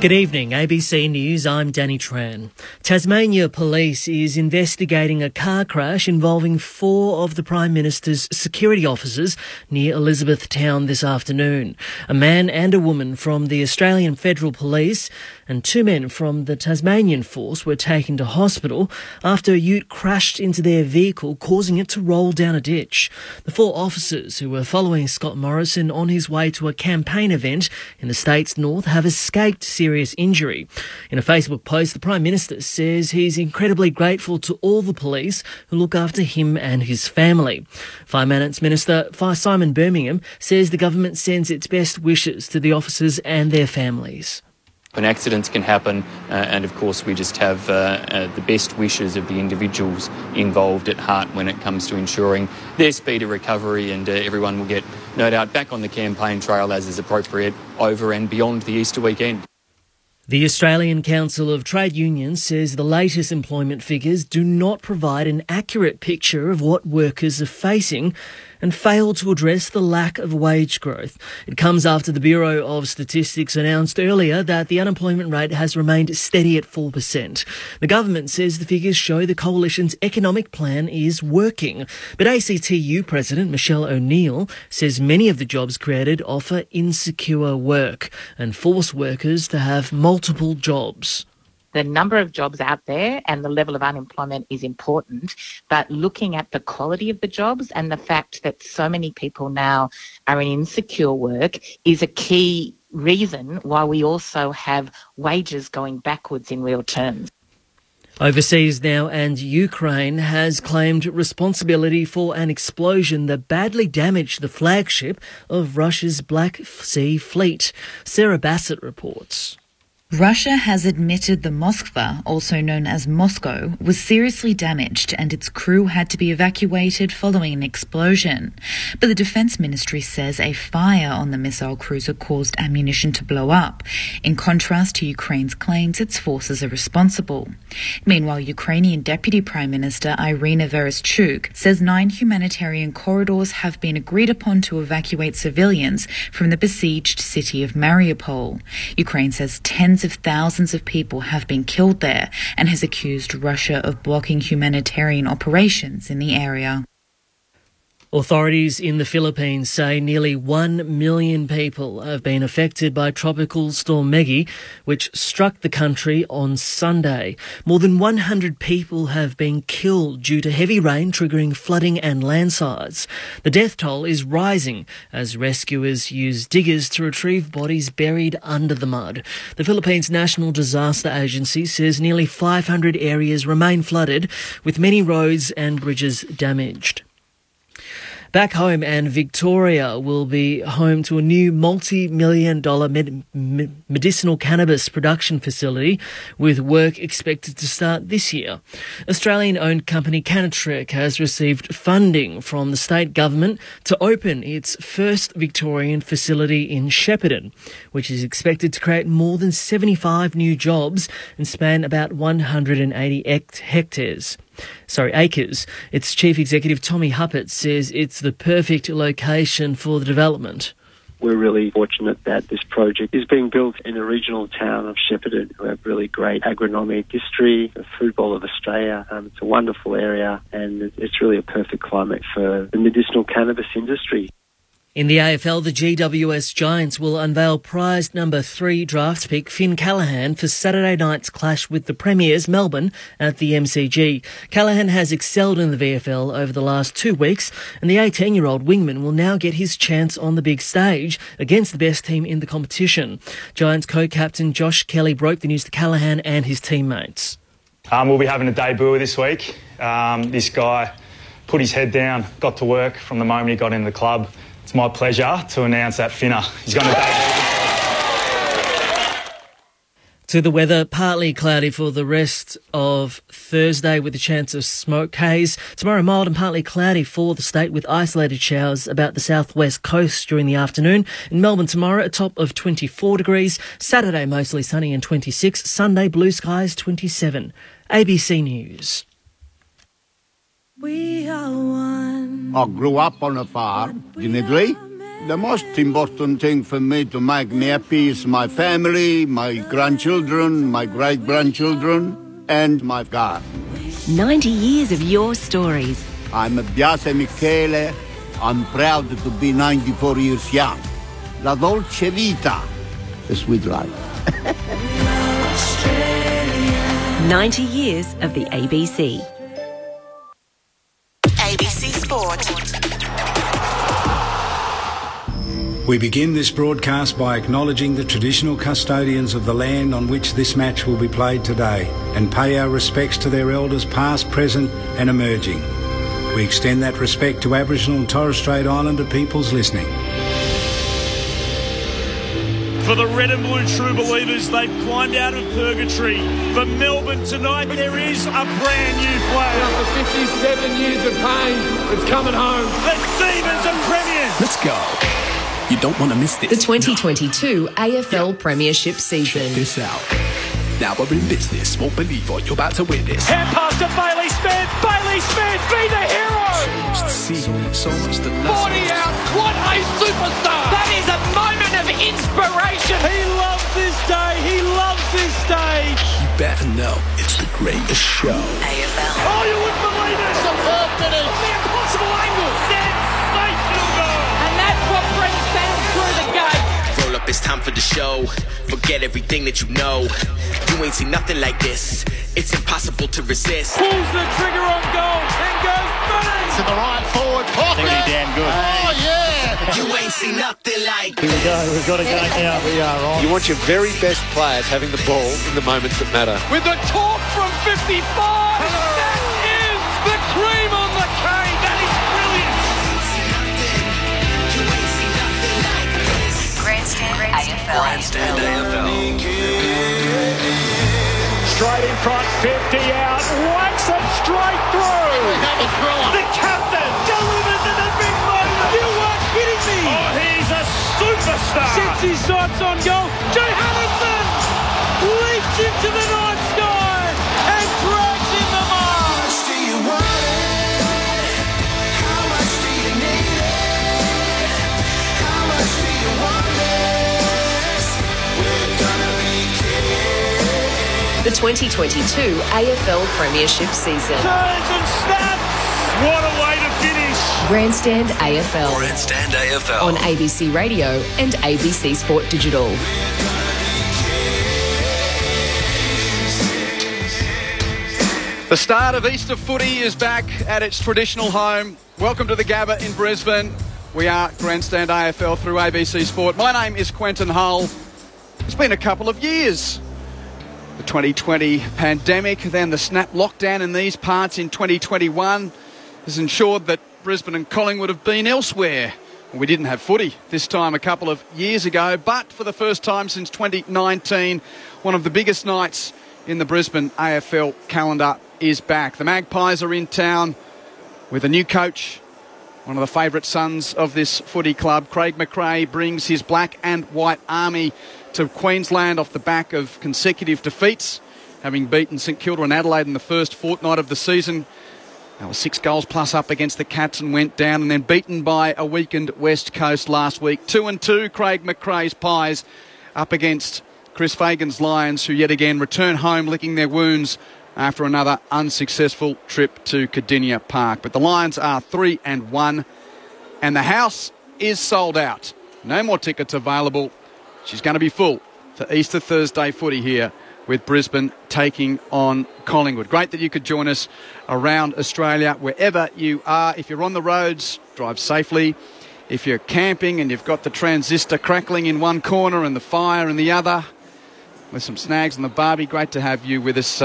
Good evening, ABC News, I'm Danny Tran. Tasmania Police is investigating a car crash involving 4 of the Prime Minister's security officers near Elizabethtown this afternoon. A man and a woman from the Australian Federal Police and 2 men from the Tasmanian Force were taken to hospital after a ute crashed into their vehicle, causing it to roll down a ditch. The 4 officers who were following Scott Morrison on his way to a campaign event in the state's north have escaped serious injury. In a Facebook post, the Prime Minister says he's incredibly grateful to all the police who look after him and his family. Finance Minister Simon Birmingham says the government sends its best wishes to the officers and their families. When accidents can happen, and of course we just have the best wishes of the individuals involved at heart when it comes to ensuring their speedy recovery, and everyone will get, no doubt, back on the campaign trail as is appropriate over and beyond the Easter weekend. The Australian Council of Trade Unions says the latest employment figures do not provide an accurate picture of what workers are facing and fail to address the lack of wage growth. It comes after the Bureau of Statistics announced earlier that the unemployment rate has remained steady at 4%. The government says the figures show the coalition's economic plan is working. But ACTU President Michelle O'Neill says many of the jobs created offer insecure work and force workers to have multiple jobs. The number of jobs out there and the level of unemployment is important, but looking at the quality of the jobs and the fact that so many people now are in insecure work is a key reason why we also have wages going backwards in real terms. Overseas now, and Ukraine has claimed responsibility for an explosion that badly damaged the flagship of Russia's Black Sea Fleet. Sarah Bassett reports. Russia has admitted the Moskva, also known as Moscow, was seriously damaged and its crew had to be evacuated following an explosion. But the Defence Ministry says a fire on the missile cruiser caused ammunition to blow up, in contrast to Ukraine's claims its forces are responsible. Meanwhile, Ukrainian Deputy Prime Minister Irina Vereshchuk says 9 humanitarian corridors have been agreed upon to evacuate civilians from the besieged city of Mariupol. Ukraine says tens of thousands of people have been killed there and has accused Russia of blocking humanitarian operations in the area. Authorities in the Philippines say nearly 1 million people have been affected by Tropical Storm Maggie, which struck the country on Sunday. More than 100 people have been killed due to heavy rain triggering flooding and landslides. The death toll is rising as rescuers use diggers to retrieve bodies buried under the mud. The Philippines National Disaster Agency says nearly 500 areas remain flooded, with many roads and bridges damaged. Back home, and Victoria will be home to a new multi-million-dollar medicinal cannabis production facility with work expected to start this year. Australian-owned company Canatrek has received funding from the state government to open its first Victorian facility in Shepparton, which is expected to create more than 75 new jobs and span about 180 acres. Its chief executive, Tommy Huppert, says it's the perfect location for the development. We're really fortunate that this project is being built in the regional town of Shepparton, who have really great agronomic history, the food bowl of Australia. It's a wonderful area, and it's really a perfect climate for the medicinal cannabis industry. In the AFL, the GWS Giants will unveil prize number 3 draft pick Finn Callaghan for Saturday night's clash with the Premiers, Melbourne, at the MCG. Callaghan has excelled in the VFL over the last 2 weeks, and the 18-year-old wingman will now get his chance on the big stage against the best team in the competition. Giants co-captain Josh Kelly broke the news to Callaghan and his teammates. We'll be having a debut this week. This guy put his head down, got to work from the moment he got into the club. It's my pleasure to announce that Finner. He's going to debut. To the weather, partly cloudy for the rest of Thursday with a chance of smoke haze. Tomorrow, mild and partly cloudy for the state with isolated showers about the southwest coast during the afternoon. In Melbourne tomorrow, a top of 24 degrees. Saturday, mostly sunny and 26. Sunday, blue skies, 27. ABC News. We are one. I grew up on a farm in Italy. The most important thing for me to make me happy is my family, my grandchildren, my great-grandchildren, and my God. 90 years of your stories. I'm Biase Michele. I'm proud to be 94 years young. La dolce vita, a sweet life. 90 years of the ABC. ABC Sport. We begin this broadcast by acknowledging the traditional custodians of the land on which this match will be played today and pay our respects to their elders past, present and emerging. We extend that respect to Aboriginal and Torres Strait Islander peoples listening. For the red and blue true believers, they've climbed out of purgatory. For Melbourne tonight, there is a brand new flag. After 57 years of pain, it's coming home. The Demons are premiers. Let's go. You don't want to miss this. The 2022 AFL Premiership season. Check this out. Now we're in business. Won't believe what you're about to witness. Hand pass to Bailey Smith. Bailey Smith, be the hero. So much to see, so much to know. 40 out. What a superstar. That is a moment of inspiration. He loves this day. He loves this stage. You better know it's the greatest show. AFL. Oh, you wouldn't believe it. Superb finish. The impossible angle. Sensational goal. And that's what brings fans through the gate. Roll up, it's time for the show. Forget everything that you know. You ain't seen nothing like this. It's impossible to resist. Pulls the trigger on goal and goes bang. To the right forward pocket. Pretty damn good. Oh, yeah. You ain't seen nothing like Here we go. We've got a game now. We are on. You want your very best players having the ball in the moments that matter. With the torque from 55. Hello. That is the cream on the cake. That is brilliant. Grandstand AFL. Grandstand AFL. Straight in front, 50 out, whacks it straight through. The captain delivers in a big moment. You are kidding me. Oh, he's a superstar. Sets his sights on goal. Jay Hamilton leaps into the night sky and drags in the mark. How much do you want it? How much do you need it? How much do you want this? We're gonna be kids. The 2022 AFL Premiership season. Turns and snaps. What a way to finish. Grandstand AFL. Grandstand AFL. On ABC Radio and ABC Sport Digital. The start of Easter footy is back at its traditional home. Welcome to the Gabba in Brisbane. We are Grandstand AFL through ABC Sport. My name is Quentin Hull. It's been a couple of years. The 2020 pandemic, then the snap lockdown in these parts in 2021 has ensured that Brisbane and Collingwood have been elsewhere. We didn't have footy this time a couple of years ago, but for the first time since 2019, one of the biggest nights in the Brisbane AFL calendar is back. The Magpies are in town with a new coach, one of the favourite sons of this footy club. Craig McRae brings his black and white army to Queensland off the back of consecutive defeats, having beaten St Kilda and Adelaide in the first fortnight of the season. They were 6 goals plus up against the Cats and went down, and then beaten by a weakened West Coast last week. 2-2, Craig McRae's Pies up against Chris Fagan's Lions, who yet again return home licking their wounds after another unsuccessful trip to Cardinia Park. But the Lions are 3-1, and the house is sold out. No more tickets available. She's going to be full for Easter Thursday footy here with Brisbane taking on Collingwood. Great that you could join us around Australia, wherever you are. If you're on the roads, drive safely. If you're camping and you've got the transistor crackling in one corner and the fire in the other, with some snags on the barbie, great to have you with us.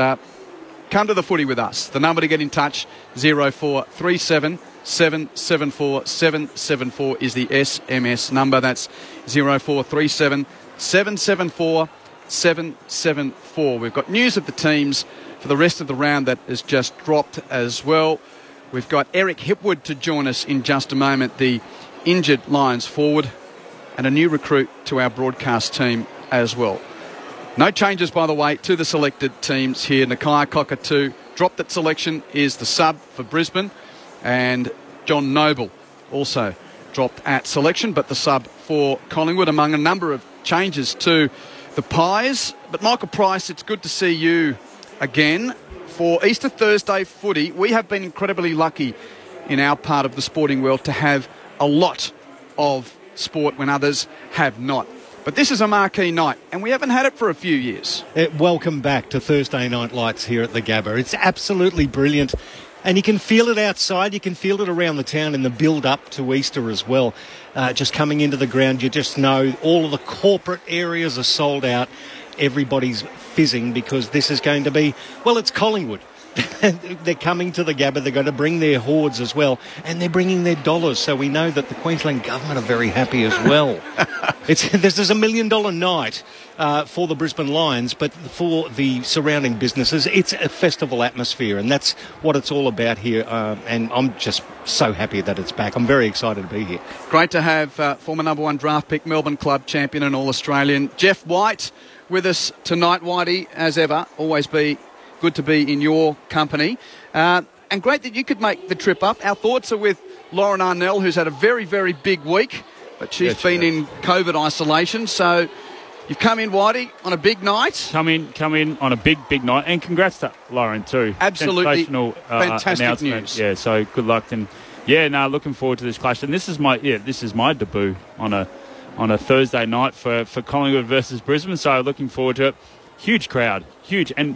Come to the footy with us. The number to get in touch, 0437 774 774 is the SMS number. That's 0437 774 774. We've got news of the teams for the rest of the round that has just dropped as well. We've got Eric Hipwood to join us in just a moment, the injured Lions forward, and a new recruit to our broadcast team as well. No changes, by the way, to the selected teams here. Nakia Cockatoo dropped at selection, is the sub for Brisbane, and John Noble also dropped at selection, but the sub for Collingwood among a number of changes to the Pies. But Michael Price, it's good to see you again. For Easter Thursday footy, we have been incredibly lucky in our part of the sporting world to have a lot of sport when others have not. But this is a marquee night, and we haven't had it for a few years. Welcome back to Thursday Night Lights here at the Gabba. It's absolutely brilliant. And you can feel it outside, you can feel it around the town in the build-up to Easter as well. Just coming into the ground, you just know all of the corporate areas are sold out. Everybody's fizzing because this is going to be, well, it's Collingwood. They're coming to the Gabba, they're going to bring their hordes as well, and they're bringing their dollars, so we know that the Queensland government are very happy as well. There's a $1 million night for the Brisbane Lions, but for the surrounding businesses, it's a festival atmosphere, and that's what it's all about here, and I'm just so happy that it's back. I'm very excited to be here. Great to have former number one draft pick, Melbourne Club champion and All-Australian, Jeff White, with us tonight. Whitey, as ever, always be good to be in your company. And great that you could make the trip up. Our thoughts are with Lauren Arnell, who's had a very, very big week, but she's been in COVID isolation. So you've come in, Whitey, on a big night. Come in on a big night. And congrats to Lauren too. Absolutely. Sensational fantastic news. Yeah, so good luck. And looking forward to this clash. And this is my debut on a Thursday night for Collingwood versus Brisbane. So looking forward to it. Huge crowd, huge. And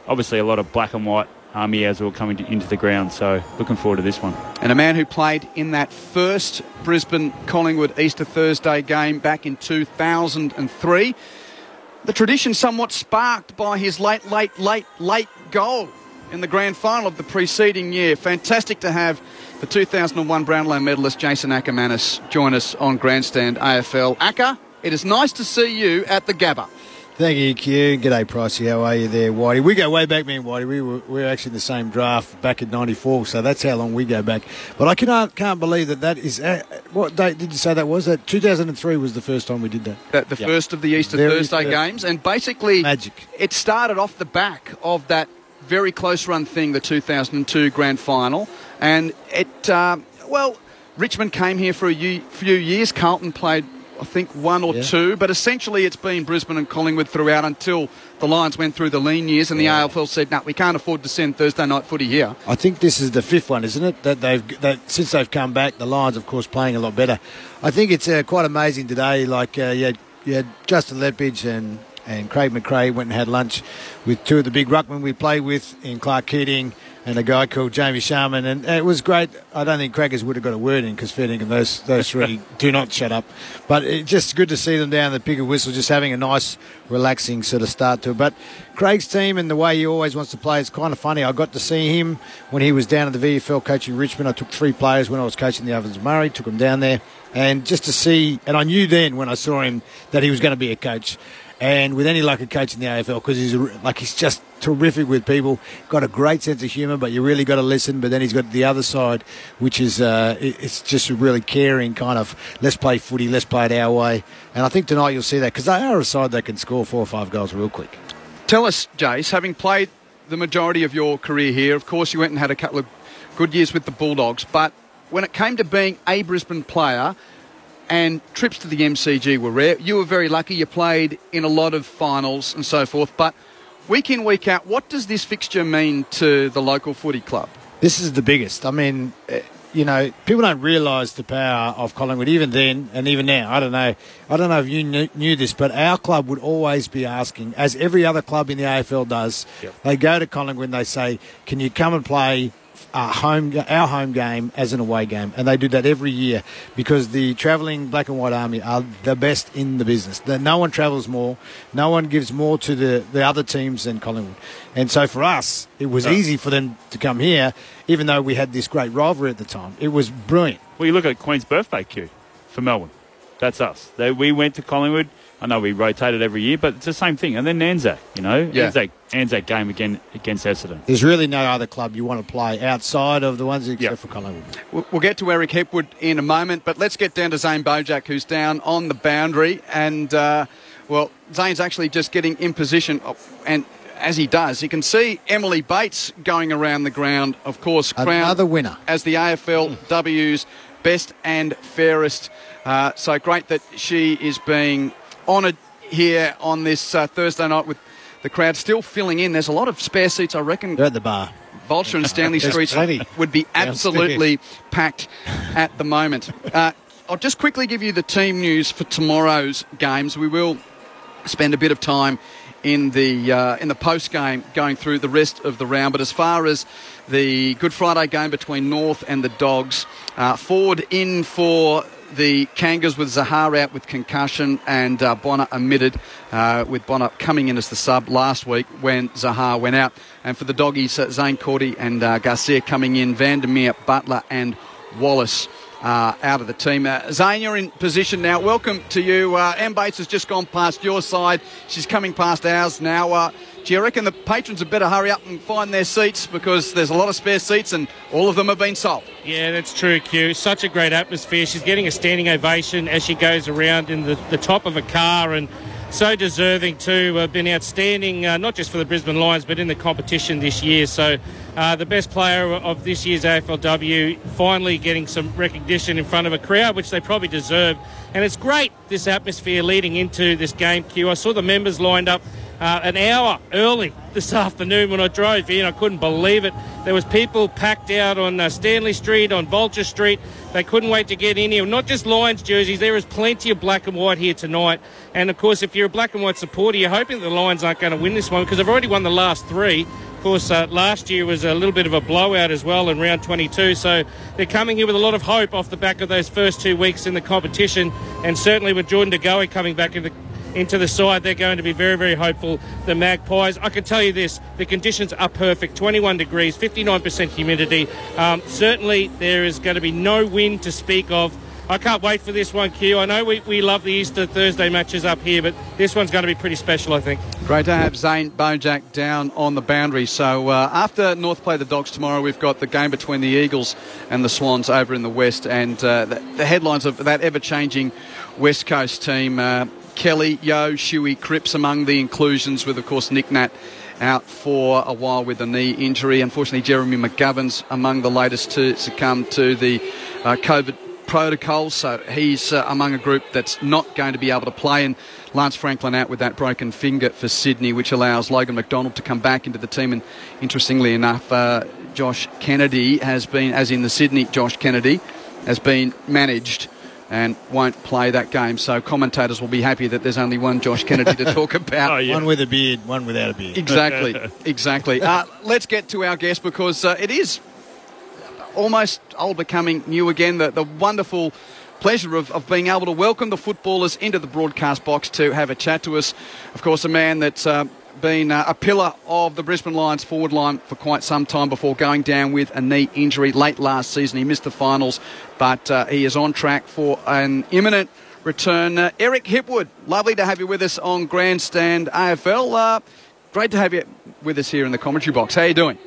obviously a lot of black and white army as well coming into the ground, so looking forward to this one. And a man who played in that first Brisbane-Collingwood Easter Thursday game back in 2003. The tradition somewhat sparked by his late goal in the grand final of the preceding year. Fantastic to have the 2001 Brownlow medalist Jason Ackermanis join us on Grandstand AFL. Acker, it is nice to see you at the Gabba. Thank you, Q. G'day, Pricey. How are you there, Whitey? We go way back, me and Whitey. We were actually in the same draft back in '94, so that's how long we go back. But I can't believe that is... what date did you say that was? That 2003 was the first time we did that. The first of the Easter Thursday games. And basically, magic. It started off the back of that very close run thing, the 2002 grand final. And Richmond came here for a few years. Carlton played, I think, one or two, but essentially it's been Brisbane and Collingwood throughout until the Lions went through the lean years and the AFL said, no, we can't afford to send Thursday night footy here. I think this is the fifth one, isn't it? That since they've come back, the Lions, of course, playing a lot better. I think it's quite amazing today. Like you had Justin Lepage and Craig McRae went and had lunch with two of the big ruckmen we play with in Clark Keating and a guy called Jamie Sharman, and it was great. I don't think Crackers would have got a word in because Fetting and those three do not shut up. But it's just good to see them down the pick and whistle, just having a nice, relaxing sort of start to it. But Craig's team and the way he always wants to play is kind of funny. I got to see him when he was down at the VFL coaching Richmond. I took 3 players when I was coaching the Ovens Murray, took them down there, and just to see, and I knew then when I saw him that he was going to be a coach. And with any luck, a coach in the AFL, because he's just terrific with people, got a great sense of humour, but you really got to listen. But then he's got the other side, which is it's just a really caring kind of, let's play footy, let's play it our way. And I think tonight you'll see that, because they are a side that can score 4 or 5 goals real quick. Tell us, Jace, having played the majority of your career here, of course you went and had a couple of good years with the Bulldogs, but when it came to being a Brisbane player, and trips to the MCG were rare. You were very lucky. You played in a lot of finals and so forth. But week in, week out, what does this fixture mean to the local footy club? This is the biggest. I mean, people don't realise the power of Collingwood, even then and even now. I don't know if you knew this, but our club would always be asking, as every other club in the AFL does, they go to Collingwood and they say, can you come and play our home game as an away game, and they do that every year because the travelling black and white army are the best in the business. No one travels more, no one gives more to the other teams than Collingwood, and so for us it was easy for them to come here, even though we had this great rivalry at the time. It was brilliant. Well, you look at Queen's birthday queue for Melbourne. That's us. We went to Collingwood. I know we rotated every year, but it's the same thing. And then Anzac, Anzac game again against Essendon. There's really no other club you want to play outside of the ones except for Collingwood. We'll get to Eric Hepwood in a moment, but let's get down to Zane Bojack, who's down on the boundary. And, Zane's actually just getting in position. And as he does, you can see Emily Bates going around the ground, of course, crowned another winner as the AFLW's best and fairest. So great that she is being honoured here on this Thursday night with the crowd still filling in. There's a lot of spare seats, I reckon. They're at the bar. Vulture and Stanley Streets would be absolutely packed at the moment. I'll just quickly give you the team news for tomorrow's games. We will spend a bit of time in the post game going through the rest of the round. But as far as the Good Friday game between North and the Dogs, forward in for the Kangas with Zahar out with concussion and Bonner omitted, with Bonner coming in as the sub last week when Zahar went out. And for the Doggies, Zane Cordy and Garcia coming in, Vandermeer, Butler and Wallace out of the team. Zane, you're in position now. Welcome to you. Em Bates has just gone past your side. She's coming past ours now. Do you reckon the patrons had better hurry up and find their seats, because there's a lot of spare seats and all of them have been sold? Yeah, that's true, Q. Such a great atmosphere. She's getting a standing ovation as she goes around in the top of a car, and so deserving too. Been outstanding, not just for the Brisbane Lions, but in the competition this year. So the best player of this year's AFLW finally getting some recognition in front of a crowd, which they probably deserve. And it's great, this atmosphere leading into this game, Q. I saw the members lined up an hour early this afternoon when I drove in. I couldn't believe it. There was people packed out on Stanley Street, on Vulture Street. They couldn't wait to get in here. Not just Lions jerseys. There is plenty of black and white here tonight. And, of course, if you're a black and white supporter, you're hoping that the Lions aren't going to win this one, because they've already won the last three. Of course, last year was a little bit of a blowout as well in round 22. So they're coming here with a lot of hope off the back of those first 2 weeks in the competition. And certainly with Jordan De Goey coming back into the side, they're going to be very, very hopeful. The Magpies, I can tell you this, the conditions are perfect. 21 degrees, 59% humidity. Certainly there is going to be no wind to speak of. I can't wait for this one, Q. I know we love the Easter Thursday matches up here, but this one's going to be pretty special, I think. Great to have Zane Bojack down on the boundary. So after North play the Dogs tomorrow, we've got the game between the Eagles and the Swans over in the West, and the headlines of that ever-changing West Coast team. Kelly, Yo, Shuey, Cripps among the inclusions, with, of course, Nick Nat out for a while with a knee injury. Unfortunately, Jeremy McGovern's among the latest to succumb to the COVID protocols, so he's among a group that's not going to be able to play. And Lance Franklin out with that broken finger for Sydney, which allows Logan McDonald to come back into the team. And interestingly enough, Josh Kennedy has been, as in the Sydney Josh Kennedy, has been managed and won't play that game. So commentators will be happy that there's only one Josh Kennedy to talk about. Oh, yeah. One with a beard, one without a beard. Exactly. Let's get to our guest, because it is almost old becoming new again. The wonderful pleasure of being able to welcome the footballers into the broadcast box to have a chat to us. Of course, a man that's been a pillar of the Brisbane Lions forward line for quite some time before going down with a knee injury late last season. He missed the finals, but he is on track for an imminent return. Eric Hipwood, lovely to have you with us on Grandstand AFL. Great to have you with us here in the commentary box. How are you doing?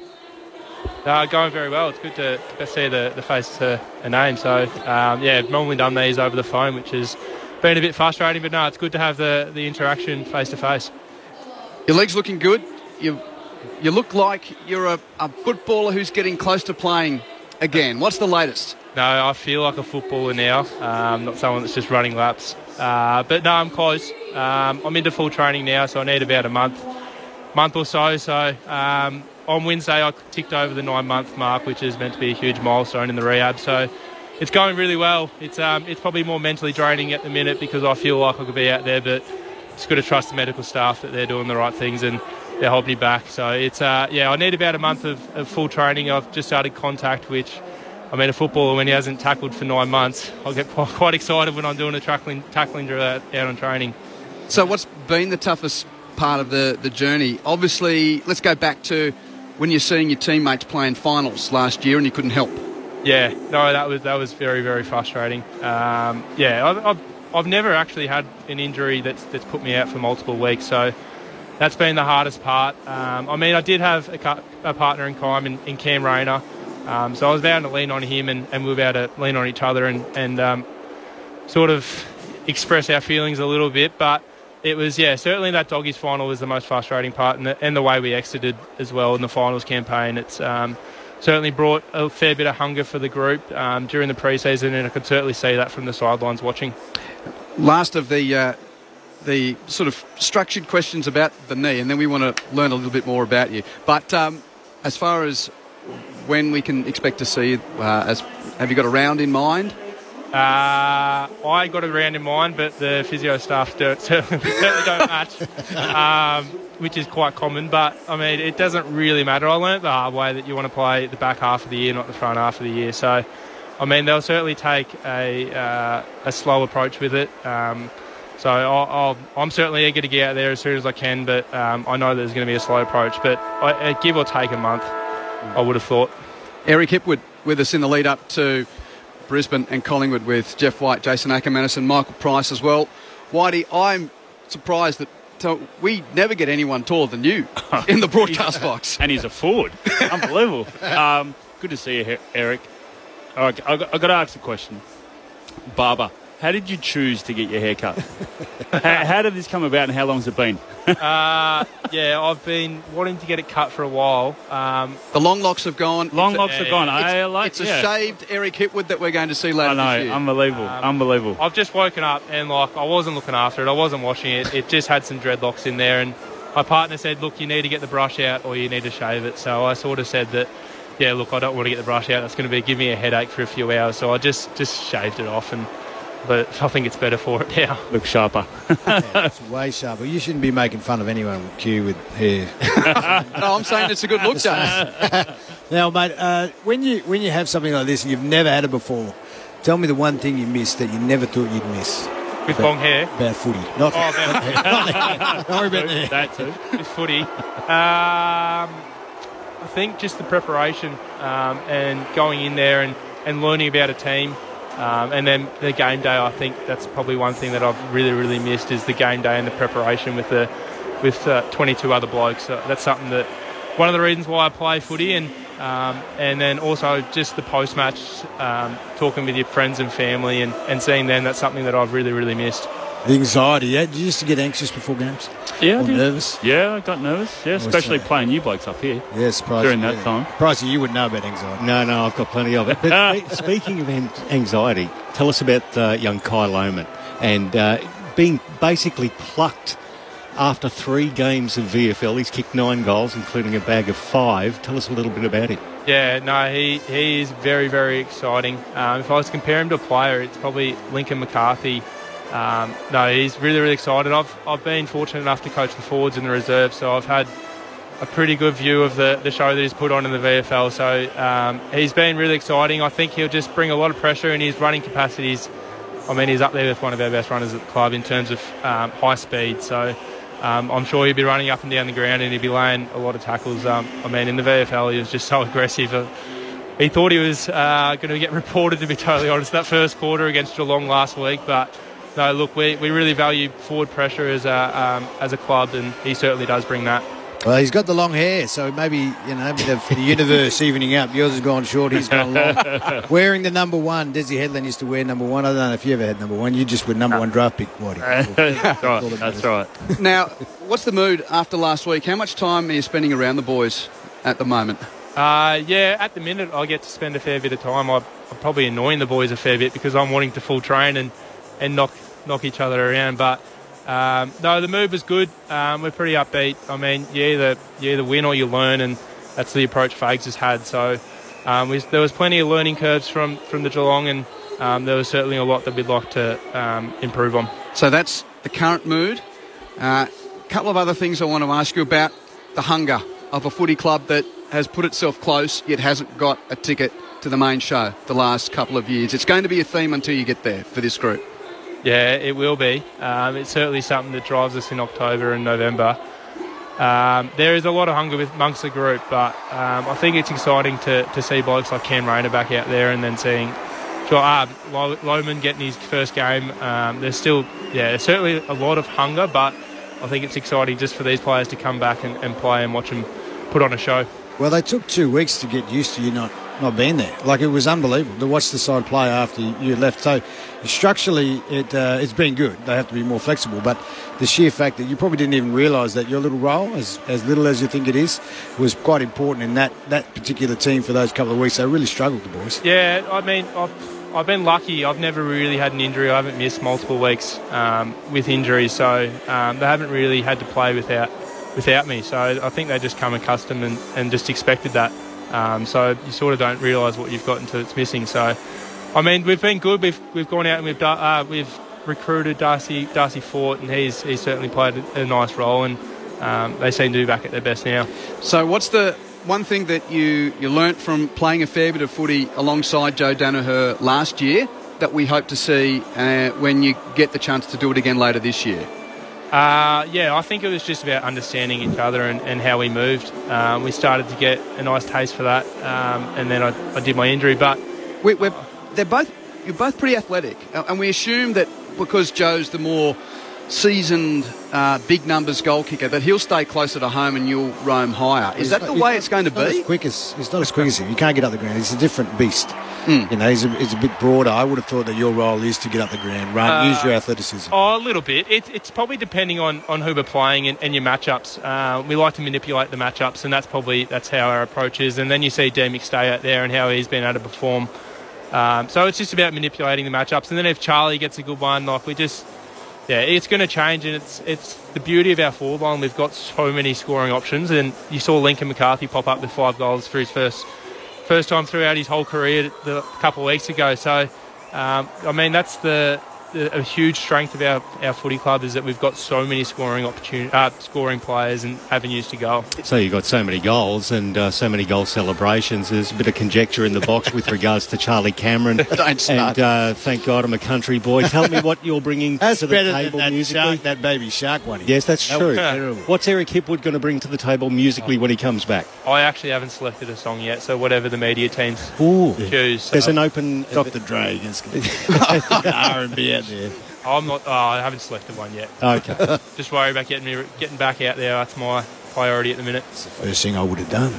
Going very well. It's good to see the face to a name. So, I've normally done these over the phone, which has been a bit frustrating, but no, it's good to have the interaction face to face. Your leg's looking good. You look like you're a footballer who's getting close to playing again. What's the latest? No, I feel like a footballer now, not someone that's just running laps. But no, I'm close. I'm into full training now, so I need about a month or so. So on Wednesday, I ticked over the 9-month mark, which is meant to be a huge milestone in the rehab. So it's going really well. It's probably more mentally draining at the minute, because I feel like I could be out there, but it's good to trust the medical staff that they're doing the right things and they're holding me back. So it's I need about a month of full training. I've just started contact, which, I mean, a footballer, when he hasn't tackled for 9 months, I'll get quite excited when I'm doing a tackling drill out on training. So what's been the toughest part of the journey? Obviously, let's go back to when you're seeing your teammates playing finals last year and you couldn't help. Yeah, no, that was very, very frustrating. I've never actually had an injury that's put me out for multiple weeks, so that's been the hardest part. I did have a partner in crime in Cam Rayner, so I was able to lean on him, and we were able to lean on each other and sort of express our feelings a little bit. But it was, certainly that Doggies final was the most frustrating part, and the way we exited as well in the finals campaign. It's certainly brought a fair bit of hunger for the group during the pre-season, and I could certainly see that from the sidelines watching. Last of the sort of structured questions about the knee, and then we want to learn a little bit more about you. But as far as when we can expect to see you, have you got a round in mind? I got a round in mind, but the physio staff certainly don't match, which is quite common. But, I mean, it doesn't really matter. I learnt the hard way that you want to play the back half of the year, not the front half of the year. So, I mean, they'll certainly take a slow approach with it. So I'm certainly eager to get out there as soon as I can, but I know there's going to be a slow approach. But give or take a month, I would have thought. Eric Hipwood with us in the lead-up to Brisbane and Collingwood with Jeff White, Jason Ackermanis and Michael Price as well. Whitey, I'm surprised that we never get anyone taller than you in the broadcast box. And he's a forward. Unbelievable. Good to see you, Eric. All right, I've got to ask a question. Barber, how did you choose to get your hair cut? How did this come about and how long has it been? Yeah, I've been wanting to get it cut for a while. The long locks have gone. It's a shaved Eric Hipwood that we're going to see later this year. Unbelievable, unbelievable. I've just woken up and I wasn't looking after it. I wasn't washing it. It just had some dreadlocks in there, and my partner said, look, you need to get the brush out or you need to shave it. So I sort of said that, yeah, look, I don't want to get the brush out. That's going to give me a headache for a few hours. So I just shaved it off, but I think it's better for it now. Looks sharper. Yeah, it's way sharper. You shouldn't be making fun of anyone with Q with hair. No, I'm saying it's a good look, James. Now, mate, when you have something like this and you've never had it before, tell me the one thing you missed that you never thought you'd miss. With long hair? About footy. Not about Don't worry about that. That too. With footy. I think just the preparation and going in there and learning about a team. And then the game day, I think that's probably one thing that I've really, really missed is the game day and the preparation with 22 other blokes. So that's something that one of the reasons why I play footy, and then also just the post-match, talking with your friends and family and seeing them. That's something that I've really, really missed. The anxiety, yeah? Did you used to get anxious before games? Yeah, or I did. Nervous? Yeah, I got nervous. Yeah, especially playing you blokes up here. Yeah, surprising. During that time. Pricey, you wouldn't know about anxiety. No, I've got plenty of it. But speaking of anxiety, tell us about young Kai Lohmann and being basically plucked after 3 games of VFL. He's kicked 9 goals, including a bag of 5. Tell us a little bit about him. Yeah, no, he is very, very exciting. If I was to compare him to a player, it's probably Lincoln McCarthy. No, he's really, really excited. I've been fortunate enough to coach the forwards in the reserve, so I've had a pretty good view of the show that he's put on in the VFL. So he's been really exciting. I think he'll just bring a lot of pressure in his running capacities. I mean, he's up there with one of our best runners at the club in terms of high speed. So I'm sure he'll be running up and down the ground and he'll be laying a lot of tackles. I mean, in the VFL, he was just so aggressive. He thought he was going to get reported, to be totally honest, that first quarter against Geelong last week, but no, look, we really value forward pressure as a club, and he certainly does bring that. Well, he's got the long hair, so maybe, the universe evening up. Yours has gone short, he's gone long. Wearing the number 1. Desi Headland used to wear number 1. I don't know if you ever had number 1. You just were number 1 draft pick, Whitey. That's right. Now, what's the mood after last week? How much time are you spending around the boys at the moment? Yeah, at the minute I get to spend a fair bit of time. I'm probably annoying the boys a fair bit because I'm wanting to full train and knock each other around, but no, the mood was good. We're pretty upbeat. I mean, you either win or you learn, and that's the approach Fags has had. So there was plenty of learning curves from the Geelong, and there was certainly a lot that we'd like to improve on. So that's the current mood. A couple of other things I want to ask you about. The hunger of a footy club that has put itself close yet hasn't got a ticket to the main show the last couple of years. It's going to be a theme until you get there for this group. Yeah, it will be. It's certainly something that drives us in October and November. There is a lot of hunger amongst the group, but I think it's exciting to see blokes like Cam Rayner back out there, and then seeing Lohmann getting his first game. There's certainly a lot of hunger, but I think it's exciting just for these players to come back and play and watch them put on a show. Well, they took 2 weeks to get used to you not not been there. Like, it was unbelievable to watch the side play after you left. So structurally, it's been good. They have to be more flexible, but the sheer fact that you probably didn't even realise that your little role, as little as you think it is, was quite important in that particular team for those couple of weeks. They really struggled, the boys. Yeah, I mean, I've been lucky. I've never really had an injury. I haven't missed multiple weeks with injuries, so they haven't really had to play without me. So I think they just come accustomed and just expected that. So you sort of don't realise what you've got until it's missing. So, I mean, we've been good. We've gone out and we've recruited Darcy Fort, and he's certainly played a nice role, and they seem to be back at their best now. So what's the one thing that you learnt from playing a fair bit of footy alongside Joe Danaher last year that we hope to see when you get the chance to do it again later this year? I think it was just about understanding each other and how we moved. We started to get a nice taste for that, and then I did my injury. But you're both pretty athletic, and we assume that because Joe's the more seasoned big numbers goal kicker, that he'll stay closer to home and you'll roam higher. Is that the way it's going to be? He's not as quick as him. You can't get up the ground. He's a different beast. You know, he's a bit broader. I would have thought that your role is to get up the ground, run, use your athleticism. Oh, a little bit. It's probably depending on who we're playing and your matchups. We like to manipulate the matchups, and that's how our approach is. And then you see Dean McStay out there and how he's been able to perform. So it's just about manipulating the matchups. And then if Charlie gets a good one, it's going to change, and it's the beauty of our forward line. We've got so many scoring options, and you saw Lincoln McCarthy pop up with 5 goals for his first time throughout his whole career a couple of weeks ago. So, I mean, that's a huge strength of our footy club, is that we've got so many scoring players and avenues to goal. So you've got so many goals and so many goal celebrations. There's a bit of conjecture in the box with regards to Charlie Cameron. Don't start. And thank God I'm a country boy. Tell me what you're bringing to the table musically. That baby shark one. Yes, that's true. What's Eric Hipwood going to bring to the table musically when he comes back? I actually haven't selected a song yet, so whatever the media teams choose. So. There's an open... Dr. Dre. R&B out there. I'm not. I haven't selected one yet. Okay. Just worry about getting back out there. That's my priority at the minute. It's the first thing I would have done.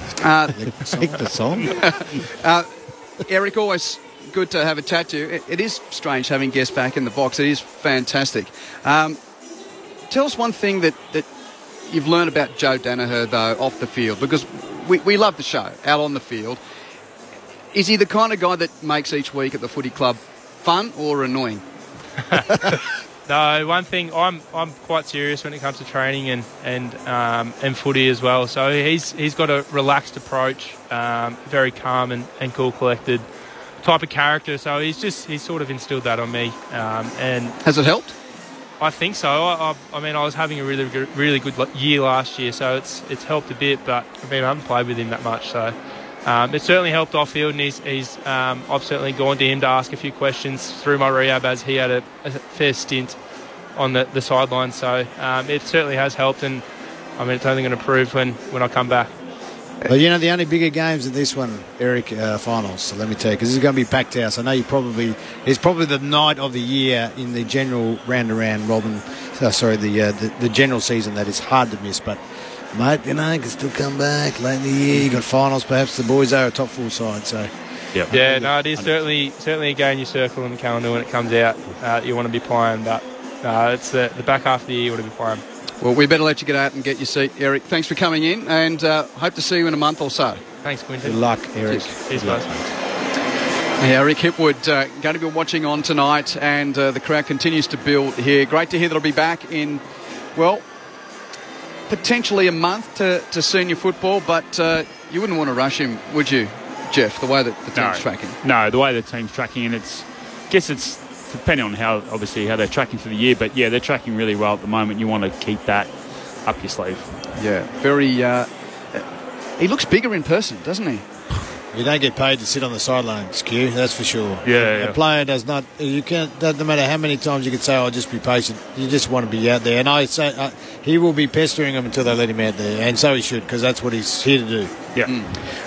Take the song. Eric, always good to have a chat to you. It is strange having guests back in the box. It is fantastic. Tell us one thing that you've learned about Joe Danaher, though, off the field, because we love the show, out on the field. Is he the kind of guy that makes each week at the footy club fun or annoying? No, one thing, I'm quite serious when it comes to training and footy as well. So he's got a relaxed approach, very calm and cool, collected type of character. So he's sort of instilled that on me. And has it helped? I think so. I mean, I was having a really good year last year, so it's helped a bit. But I mean, I haven't played with him that much, so. It certainly helped off field, and I've certainly gone to him to ask a few questions through my rehab, as he had a fair stint on the sideline. So it certainly has helped, and I mean, it's only going to improve when I come back. Well, you know, the only bigger games in this one, Eric, finals. So let me tell you, because this is going to be packed house. I know it's probably the night of the year in the general round-around robin. The general season that is hard to miss, but. Mate, you know, you can still come back late in the year. You got finals, perhaps the boys are a top full side. So, yeah, no, it is certainly a game you circle in the calendar when it comes out. You want to be playing, but it's the back half of the year you want to be playing. Well, we better let you get out and get your seat, Eric. Thanks for coming in, and hope to see you in a month or so. Thanks, Quinton. Good luck, Eric. Cheers, guys. Yeah, Rick Hipwood going to be watching on tonight, and the crowd continues to build here. Great to hear that he'll be back in, well, potentially a month to senior football, but you wouldn't want to rush him, would you, Jeff, the way that the team's tracking? No, the way the team's tracking, and I guess it's depending on how they're tracking for the year, but yeah, they're tracking really well at the moment. You want to keep that up your sleeve. Yeah, very... he looks bigger in person, doesn't he? You don't get paid to sit on the sidelines, Q, that's for sure. Yeah. A player does not... You can't... Doesn't matter how many times you can say, just be patient. You just want to be out there. And I say he will be pestering them until they let him out there. And so he should, because that's what he's here to do. Yeah.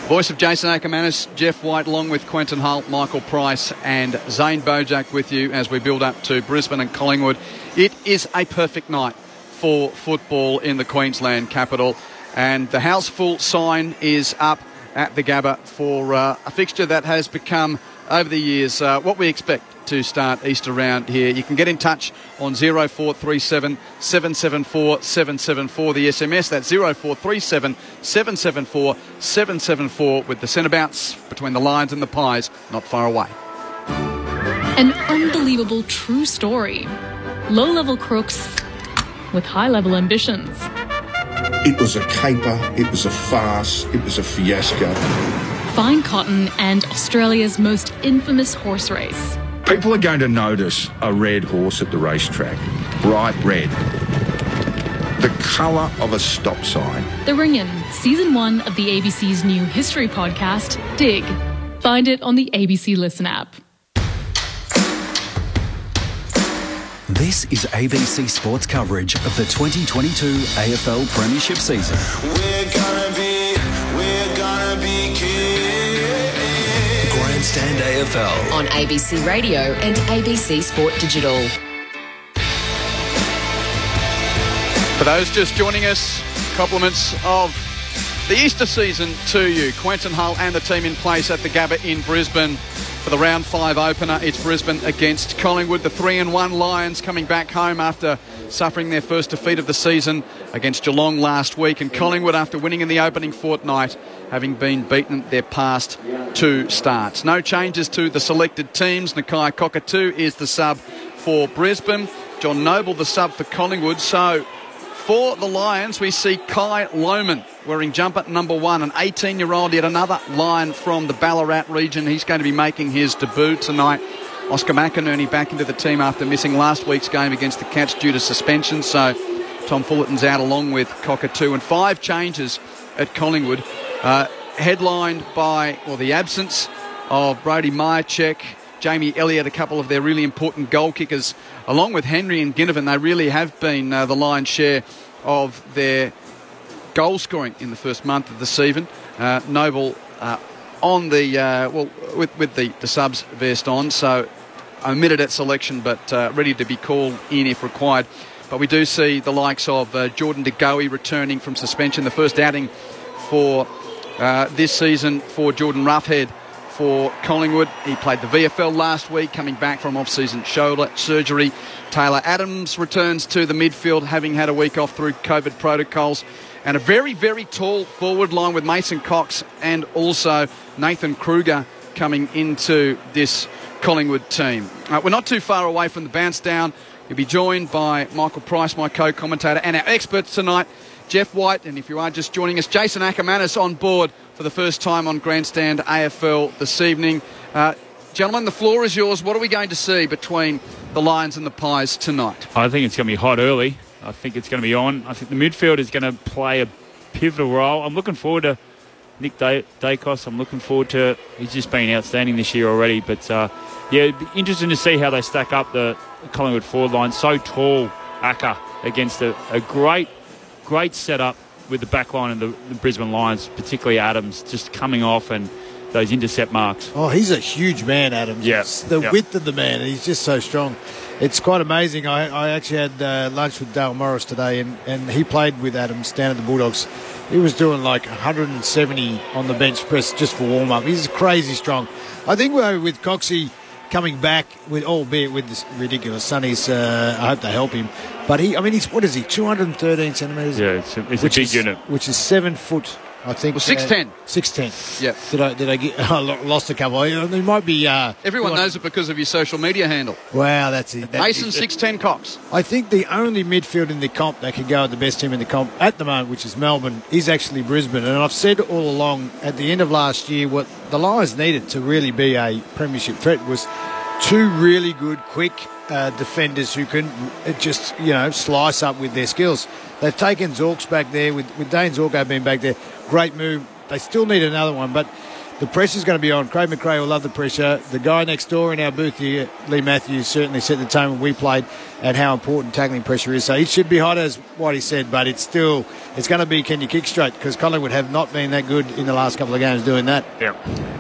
Voice of Jason Ackermanis, Jeff White, along with Quentin Hull, Michael Price and Zane Bojack with you as we build up to Brisbane and Collingwood. It is a perfect night for football in the Queensland capital. And the house full sign is up at the Gabba for a fixture that has become, over the years, what we expect to start Easter round here. You can get in touch on 0437 774 774. The SMS, that's 0437 774 774, with the centre bounce between the Lions and the Pies not far away. An unbelievable true story. Low-level crooks with high-level ambitions. It was a caper, it was a farce, it was a fiasco. Fine cotton and Australia's most infamous horse race. People are going to notice a red horse at the racetrack. Bright red. The colour of a stop sign. The Ringin', Season 1 of the ABC's new history podcast, Dig. Find it on the ABC Listen app. This is ABC Sports coverage of the 2022 AFL Premiership season. We're gonna be Grandstand AFL on ABC Radio and ABC Sport Digital. For those just joining us, compliments of the Easter season to you. Quentin Hull and the team in place at the Gabba in Brisbane for the round 5 opener. It's Brisbane against Collingwood. The 3-1 Lions coming back home after suffering their first defeat of the season against Geelong last week, and Collingwood, after winning in the opening fortnight, having been beaten their past 2 starts. No changes to the selected teams. Nakai Cockatoo is the sub for Brisbane. John Noble the sub for Collingwood. So for the Lions, we see Kai Lohmann wearing jumper number 1, an 18-year-old, yet another Lion from the Ballarat region. He's going to be making his debut tonight. Oscar McInerney back into the team after missing last week's game against the Cats due to suspension. So Tom Fullerton's out along with Cockatoo. And 5 changes at Collingwood, headlined by the absence of Brodie Myercheck, Jamie Elliott, a couple of their really important goal kickers, along with Henry and Ginnivan. They really have been the lion's share of their goal scoring in the first month of the season. Noble on the with the subs vest on, so omitted at selection, but ready to be called in if required. But we do see the likes of Jordan De Goey returning from suspension, the first outing for this season for Jordan Roughhead for Collingwood. He played the VFL last week, coming back from off-season shoulder surgery. Taylor Adams returns to the midfield, having had a week off through COVID protocols. And a very, very tall forward line with Mason Cox and also Nathan Kruger coming into this Collingwood team. We're not too far away from the bounce down. You'll be joined by Michael Price, my co-commentator, and our experts tonight, Jeff White, and if you are just joining us, Jason Ackermanis on board for the first time on Grandstand AFL this evening. Gentlemen, the floor is yours. What are we going to see between the Lions and the Pies tonight? I think it's going to be hot early. I think it's going to be on. I think the midfield is going to play a pivotal role. I'm looking forward to Nick Dacos. I'm looking forward to... He's just been outstanding this year already. But, it'd be interesting to see how they stack up the Collingwood forward line. So tall, Acker, against a great setup with the back line of the Brisbane Lions, particularly Adams, just coming off and those intercept marks. Oh, he's a huge man, Adams. Yeah. It's the width of the man, and he's just so strong. It's quite amazing. I actually had lunch with Dale Morris today, and he played with Adams down at the Bulldogs. He was doing like 170 on the bench press just for warm-up. He's crazy strong. I think with Coxie coming back, albeit with this ridiculous sunnies, I hope they help him. But he's, what is he, 213 centimetres? Yeah, it's a big unit. Which is 7 foot, I think. Well, 6'10". 6'10". Yeah. Did I get... I lost a couple. There might be... Everyone knows it because of your social media handle. Wow, that's it. Mason 6'10" Cox. I think the only midfield in the comp that can go at the best team in the comp at the moment, which is Melbourne, is actually Brisbane. And I've said all along, at the end of last year, what the Lions needed to really be a premiership threat was 2 really good, quick defenders who can just, slice up with their skills. They've taken Zorks back there, with Dane Zorko being back there. Great move. They still need another one, but the pressure's going to be on. Craig McRae will love the pressure. The guy next door in our booth here, Lee Matthews, certainly set the tone when we played and how important tackling pressure is. So it should be hot, as what he said, but it's going to be, can you kick straight? Because Collingwood have not been that good in the last couple of games doing that. Yeah.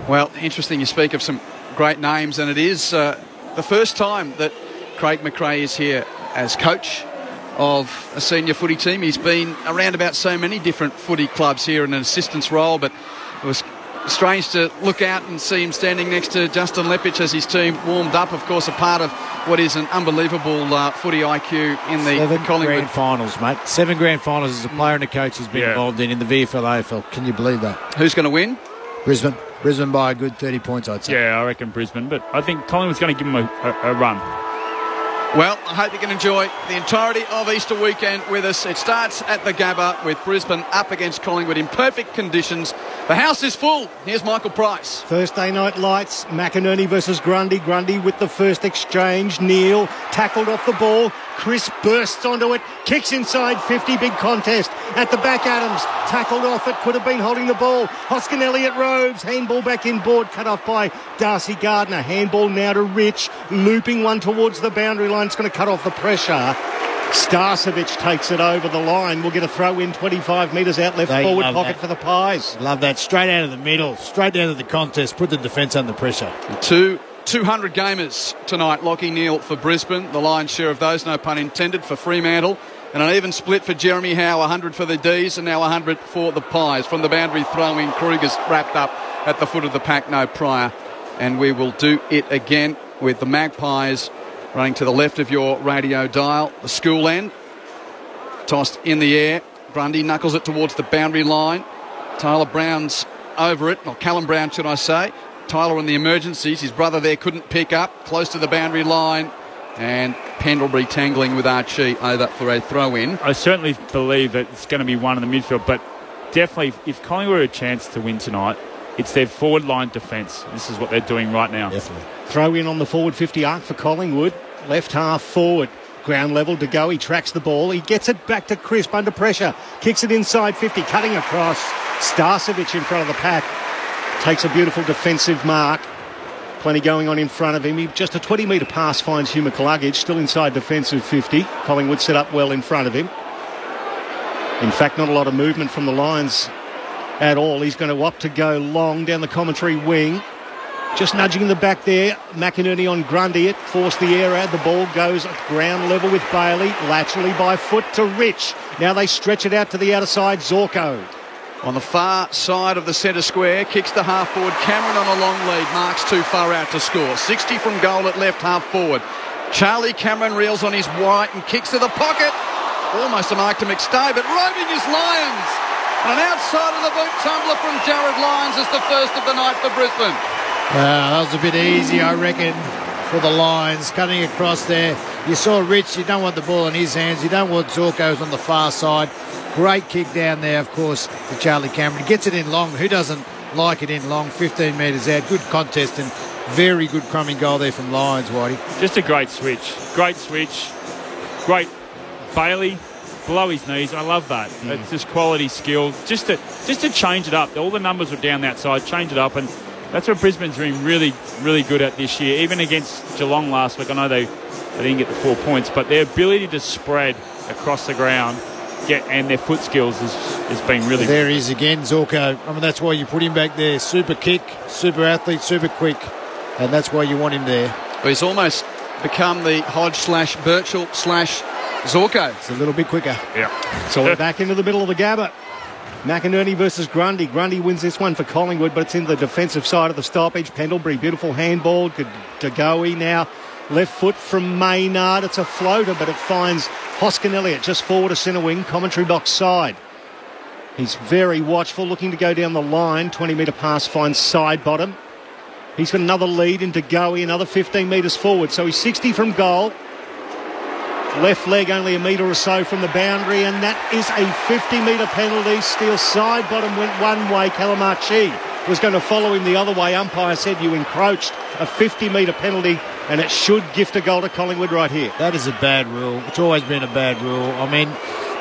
Well, interesting you speak of some great names, and it is the first time that Craig McRae is here as coach of a senior footy team. He's been around about so many different footy clubs here in an assistance role, but it was strange to look out and see him standing next to Justin Lepich as his team warmed up. Of course, a part of what is an unbelievable footy IQ in the Collingwood grand finals, mate. 7 grand finals as a player and a coach has been involved in the VFL AFL. Can you believe that? Who's going to win? Brisbane. Brisbane by a good 30 points, I'd say. Yeah, I reckon Brisbane, but I think Collingwood's going to give them a run. Well, I hope you can enjoy the entirety of Easter weekend with us. It starts at the Gabba with Brisbane up against Collingwood in perfect conditions. The house is full. Here's Michael Price. Thursday night lights, McInerney versus Grundy. Grundy with the first exchange. Neil tackled off the ball. Chris bursts onto it, kicks inside 50, big contest. At the back, Adams tackled off it, could have been holding the ball. Hoskin Elliott Robes, handball back in board, cut off by Darcy Gardner. Handball now to Rich, looping one towards the boundary line. It's going to cut off the pressure. Starcevic takes it over the line. We'll get a throw in 25 metres out left forward pocket for the Pies. Love that. Straight out of the middle, straight out of the contest, put the defence under pressure. 200 gamers tonight. Lockie Neal for Brisbane, the lion's share of those, no pun intended, for Fremantle. And an even split for Jeremy Howe, 100 for the D's and now 100 for the Pies. From the boundary throw-in, Kruger's wrapped up at the foot of the pack, no prior. And we will do it again with the Magpies running to the left of your radio dial. The school end, tossed in the air. Grundy knuckles it towards the boundary line. Tyler Brown's over it, or Callum Brown should I say. Tyler in the emergencies. His brother there couldn't pick up. Close to the boundary line. And Pendlebury tangling with Archie over for a throw-in. I certainly believe that it's going to be one in the midfield, but definitely if Collingwood had a chance to win tonight, it's their forward line defence. This is what they're doing right now. Definitely. Throw in on the forward 50 arc for Collingwood. Left half forward. Ground level to go. He tracks the ball. He gets it back to Crisp under pressure. Kicks it inside 50. Cutting across. Starcevic in front of the pack. Takes a beautiful defensive mark. Plenty going on in front of him. Just a 20-metre pass finds Hugh McCluggage. Still inside defensive 50. Collingwood set up well in front of him. In fact, not a lot of movement from the Lions at all. He's going to opt to go long down the commentary wing. Just nudging in the back there. McInerney on Grundy. It forced the air out. The ball goes at ground level with Bailey. Laterally by foot to Rich. Now they stretch it out to the outer side. Zorko. On the far side of the centre square, kicks to half forward. Cameron on a long lead, marks too far out to score. 60 from goal at left half forward. Charlie Cameron reels on his right and kicks to the pocket. Almost a mark to McStay, but roving his Lions. And an outside of the boot tumbler from Jared Lyons is the first of the night for Brisbane. That was a bit easy, I reckon, for the Lions. Cutting across there. You saw Rich, you don't want the ball in his hands. You don't want Zorko's on the far side. Great kick down there, of course, to Charlie Cameron. Gets it in long. Who doesn't like it in long? 15 metres out. Good contest and very good crumbing goal there from Lions, Whitey. Just a great switch. Great switch. Great Bailey below his knees. I love that. It's just quality skill. Just to change it up. All the numbers were down that side. Change it up, and that's what Brisbane's been really, really good at this year. Even against Geelong last week, I know they didn't get the 4 points, but their ability to spread across the ground and their foot skills has been really good. There he is again, Zorko. I mean, that's why you put him back there. Super kick, super athlete, super quick. And that's why you want him there. Well, he's almost become the Hodge/Birchall/Zorko. It's a little bit quicker. Yeah. So we're back into the middle of the Gabba. McInerney versus Grundy. Grundy wins this one for Collingwood, but it's in the defensive side of the stoppage. Pendlebury, beautiful handball. Dagoe now. Left foot from Maynard. It's a floater, but it finds Hoskin Elliott just forward to centre wing, commentary box side. He's very watchful, looking to go down the line. 20-metre pass finds side bottom. He's got another lead into Goey, another 15 metres forward. So he's 60 from goal. Left leg only a metre or so from the boundary, and that is a 50-metre penalty. Steele side bottom went one way. Calamarchi was going to follow him the other way. Umpire said you encroached. A 50-metre penalty, and it should gift a goal to Collingwood right here. That is a bad rule. It's always been a bad rule. I mean,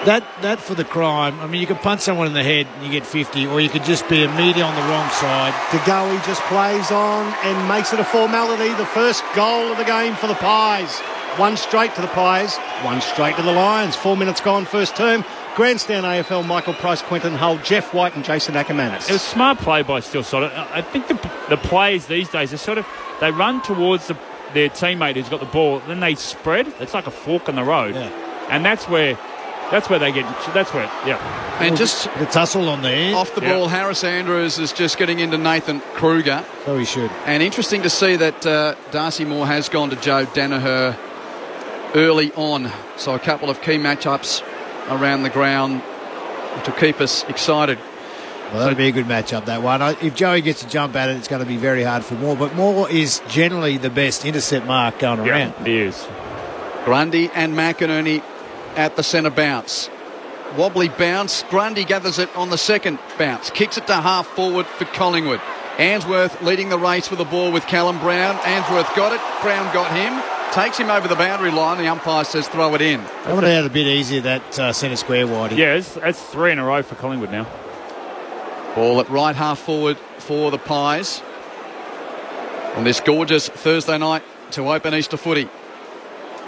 that for the crime, I mean, you could punch someone in the head and you get 50, or you could just be immediately on the wrong side. Dagoe just plays on and makes it a formality. The first goal of the game for the Pies. One straight to the Pies, one straight to the Lions. 4 minutes gone, first term. Grandstand AFL, Michael Price, Quentin Hull, Jeff White and Jason Ackermanis. It was smart play by Steele. I think the players these days are they run towards their teammate who's got the ball, then they spread. It's like a fork in the road. Yeah. And that's where That's where they get. That's where. Yeah. And just the tussle on there. Off the ball, Harris Andrews is just getting into Nathan Kruger. So he should. And interesting to see that Darcy Moore has gone to Joe Danaher early on. So a couple of key matchups around the ground to keep us excited. Well, that'll be a good matchup, that one. If Joey gets a jump at it, it's going to be very hard for Moore. But Moore is generally the best intercept mark going around. He is. Grundy and McInerney at the centre bounce. Wobbly bounce. Grundy gathers it on the second bounce. Kicks it to half forward for Collingwood. Answorth leading the race for the ball with Callum Brown. Answorth got it. Brown got him. Takes him over the boundary line. The umpire says throw it in. I would have had a bit easier that centre square wide. Yeah, that's 3 in a row for Collingwood now. Ball at right half forward for the Pies on this gorgeous Thursday night to open Easter footy.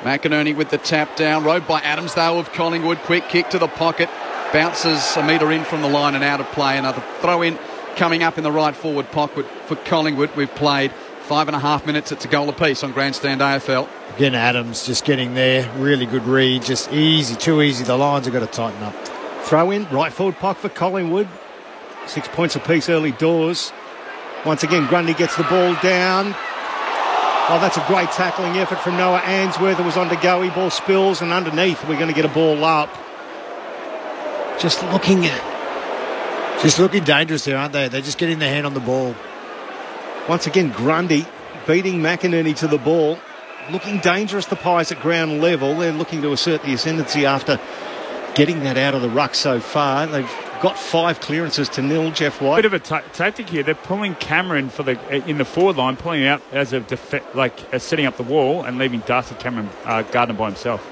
McInerney with the tap down. Rode by Adams though of Collingwood. Quick kick to the pocket. Bounces a metre in from the line and out of play. Another throw in coming up in the right forward pocket for Collingwood. We've played 5.5 minutes. It's a goal apiece on Grandstand AFL. Again, Adams just getting there. Really good read. Just easy, too easy. The lines have got to tighten up. Throw in, right forward pocket for Collingwood. 6 points apiece early doors. Once again, Grundy gets the ball down. Oh, that's a great tackling effort from Noah Answorth. It was on to Goey. Ball spills, and underneath we're going to get a ball up. Just looking dangerous there, aren't they? They're just getting their hand on the ball. Once again, Grundy beating McInerney to the ball. Looking dangerous, the Pies at ground level. They're looking to assert the ascendancy after getting that out of the ruck so far. They've got 5 clearances to 0, Jeff White. Bit of a tactic here. They're pulling Cameron in the forward line, pulling out as a setting up the wall and leaving Darcy Cameron Gardner by himself.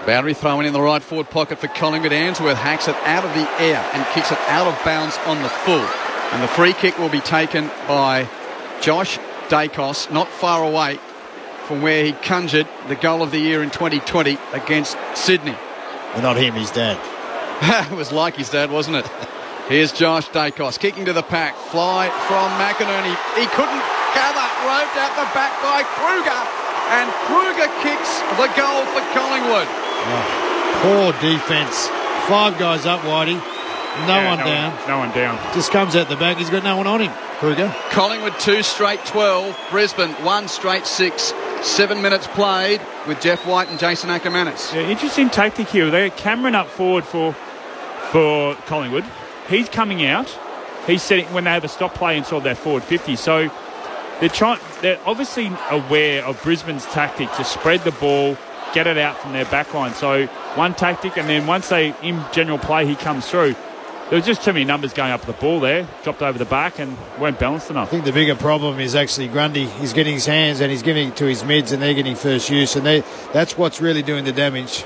Boundary thrown in the right forward pocket for Collingwood. Answorth hacks it out of the air and kicks it out of bounds on the full. And the free kick will be taken by Josh Dacos, not far away from where he conjured the goal of the year in 2020 against Sydney. Well, not him, his dad. It was like his dad, wasn't it? Here's Josh Dacos kicking to the pack. Fly from McInerney. He couldn't gather. Roved out the back by Kruger. And Kruger kicks the goal for Collingwood. Oh, poor defence. 5 guys up, Whitey. No one down. Just comes out the back. He's got no one on him. Kruger. Collingwood 2 straight 12. Brisbane 1 straight 6. 7 minutes played with Jeff White and Jason Ackermanis. Yeah, interesting tactic here. They got Cameron up forward for Collingwood. He's coming out. He's setting when they have a stop play inside their forward 50. So they're obviously aware of Brisbane's tactic to spread the ball, get it out from their back line. So one tactic, and then once they in general play, he comes through. There was just too many numbers going up the ball there. Dropped over the back and weren't balanced enough. I think the bigger problem is actually Grundy. He's getting his hands and he's giving it to his mids and they're getting first use. And that's what's really doing the damage.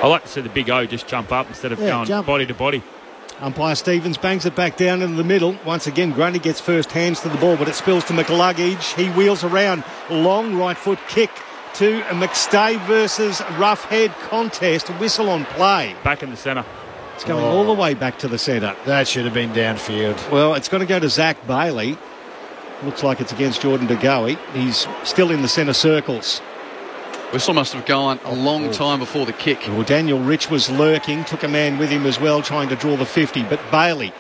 I like to see the big O just jump up instead of going body to body. Umpire Stevens bangs it back down into the middle. Once again, Grundy gets first hands to the ball, but it spills to McLuggage. He wheels around. Long right foot kick to a McStay versus Roughhead contest. Whistle on play. Back in the centre. It's going all the way back to the centre. That should have been downfield. Well, it's going to go to Zach Bailey. Looks like it's against Jordan De Goey. He's still in the centre circles. Whistle must have gone a long time before the kick. Well, Daniel Rich was lurking, took a man with him as well, trying to draw the 50. But Bailey,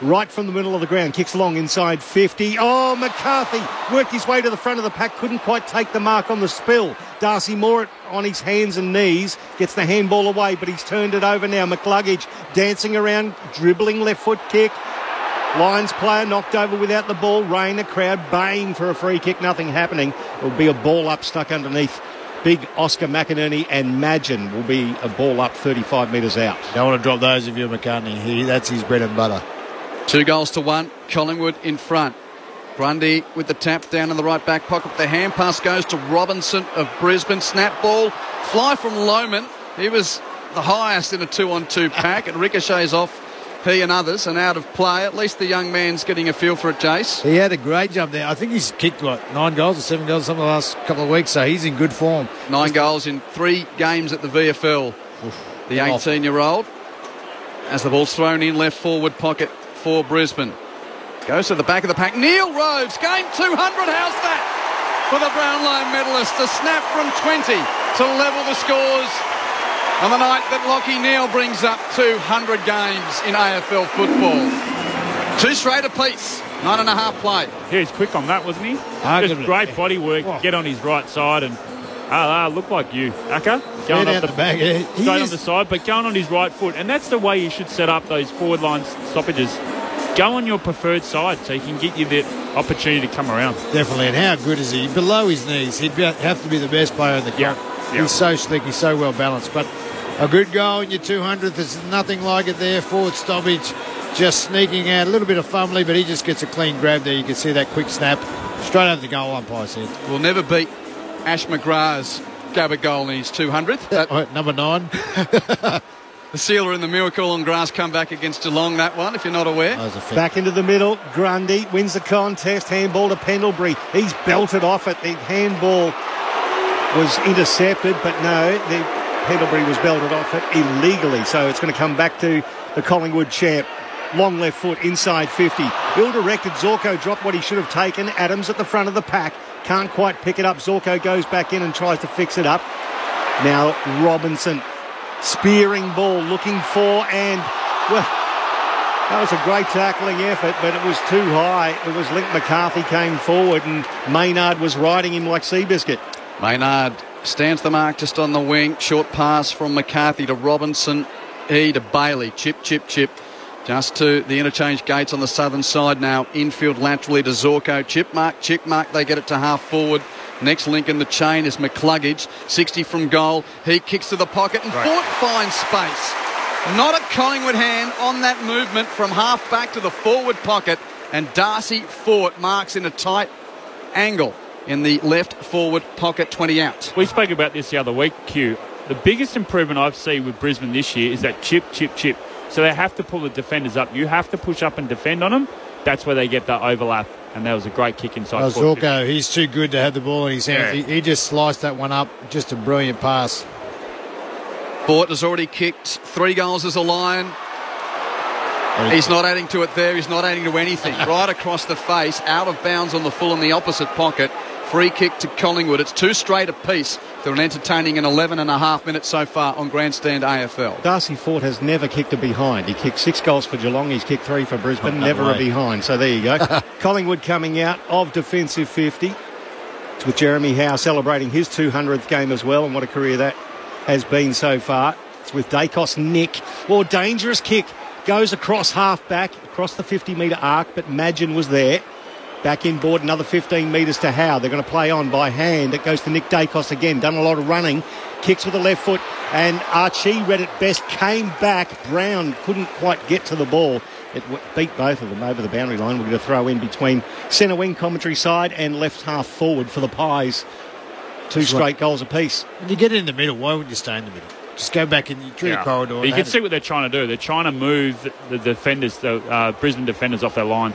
right from the middle of the ground, kicks long inside 50. Oh, McCarthy worked his way to the front of the pack, couldn't quite take the mark on the spill. Darcy Moore on his hands and knees, gets the handball away, but he's turned it over now. McLuggage dancing around, dribbling left foot kick. Lions player knocked over without the ball. Rayner crowd baying for a free kick, nothing happening. It will be a ball up stuck underneath. Big Oscar McInerney and Madgen will be a ball up 35 metres out. Don't want to drop those if you're McCartney. That's his bread and butter. 2-1, Collingwood in front. Grundy with the tap down in the right back pocket. The hand pass goes to Robinson of Brisbane. Snap ball, fly from Lohman. He was the highest in a 2-on-2 pack. It ricochets off he and others and out of play. At least the young man's getting a feel for it, Jace. He had a great jump there. I think he's kicked, 9 goals or 7 goals something the last couple of weeks, so he's in good form. 9 goals in 3 games at the VFL. The 18-year-old. As the ball's thrown in left forward pocket for Brisbane. Goes to the back of the pack. Neil Roves, game 200. How's that for the Brownlow medalist? A snap from 20 to level the scores on the night that Lachie Neale brings up 200 games in AFL football. 2 straight apiece, 9.5 play. Yeah, he's quick on that, wasn't he? Arguably. Just great body work, get on his right side and look like you, Aka. Going up the back. Straight on the side, but going on his right foot. And that's the way you should set up those forward line stoppages. Go on your preferred side so he can get you the opportunity to come around. Definitely, and how good is he? Below his knees, he'd have to be the best player in the comp. He's so slick, he's so well balanced. But a good goal in your 200th, there's nothing like it there. Forward stoppage, just sneaking out, a little bit of fumbly, but he just gets a clean grab there. You can see that quick snap straight over the goal umpire's head. We'll never beat Ash McGrath's Gabba goal in his 200th. Number 9. The sealer in the Miracle on grass come back against Geelong, that one, if you're not aware. Back into the middle, Grundy wins the contest, handball to Pendlebury. He's belted off it. The handball was intercepted, but no, the Pendlebury was belted off it illegally, so it's going to come back to the Collingwood champ. Long left foot, inside 50. Ill-directed, Zorko dropped what he should have taken. Adams at the front of the pack. Can't quite pick it up. Zorko goes back in and tries to fix it up. Now Robinson. Spearing ball, looking for, and, well, that was a great tackling effort, but it was too high. It was Link McCarthy came forward, and Maynard was riding him like Seabiscuit. Maynard stands the mark just on the wing. Short pass from McCarthy to Robinson. To Bailey. Chip. Just to the interchange gates on the southern side now. Infield laterally to Zorko. Chip mark. They get it to half forward. Next link in the chain is McCluggage. 60 from goal. He kicks to the pocket and Fort finds space. Not a Collingwood hand on that movement from half back to the forward pocket. And Darcy Fort marks in a tight angle in the left forward pocket, 20 out. We spoke about this the other week, Q. The biggest improvement I've seen with Brisbane this year is that chip. So they have to pull the defenders up. You have to push up and defend on them. That's where they get that overlap. And that was a great kick inside. Zorko, he's too good to have the ball in his hands. Yeah. He just sliced that one up. Just a brilliant pass. Fort has already kicked 3 goals as a Lion. He's not adding to it there. He's not adding to anything. Right across the face, out of bounds on the full in the opposite pocket. Free kick to Collingwood. It's 2 straight apiece. They're an entertaining 11.5 minutes so far on Grandstand AFL. Darcy Fort has never kicked a behind. He kicked 6 goals for Geelong. He's kicked 3 for Brisbane. Never a behind. So there you go. Collingwood coming out of defensive 50. It's with Jeremy Howe celebrating his 200th game as well, and what a career that has been so far. It's with Dacos Nick. Well, dangerous kick. Goes across half back, across the 50-metre arc, but Madgen was there. Back inboard, another 15 metres to Howe. They're going to play on by hand. It goes to Nick Dacos again. Done a lot of running. Kicks with the left foot. And Archie read it best. Came back. Brown couldn't quite get to the ball. It beat both of them over the boundary line. We're going to throw in between centre wing commentary side and left half forward for the Pies. 2 straight goals apiece. When you get in the middle, why wouldn't you stay in the middle? Just go back through the corridor. But you can see what they're trying to do. They're trying to move the defenders, the Brisbane defenders off their line.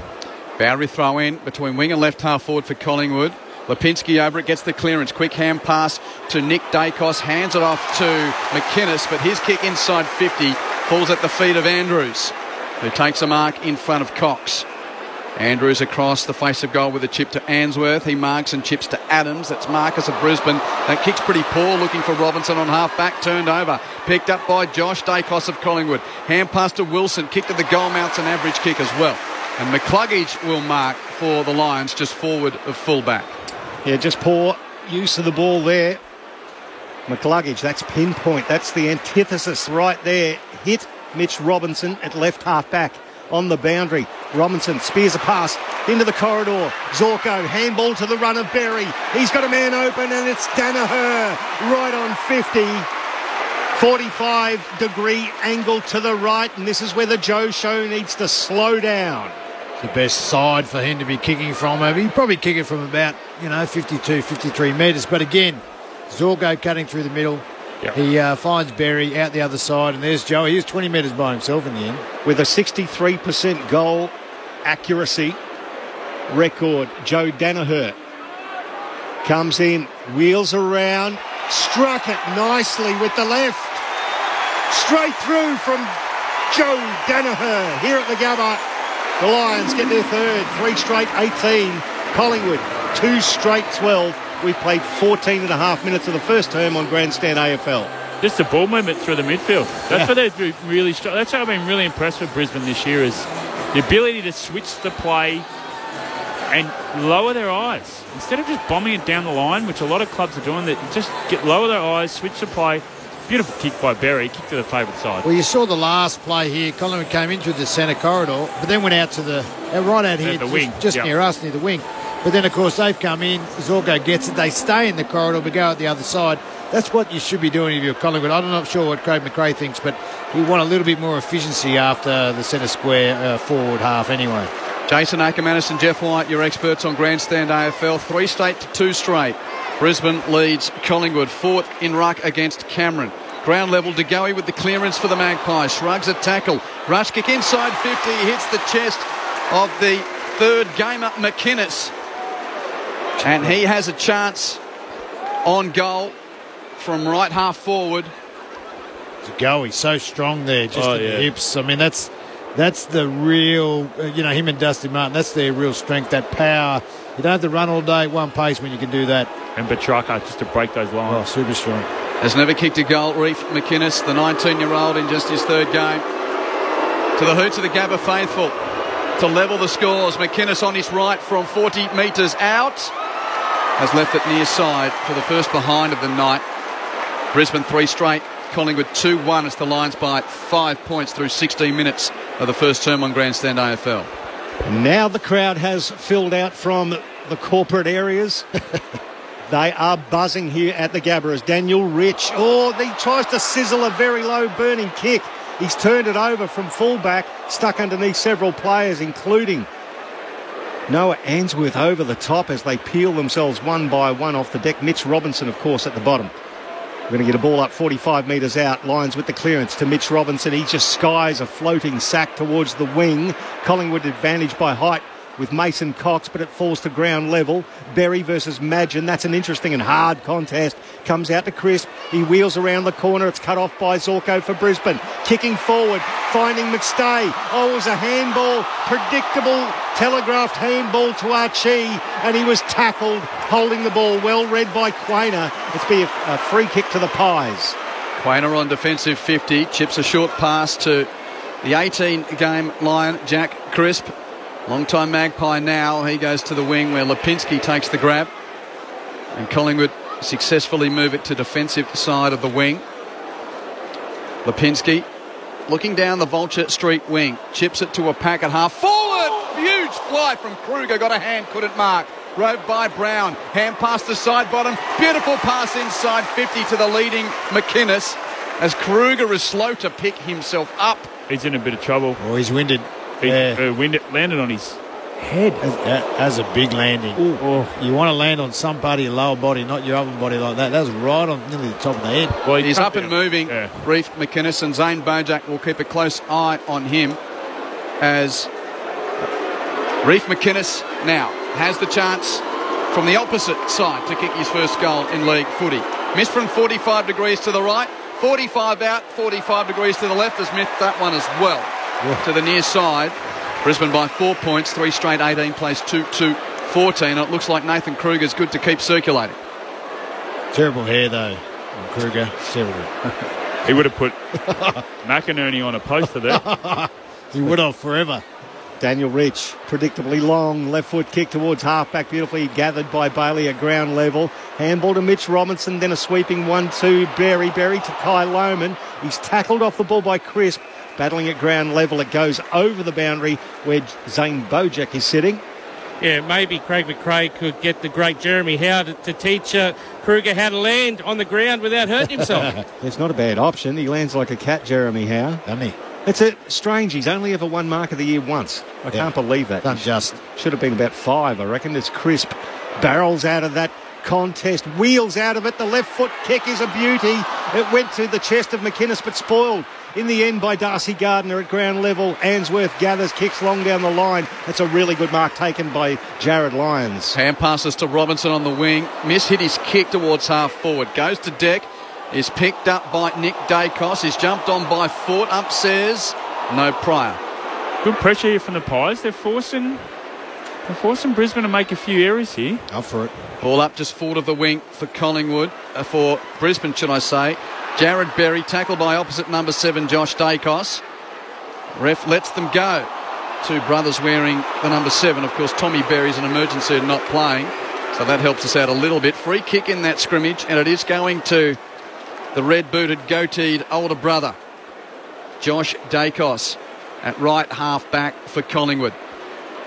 Boundary throw in between wing and left half forward for Collingwood. Lipinski over it, gets the clearance. Quick hand pass to Nick Dacos. Hands it off to McInnes, but his kick inside 50 falls at the feet of Andrews, who takes a mark in front of Cox. Andrews across the face of goal with a chip to Answorth. He marks and chips to Adams. That's Marcus of Brisbane. That kick's pretty poor, looking for Robinson on half-back. Turned over. Picked up by Josh Dacos of Collingwood. Hand pass to Wilson. Kick to the goal mouth's an average kick as well. And McCluggage will mark for the Lions just forward of full-back. Yeah, just poor use of the ball there. McCluggage, that's pinpoint. That's the antithesis right there. Hit Mitch Robinson at left half-back on the boundary. Robinson spears a pass into the corridor. Zorko, handball to the run of Berry. He's got a man open and it's Danaher right on 50. 45-degree angle to the right, and this is where the Joe Show needs to slow down. The best side for him to be kicking from. He'd probably kick it from about, 52, 53 metres. But again, Zorko cutting through the middle. Yep. He finds Berry out the other side, and there's Joe. He was 20 metres by himself in the end. With a 63% goal accuracy record, Joe Danaher comes in, wheels around, struck it nicely with the left. Straight through from Joe Danaher here at the Gabba. The Lions get their third, 3 straight 18. Collingwood, 2 straight 12. We've played 14.5 minutes of the first term on Grandstand AFL. just the ball movement through the midfield. That's what they've really. That's how I've been really impressed with Brisbane this year, is the ability to switch the play and lower their eyes instead of just bombing it down the line, which a lot of clubs are doing. That just lower their eyes, switch the play. Beautiful kick by Berry, kick to the favourite side. Well, you saw the last play here. Collingwood came in through the centre corridor, but then went out to the right out here, the wing, just near us, near the wing. But then, of course, they've come in. Zorko gets it. They stay in the corridor, but go out the other side. That's what you should be doing if you're Collingwood. I'm not sure what Craig McRae thinks, but you want a little bit more efficiency after the centre square forward half anyway. Jason Ackermanis and Jeff White, your experts on Grandstand AFL. 3 straight to 2 straight. Brisbane leads Collingwood. Fort in ruck against Cameron. Ground level, De Goey with the clearance for the Magpies. Shrugs a tackle. Rush kick inside 50. Hits the chest of the third gamer, McInnes. And he has a chance on goal from right half forward. De Goey, so strong there, just at the hips. I mean, that's the real, him and Dusty Martin, that's their real strength, that power. You don't have to run all day at one pace when you can do that. And Petrarca just to break those lines. Oh, super strong. Has never kicked a goal, Reef McInnes, the 19-year-old in just his third game. To the hoots of the Gabba faithful to level the scores. McInnes on his right from 40 metres out. Has left it near side for the first behind of the night. Brisbane 3 straight. Collingwood 2-1 as the Lions by 5 points through 16 minutes of the first term on Grandstand AFL. Now the crowd has filled out from the corporate areas. They are buzzing here at the Gabba as Daniel Rich. Oh, he tries to sizzle a very low burning kick. He's turned it over from fullback, stuck underneath several players, including Noah Answorth over the top as they peel themselves one by one off the deck. Mitch Robinson, of course, at the bottom. We're going to get a ball up 45 metres out. Lions with the clearance to Mitch Robinson. He just skies a floating sack towards the wing. Collingwood advantage by height with Mason Cox, but it falls to ground level. Berry versus Madgen. That's an interesting and hard contest. Comes out to Crisp. He wheels around the corner. It's cut off by Zorko for Brisbane. Kicking forward, finding McStay. Oh, it was a handball. Predictable, telegraphed handball to Archie, and he was tackled, holding the ball. Well read by Quainer. It's be a free kick to the Pies. Quainer on defensive 50. Chips a short pass to the 18-game Lion, Jack Crisp. Long-time Magpie now. He goes to the wing where Lipinski takes the grab. And Collingwood successfully move it to defensive side of the wing. Lipinski looking down the Vulture Street wing. Chips it to a pack at half forward. Huge fly from Kruger. Got a hand, couldn't mark. Rode by Brown. Hand past the side bottom. Beautiful pass inside 50 to the leading McInnes as Kruger is slow to pick himself up. He's in a bit of trouble. Oh, he's winded. He landed on his head. That's a big landing. You want to land on some part of your lower body, not your upper body like that. That was right on nearly the top of the head. Well, he's up and moving. Reef McInnes, and Zane Bojack will keep a close eye on him as Reef McInnes now has the chance from the opposite side to kick his first goal in league footy. Missed from 45 degrees to the right, 45 out, 45 degrees to the left. Has missed that one as well. To the near side. Brisbane by 4 points, 3 straight 18 plays 2-2-14. It looks like Nathan Kruger's good to keep circulating. Terrible hair though, Kruger. Terrible. He would have put McInerney on a poster there. He would have forever. Daniel Rich, predictably long, left foot kick towards halfback, beautifully gathered by Bailey at ground level. Handball to Mitch Robinson, then a sweeping 1-2. Berry to Kai Lohman. He's tackled off the ball by Crisp. Battling at ground level, it goes over the boundary where Zane Bojack is sitting. Yeah, maybe Craig McRae could get the great Jeremy Howe to teach Kruger how to land on the ground without hurting himself. It's not a bad option. He lands like a cat, Jeremy Howe. Doesn't he? It's strange. He's only ever won Mark of the Year once. I can't believe that. Unjust. Should have been about 5, I reckon. It's Crisp. Barrels out of that contest. Wheels out of it. The left foot kick is a beauty. It went to the chest of McInnes but spoiled in the end by Darcy Gardner at ground level. Answorth gathers, kicks long down the line. That's a really good mark taken by Jared Lyons. Hand passes to Robinson on the wing. Hit his kick towards half forward. Goes to deck. Is picked up by Nick Dacos. Is jumped on by Fort. Upstairs. No prior. Good pressure here from the Pies. They're forcing Brisbane to make a few errors here. Up for it. Ball up just forward of the wing for Collingwood. For Brisbane, should I say. Jared Berry tackled by opposite number 7 Josh Dacos. Ref lets them go. Two brothers wearing the number 7. Of course, Tommy Berry's an emergency and not playing, so that helps us out a little bit. Free kick in that scrimmage, and it is going to the red-booted, goateed older brother, Josh Dacos, at right half-back for Collingwood.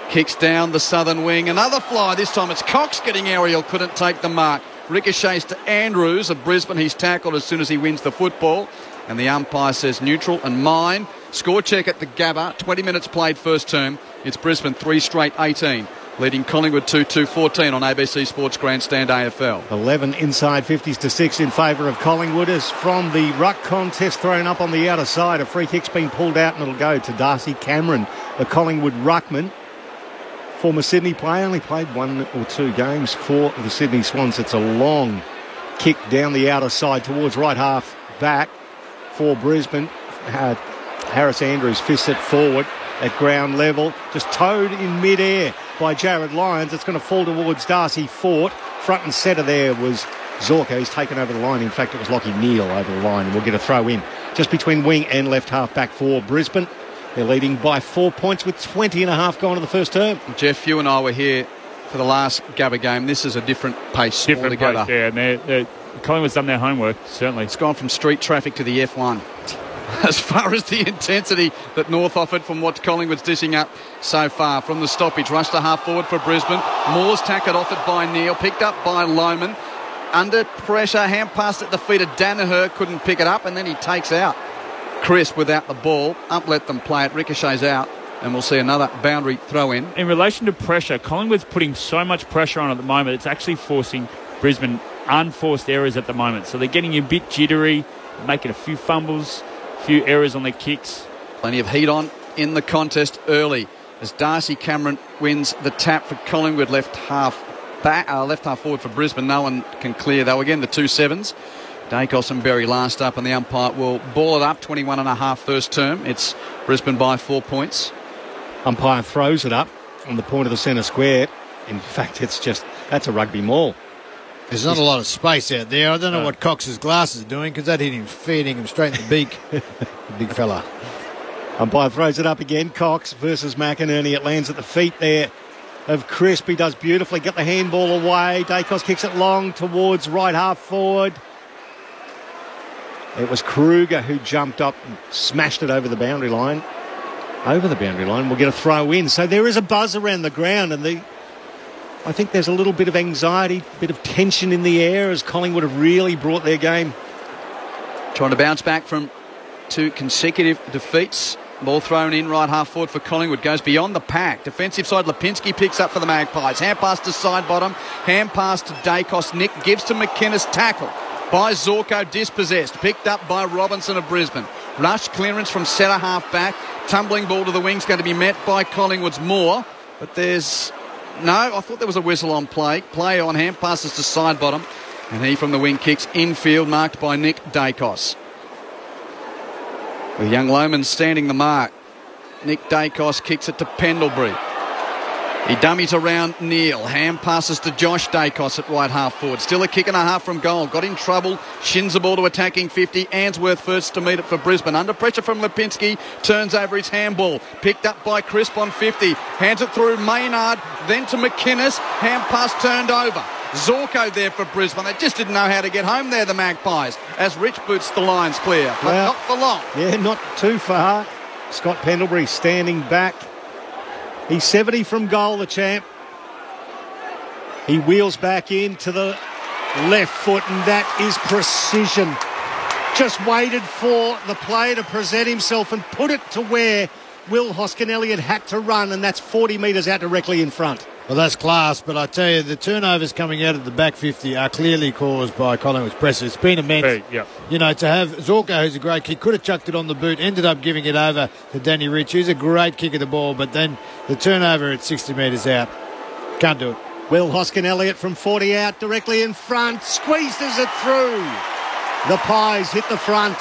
Kicks down the southern wing. Another fly. This time it's Cox getting aerial. Couldn't take the mark. Ricochets to Andrews of Brisbane. He's tackled as soon as he wins the football. And the umpire says neutral and mine. Score check at the Gabba. 20 minutes played first term. It's Brisbane 3 straight 18. Leading Collingwood 2-2-14 on ABC Sports Grandstand AFL. 11 inside 50s to 6 in favour of Collingwood as from the ruck contest thrown up on the outer side. A free kick's been pulled out and it'll go to Darcy Cameron, the Collingwood ruckman. Former Sydney player, only played 1 or 2 games for the Sydney Swans. It's a long kick down the outer side towards right half back for Brisbane. Harris Andrews fists it forward at ground level, just towed in mid-air by Jared Lyons. It's going to fall towards Darcy Fort. Front and centre there was Zorko. He's taken over the line. In fact, it was Lachie Neale over the line. We'll get a throw in just between wing and left half back for Brisbane. They're leading by 4 points with 20 and a half gone to the first term. Jeff, you and I were here for the last Gabba game. This is a different pace altogether. Pace, yeah. Collingwood's done their homework, certainly. It's gone from street traffic to the F1. As far as the intensity that North offered from what Collingwood's dishing up so far. From the stoppage, rush to half forward for Brisbane. Moore's tackled off it by Neale, picked up by Lohman. Under pressure, hand passed at the feet of Danaher, couldn't pick it up, and then he takes out Crisp without the ball. Up, let them play it, ricochets out, and we'll see another boundary throw in. In relation to pressure, Collingwood's putting so much pressure on at the moment, it's actually forcing Brisbane unforced errors at the moment. So they're getting a bit jittery, making a few fumbles, a few errors on their kicks. Plenty of heat on in the contest early as Darcy Cameron wins the tap for Collingwood. Left half forward for Brisbane. No one can clear, though. Again, the 2-7s. Dacos and Berry last up, and the umpire will ball it up. 21 and a half first term. It's Brisbane by 4 points. Umpire throws it up on the point of the centre square. In fact, that's a rugby maul. There's not a lot of space out there. I don't know what Cox's glasses are doing, because that hit him, feeding him straight in the beak. The big fella. Umpire throws it up again. Cox versus McInerney. It lands at the feet there of Crisp. He does beautifully. Get the handball away. Dacos kicks it long towards right half forward. It was Kruger who jumped up and smashed it over the boundary line. Over the boundary line. We'll get a throw in. So there is a buzz around the ground, and I think there's a little bit of anxiety, a bit of tension in the air as Collingwood have really brought their game. Trying to bounce back from 2 consecutive defeats. Ball thrown in right half forward for Collingwood. Goes beyond the pack. Defensive side, Lipinski picks up for the Magpies. Hand pass to side bottom. Hand pass to Dacos. Nick gives to McInnes. Tackle by Zorko, dispossessed. Picked up by Robinson of Brisbane. Rush clearance from centre half back. Tumbling ball to the wings, going to be met by Collingwood's Moore. But there's... No, I thought there was a whistle on play. Play on, hand passes to side bottom. And he from the wing kicks infield, marked by Nick Dacos. With young Lohman standing the mark. Nick Dacos kicks it to Pendlebury. He dummies around Neale. Hand passes to Josh Dacos at right half forward. Still a kick and a half from goal. Got in trouble. Shins the ball to attacking 50. Answorth first to meet it for Brisbane. Under pressure from Lipinski. Turns over his handball. Picked up by Crisp on 50. Hands it through Maynard. Then to McInnes. Hand pass turned over. Zorko there for Brisbane. They just didn't know how to get home there, the Magpies, as Rich boots the lines clear. But not for long. Yeah, not too far. Scott Pendlebury standing back. He's 70 from goal, the champ. He wheels back into the left foot, and that is precision. Just waited for the player to present himself and put it to where Will Hoskin-Elliott had to run, and that's 40 metres out directly in front. Well, that's class, but I tell you, the turnovers coming out of the back 50 are clearly caused by Collingwood's pressure. It's been immense. Hey, yeah. You know, to have Zorko, who's a great kick, could have chucked it on the boot, ended up giving it over to Danny Rich, who's a great kick of the ball, but then the turnover at 60 metres out. Can't do it. Will Hoskin-Elliott from 40 out, directly in front, squeezes it through. The Pies hit the front.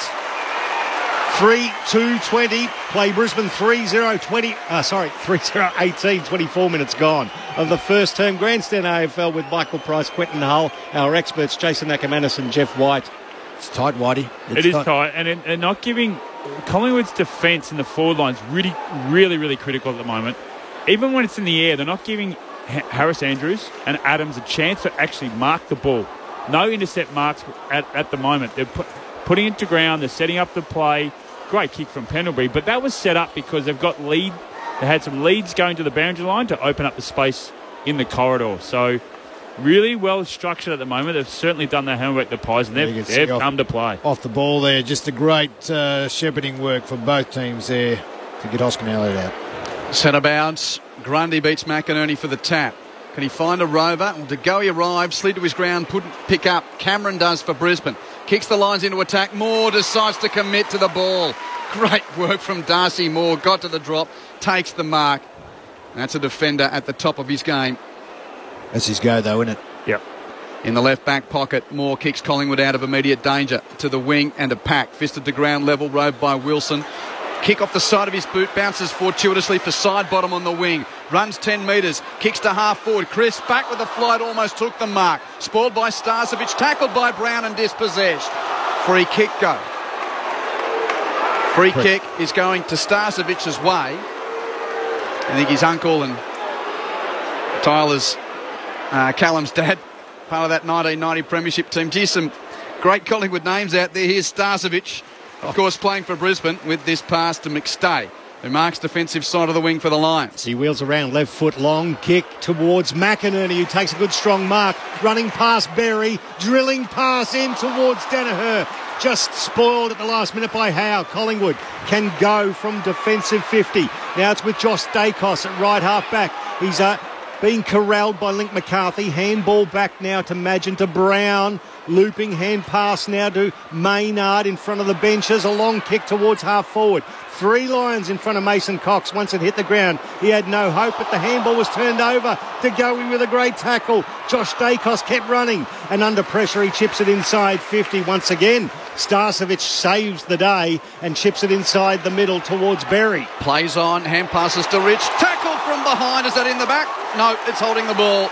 3-2-20, play Brisbane 3-0-18, 24 minutes gone of the first term. Grandstand AFL with Michael Price, Quentin Hull, our experts Jason Ackermanis and Jeff White It's tight, Whitey. It is tight, and not giving Collingwood's defence in the forward line's really, really, really critical at the moment. Even when it's in the air, they're not giving Harris Andrews and Adams a chance to actually mark the ball. No intercept marks at the moment. They're putting it to ground. They're setting up the play. Great kick from Pendlebury, but that was set up because they've got lead. They had some leads going to the boundary line to open up the space in the corridor. So really well structured at the moment. They've certainly done their homework, the Pies, and they've come to play. Off the ball there. Just a great shepherding work for both teams there to get Hoskin Elliott out. Centre bounce. Grundy beats McInerney for the tap. Can he find a rover? Well, DeGoey arrives, slid to his ground, pick up. Cameron does for Brisbane. Kicks the lines into attack. Moore decides to commit to the ball. Great work from Darcy Moore. Got to the drop, takes the mark. That's a defender at the top of his game. That's his go, though, isn't it? Yep. In the left back pocket, Moore kicks Collingwood out of immediate danger to the wing and a pack. Fisted to ground level, roved by Wilson. Kick off the side of his boot, bounces fortuitously for side bottom on the wing. Runs 10 metres, kicks to half forward. Chris back with a flight, almost took the mark. Spoiled by Starcevic, tackled by Brown and dispossessed. Free kick go. Free kick is going to Starcevic's way. I think his uncle and Tyler's Callum's dad, part of that 1990 premiership team. Geez, some great Collingwood names out there. Here's Starcevic, of course, playing for Brisbane with this pass to McStay, who marks defensive side of the wing for the Lions. He wheels around, left foot long, kick towards McInerney, who takes a good strong mark, running past Berry, drilling pass in towards Danaher. Just spoiled at the last minute by Howe. Collingwood can go from defensive 50. Now it's with Josh Dacos at right half back. He's being corralled by Link McCarthy. Handball back now to Magin to Brown. Looping hand pass now to Maynard in front of the benches. A long kick towards half forward. 3 Lions in front of Mason Cox. Once it hit the ground, he had no hope, but the handball was turned over. DeGoey with a great tackle. Josh Dacos kept running, and under pressure he chips it inside 50 once again. Starcevic saves the day and chips it inside the middle towards Berry. Plays on, hand passes to Rich. Tackle from behind. Is that in the back? No, it's holding the ball.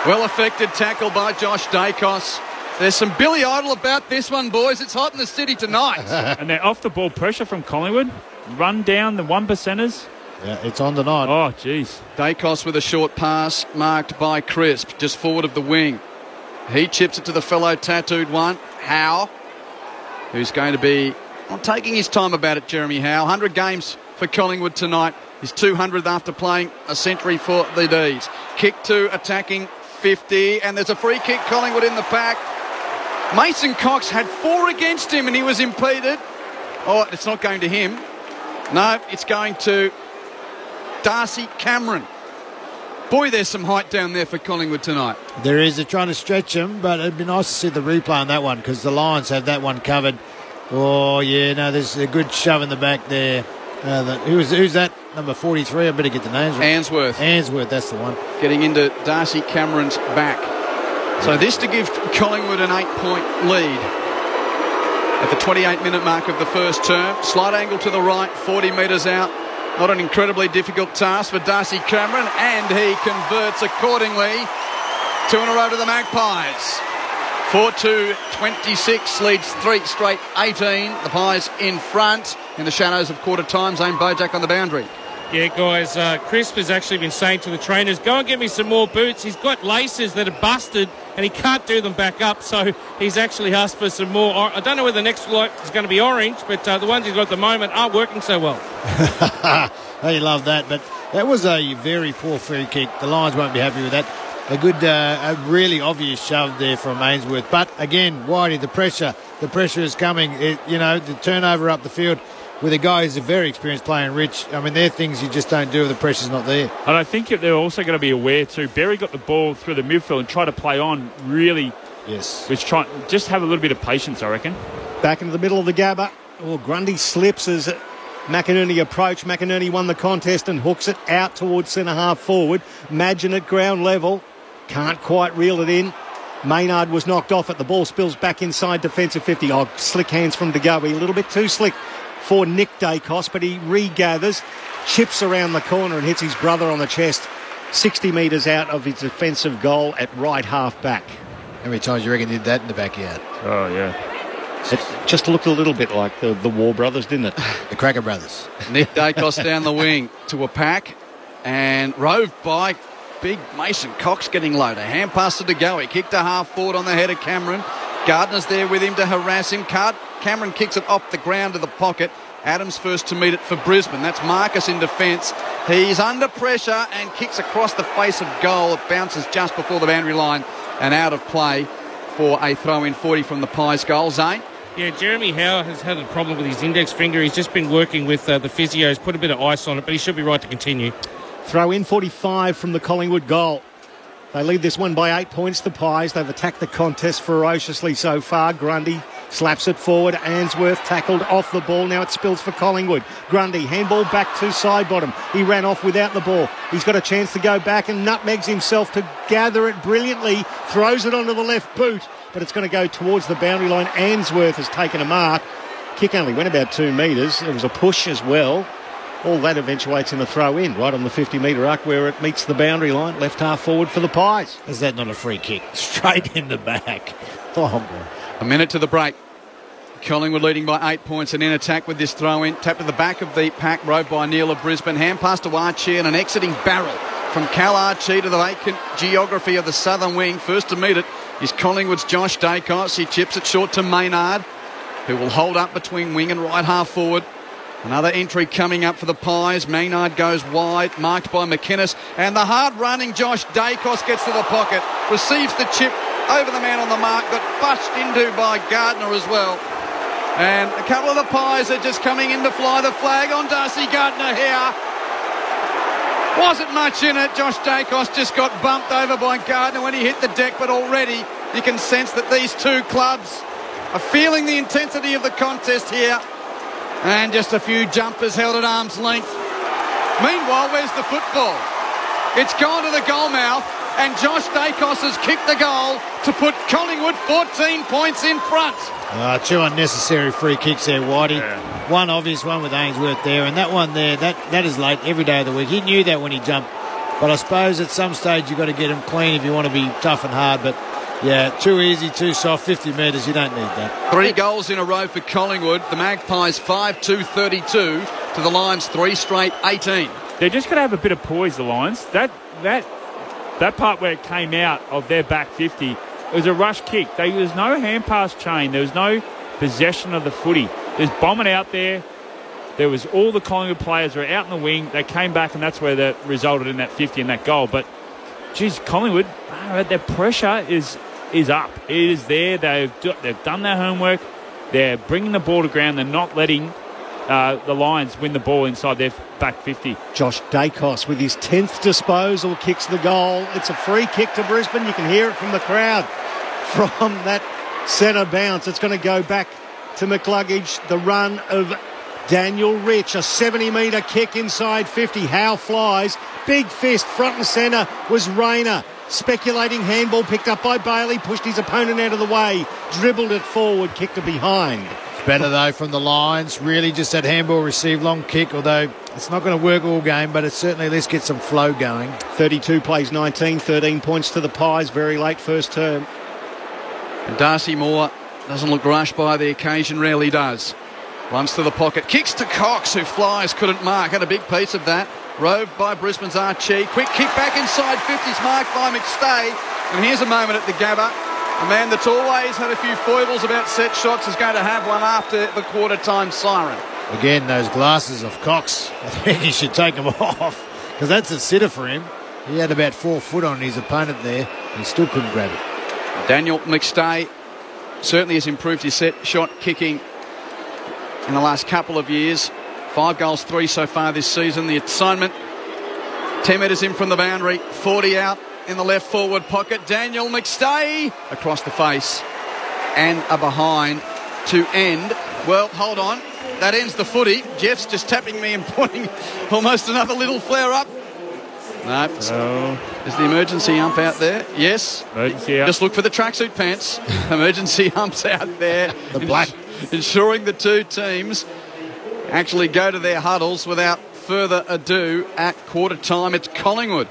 Well affected tackle by Josh Dacos. There's some Billy Idol about this one, boys. It's hot in the city tonight. And they're off the ball pressure from Collingwood. Run down the 1%ers. Yeah, it's on tonight. Oh, jeez. Dacos with a short pass marked by Crisp, just forward of the wing. He chips it to the fellow tattooed one, Howe, who's going to be taking his time about it, Jeremy Howe. 100 games for Collingwood tonight. His 200th after playing a century for the D's. Kick to attacking 50, and there's a free kick. Collingwood in the pack. Mason Cox had 4 against him and he was impeded. Oh, it's not going to him. No, it's going to Darcy Cameron. Boy, there's some height down there for Collingwood tonight. There is. They're trying to stretch him, but it'd be nice to see the replay on that one because the Lions have that one covered. Oh, yeah, no, there's a good shove in the back there. Who's that? Number 43. I better get the names right. Answorth, that's the one. Getting into Darcy Cameron's back. So this to give Collingwood an 8-point lead at the 28-minute mark of the first term. Slight angle to the right, 40 metres out. Not an incredibly difficult task for Darcy Cameron, and he converts accordingly. 2 in a row to the Magpies. 4-2-26 leads 3 straight 18. The Pies in front in the shadows of quarter time. Zane Bojack on the boundary. Yeah, guys, Crisp has actually been saying to the trainers, go and get me some more boots. He's got laces that are busted and he can't do them back up, so he's actually asked for some more. I don't know whether the next lot is going to be orange, but the ones he's got at the moment aren't working so well. They love that, but that was a very poor free kick. The Lions won't be happy with that. A good, a really obvious shove there from Ainsworth. But again, Whitey, the pressure is coming. The turnover up the field with a guy who's a very experienced player in Rich. I mean, they're things you just don't do if the pressure's not there. And I think they're also going to be aware too. Berry got the ball through the midfield and tried to play on really. Yes. Just have a little bit of patience, I reckon. Back into the middle of the Gabba. Oh, Grundy slips as McInerney approached. McInerney won the contest and hooks it out towards centre half forward. Magin at ground level. Can't quite reel it in. Maynard was knocked off it. The ball spills back inside defensive 50. Oh, slick hands from DeGoey. A little bit too slick for Nick Dacos, but he regathers, chips around the corner and hits his brother on the chest 60 metres out of his defensive goal at right half back. How many times do you reckon he did that in the backyard? Oh, yeah. It just looked a little bit like the War Brothers, didn't it? The Cracker Brothers. Nick Dacos down the wing to a pack and roved by big Mason Cox getting low. A hand pass to go. He kicked a half forward on the head of Cameron. Gardner's there with him to harass him. Cameron kicks it off the ground to the pocket. Adams first to meet it for Brisbane. That's Marcus in defence. He's under pressure and kicks across the face of goal. It bounces just before the boundary line and out of play for a throw-in 40 from the Pies goal. Zane? Yeah, Jeremy Howe has had a problem with his index finger. He's just been working with the physios, put a bit of ice on it, but he should be right to continue. Throw in 45 from the Collingwood goal. They lead this one by 8 points, the Pies. They've attacked the contest ferociously so far. Grundy slaps it forward. Answorth tackled off the ball. Now it spills for Collingwood. Grundy, handball back to side bottom. He ran off without the ball. He's got a chance to go back and nutmegs himself to gather it brilliantly. Throws it onto the left boot, but it's going to go towards the boundary line. Answorth has taken a mark. Kick only went about 2 metres. There was a push as well. All that eventuates in a throw-in, right on the 50-metre arc where it meets the boundary line. Left half forward for the Pies. Is that not a free kick? Straight in the back. Oh, boy. A minute to the break. Collingwood leading by 8 points and in attack with this throw-in. Tap to the back of the pack, rowed by Neil of Brisbane. Hand pass to Archie and an exiting barrel from Cal Archie to the vacant geography of the southern wing. First to meet it is Collingwood's Josh Dacos. He chips it short to Maynard, who will hold up between wing and right half forward. Another entry coming up for the Pies. Maynard goes wide, marked by McInnes. And the hard-running Josh Dacos gets to the pocket, receives the chip over the man on the mark, got bushed into by Gardner as well. And a couple of the Pies are just coming in to fly the flag on Darcy Gardner here. Wasn't much in it. Josh Dacos just got bumped over by Gardner when he hit the deck, but already you can sense that these two clubs are feeling the intensity of the contest here. And just a few jumpers held at arm's length. Meanwhile, where's the football? It's gone to the goal mouth, and Josh Dacos has kicked the goal to put Collingwood 14 points in front. 2 unnecessary free kicks there, Whitey. Yeah. One obvious one with Ainsworth there, and that one there, that is late every day of the week. He knew that when he jumped. But I suppose at some stage you've got to get him clean if you want to be tough and hard. But yeah, too easy, too soft, 50 metres, you don't need that. 3 goals in a row for Collingwood. The Magpies 5-2-32 to the Lions 3 straight 18. They're just going to have a bit of poise, the Lions. That part where it came out of their back 50, it was a rush kick. There was no hand pass chain. There was no possession of the footy. There's bombing out there. There was all the Collingwood players were out in the wing. They came back, and that's where that resulted in that 50 and that goal. But, geez, Collingwood, their pressure is up. It is there. They've done their homework. They're bringing the ball to ground. They're not letting the Lions win the ball inside their back 50. Josh Dacos with his 10th disposal kicks the goal. It's a free kick to Brisbane. You can hear it from the crowd from that centre bounce. It's going to go back to McCluggage. The run of Daniel Rich, a 70-metre kick inside 50. Howe flies. Big fist front and centre was Rayner. Speculating handball picked up by Bailey, pushed his opponent out of the way, dribbled it forward, kicked it behind. Better though from the Lions, really just that handball received long kick, although it's not going to work all game, but it certainly let's get some flow going. 32 plays 19, 13 points to the Pies, very late first term. And Darcy Moore doesn't look rushed by the occasion, rarely does. Runs to the pocket, kicks to Cox, who flies, couldn't mark, had a big piece of that. Roved by Brisbane's Archie. Quick kick back inside 50's marked by McStay. And here's a moment at the Gabba. A man that's always had a few foibles about set shots is going to have one after the quarter-time siren. Again, those glasses of Cox, I think he should take them off because that's a sitter for him. He had about 4 foot on his opponent there and he still couldn't grab it. Daniel McStay certainly has improved his set shot kicking in the last couple of years. 5 goals, 3 so far this season. The assignment, 10 metres in from the boundary, 40 out in the left forward pocket. Daniel McStay across the face and a behind to end. Well, hold on. That ends the footy. Jeff's just tapping me and pointing almost another little flare up. No. Is the emergency hump out there? Yes. Emergency hump. Just look for the tracksuit pants. Emergency humps out there. The black. Ensuring the two teams actually go to their huddles without further ado at quarter time. It's Collingwood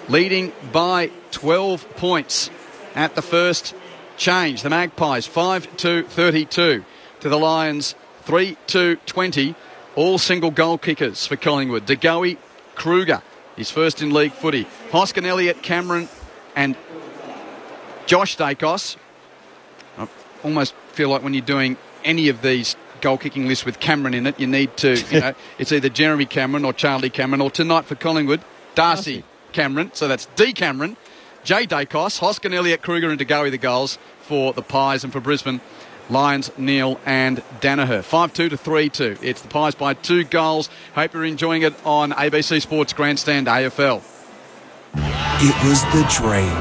leading by 12 points at the first change. The Magpies 5-2-32. to the Lions 3-2-20. All single goal kickers for Collingwood. De Goey, Kruger, his first in league footy. Hoskin, Elliott, Cameron and Josh Dacos. I almost feel like when you're doing any of these goal kicking lists with Cameron in it, you need to, it's either Jeremy Cameron or Charlie Cameron, or tonight for Collingwood, Darcy Cameron. So that's D Cameron, J Dacos, Hoskin, Elliott, Kruger and De Goey the goals for the Pies, and for Brisbane, Lyons, Neal and Danaher. 5-2 to 3-2. It's the Pies by 2 goals. Hope you're enjoying it on ABC Sports Grandstand AFL. It was the dream.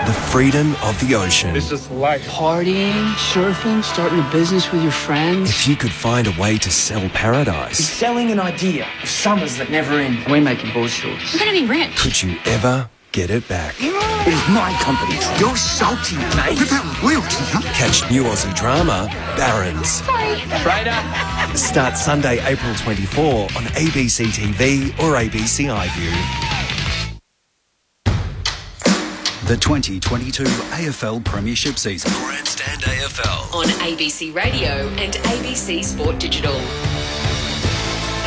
The freedom of the ocean. This is life. Partying, surfing, starting a business with your friends. If you could find a way to sell paradise. It's selling an idea of summers that never end. We're making board shorts. We're going to be rich. Could you ever get it back? It is my company. You're salty, mate. About loyalty, huh? Catch new Aussie drama, Barons. Sorry. Trader. Start Sunday, April 24 on ABC TV or ABC iView. The 2022 AFL Premiership season. Grandstand AFL. On ABC Radio and ABC Sport Digital.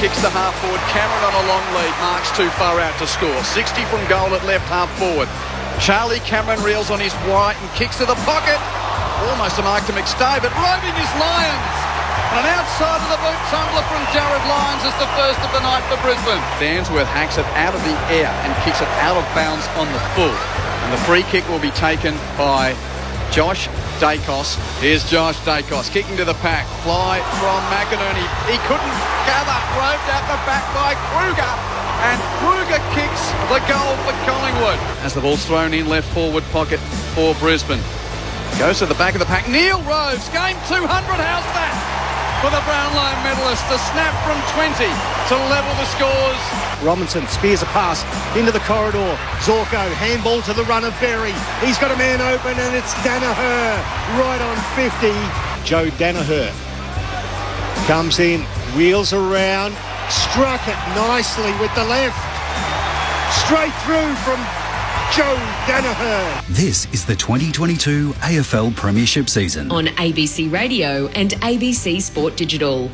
Kicks the half forward. Cameron on a long lead. Marks too far out to score. 60 from goal at left half forward. Charlie Cameron reels on his right and kicks to the pocket. Almost a mark to McStay, but roving is Lyons. And an outside of the boot tumbler from Jared Lyons is the first of the night for Brisbane. Dansworth hacks it out of the air and kicks it out of bounds on the full. And the free kick will be taken by Josh Dacos. Here's Josh Dacos kicking to the pack. Fly from McInerney. He couldn't gather. Roved out the back by Kruger. And Kruger kicks the goal for Collingwood. As the ball's thrown in left forward pocket for Brisbane. Goes to the back of the pack. Neil Roves. Game 200. How's that? For the Brownlow medalist. The snap from 20 to level the scores. Robinson spears a pass into the corridor. Zorko, handball to the run of Berry. He's got a man open and it's Danaher right on 50. Joe Danaher comes in, wheels around, struck it nicely with the left. Straight through from Joe Danaher. This is the 2022 AFL Premiership season. On ABC Radio and ABC Sport Digital.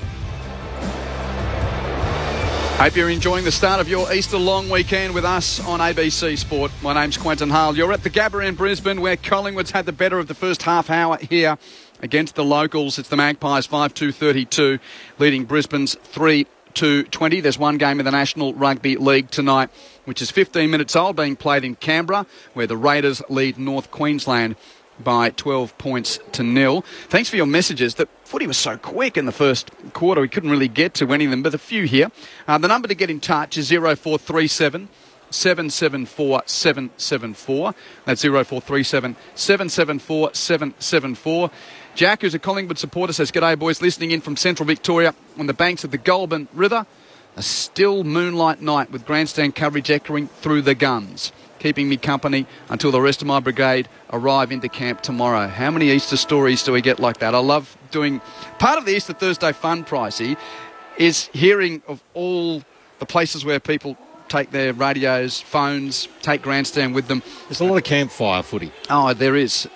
Hope you're enjoying the start of your Easter long weekend with us on ABC Sport. My name's Quentin Hale. You're at the Gabba in Brisbane, where Collingwood's had the better of the first half hour here against the locals. It's the Magpies 5-2-32, leading Brisbane's 3-2-20. There's one game in the National Rugby League tonight, which is 15 minutes old, being played in Canberra, where the Raiders lead North Queensland by 12 points to 0. Thanks for your messages. The footy was so quick in the first quarter, we couldn't really get to any of them, but a few here. The number to get in touch is 0437 774 774. That's 0437 774 774. Jack, who's a Collingwood supporter, says, "G'day boys, listening in from Central Victoria on the banks of the Goulburn River. A still moonlight night with grandstand coverage echoing through the guns, keeping me company until the rest of my brigade arrive into camp tomorrow." How many Easter stories do we get like that? I love doing... Part of the Easter Thursday fun, Pricey, is hearing of all the places where people take their radios, phones, take grandstand with them. There's a lot of campfire footy. Oh, there is.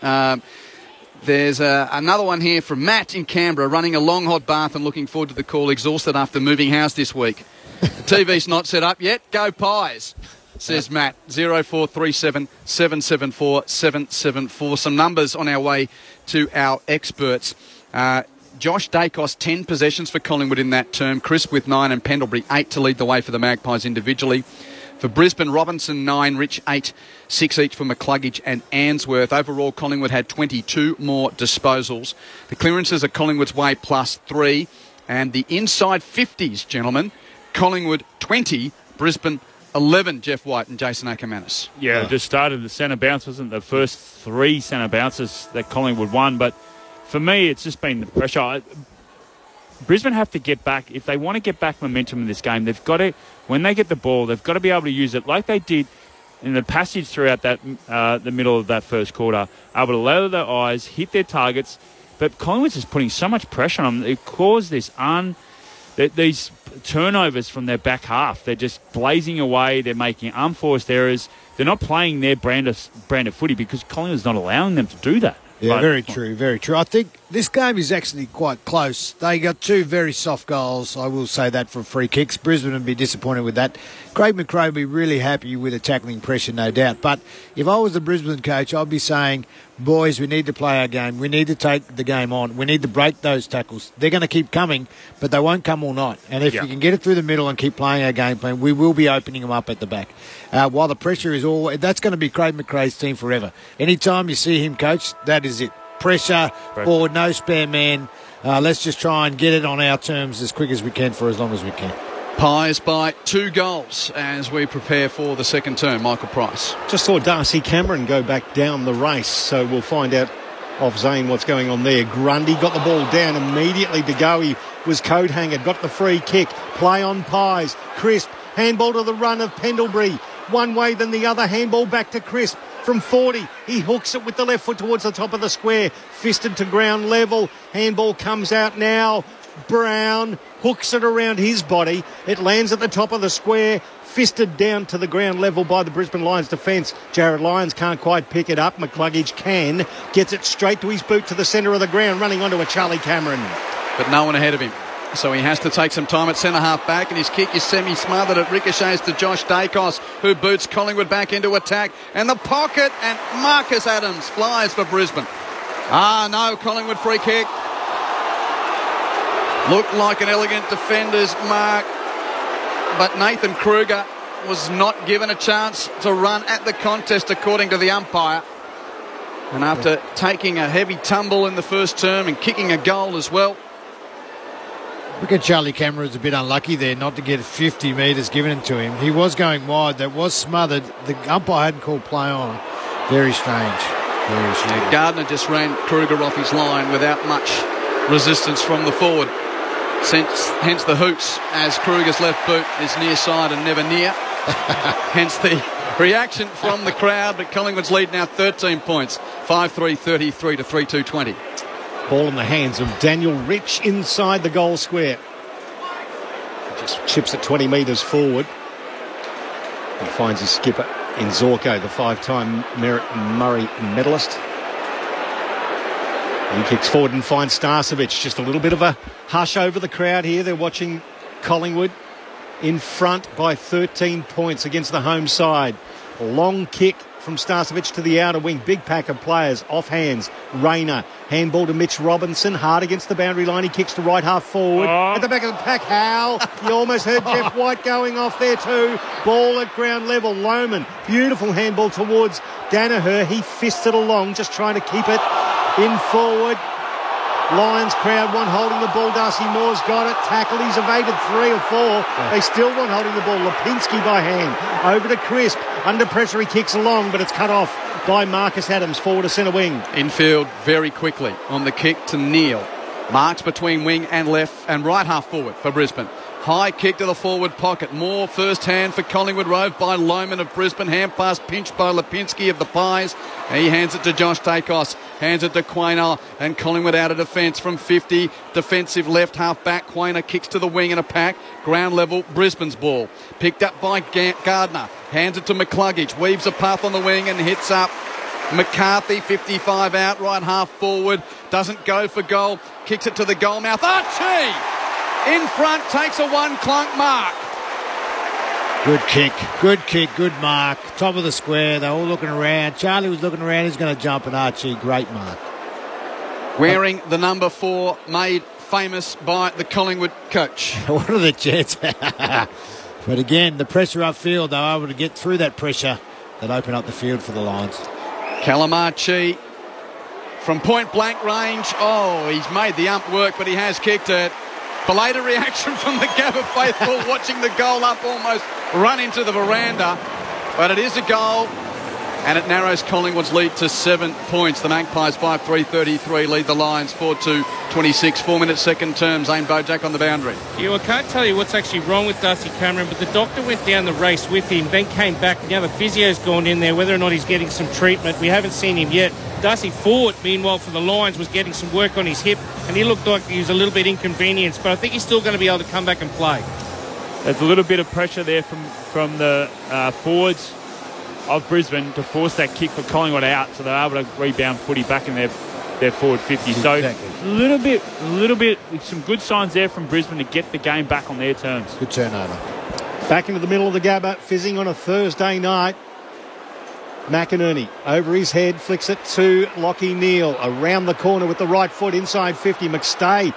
There's another one here from Matt in Canberra, running a long hot bath and looking forward to the call, exhausted after moving house this week. The TV's not set up yet. Go Pies, says Matt. 0437 774 774. Some numbers on our way to our experts. Josh Dacos, 10 possessions for Collingwood in that term. Crisp with 9 and Pendlebury 8 to lead the way for the Magpies individually. For Brisbane, Robinson 9, Rich 8, 6 each for McCluggage and Answorth. Overall, Collingwood had 22 more disposals. The clearances are Collingwood's way +3. And the inside 50s, gentlemen, Collingwood 20, Brisbane 11, Jeff White and Jason Ackermanis. Yeah, just started the centre bounce. Wasn't the first 3 centre bounces that Collingwood won, but for me, it's just been the pressure. Brisbane have to get back. If they want to get back momentum in this game, they've got to, when they get the ball, they've got to be able to use it like they did in the passage throughout that the middle of that first quarter, able to lower their eyes, hit their targets. But Collingwood's just putting so much pressure on them. It caused these turnovers from their back half. They're just blazing away. They're making unforced errors. they're not playing their brand of footy because Collingwood's not allowing them to do that. Yeah, very true, very true. I think this game is actually quite close. They got two very soft goals, I will say that, for free kicks. Brisbane would be disappointed with that. Craig McRae would be really happy with the tackling pressure, no doubt. But if I was the Brisbane coach, I'd be saying, boys, we need to play our game. We need to take the game on. We need to break those tackles. They're going to keep coming, but they won't come all night. And if you can get it through the middle and keep playing our game plan, we will be opening them up at the back. While the pressure is all... That's going to be Craig McRae's team forever. Anytime you see him coach, that is it. Pressure, forward, no spare man. Let's just try and get it on our terms as quick as we can for as long as we can. Pies by 2 goals as we prepare for the second term. Michael Price. Just saw Darcy Cameron go back down the race, so we'll find out off Zane what's going on there. Grundy got the ball down immediately to go. He was coat-hangered, got the free kick. Play on Pies. Crisp, handball to the run of Pendlebury. One way, then the other, handball back to Crisp. From 40, he hooks it with the left foot towards the top of the square. Fisted to ground level. Handball comes out now. Brown hooks it around his body. It lands at the top of the square. Fisted down to the ground level by the Brisbane Lions defence. Jared Lyons can't quite pick it up. McCluggage can. Gets it straight to his boot to the centre of the ground, running onto a Charlie Cameron. But no one ahead of him. So he has to take some time at centre-half back, and his kick is semi-smothered. It ricochets to Josh Dacos, who boots Collingwood back into attack. And the pocket, and Marcus Adams flies for Brisbane. No, Collingwood free kick. Looked like an elegant defender's mark, but Nathan Kruger was not given a chance to run at the contest, according to the umpire. And after taking a heavy tumble in the first term and kicking a goal as well, look at Charlie Cameron was a bit unlucky there not to get 50 metres given to him. He was going wide. That was smothered. The umpire hadn't called play on. Very strange. Very strange. Yeah, Gardner just ran Kruger off his line without much resistance from the forward. Hence the hoots, as Kruger's left boot is near side and never near. Hence the reaction from the crowd. But Collingwood's lead now 13 points. 5-3, 33 to 3-2, 20. Ball in the hands of Daniel Rich inside the goal square. Just chips it 20 metres forward. He finds his skipper in Zorko, the 5-time Murray medalist. He kicks forward and finds Starcevic. Just a little bit of a hush over the crowd here. They're watching Collingwood in front by 13 points against the home side. A long kick from Starcevic to the outer wing. Big pack of players. Off hands. Rayner. Handball to Mitch Robinson. Hard against the boundary line. He kicks to right half forward. At the back of the pack, Howe. You almost heard Jeff White going off there too. Ball at ground level. Lohman. Beautiful handball towards Danaher. He fisted along, just trying to keep it in forward. Lions crowd want holding the ball. Darcy Moore's got it. Tackle. He's evaded 3 or 4. They still want holding the ball. Lipinski by hand. Over to Crisp. Under pressure, he kicks along, but it's cut off by Marcus Adams, forward to centre wing. Infield very quickly on the kick to Neale. Marks between wing and left and right half forward for Brisbane. High kick to the forward pocket. More first hand for Collingwood, rove by Lohman of Brisbane. Hand pass pinched by Lipinski of the Pies. He hands it to Josh Dacos. Hands it to Quaynor. And Collingwood out of defence from 50. Defensive left half back. Quaynor kicks to the wing in a pack. Ground level, Brisbane's ball. Picked up by Gardner. Hands it to McCluggage. Weaves a path on the wing and hits up McCarthy. 55 out, right half forward. Doesn't go for goal. Kicks it to the goal mouth. Archie! In front, takes a 1-clunk mark. Good kick, good mark. Top of the square, they're all looking around. Charlie was looking around, he's going to jump, and Archie, great mark. Wearing the number 4, made famous by the Collingwood coach. What are the Jets? But again, the pressure upfield, they were able to get through that pressure that opened up the field for the Lions. Calamachi from point blank range. Oh, he's made the ump work, but he has kicked it. Belated reaction from the Gabba faithful, watching the goal up almost run into the veranda. But it is a goal, and it narrows Collingwood's lead to 7 points. The Magpies 5-3-33 lead the Lions 4-2-26. 4 minutes second term. Zane Bojack on the boundary. I can't tell you what's actually wrong with Darcy Cameron, but the doctor went down the race with him, then came back. Now the physio's gone in there. Whether or not he's getting some treatment, we haven't seen him yet. Darcy Ford, meanwhile, for the Lions, was getting some work on his hip, and he looked like he was a little bit inconvenienced, but I think he's still going to be able to come back and play. There's a little bit of pressure there from the forwards. of Brisbane to force that kick for Collingwood out, so they're able to rebound footy back in their forward 50. So a little bit, some good signs there from Brisbane to get the game back on their terms. Good turnover. Back into the middle of the Gabba, fizzing on a Thursday night. McInerney over his head, flicks it to Lachie Neale. Around the corner with the right foot, inside 50. McStay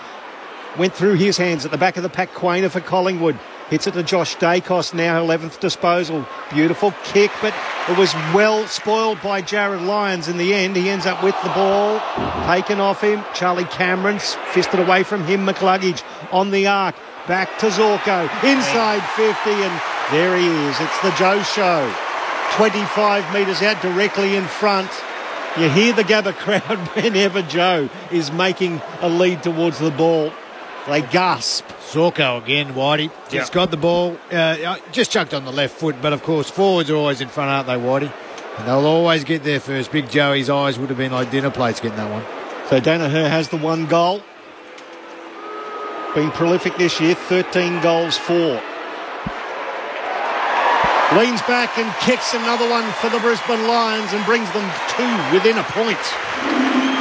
went through his hands at the back of the pack. Quainer for Collingwood. Hits it to Josh Dacos, now 11th disposal. Beautiful kick, but it was well spoiled by Jared Lyons in the end. He ends up with the ball taken off him. Charlie Cameron's fisted away from him. McCluggage on the arc. Back to Zorko. Inside 50, and there he is. It's the Joe Show. 25 metres out, directly in front. You hear the Gabba crowd whenever Joe is making a lead towards the ball. They gasp. Zorko again, Whitey. Just got the ball. Just chucked on the left foot, but of course forwards are always in front, aren't they, Whitey? And they'll always get there first. Big Joey's eyes would have been like dinner plates getting that one. So Danaher has the one goal. Been prolific this year, 13 goals for. Leans back and kicks another one for the Brisbane Lions and brings them within a point.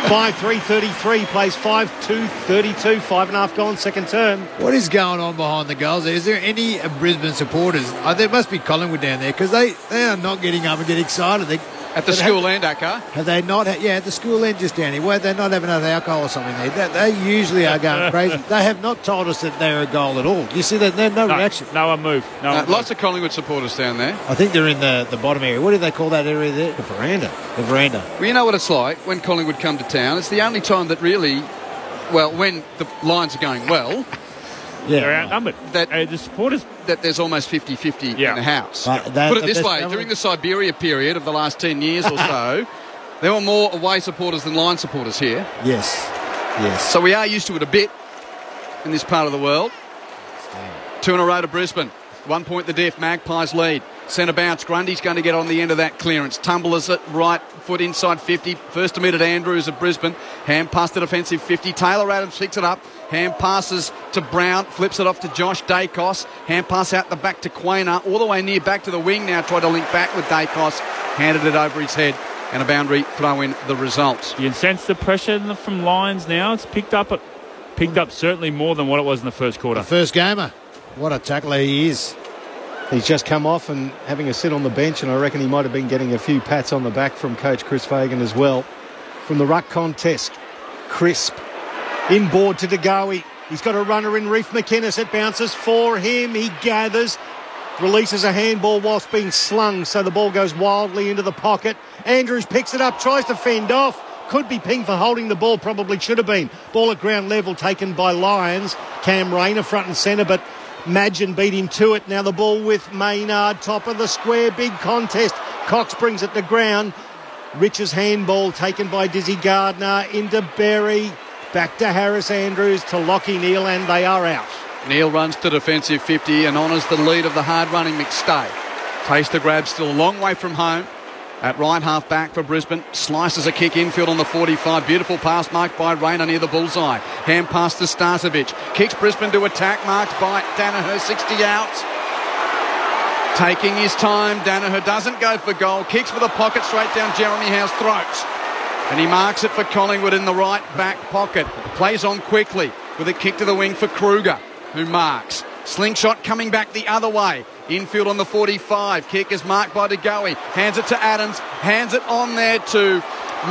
5-3-33, plays 5-2-32, 5.5 gone, second term. What is going on behind the goals? Is there any Brisbane supporters? There must be Collingwood down there, because they are not getting up and getting excited. At the school end, Akka? Have they not? At the school end just down here. Well, they're not having enough alcohol or something there. They usually are going crazy. They have not told us that they're a goal at all. You see that? No reaction. No one moved. Lots of Collingwood supporters down there. I think they're in the bottom area. What do they call that area there? The veranda. The veranda. Well, you know what it's like when Collingwood come to town. It's the only time that really, well, when the Lions are going well... They're outnumbered. The supporters... That there's almost 50-50 in the house. Put it this way, during the Siberia period of the last 10 years or so, there were more away supporters than line supporters here. Yes. So we are used to it a bit in this part of the world. 2 in a row to Brisbane. 1 point the diff, Magpies lead. Centre bounce, Grundy's going to get on the end of that clearance. Tumblers it right foot inside 50. First to meet at Andrews of Brisbane. Hand pass to defensive 50. Taylor Adams picks it up. Hand passes to Brown. Flips it off to Josh Dacos. Hand pass out the back to Quainer. All the way near back to the wing now. Tried to link back with Dacos. Handed it over his head. And a boundary throw in the result. You can sense the pressure from Lions now. It's picked up certainly more than what it was in the first quarter. The first gamer. What a tackler he is. He's just come off and having a sit on the bench, and I reckon he might have been getting a few pats on the back from Coach Chris Fagan as well. From the ruck contest, Crisp inboard to DeGoey. He's got a runner in Reef McInnes. It bounces for him. He gathers, releases a handball whilst being slung, so the ball goes wildly into the pocket. Andrews picks it up, tries to fend off. Could be pinged for holding the ball, probably should have been. Ball at ground level taken by Lions. Cam Rayner front and centre, but Madgen beat him to it. Now the ball with Maynard, top of the square, big contest. Cox brings it to ground. Rich's handball taken by Dizzy Gardner into Berry. Back to Harris Andrews to Lachie Neale, and they are out. Neale runs to defensive 50 and honours the lead of the hard-running McStay. Takes the grab, still a long way from home. At right half back for Brisbane. Slices a kick infield on the 45. Beautiful pass marked by Rayner near the bullseye. Hand pass to Starcevic. Kicks Brisbane to attack, marked by Danaher, 60 out. Taking his time. Danaher doesn't go for goal. Kicks for the pocket straight down Jeremy Howe's throat. And he marks it for Collingwood in the right back pocket. Plays on quickly with a kick to the wing for Kruger, who marks. Slingshot coming back the other way. Infield on the 45. Kick is marked by DeGoey. Hands it to Adams. Hands it on there to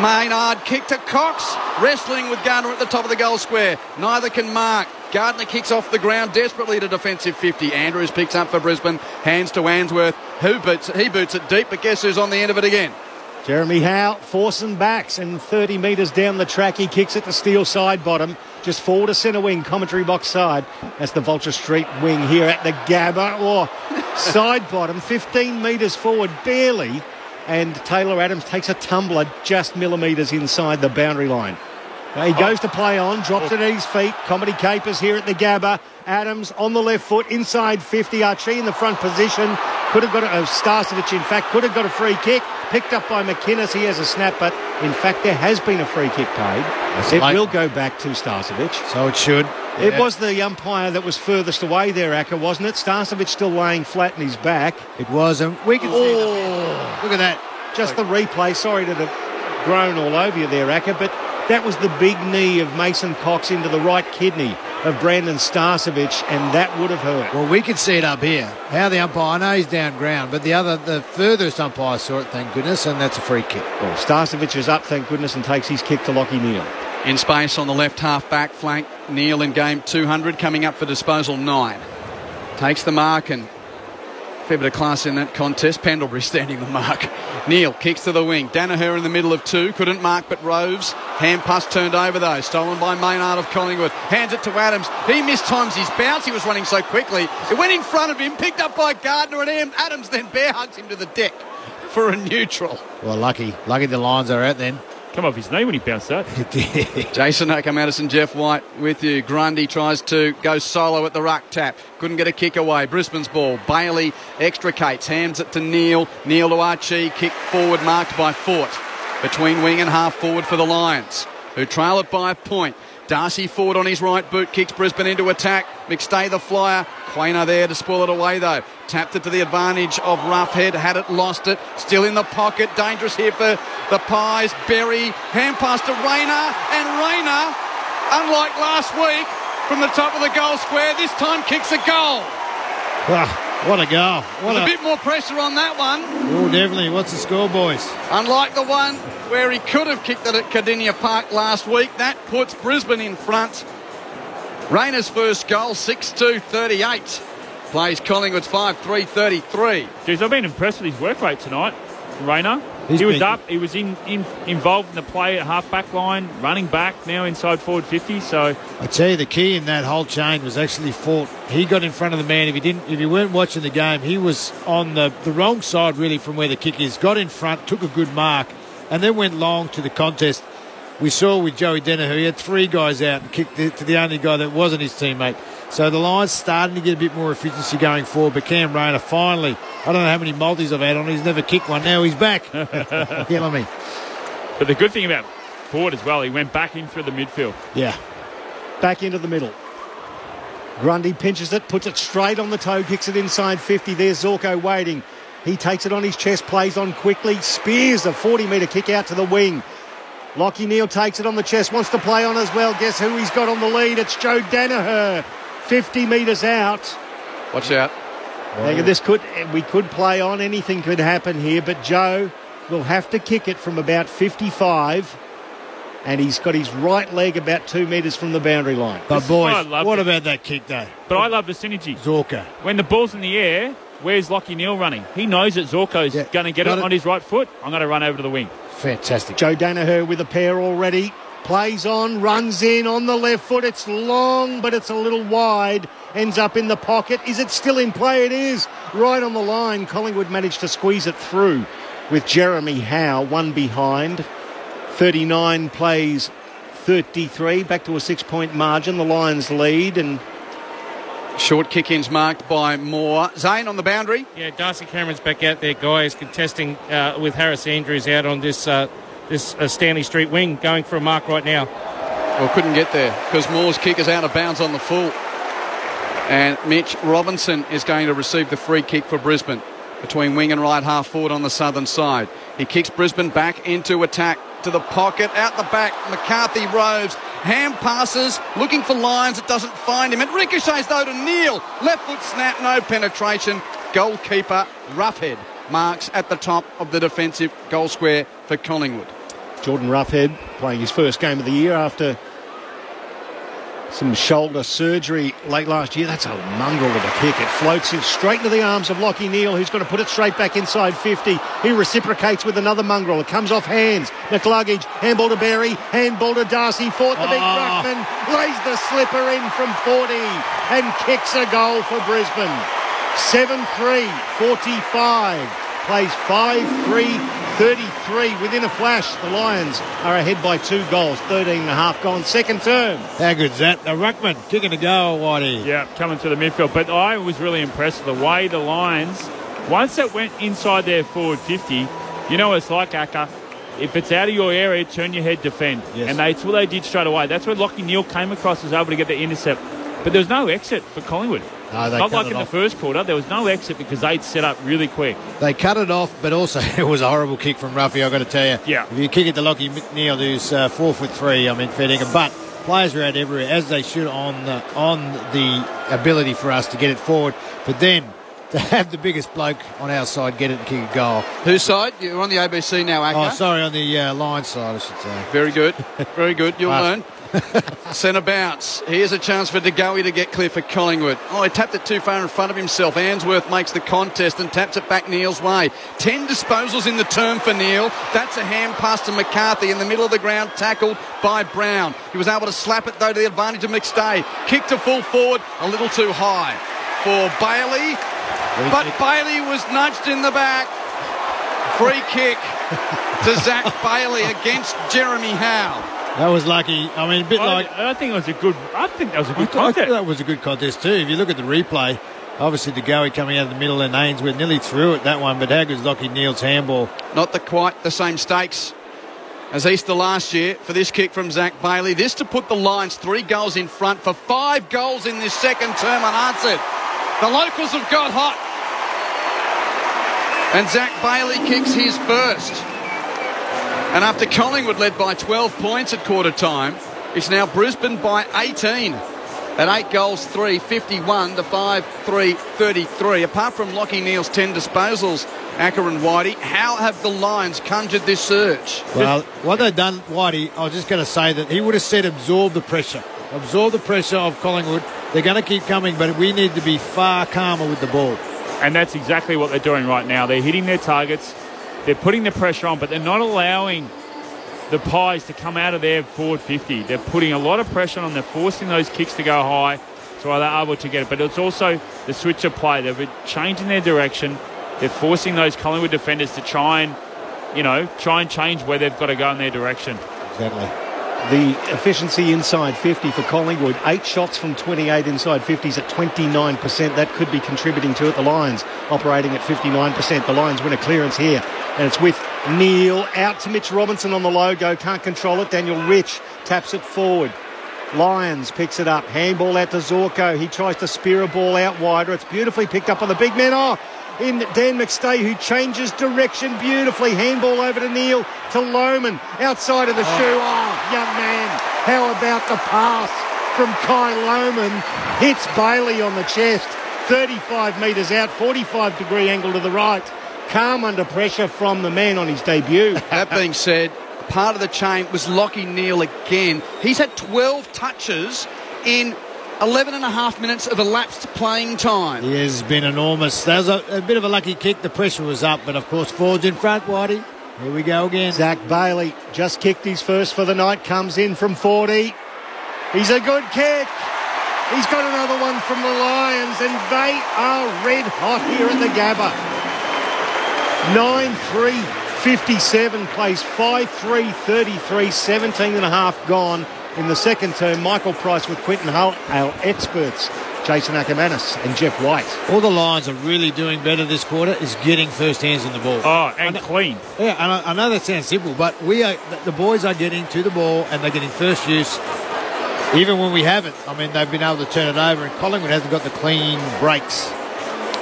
Maynard. Kick to Cox. Wrestling with Gardner at the top of the goal square. Neither can mark. Gardner kicks off the ground desperately to defensive 50. Andrews picks up for Brisbane. Hands to Answorth. He boots it deep, but guess who's on the end of it again? Jeremy Howe, forcing backs, and 30 metres down the track, he kicks it to Steele side bottom, just forward to centre wing, commentary box side. That's the Vulture Street wing here at the Gabba, side bottom, 15 metres forward, barely, and Taylor Adams takes a tumbler just millimetres inside the boundary line. He goes to play on, drops it at his feet. Comedy capers here at the Gabba. Adams on the left foot, inside 50. Archie in the front position. Could have got Starcevic, in fact, could have got a free kick, picked up by McInnes. He has a snap, but in fact there has been a free kick paid. It will go back to Starcevic. So it should. It was the umpire that was furthest away there, Acker, wasn't it? Starcevic still laying flat in his back. It was, and we can see it. Look at that. Just the replay. Sorry to have grown all over you there, Acker, but that was the big knee of Mason Cox into the right kidney of Brandon Starcevic, and that would have hurt. Well, we can see it up here. How the umpire, I know he's down ground, but the furthest umpire saw it, thank goodness, and that's a free kick. Well, Starcevic is up, thank goodness, and takes his kick to Lachie Neale. In space on the left half-back flank, Neale in game 200, coming up for disposal 9. Takes the mark and fair bit of class in that contest. Pendlebury standing the mark. Neale kicks to the wing. Danaher in the middle of 2. Couldn't mark, but Roves. Hand pass turned over, though. Stolen by Maynard of Collingwood. Hands it to Adams. He mistimes his bounce. He was running so quickly. It went in front of him, picked up by Gardner, and Adams then bear hugs him to the deck for a neutral. Well, lucky the Lions are out then. Come off his knee when he bounced that. Jason Oakham, Madison, Jeff White with you. Grundy tries to go solo at the ruck tap. Couldn't get a kick away. Brisbane's ball. Bailey extricates. Hands it to Neale. Neale to Archie. Kick forward marked by Fort. Between wing and half forward for the Lions, who trail it by a point. Darcy Ford on his right boot kicks Brisbane into attack. McStay the flyer. Quainer there to spoil it away though. Tapped it to the advantage of Roughhead. Had it, lost it. Still in the pocket. Dangerous here for the Pies. Berry. Hand pass to Rayner. And Rayner, unlike last week, from the top of the goal square, this time kicks a goal. What a goal. There's a bit more pressure on that one. Oh, definitely. What's the score, boys? Unlike the one where he could have kicked it at Cardinia Park last week, that puts Brisbane in front. Rayner's first goal, 6-2-38. Plays Collingwood's 5-3-33. Jeez, I've been impressed with his work rate tonight, Rayner. He was up. He was involved in the play at half-back line, running back, now inside forward 50. So I tell you, the key in that whole chain was actually Fort. He got in front of the man. If you weren't watching the game, he was on the wrong side really from where the kick is. Got in front, took a good mark, and then went long to the contest. We saw with Joey Danaher, he had 3 guys out and kicked it to the only guy that wasn't his teammate. So the Lions starting to get a bit more efficiency going forward. But Cam Rayner finally, I don't know how many multis I've had on, he's never kicked one. Now he's back. Killing me. But the good thing about Ford as well, he went back in through the midfield. Yeah. Back into the middle. Grundy pinches it, puts it straight on the toe, kicks it inside 50. There's Zorko waiting. He takes it on his chest, plays on quickly, spears a 40-metre kick out to the wing. Lachie Neale takes it on the chest, wants to play on as well. Guess who he's got on the lead? It's Joe Danaher. 50 metres out. Watch out. We could play on. Anything could happen here, but Joe will have to kick it from about 55, and he's got his right leg about 2 metres from the boundary line. But boys, what about that kick though? But I love the synergy. Zorko. When the ball's in the air, where's Lachie Neale running? He knows that Zorko's going to get it on his right foot. I'm going to run over to the wing. Fantastic. Joe Danaher with a pair already. Plays on, runs in on the left foot. It's long, but it's a little wide. Ends up in the pocket. Is it still in play? It is. Right on the line. Collingwood managed to squeeze it through with Jeremy Howe, one behind. 39 plays 33. Back to a 6-point margin. The Lions lead, and short kick-ins marked by Moore. Zane on the boundary. Yeah, Darcy Cameron's back out there, guys, contesting with Harris Andrews out on this Stanley Street wing, going for a mark right now. Well, couldn't get there because Moore's kick is out of bounds on the full. And Mitch Robinson is going to receive the free kick for Brisbane between wing and right half forward on the southern side. He kicks Brisbane back into attack to the pocket, out the back. McCarthy roves, hand passes, looking for Lyons. It doesn't find him. It ricochets though to Neale. Left foot snap, no penetration. Goalkeeper Roughhead marks at the top of the defensive goal square for Collingwood. Jordan Roughhead playing his first game of the year after some shoulder surgery late last year. That's a mongrel of a kick. It floats in straight into the arms of Lachie Neale, who's going to put it straight back inside 50. He reciprocates with another mongrel. It comes off hands. McLuggage, handball to Berry, handball to Darcy Fort. The big ruckman lays the slipper in from 40 and kicks a goal for Brisbane. 7-3, 45. Plays 5-3-33. Within a flash, the Lions are ahead by 2 goals. 13.5 gone, second term. How good's that? The ruckman kicking a goal, Whitey. Yeah, coming through the midfield. But I was really impressed with the way the Lions, once it went inside their forward 50, You know what it's like, Acker? If it's out of your area, turn your head, defend. Yes. And that's what they did straight away. That's where Lachie Neale came across, was able to get the intercept. But there was no exit for Collingwood. No, they not cut like it in off. the first quarter. There was no exit because they'd set up really quick. They cut it off, but also it was a horrible kick from Ruffy, I've got to tell you. Yeah. If you kick it to Lachie Neale, who's 4'3", I mean, fair dinkum. But players are out everywhere, as they should, on the ability for us to get it forward. But then to have the biggest bloke on our side get it and kick a goal. Whose side? You're on the ABC now, Acker. Oh, sorry, on the Lions side, I should say. Very good. Very good. You'll learn. Centre bounce. Here's a chance for De Goey to get clear for Collingwood. Oh, he tapped it too far in front of himself. Ainsworth makes the contest and taps it back Neale's way. 10 disposals in the term for Neale. That's a hand pass to McCarthy in the middle of the ground, tackled by Brown. He was able to slap it, though, to the advantage of McStay. Kick to full forward, a little too high for Bailey. But Bailey was nudged in the back. Free kick to Zach Bailey against Jeremy Howe. That was lucky. I mean, a bit like... I think that was a good contest. I thought that was a good contest too. If you look at the replay, obviously De Goey coming out of the middle and Ainsworth nearly threw it, that one, but how good is Lachie Neale's handball? Not quite the same stakes as Easter last year for this kick from Zach Bailey. This to put the Lions 3 goals in front for 5 goals in this second term unanswered. The locals have got hot. And Zach Bailey kicks his first. And after Collingwood led by 12 points at quarter time, it's now Brisbane by 18. At 8 goals, 3, 51 to 5, 3, 33. Apart from Lachie Neale's 10 disposals, Acker and Whitey, how have the Lions conjured this surge? Well, what they've done, Whitey, I was just going to say that he would have said absorb the pressure. Absorb the pressure of Collingwood. They're going to keep coming, but we need to be far calmer with the ball. And that's exactly what they're doing right now. They're hitting their targets. They're putting the pressure on, but they're not allowing the Pies to come out of their forward 50. They're putting a lot of pressure on. They're forcing those kicks to go high, so they're able to get it. But it's also the switch of play. They're changing their direction. They're forcing those Collingwood defenders to try and change where they've got to go in their direction. Exactly. The efficiency inside 50 for Collingwood, 8 shots from 28 inside 50s at 29%. That could be contributing to it. The Lions operating at 59%. The Lions win a clearance here, and it's with Neale out to Mitch Robinson on the logo. Can't control it. Daniel Rich taps it forward. Lions picks it up. Handball out to Zorko. He tries to spear a ball out wider. It's beautifully picked up by the big man. In Dan McStay, who changes direction beautifully. Handball over to Neale, to Lohman, outside of the shoe. Oh, young man, how about the pass from Kai Lohman? Hits Bailey on the chest, 35 metres out, 45-degree angle to the right. Calm under pressure from the man on his debut. That being said, part of the chain was Lachie Neale again. He's had 12 touches in 11 and a half minutes of elapsed playing time. He has been enormous. That was a bit of a lucky kick. The pressure was up, but of course forwards in front, Whitey. Here we go again. Zach Bailey just kicked his first for the night, comes in from 40. He's a good kick. He's got another one from the Lions, and they are red hot here at the Gabba. 9-3, 57 plays 5-3, 33, 17 and a half gone. In the second term, Michael Price with Quinton Hull, our experts, Jason Ackermanis and Jeff White. All the Lions are really doing better this quarter is getting first hands on the ball. Oh, and clean. Yeah, and I know that sounds simple, but the boys are getting to the ball and they're getting first use. Even when we haven't, I mean, they've been able to turn it over, and Collingwood hasn't got the clean breaks.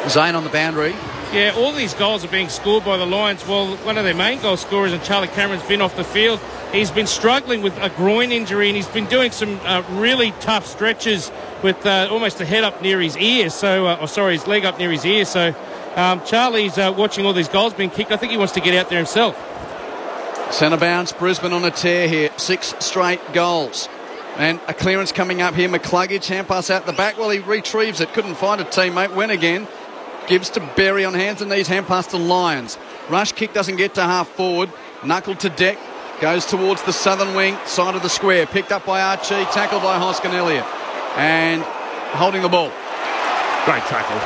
Zane on the boundary. Yeah, all these goals are being scored by the Lions. Well, one of their main goal scorers, and Charlie Cameron's been off the field. He's been struggling with a groin injury, and he's been doing some really tough stretches with almost the head up near his ear. His leg up near his ear. So Charlie's watching all these goals being kicked. I think he wants to get out there himself. Centre bounce, Brisbane on a tear here. 6 straight goals. And a clearance coming up here. McCluggage, hand pass out the back. Well, he retrieves it. Couldn't find a teammate. Went again. Gives to Berry on hands and knees. Hand pass to Lyons. Rush kick doesn't get to half forward. Knuckle to deck. Goes towards the southern wing side of the square. Picked up by Archie. Tackled by Hoskin Elliott. And holding the ball. Great tackle.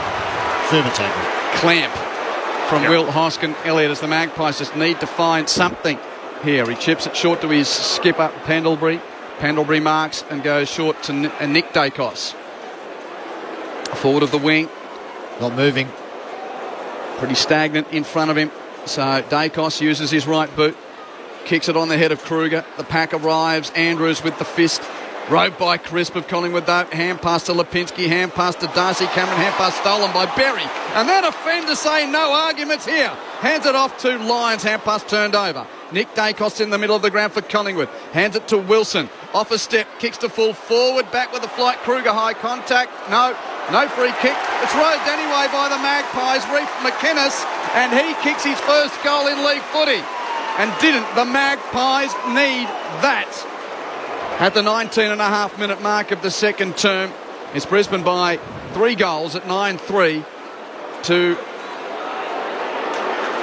Super tackle. Clamp from Will Hoskin Elliott as the Magpies just need to find something here. He chips it short to his skipper Pendlebury. Pendlebury marks and goes short to Nick Dacos. Forward of the wing. Not moving. Pretty stagnant in front of him. So Dacos uses his right boot, kicks it on the head of Kruger. The pack arrives. Andrews with the fist. Roved by Crisp of Collingwood, though. Hand pass to Lipinski, hand pass to Darcy Cameron, hand pass stolen by Berry. And that offender saying no arguments here. Hands it off to Lyons, hand pass turned over. Nick Dacos in the middle of the ground for Collingwood. Hands it to Wilson. Off a step, kicks to full forward, back with the flight. Kruger, high contact. No free kick. It's roved anyway by the Magpies. Reef McInnes, and he kicks his first goal in league footy. And didn't the Magpies need that? At the 19.5-minute mark of the second term, it's Brisbane by 3 goals at 9-3 to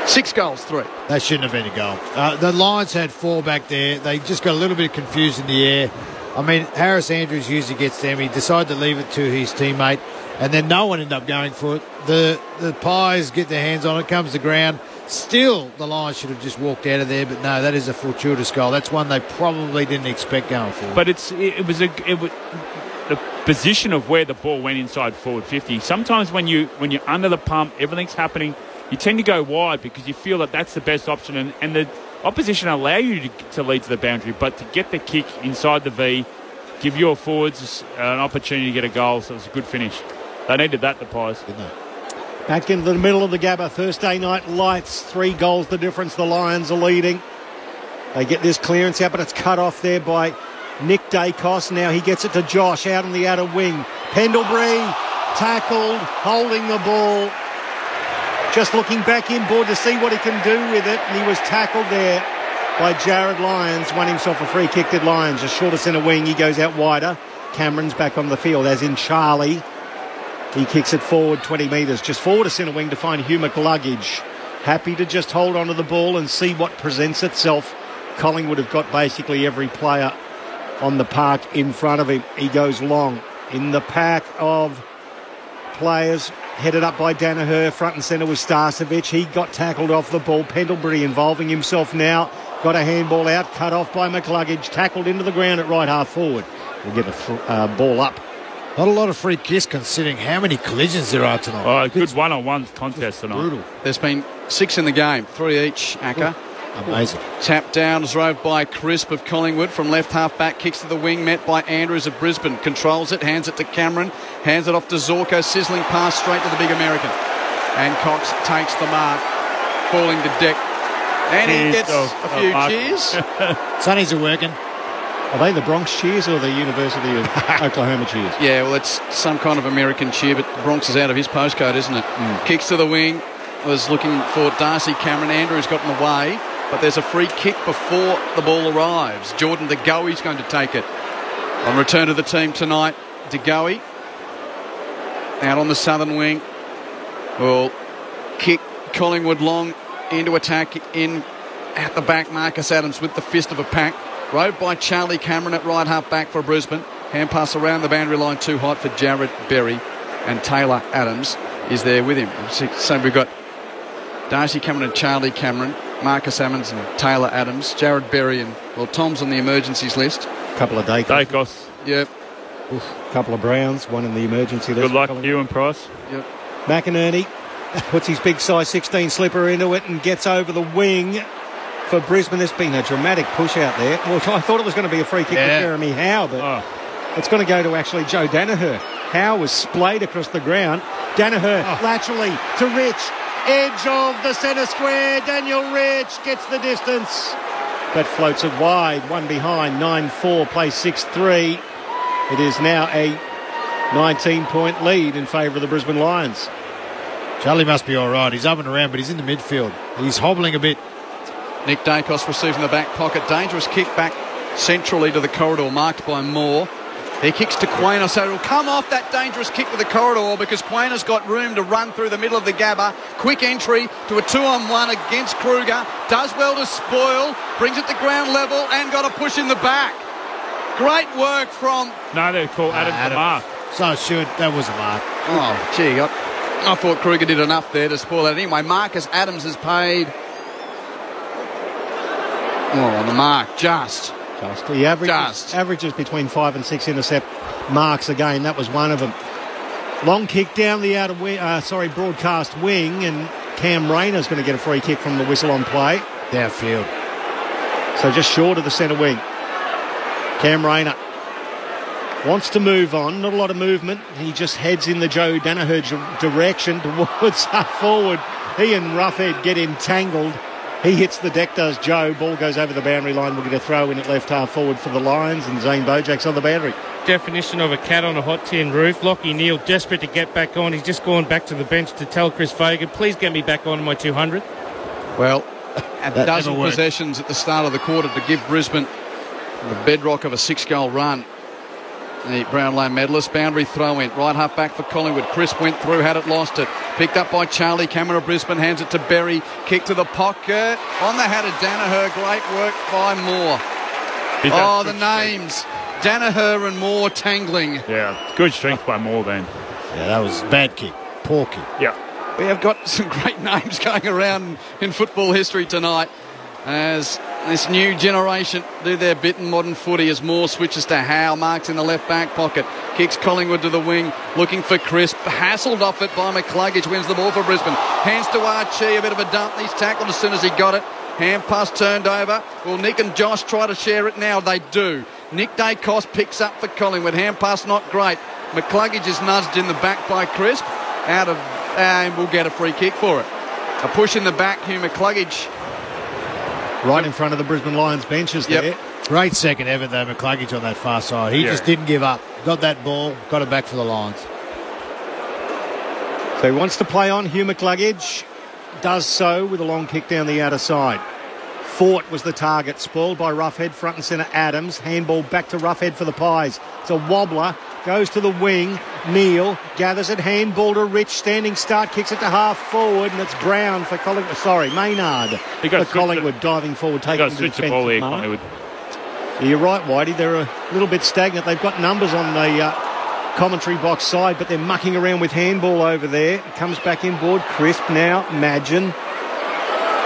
6 goals, 3. That shouldn't have been a goal. The Lions had 4 back there. They just got a little bit confused in the air. I mean, Harris Andrews usually gets them. He decided to leave it to his teammate, and then no one ended up going for it. The Pies get their hands on it, comes to ground. Still, the Lions should have just walked out of there, but no, that is a fortuitous goal. That's one they probably didn't expect going forward. But it was the position of where the ball went inside forward 50. Sometimes when you're under the pump, everything's happening, you tend to go wide because you feel that that's the best option, and the opposition allow you to lead to the boundary, but to get the kick inside the V, give your forwards an opportunity to get a goal, so it was a good finish. They needed that, the Pies. Didn't they? Back into the middle of the Gabba, Thursday night lights, 3 goals the difference. The Lions are leading. They get this clearance out, but it's cut off there by Nick Dacos. Now he gets it to Josh out on the outer wing. Pendlebury tackled, holding the ball. Just looking back inboard to see what he can do with it. And he was tackled there by Jared Lyons. Won himself a free kick, did Lyons. Just short of centre wing, he goes out wider. Cameron's back on the field, as in Charlie. He kicks it forward 20 metres, just forward to centre wing to find Hugh McLuggage. Happy to just hold on to the ball and see what presents itself. Collingwood have got basically every player on the park in front of him. He goes long in the pack of players, headed up by Danaher. Front and centre was Starcevic. He got tackled off the ball. Pendlebury involving himself now. Got a handball out, cut off by McLuggage. Tackled into the ground at right half forward. We'll get a ball up. Not a lot of free kicks considering how many collisions there are tonight. Oh, a good one-on-one contest tonight. Brutal. There's been 6 in the game, 3 each, Acker. Amazing. Tap down, roved by Crisp of Collingwood from left half back, kicks to the wing, met by Andrews of Brisbane, controls it, hands it to Cameron, hands it off to Zorko, sizzling pass straight to the big American. And Cox takes the mark, falling to deck. And he gets a few cheers. Sunnies are working. Are they the Bronx cheers or the University of Oklahoma cheers? Yeah, well, it's some kind of American cheer, but Bronx is out of his postcode, isn't it? Kicks to the wing, was looking for Darcy Cameron. Andrews got in the way, but there's a free kick before the ball arrives. Jordan De Goey's going to take it. On return to the team tonight, De Goey out on the southern wing will kick Collingwood long into attack in at the back. Marcus Adams with the fist of a pack. Rode by Charlie Cameron at right half back for Brisbane. Hand pass around the boundary line, too hot for Jared Berry, and Taylor Adams is there with him. So we've got Darcy Cameron and Charlie Cameron, Marcus Adams and Taylor Adams, Jared Berry, and, well, Tom's on the emergencies list. A couple of Dacos. Yep. A couple of Browns, one in the emergency list. Good luck, Hugh and Price. Yep. McInerney puts his big size 16 slipper into it and gets over the wing. For Brisbane, there's been a dramatic push out there. Well, I thought it was going to be a free kick to Jeremy Howe, but it's going to go to actually Joe Danaher. Howe was splayed across the ground. Danaher laterally to Rich. Edge of the centre square. Daniel Rich gets the distance. That floats it wide. One behind. 9-4, plays 6-3. It is now a 19-point lead in favour of the Brisbane Lions. Charlie must be all right. He's up and around, but he's in the midfield. He's hobbling a bit. Nick Dacos receiving the back pocket. Dangerous kick back centrally to the corridor, marked by Moore. He kicks to Quainer, so it'll come off that dangerous kick to the corridor because Quainer's got room to run through the middle of the Gabba. Quick entry to a 2-on-1 against Kruger. Does well to spoil. Brings it to ground level and got a push in the back. Great work from... No, they call Adam the mark. So should. That was a mark. Oh, gee. I thought Kruger did enough there to spoil that. Anyway, Marcus Adams has paid... on the mark, just. He averages between 5 and 6 intercept marks a game. That was one of them. Long kick down the outer wing, broadcast wing, and Cam Rayner's going to get a free kick from the whistle on play. Downfield. So just short of the centre wing. Cam Rayner wants to move on. Not a lot of movement. He just heads in the Joe Danaher direction towards half forward. He and Roughhead get entangled. He hits the deck, does Joe. Ball goes over the boundary line. We'll get a throw in at left half forward for the Lions, and Zane Bojak's on the boundary. Definition of a cat on a hot tin roof. Lockie Neal desperate to get back on. He's just gone back to the bench to tell Chris Fagan, please get me back on my 200. Well, a dozen possessions at the start of the quarter to give Brisbane the bedrock of a 6-goal run. The Brownlow medalist. Boundary throw in. Right half back for Collingwood. Crisp went through, had it, lost it. Picked up by Charlie Cameron of Brisbane. Hands it to Berry. Kick to the pocket. On the head of Danaher. Great work by Moore. Oh, the names. Danaher and Moore tangling. Yeah, good strength by Moore then. Yeah, that was a bad kick. Poor kick. Yeah. We have got some great names going around in football history tonight as this new generation do their bit in modern footy as Moore switches to Howe, marks in the left back pocket, kicks Collingwood to the wing, looking for Crisp, hassled off it by McCluggage, wins the ball for Brisbane, hands to Archie, a bit of a dump, he's tackled as soon as he got it, hand pass turned over. Will Nick and Josh try to share it now? They do. Nick Dacos picks up for Collingwood, hand pass not great, McCluggage is nudged in the back by Crisp, out of, and we'll get a free kick for it. A push in the back, Hugh McCluggage. Right in front of the Brisbane Lions benches there. Great second effort though, McCluggage on that far side. He just didn't give up. Got that ball, got it back for the Lions. So he wants to play on. Hugh McCluggage does so with a long kick down the outer side. Fort was the target, spoiled by Roughhead, front and centre Adams. Handball back to Roughhead for the Pies. It's a wobbler, goes to the wing. Neal gathers it, handball to Rich, standing start, kicks it to half forward, and it's Brown for Collingwood. Sorry, Maynard for Collingwood, diving forward, taking the switch the ball there, Collingwood. You're right, Whitey. They're a little bit stagnant. They've got numbers on the commentary box side, but they're mucking around with handball over there. It comes back inboard. Crisp now, Madgen.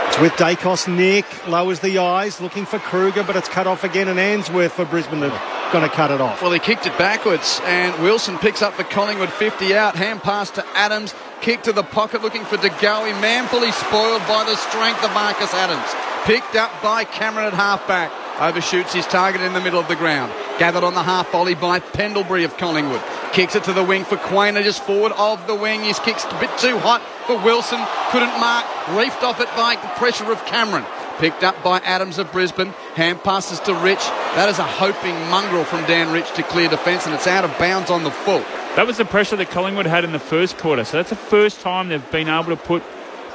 It's with Dacos. Nick lowers the eyes, looking for Kruger, but it's cut off again, and Answorth for Brisbane are going to cut it off. Well, he kicked it backwards, and Wilson picks up for Collingwood, 50 out. Hand pass to Adams, kick to the pocket, looking for De Goey, manfully spoiled by the strength of Marcus Adams. Picked up by Cameron at half-back. Overshoots his target in the middle of the ground. Gathered on the half volley by Pendlebury of Collingwood. Kicks it to the wing for Quainer, just forward of the wing. His kick's a bit too hot for Wilson. Couldn't mark. Reefed off it by the pressure of Cameron. Picked up by Adams of Brisbane. Hand passes to Rich. That is a hoping mongrel from Dan Rich to clear defence, and it's out of bounds on the full. That was the pressure that Collingwood had in the first quarter. So that's the first time they've been able to put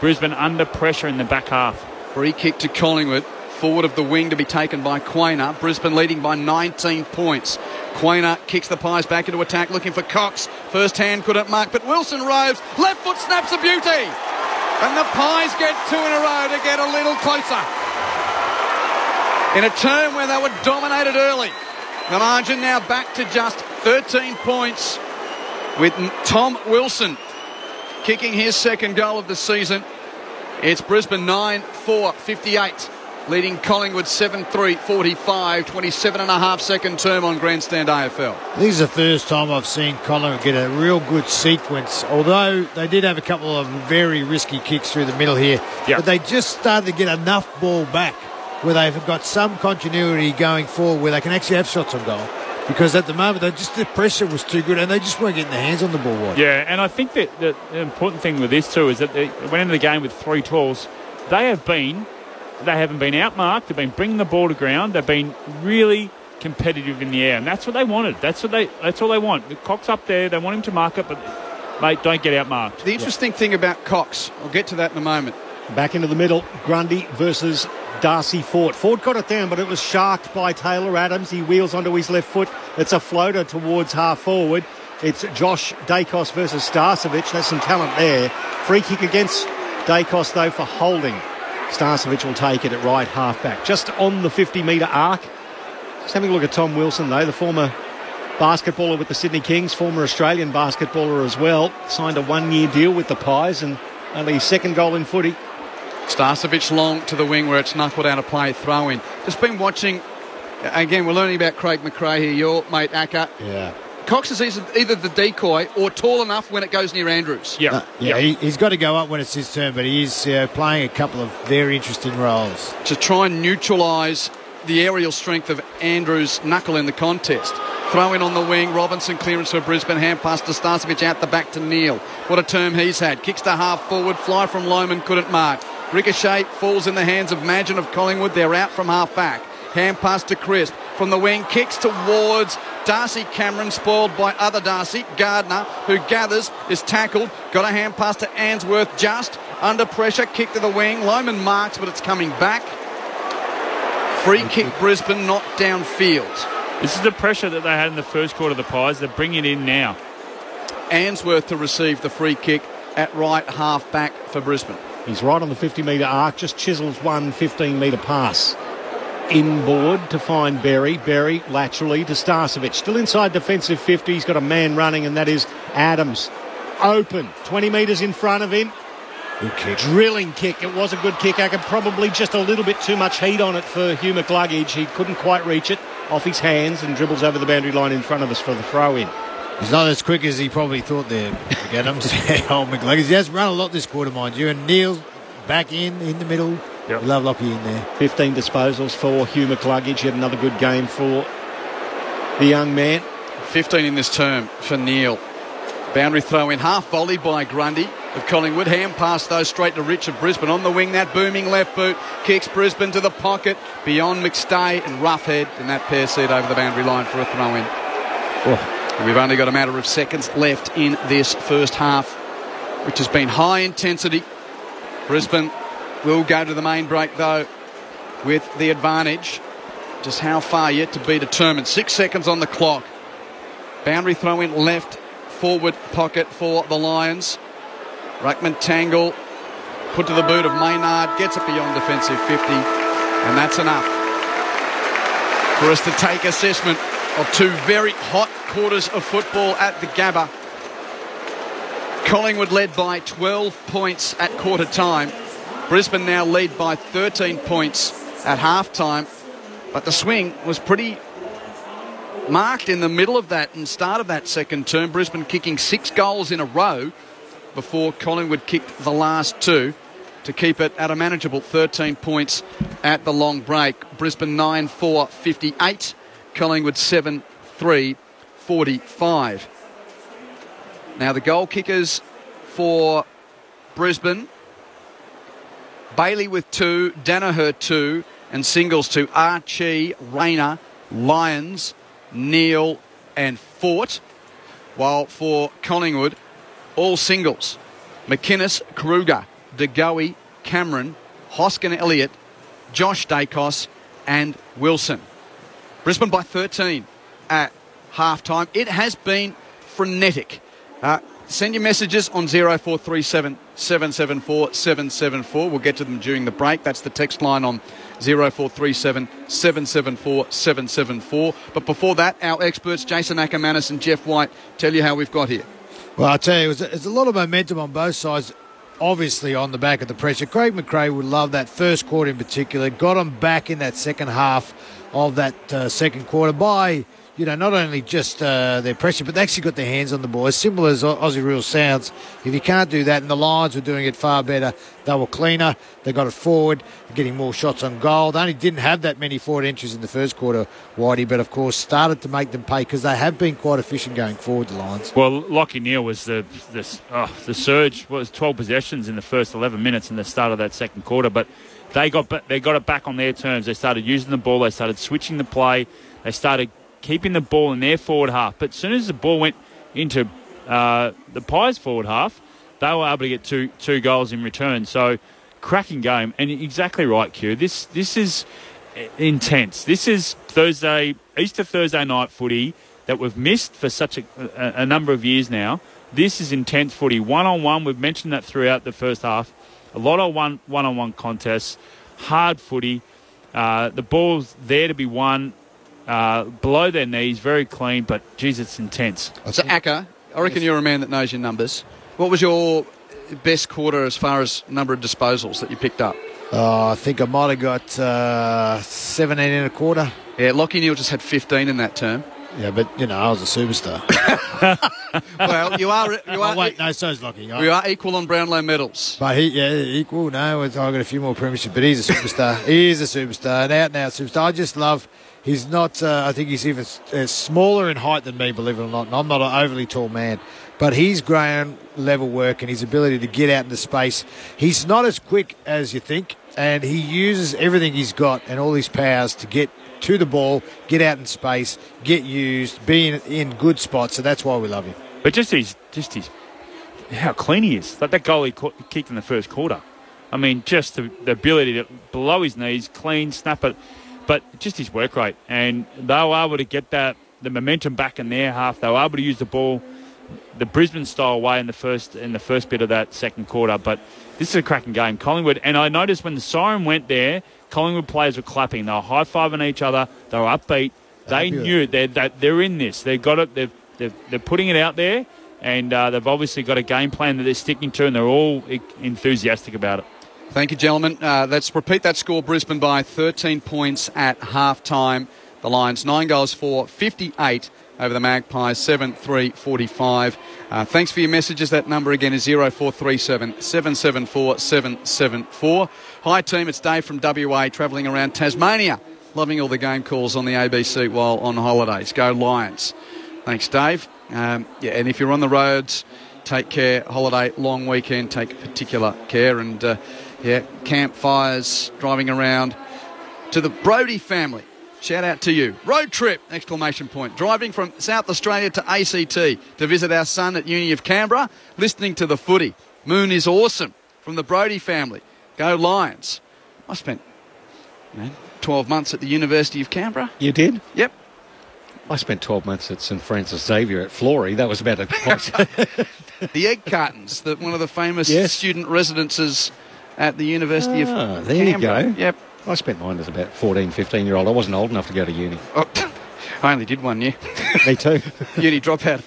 Brisbane under pressure in the back half. Free kick to Collingwood. Forward of the wing to be taken by Quainer. Brisbane leading by 19 points. Quainer kicks the Pies back into attack, looking for Cox. First hand couldn't mark, but Wilson roves. Left foot snaps a beauty. And the Pies get two in a row to get a little closer. In a turn where they were dominated early. The margin now back to just 13 points with Tom Wilson kicking his second goal of the season. It's Brisbane 9-4-58. Leading Collingwood 7-3-45, 27 and a half second term on Grandstand AFL. This is the first time I've seen Collingwood get a real good sequence, although they did have a couple of very risky kicks through the middle here. Yep. But they just started to get enough ball back where they've got some continuity going forward where they can actually have shots on goal. Because at the moment, the pressure was too good and they just weren't getting their hands on the ball wide. Yeah, and I think that the important thing with this too is that they went into the game with 3 tools. They haven't been outmarked. They've been bringing the ball to ground. They've been really competitive in the air, and that's what they wanted. That's all they want. The Cox up there, they want him to mark it, but mate, don't get outmarked. The interesting thing about Cox, I'll get to that in a moment. Back into the middle, Grundy versus Darcy Fort. Fort got it down, but it was sharked by Taylor Adams. He wheels onto his left foot. It's a floater towards half forward. It's Josh Dacos versus Starcevic. There's some talent there. Free kick against Dacos, though, for holding. Starcevic will take it at right half-back. Just on the 50-metre arc. Just having a look at Tom Wilson, though, the former basketballer with the Sydney Kings, former Australian basketballer as well. Signed a 1-year deal with the Pies and only his second goal in footy. Starcevic long to the wing where it's knuckled out of play, throw in. Just been watching, again, we're learning about Craig McRae here, your mate Acker. Yeah. Cox is either the decoy or tall enough when it goes near Andrews. He's got to go up when it's his turn, but he is playing a couple of very interesting roles. To try and neutralise the aerial strength of Andrews' knuckle in the contest. Throw in on the wing, Robinson clearance for Brisbane, hand pass to Starcevic out the back to Neil. What a term he's had. Kicks to half forward, fly from Lohmann, couldn't mark. Ricochet falls in the hands of Magin of Collingwood, they're out from half back. Hand pass to Crisp. From the wing, kicks towards Darcy Cameron, spoiled by other Darcy. Gardner, who gathers, is tackled. Got a hand pass to Answorth, just under pressure. Kick to the wing. Lohmann marks, but it's coming back. Free kick Brisbane, not downfield. This is the pressure that they had in the first quarter of the Pies. They're bringing it in now. Answorth to receive the free kick at right half back for Brisbane. He's right on the 50-metre arc, just chisels one 15-metre pass. Inboard to find Berry. Berry laterally to Starcevic. Still inside defensive 50. He's got a man running, and that is Adams. Open. 20 metres in front of him. Good kick. Drilling kick. It was a good kick. I could probably just a little bit too much heat on it for Hugh McCluggage. He couldn't quite reach it off his hands and dribbles over the boundary line in front of us for the throw-in. He's not as quick as he probably thought there, Adams. Old McCluggage. He has run a lot this quarter, mind you, and Neil's back in the middle. Yep. Love Lockie in there. 15 disposals for Hugh McCluggage. He had another good game for the young man. 15 in this term for Neil. Boundary throw in, half volley by Grundy of Collingwood. Hand pass though straight to Rich of Brisbane. On the wing, that booming left boot kicks Brisbane to the pocket beyond McStay and Roughhead, and that pair seat over the boundary line for a throw in. Oh. We've only got a matter of seconds left in this first half, which has been high intensity. Brisbane will go to the main break though with the advantage. Just how far yet to be determined. 6 seconds on the clock. Boundary throw in left forward pocket for the Lions. Ruckman tangle put to the boot of Maynard, gets it beyond defensive 50, and that's enough for us to take assessment of two very hot quarters of football at the Gabba. Collingwood led by 12 points at quarter time. Brisbane now lead by 13 points at half time, but the swing was pretty marked in the middle of that and start of that second term. Brisbane kicking 6 goals in a row before Collingwood kicked the last 2 to keep it at a manageable 13 points at the long break. Brisbane 9-4-58, Collingwood 7-3-45. Now the goal kickers for Brisbane: Bailey with 2, Danaher 2, and singles to Archie, Rayner, Lyons, Neil and Fort. While for Collingwood, all singles: McInnes, Kruger, De Goey, Cameron, Hoskin Elliott, Josh Dacos and Wilson. Brisbane by 13 at half-time. It has been frenetic. Send your messages on 0437 774 774. We'll get to them during the break. That's the text line on 0437 774 774. But before that, our experts, Jason Ackermanis and Jeff White, tell you how we've got here. Well, I'll tell you, there's a lot of momentum on both sides, obviously on the back of the pressure. Craig McRae would love that first quarter in particular. Got them back in that second half of that second quarter by, not only just their pressure, but they actually got their hands on the ball. As simple as Aussie Rule sounds, if you can't do that, and the Lions were doing it far better, they were cleaner, they got it forward, getting more shots on goal. They only didn't have that many forward entries in the first quarter, Whitey, but of course started to make them pay because they have been quite efficient going forward, the Lions. Well, Lachie Neale was the surge, was 12 possessions in the first 11 minutes in the start of that second quarter, but they got it back on their terms. They started using the ball, they started switching the play, they started keeping the ball in their forward half. But as soon as the ball went into the Pies forward half, they were able to get two goals in return. So, cracking game. And exactly right, Q. This is intense. This is Easter Thursday night footy that we've missed for such a number of years now. This is intense footy. One-on-one, we've mentioned that throughout the first half. A lot of one-on-one contests. Hard footy. The ball's there to be won. Below their knees, very clean, but, geez, it's intense. So, Acker, I reckon you're a man that knows your numbers. What was your best quarter as far as number of disposals that you picked up? I think I might have got 17 and a quarter. Yeah, Lachie Neale just had 15 in that term. Yeah, but, I was a superstar. Well, you are. Oh, wait, no, so's Lockie. We are equal on Brownlow medals. But equal. No, I've got a few more premierships, but he's a superstar. He is a superstar, an out-and-out superstar. I just love. He's not. I think he's even smaller in height than me, believe it or not. And I'm not an overly tall man, but his ground level work and his ability to get out into space. He's not as quick as you think, and he uses everything he's got and all his powers to get to the ball, get out in space, get used, be in good spots. So that's why we love him. But just his, how clean he is. Like that goal he kicked in the first quarter. I mean, just the ability to below his knees, clean, snap it, but just his work rate. And they were able to get the momentum back in their half. They were able to use the ball the Brisbane style way in the first bit of that second quarter. But this is a cracking game, Collingwood. And I noticed when the siren went there, Collingwood players were clapping. They were high-fiving each other. They were upbeat. They knew that they're in this. They've got it. They're putting it out there, and they've obviously got a game plan that they're sticking to, and they're all enthusiastic about it. Thank you, gentlemen. Let's repeat that score. Brisbane by 13 points at half-time. The Lions 9 goals for 58 over the Magpies, 7-3-45. Thanks for your messages. That number again is 0437 774 774. Hi, team. It's Dave from WA travelling around Tasmania. Loving all the game calls on the ABC while on holidays. Go Lions. Thanks, Dave. And if you're on the roads, take care. Holiday, long weekend, take particular care. And, campfires, driving around. To the Brody family, shout out to you. Road trip, ! Driving from South Australia to ACT to visit our son at Uni of Canberra, listening to the footy. Moon is awesome. From the Brody family. Go Lions. I spent 12 months at the University of Canberra. You did? Yep. I spent 12 months at St Francis Xavier at Flory. That was about The egg cartons, one of the famous student residences at the University of Canberra. There you go. Yep. I spent mine as about 14, 15-year-old. I wasn't old enough to go to uni. Oh, I only did 1 year. Me too. Uni dropout.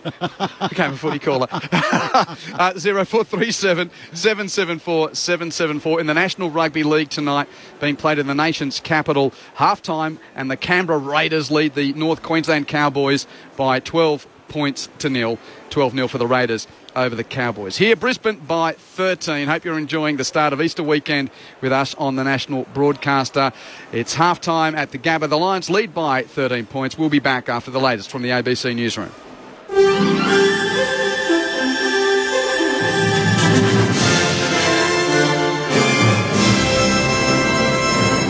Became a footy caller. 0437 774 774 in the National Rugby League tonight, being played in the nation's capital. Half-time, and the Canberra Raiders lead the North Queensland Cowboys by 12 points to nil. 12-0 for the Raiders over the Cowboys. Here, Brisbane by 13. Hope you're enjoying the start of Easter weekend with us on the national broadcaster. It's half-time at the Gabba. The Lions lead by 13 points. We'll be back after the latest from the ABC Newsroom.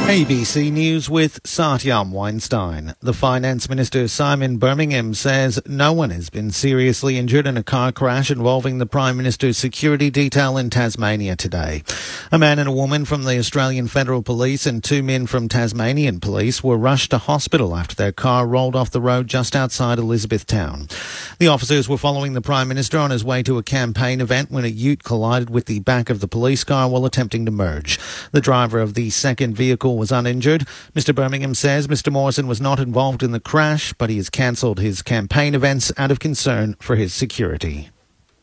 ABC News with Satyam Weinstein. The Finance Minister Simon Birmingham says no one has been seriously injured in a car crash involving the Prime Minister's security detail in Tasmania today. A man and a woman from the Australian Federal Police and 2 men from Tasmanian Police were rushed to hospital after their car rolled off the road just outside Elizabethtown. The officers were following the Prime Minister on his way to a campaign event when a ute collided with the back of the police car while attempting to merge. The driver of the second vehicle was uninjured. Mr Birmingham says Mr Morrison was not involved in the crash, but he has cancelled his campaign events out of concern for his security.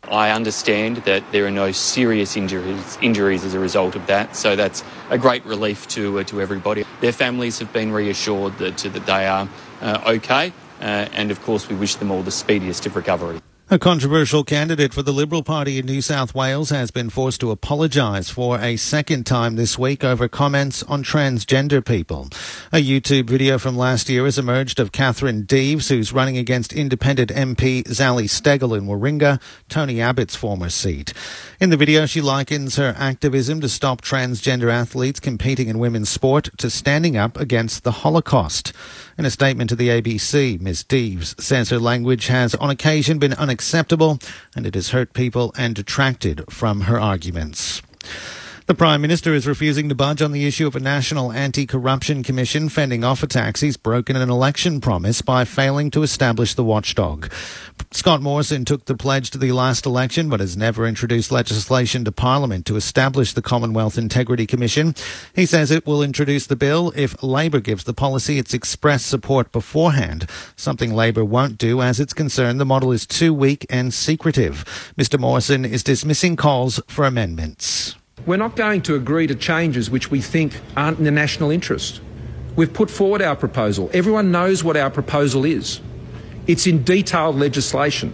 I understand that there are no serious injuries as a result of that, so that's a great relief to everybody. Their families have been reassured that they are okay, and of course we wish them all the speediest of recovery. A controversial candidate for the Liberal Party in New South Wales has been forced to apologise for a second time this week over comments on transgender people. A YouTube video from last year has emerged of Catherine Deeves, who's running against independent MP Zali Steggall in Warringah, Tony Abbott's former seat. In the video, she likens her activism to stop transgender athletes competing in women's sport to standing up against the Holocaust. In a statement to the ABC, Ms Deeves says her language has on occasion been unacceptable and it has hurt people and detracted from her arguments. The Prime Minister is refusing to budge on the issue of a national anti-corruption commission fending off attacks he's broken an election promise by failing to establish the watchdog. Scott Morrison took the pledge to the last election but has never introduced legislation to Parliament to establish the Commonwealth Integrity Commission. He says it will introduce the bill if Labor gives the policy its express support beforehand, something Labor won't do as it's concerned the model is too weak and secretive. Mr Morrison is dismissing calls for amendments. We're not going to agree to changes which we think aren't in the national interest. We've put forward our proposal. Everyone knows what our proposal is. It's in detailed legislation.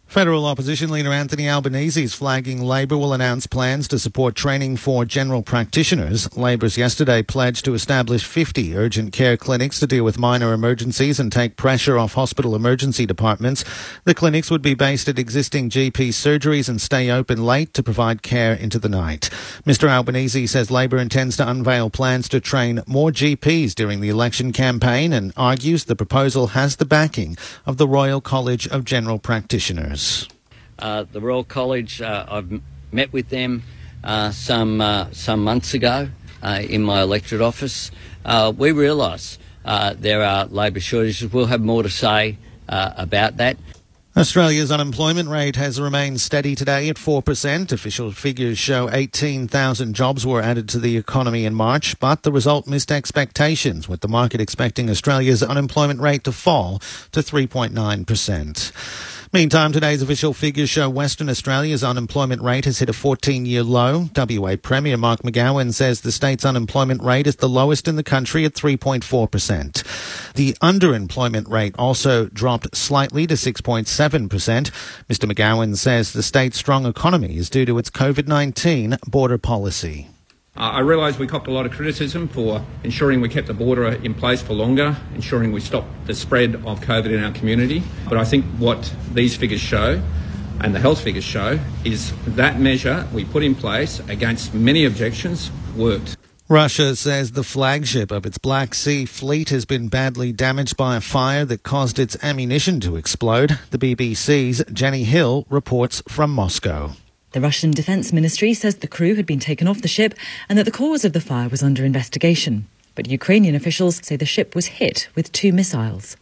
Federal opposition leader Anthony Albanese is flagging Labor will announce plans to support training for general practitioners. Labor's yesterday pledged to establish 50 urgent care clinics to deal with minor emergencies and take pressure off hospital emergency departments. The clinics would be based at existing GP surgeries and stay open late to provide care into the night. Mr Albanese says Labor intends to unveil plans to train more GPs during the election campaign and argues the proposal has the backing of the Royal College of General Practitioners. The Royal College, I've met with them some months ago in my electorate office. We realise there are labour shortages. We'll have more to say about that. Australia's unemployment rate has remained steady today at 4%. Official figures show 18,000 jobs were added to the economy in March, but the result missed expectations, with the market expecting Australia's unemployment rate to fall to 3.9%. Meantime, today's official figures show Western Australia's unemployment rate has hit a 14-year low. WA Premier Mark McGowan says the state's unemployment rate is the lowest in the country at 3.4%. The underemployment rate also dropped slightly to 6.7%. Mr McGowan says the state's strong economy is due to its COVID-19 border policy. I realise we copped a lot of criticism for ensuring we kept the border in place for longer, ensuring we stopped the spread of COVID in our community. But I think what these figures show, and the health figures show, is that measure we put in place against many objections worked. Russia says the flagship of its Black Sea fleet has been badly damaged by a fire that caused its ammunition to explode. The BBC's Jenny Hill reports from Moscow. The Russian Defence Ministry says the crew had been taken off the ship and that the cause of the fire was under investigation. But Ukrainian officials say the ship was hit with 2 missiles.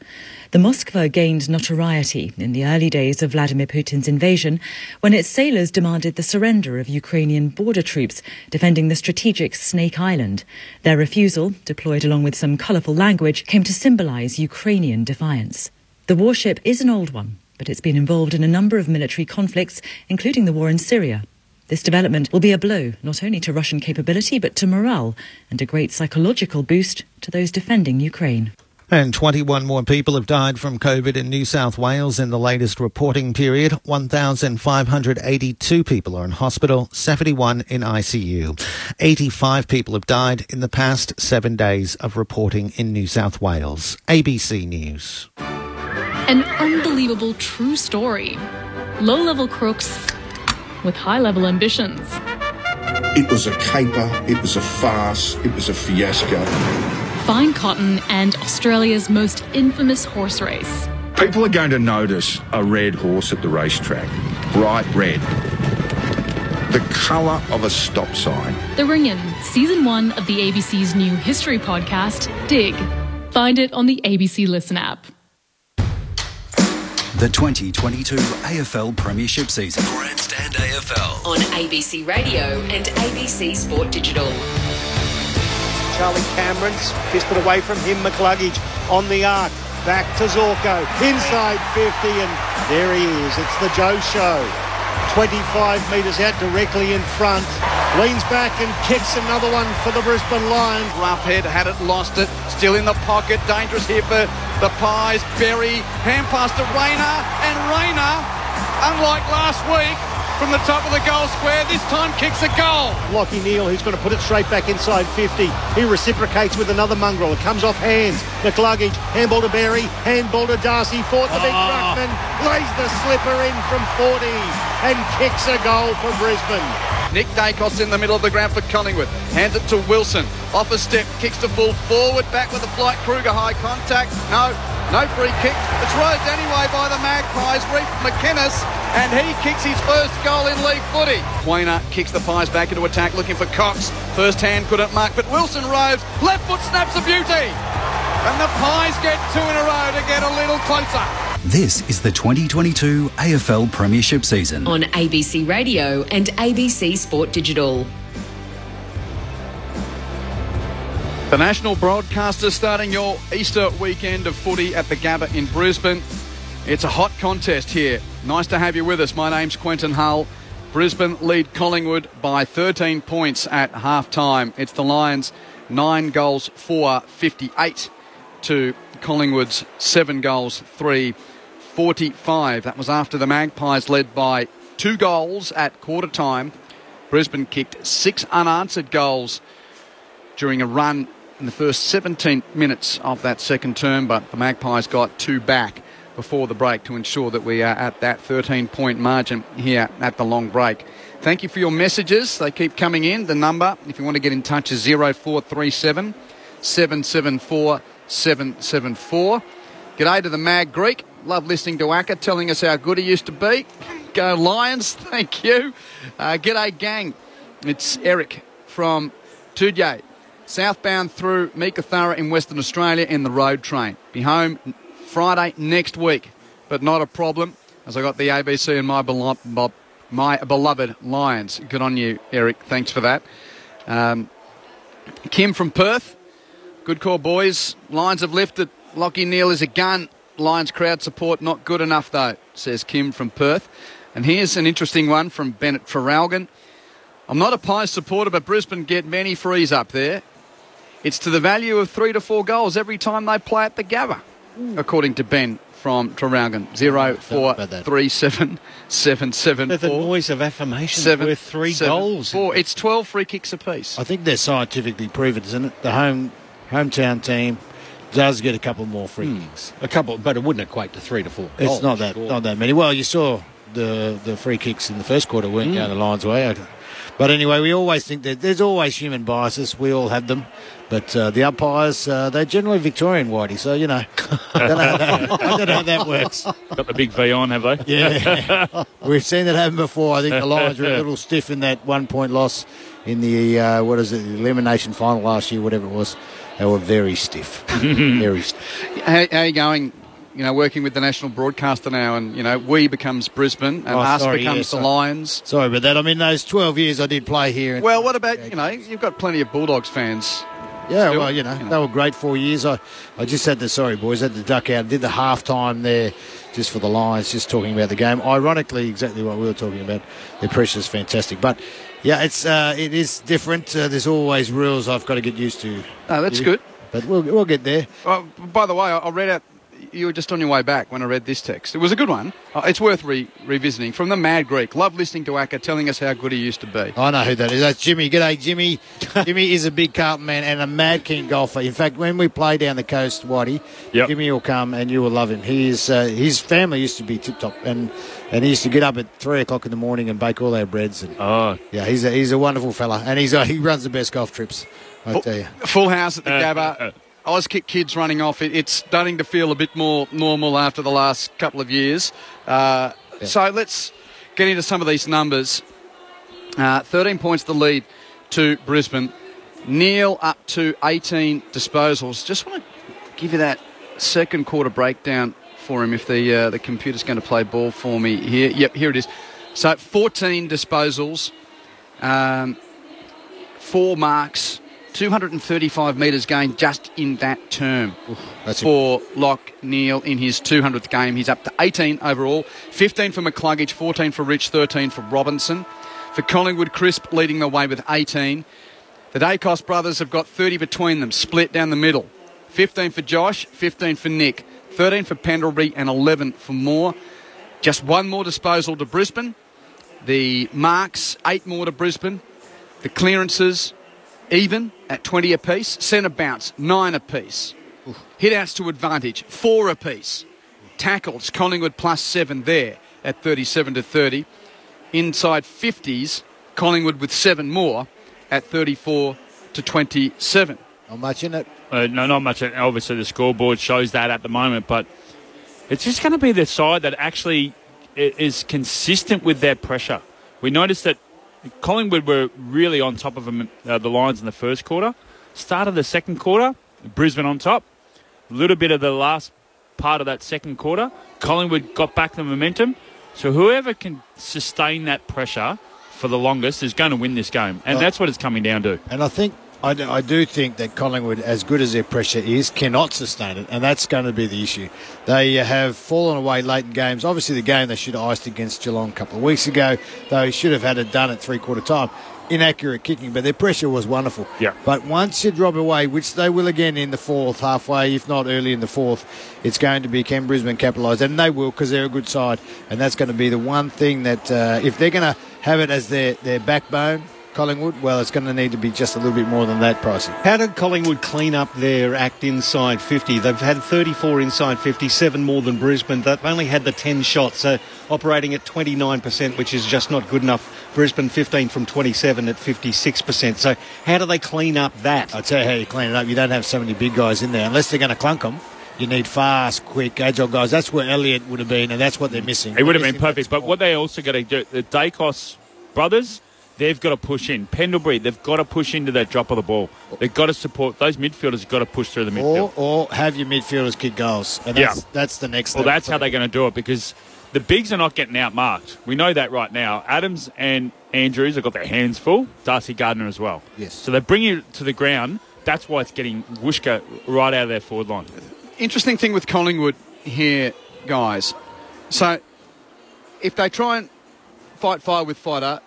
The Moskva gained notoriety in the early days of Vladimir Putin's invasion when its sailors demanded the surrender of Ukrainian border troops defending the strategic Snake Island. Their refusal, deployed along with some colourful language, came to symbolise Ukrainian defiance. The warship is an old one, but it's been involved in a number of military conflicts, including the war in Syria. This development will be a blow not only to Russian capability but to morale and a great psychological boost to those defending Ukraine. And 21 more people have died from COVID in New South Wales in the latest reporting period. 1,582 people are in hospital, 71 in ICU. 85 people have died in the past 7 days of reporting in New South Wales. ABC News. An unbelievable true story. Low-level crooks with high-level ambitions. It was a caper, it was a farce, it was a fiasco. Fine cotton and Australia's most infamous horse race. People are going to notice a red horse at the racetrack. Bright red. The colour of a stop sign. The Ring-In, Season 1 of the ABC's new history podcast, Dig. Find it on the ABC Listen app. The 2022 AFL Premiership season. Grandstand AFL. On ABC Radio and ABC Sport Digital. Charlie Cameron's fisted away from him. McCluggage on the arc. Back to Zorko. Inside 50 and there he is. It's the Joe Show. 25 metres out directly in front. Leans back and kicks another one for the Brisbane Lions. Roughhead had it, lost it. Still in the pocket. Dangerous here for the Pies. Berry. Hand pass to Rayner. And Rayner, unlike last week, from the top of the goal square, this time kicks a goal. Lockie Neal, who's going to put it straight back inside 50. He reciprocates with another mongrel. It comes off hands. McCluggage, handball to Berry, handball to Darcy. Fought the big ruckman, lays the slipper in from 40 and kicks a goal for Brisbane. Nick Dacos in the middle of the ground for Collingwood. Hands it to Wilson. Off a step, kicks to full forward. Back with the flight. Kruger, high contact. No free kick. It's raised anyway by the Magpies. Reef McInnes, and he kicks his first goal in league footy. Quainer kicks the Pies back into attack, looking for Cox. First hand couldn't mark, but Wilson roves. Left foot snaps a beauty. And the Pies get 2 in a row to get a little closer. This is the 2022 AFL Premiership season. On ABC Radio and ABC Sport Digital. The national broadcaster starting your Easter weekend of footy at the Gabba in Brisbane. It's a hot contest here. Nice to have you with us. My name's Quentin Hull. Brisbane lead Collingwood by 13 points at half-time. It's the Lions 9 goals for 58 to Collingwood's 7 goals 3 45. That was after the Magpies led by 2 goals at quarter time. Brisbane kicked 6 unanswered goals during a run in the first 17 minutes of that second term, but the Magpies got 2 back before the break to ensure that we are at that 13-point margin here at the long break. Thank you for your messages. They keep coming in. The number, if you want to get in touch, is 0437 774 774. G'day to the Mag Greek. Love listening to Acker telling us how good he used to be. Go Lions. Thank you. G'day, gang. It's Eric from Tudye. Southbound through Meekatharra in Western Australia in the road train. Be home Friday next week, but not a problem, as I got the ABC and my beloved Lions. Good on you, Eric. Thanks for that. Kim from Perth. Good call, boys. Lions have lifted. Lockie Neal is a gun. Lions crowd support not good enough, though, says Kim from Perth. And here's an interesting one from Bennett Traralgon. I'm not a Pies supporter, but Brisbane get many frees up there. It's to the value of 3 to 4 goals every time they play at the Gabba, according to Ben from Traralgon. 0437 774. The noise of affirmation worth 3 goals. 4. It's 12 free kicks apiece. I think they're scientifically proven, isn't it? The hometown team does get a couple more free kicks. A couple, but it wouldn't equate to 3 to 4 goals. It's not that many. Well, you saw the free kicks in the first quarter weren't going the Lions' way. But anyway, we always think that there's always human biases. We all have them. But the umpires, they're generally Victorian, Whitey. So, you know, I don't know how that works. Got the big V on, have they? Yeah. We've seen that happen before. I think the Lions were a little stiff in that 1-point loss in the, the elimination final last year, whatever it was. They were very stiff. Very stiff. How are you going, working with the national broadcaster now, and, we becomes Brisbane and us becomes the Lions? Sorry about that. I mean, those 12 years I did play here. Well, what about, you've got plenty of Bulldogs fans. Yeah, still, they were great 4 years. I just had to duck out. Did the half-time there just for the Lions, just talking about the game. Ironically, exactly what we were talking about. Their pressure's fantastic. But, yeah, it is different. There's always rules I've got to get used to. Oh, that's good. But we'll get there. By the way, I read out, you were just on your way back when I read this text. It was a good one. It's worth revisiting. From the Mad Greek. Love listening to Acker telling us how good he used to be. I know who that is. That's Jimmy. G'day, Jimmy. Jimmy is a big Carlton man and a mad keen golfer. In fact, when we play down the coast, Whitey, Jimmy will come and you will love him. He is, his family used to be tip-top and he used to get up at 3 o'clock in the morning and bake all our breads. And, yeah, he's a wonderful fella. And he runs the best golf trips, I tell you. Full house at the Gabba. Auskick kids running off. It's starting to feel a bit more normal after the last couple of years. So let's get into some of these numbers. 13 points the lead to Brisbane. Neal up to 18 disposals. Just want to give you that second quarter breakdown for him if the computer's going to play ball for me here. Yep, here it is. So 14 disposals, 4 marks, 235 metres gained just in that term for Locke Neal in his 200th game. He's up to 18 overall, 15 for McCluggage, 14 for Rich, 13 for Robinson. For Collingwood, Crisp leading the way with 18. The Dacos brothers have got 30 between them, split down the middle. 15 for Josh, 15 for Nick, 13 for Pendlebury and 11 for Moore. Just 1 more disposal to Brisbane. The marks, 8 more to Brisbane. The clearances, even at 20 apiece. Centre bounce, 9 apiece. Hit-outs to advantage, 4 apiece. Tackles, Collingwood plus 7 there at 37 to 30. Inside 50s, Collingwood with 7 more at 34 to 27. Not much in it. No, not much. Obviously, the scoreboard shows that at the moment, but it's just going to be the side that actually is consistent with their pressure. We noticed that Collingwood were really on top of them, the Lions in the first quarter. Start of the second quarter, Brisbane on top. A little bit of the last part of that second quarter, Collingwood got back the momentum. So whoever can sustain that pressure for the longest is going to win this game. And that's what it's coming down to. And I do think that Collingwood, as good as their pressure is, cannot sustain it, and that's going to be the issue. They have fallen away late in games. Obviously, the game they should have iced against Geelong a couple of weeks ago, though he should have had it done at three-quarter time. inaccurate kicking, but their pressure was wonderful. Yeah. But once you drop away, which they will again in the fourth, halfway, if not early in the fourth, it's going to be can Brisbane capitalise, and they will because they're a good side, and that's going to be the one thing that if they're going to have it as their backbone, Collingwood, well, it's going to need to be just a little bit more than that, Pricey. How did Collingwood clean up their act inside 50? They've had 34 inside 50, 7 more than Brisbane. They've only had the 10 shots, so operating at 29%, which is just not good enough. Brisbane 15 from 27 at 56%. So how do they clean up that? I'll tell you how you clean it up. You don't have so many big guys in there. Unless they're going to clunk them, you need fast, quick, agile guys. That's where Elliott would have been, and that's what they're missing. It would have been perfect. But what they also got to do, the Dacos brothers, they've got to push in. Pendlebury, they've got to push into that drop of the ball. They've got to support. Those midfielders have got to push through the midfield. Or have your midfielders kick goals. And that's the next Well, that's how they're going to do it, because the bigs are not getting outmarked. We know that right now. Adams and Andrews have got their hands full. Darcy Gardner as well. Yes. So they bring you to the ground. That's why it's getting Wooshka right out of their forward line. Interesting thing with Collingwood here, guys. So if they try and fight fire with fire,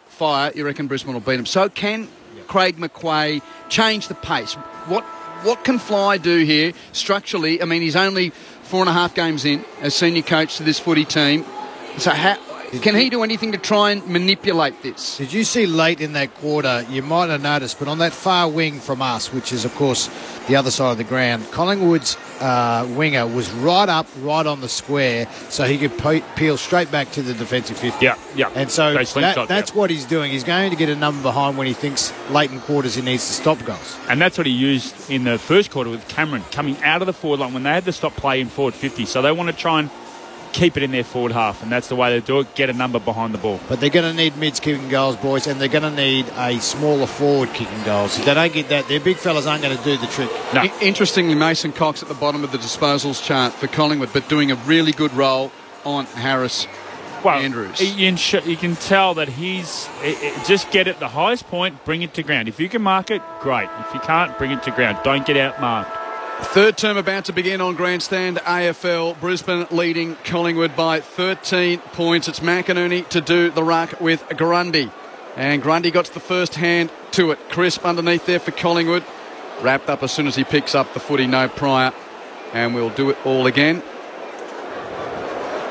you reckon Brisbane will beat them. So can Craig McQuay change the pace? What can Fly do here structurally? I mean, he's only 4.5 games in as senior coach to this footy team. So can he do anything to try and manipulate this? Did you see late in that quarter, you might have noticed, but on that far wing from us, which is, of course, the other side of the ground, Collingwood's winger was right on the square so he could peel straight back to the defensive 50. Yeah. And so that's what he's doing. He's going to get a number behind when he thinks late in quarters he needs to stop goals. And that's what he used in the first quarter with Cameron coming out of the forward line when they had to stop play in forward 50. So they want to try and keep it in their forward half, and that's the way they do it, get a number behind the ball. But they're going to need mids kicking goals, boys, and they're going to need a smaller forward kicking goals. If they don't get that, their big fellas aren't going to do the trick. No. Interestingly, Mason Cox at the bottom of the disposals chart for Collingwood, but doing a really good role on Harris Andrews. You can tell that he's just get it the highest point, bring it to ground. If you can mark it, great. If you can't, bring it to ground. Don't get outmarked. Third term about to begin on Grandstand AFL. Brisbane leading Collingwood by 13 points. It's McInerney to do the ruck with Grundy. And Grundy got the first hand to it. Crisp underneath there for Collingwood. Wrapped up as soon as he picks up the footy, no prior. And we'll do it all again.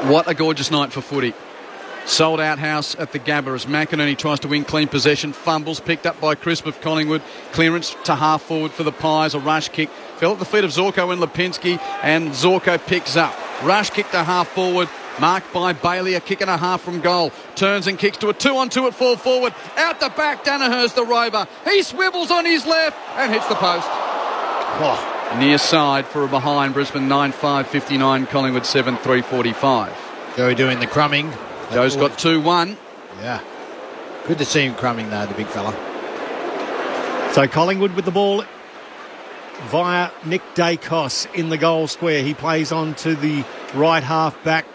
What a gorgeous night for footy. Sold out house at the Gabba as McInerney tries to win clean possession. Fumbles picked up by Crisp of Collingwood. Clearance to half forward for the Pies. A rush kick. Fell at the feet of Zorko and Lipinski, and Zorko picks up. Rush kick to half forward. Marked by Bailey. A kick and a half from goal. Turns and kicks to a 2-on-2 at full forward. Out the back, Danaher's the rover. He swivels on his left and hits the post. Near side for a behind. Brisbane 9-5-59. Collingwood 7-3-45. Joey doing the crumbing. Joe's got 2-1. Yeah. Good to see him crumbing, though, the big fella. So Collingwood with the ball via Nick Dacos in the goal square. He plays on to the right half-back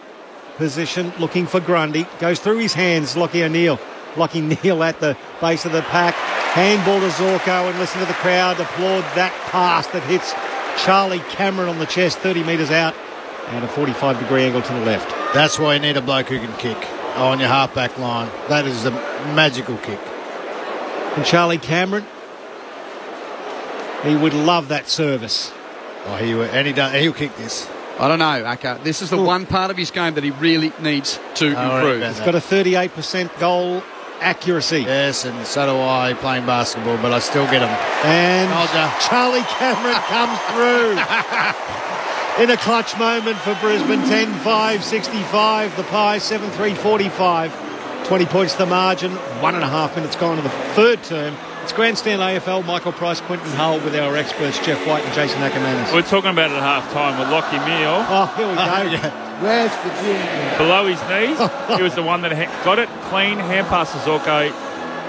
position, looking for Grundy. Goes through his hands, Lachie O'Neill. Lachie Neal at the base of the pack. Handball to Zorko, and listen to the crowd applaud that pass that hits Charlie Cameron on the chest, 30 metres out, and a 45-degree angle to the left. That's why you need a bloke who can kick on your half-back line. That is a magical kick. And Charlie Cameron, he would love that service. Oh, he would, and he'll kick this. I don't know, Aka. This is the one part of his game that he really needs to improve. He's got a 38% goal accuracy. Yes, and so do I playing basketball, but I still get him. And Charlie Cameron comes through. In a clutch moment for Brisbane, 10-5-65. The Pies, 7-3-45. 20 points the margin. 1.5 minutes gone to the third term. It's Grandstand AFL. Michael Price, Quentin Hull with our experts, Jeff White and Jason Ackermanis. We're talking about it at half-time with Lachie Neal. Oh, here we go. West Virginia. Below his knees. He was the one that got it clean. Hand pass to Zorko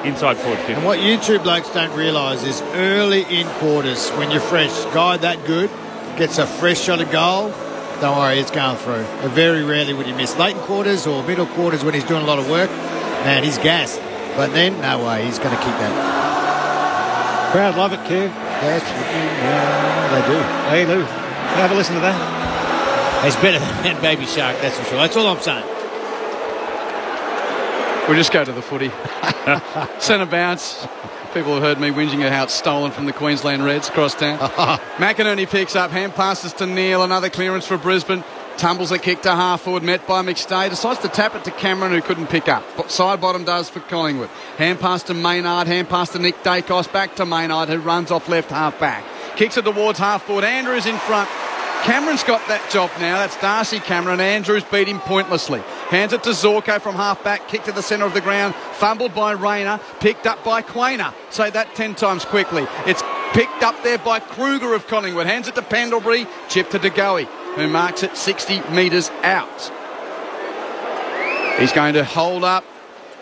inside forward 50. And what you two blokes don't realise is early in quarters, when you're fresh, guy that good gets a fresh shot of goal, don't worry, it's going through. Very rarely would you miss. Late in quarters or middle quarters when he's doing a lot of work, man, he's gassed. But then, no way, he's going to kick that. Crowd love it, Kev. They do. They do. Have a listen to that. It's better than Baby Shark, that's for sure. That's all I'm saying. We'll just go to the footy. Centre bounce. People have heard me whinging at how it's stolen from the Queensland Reds across town. McInerney picks up, hand passes to Neil, another clearance for Brisbane. Tumbles a kick to half forward, met by McStay. Decides to tap it to Cameron, who couldn't pick up. Side bottom does for Collingwood. Hand pass to Maynard, hand pass to Nick Dacos, back to Maynard, who runs off left half back. Kicks it towards half forward. Andrews in front. Cameron's got that job now. That's Darcy Cameron. Andrews beat him pointlessly. Hands it to Zorko from half-back. Kick to the centre of the ground. Fumbled by Rayner. Picked up by Quainer. Say that 10 times quickly. It's picked up there by Kruger of Collingwood. Hands it to Pendlebury. Chip to De Goey, who marks it 60 metres out. He's going to hold up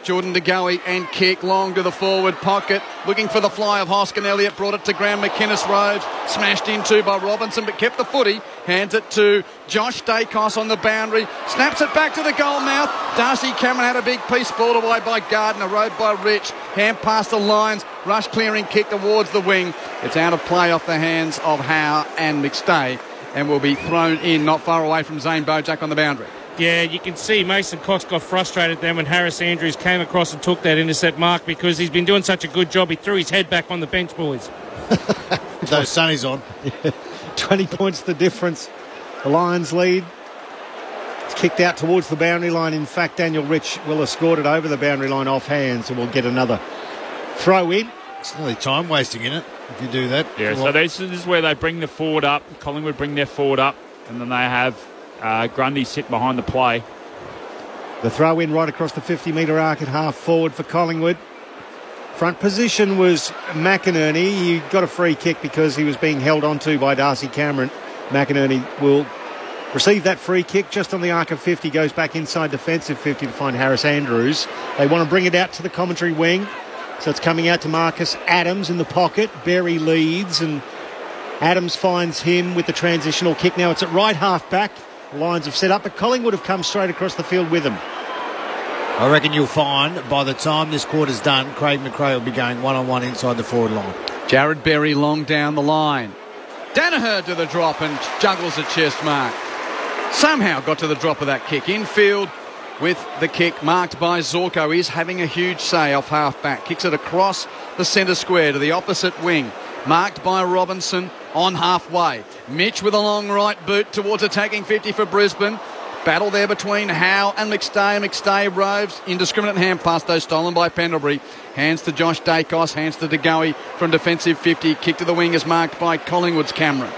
Jordan De Goey and kick long to the forward pocket, looking for the fly of Hoskin. Elliott brought it to ground. McInnes Rhodes smashed into by Robinson, but kept the footy. Hands it to Josh Dacos on the boundary. Snaps it back to the goal mouth. Darcy Cameron had a big piece, balled away by Gardner, rode by Rich. Hand past the lines, rush clearing kick towards the wing. It's out of play off the hands of Howe and McStay, and will be thrown in not far away from Zane Bojack on the boundary. Yeah, you can see Mason Cox got frustrated then when Harris Andrews came across and took that intercept mark, because he's been doing such a good job. He threw his head back on the bench, boys. Those sunnies on. Yeah. 20 points the difference. The Lions lead. It's kicked out towards the boundary line. In fact, Daniel Rich will have scored it over the boundary line off hands, and we'll get another throw in. It's nearly time wasting in it if you do that. Yeah, so this is where they bring the forward up. Collingwood bring their forward up, and then they have Grundy sit behind the play. The throw in right across the 50-metre arc at half forward for Collingwood. Front position was McInerney. He got a free kick because he was being held onto by Darcy Cameron. McInerney will receive that free kick just on the arc of 50, goes back inside defensive 50 to find Harris Andrews. They want to bring it out to the commentary wing, so it's coming out to Marcus Adams in the pocket. Berry leads, and Adams finds him with the transitional kick. Now it's at right half back. Lines have set up, but Collingwood have come straight across the field with him. I reckon you'll find by the time this quarter's done, Craig McRae will be going one-on-one inside the forward line. Jared Berry long down the line. Danaher to the drop and juggles a chest mark. Somehow got to the drop of that kick. Infield with the kick marked by Zorko. He's having a huge say off half-back. Kicks it across the centre square to the opposite wing. Marked by Robinson on halfway. Mitch with a long right boot towards attacking 50 for Brisbane. Battle there between Howe and McStay. McStay roves. Indiscriminate hand pass, though, stolen by Pendlebury. Hands to Josh Dacos. Hands to De Goey from defensive 50. Kick to the wing is marked by Collingwood's Cameron.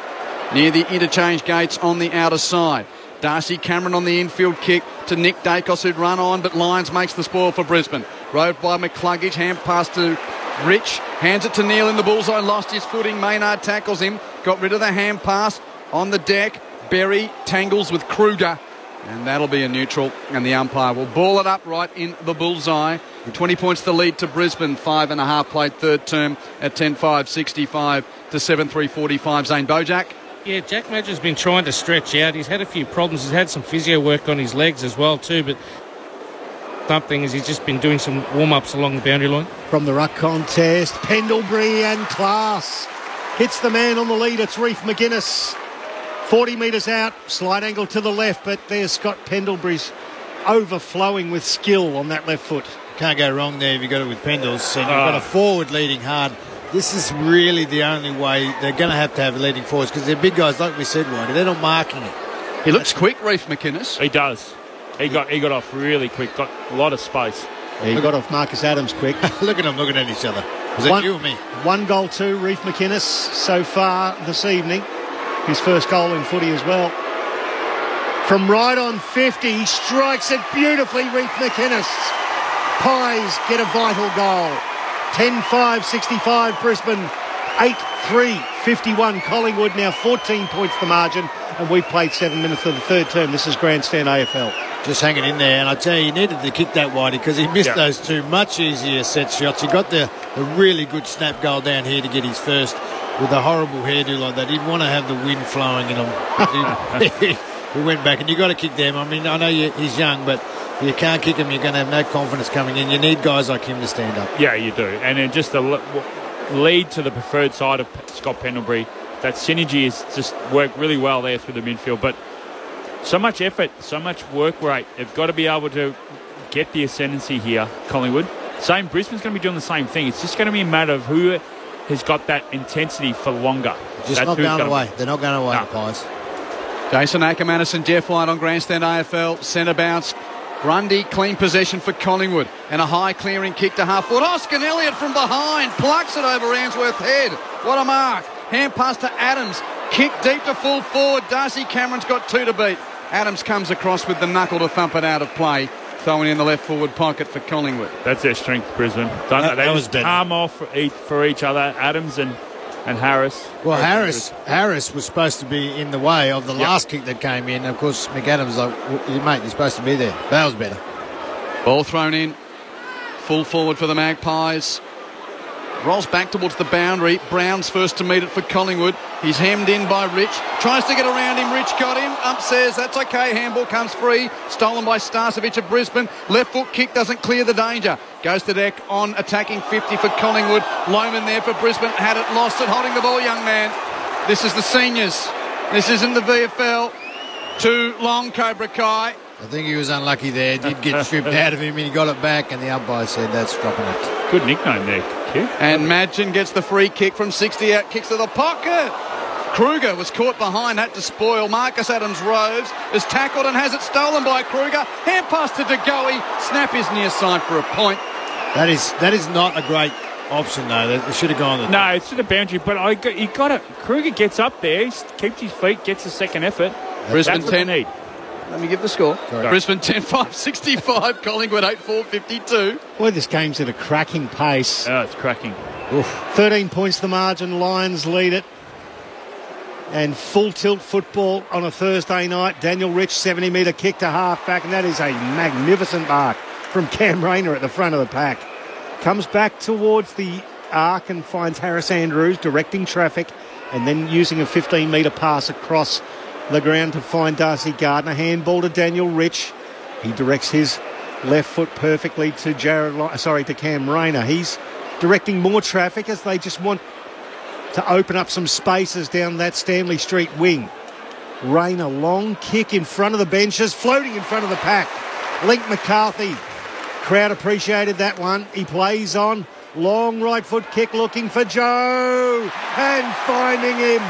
Near the interchange gates on the outer side. Darcy Cameron on the infield kick to Nick Dacos, who'd run on, but Lyons makes the spoil for Brisbane. Rode by McCluggage. Hand pass to Rich. Hands it to Neil in the bullseye. Lost his footing. Maynard tackles him. Got rid of the hand pass on the deck. Berry tangles with Kruger, and that'll be a neutral, and the umpire will ball it up right in the bullseye. 20 points the lead to Brisbane. 5.5 played third term at 10-5, 65 to 7-3, 45. Zane Bojack. Yeah, Jack Madger's been trying to stretch out. He's had a few problems. He's had some physio work on his legs as well too, but something is he's just been doing some warm-ups along the boundary line. From the ruck contest, Pendlebury and class. Hits the man on the lead. It's Reef McInnes. 40 metres out, slight angle to the left, but there's Scott Pendlebury's overflowing with skill on that left foot. Can't go wrong there if you got it with Pendles. And you've got a forward leading hard. This is really the only way they're going to have leading forwards, because they're big guys, like we said, Whitey. They're not marking it. He looks quick, Reef McInnes. He does. He got off really quick, got a lot of space. He got off Marcus Adams quick. Look at them looking at each other. Was that you or me? 1 goal to Reef McInnes so far this evening. His first goal in footy as well. From right on 50, he strikes it beautifully, Reef McInnes. Pies get a vital goal. 10-5, 65 Brisbane. 8-3, 51 Collingwood. Now 14 points the margin, and we've played 7 minutes of the third term. This is Grandstand AFL. Just hanging in there, and I tell you, he needed to kick that wide because he missed those two much easier set shots. He got the really good snap goal down here to get his first with a horrible hairdo like that. He'd want to have the wind flowing in him. He went back, and you've got to kick them. I mean, I know he's young, but if you can't kick him, you're going to have no confidence coming in. You need guys like him to stand up. Yeah, you do. And then just the lead to the preferred side of Scott Pendlebury, that synergy has just worked really well there through the midfield. But so much effort, so much work rate. They've got to be able to get the ascendancy here, Collingwood. Brisbane's going to be doing the same thing. It's just going to be a matter of who has got that intensity for longer. Just not going away. They're not going away, the Pies. Jason Ackermanis and Jeff White on Grandstand AFL. Centre bounce. Grundy, clean possession for Collingwood. And a high clearing kick to half forward. Oscar Elliott from behind. Plucks it over Ainsworth's head. What a mark. Hand pass to Adams. Kick deep to full forward. Darcy Cameron's got 2 to beat. Adams comes across with the knuckle to thump it out of play. Throwing in the left forward pocket for Collingwood. That's their strength, Brisbane. They just calm off for each other, Adams and Harris. Well, Harris was supposed to be in the way of the last kick that came in. Of course, McAdams was like, mate, you're supposed to be there. That was better. Ball thrown in. Full forward for the Magpies. Rolls back towards the boundary. Brown's first to meet it for Collingwood. He's hemmed in by Rich. Tries to get around him. Rich got him. Ump says that's okay. Handball comes free. Stolen by Starcevic of Brisbane. Left foot kick doesn't clear the danger. Goes to deck on attacking 50 for Collingwood. Lohman there for Brisbane. Had it, lost it. Holding the ball, young man. This is the seniors. This isn't the VFL. Too long, Cobra Kai. I think he was unlucky there. Did get stripped out of him and he got it back and the umpire said that's dropping it. Good nickname there, kid. And Madgen gets the free kick from 60 out, kicks to the pocket. Kruger was caught behind, had to spoil. Marcus Adams-Roves is tackled and has it stolen by Kruger. Hand pass to De Goey. Snap is near side for a point. That is not a great option, though. They should have gone. No, it's to the boundary, but you got it. Kruger gets up there, keeps his feet, gets a second effort. Brisbane That's 10. what they need. Let me give the score. Sorry. Brisbane 10-5-65, Collingwood 8-4-52. Boy, this game's at a cracking pace. Oh, it's cracking. Oof. 13 points the margin. Lions lead it. And full tilt football on a Thursday night. Daniel Rich, 70-metre kick to half-back, and that is a magnificent mark from Cam Rayner at the front of the pack. Comes back towards the arc and finds Harris Andrews directing traffic and then using a 15-metre pass across the ground to find Darcy Gardner. Handball to Daniel Rich. He directs his left foot perfectly to to Cam Rayner. He's directing more traffic as they just want to open up some spaces down that Stanley Street wing. Rayner, long kick in front of the benches, floating in front of the pack. Link McCarthy. Crowd appreciated that one. He plays on. Long right foot kick looking for Joe and finding him.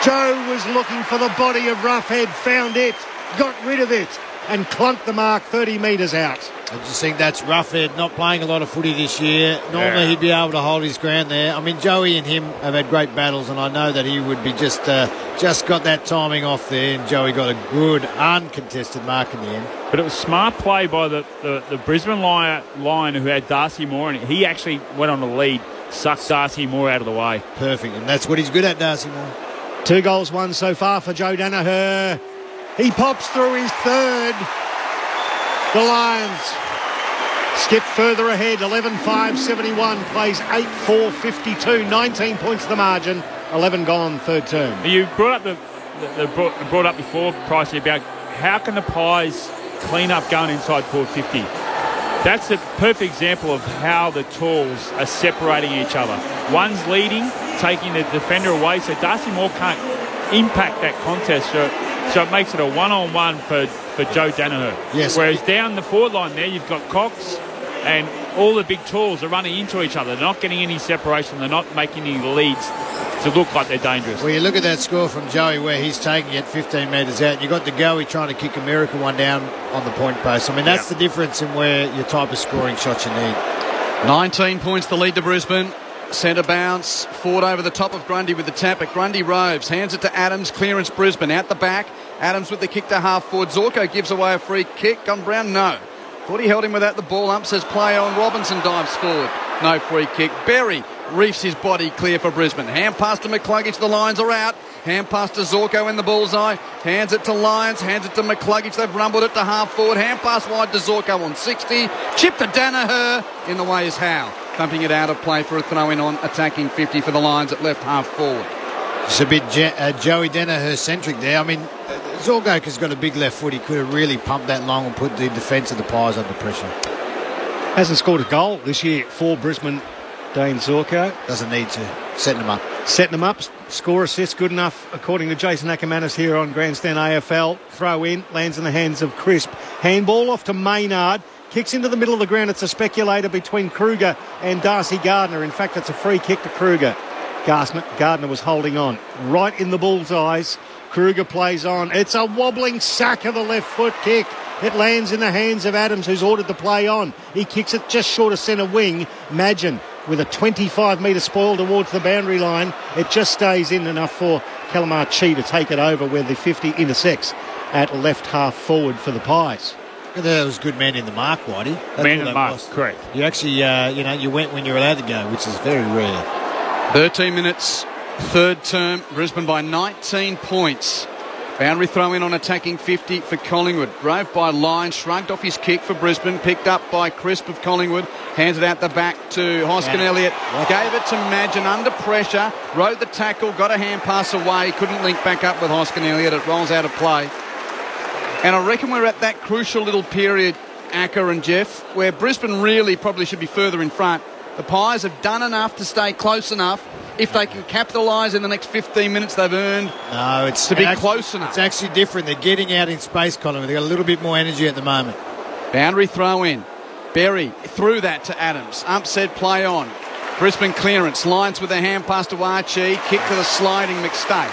Joe was looking for the body of Roughhead, found it, got rid of it and clunked the mark 30 metres out. I just think that's Roughhead not playing a lot of footy this year. Normally he'd be able to hold his ground there. I mean, Joey and him have had great battles and I know that he would be just got that timing off there and Joey got a good uncontested mark in the end. But it was smart play by the Brisbane Lion who had Darcy Moore and he actually went on the lead, sucked Darcy Moore out of the way. Perfect, and that's what he's good at, Darcy Moore. 2 goals won so far for Joe Danaher. He pops through his third. The Lions skip further ahead. 11-5-71 plays 8-4-52. 19 points the margin. 11 gone third term. You brought up brought up before, Pricey, about how can the Pies clean up going inside 450. That's a perfect example of how the tools are separating each other. One's leading, taking the defender away, so Darcy Moore can't impact that contest. So it makes it a one-on-one for Joe Danaher. Yes. Whereas down the forward line there, you've got Cox and all the big tools are running into each other. They're not getting any separation. They're not making any leads to look like they're dangerous. Well, you look at that score from Joey where he's taking it 15 metres out. You got the Goey trying to kick a miracle one down on the point post. I mean, that's the difference in where your type of scoring shots you need. 19 points the lead to Brisbane. Centre bounce, forward over the top of Grundy with the tap, but Grundy roves, hands it to Adams, clearance Brisbane, out the back, Adams with the kick to half forward, Zorko gives away a free kick, on Brown, no. Thought he held him without the ball, ump says play on, Robinson dives forward, no free kick, Berry reefs his body clear for Brisbane, hand pass to McCluggage, the Lions are out, hand pass to Zorko in the bullseye, hands it to Lions, hands it to McCluggage, they've rumbled it to half forward, hand pass wide to Zorko on 60, chip to Danaher, in the way is Howe. Thumping it out of play for a throw-in on attacking 50 for the Lions at left half forward. It's a bit Joey Danaher-centric there. I mean, Zorko's got a big left foot. He could have really pumped that long and put the defence of the Pies under pressure. Hasn't scored a goal this year for Brisbane, Dane Zorko. Doesn't need to. Setting them up. Setting them up. Score assist good enough, according to Jason Ackermanis here on Grandstand AFL. Throw in, lands in the hands of Crisp. Handball off to Maynard. kicks into the middle of the ground. It's a speculator between Kruger and Darcy Gardner. In fact, it's a free kick to Kruger. Gardner was holding on right in the bullseyes. Kruger plays on. It's a wobbling sack of the left foot kick. It lands in the hands of Adams, who's ordered the play on. He kicks it just short of centre wing. Magin with a 25-metre spoil towards the boundary line. It just stays in enough for Calamar Chi to take it over where the 50 intersects at left half forward for the Pies. That was good man in the mark, Whitey. Man in the mark, correct. You actually, you went when you were allowed to go, which is very rare. 13 minutes, third term. Brisbane by 19 points. Boundary throw in on attacking 50 for Collingwood. Drove by Line, shrugged off his kick for Brisbane. Picked up by Crisp of Collingwood. Hands it out the back to Hoskin Elliott. Gave it to Magin under pressure. Rode the tackle, got a hand pass away. Couldn't link back up with Hoskin Elliott. It rolls out of play. And I reckon we're at that crucial little period, Acker and Jeff, where Brisbane really probably should be further in front. The Pies have done enough to stay close enough. If they can capitalise in the next 15 minutes, they've earned to be close enough. It's actually different. They're getting out in space, Collingwood. They've got a little bit more energy at the moment. Boundary throw in. Berry threw that to Adams. Ump said play on. Brisbane clearance. Lines with a hand pass to Archie. Kick to the sliding McStay.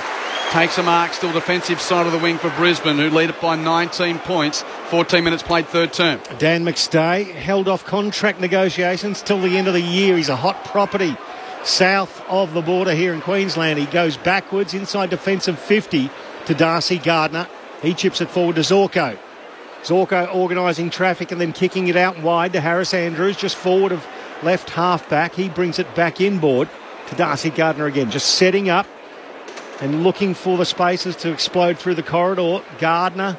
Takes a mark, still defensive side of the wing for Brisbane, who lead it by 19 points. 14 minutes played third term. Dan McStay held off contract negotiations till the end of the year. He's a hot property south of the border here in Queensland. He goes backwards inside defensive 50 to Darcy Gardner. He chips it forward to Zorko. Zorko organising traffic and then kicking it out wide to Harris Andrews, just forward of left half back. He brings it back inboard to Darcy Gardner again, just setting up and looking for the spaces to explode through the corridor. Gardner,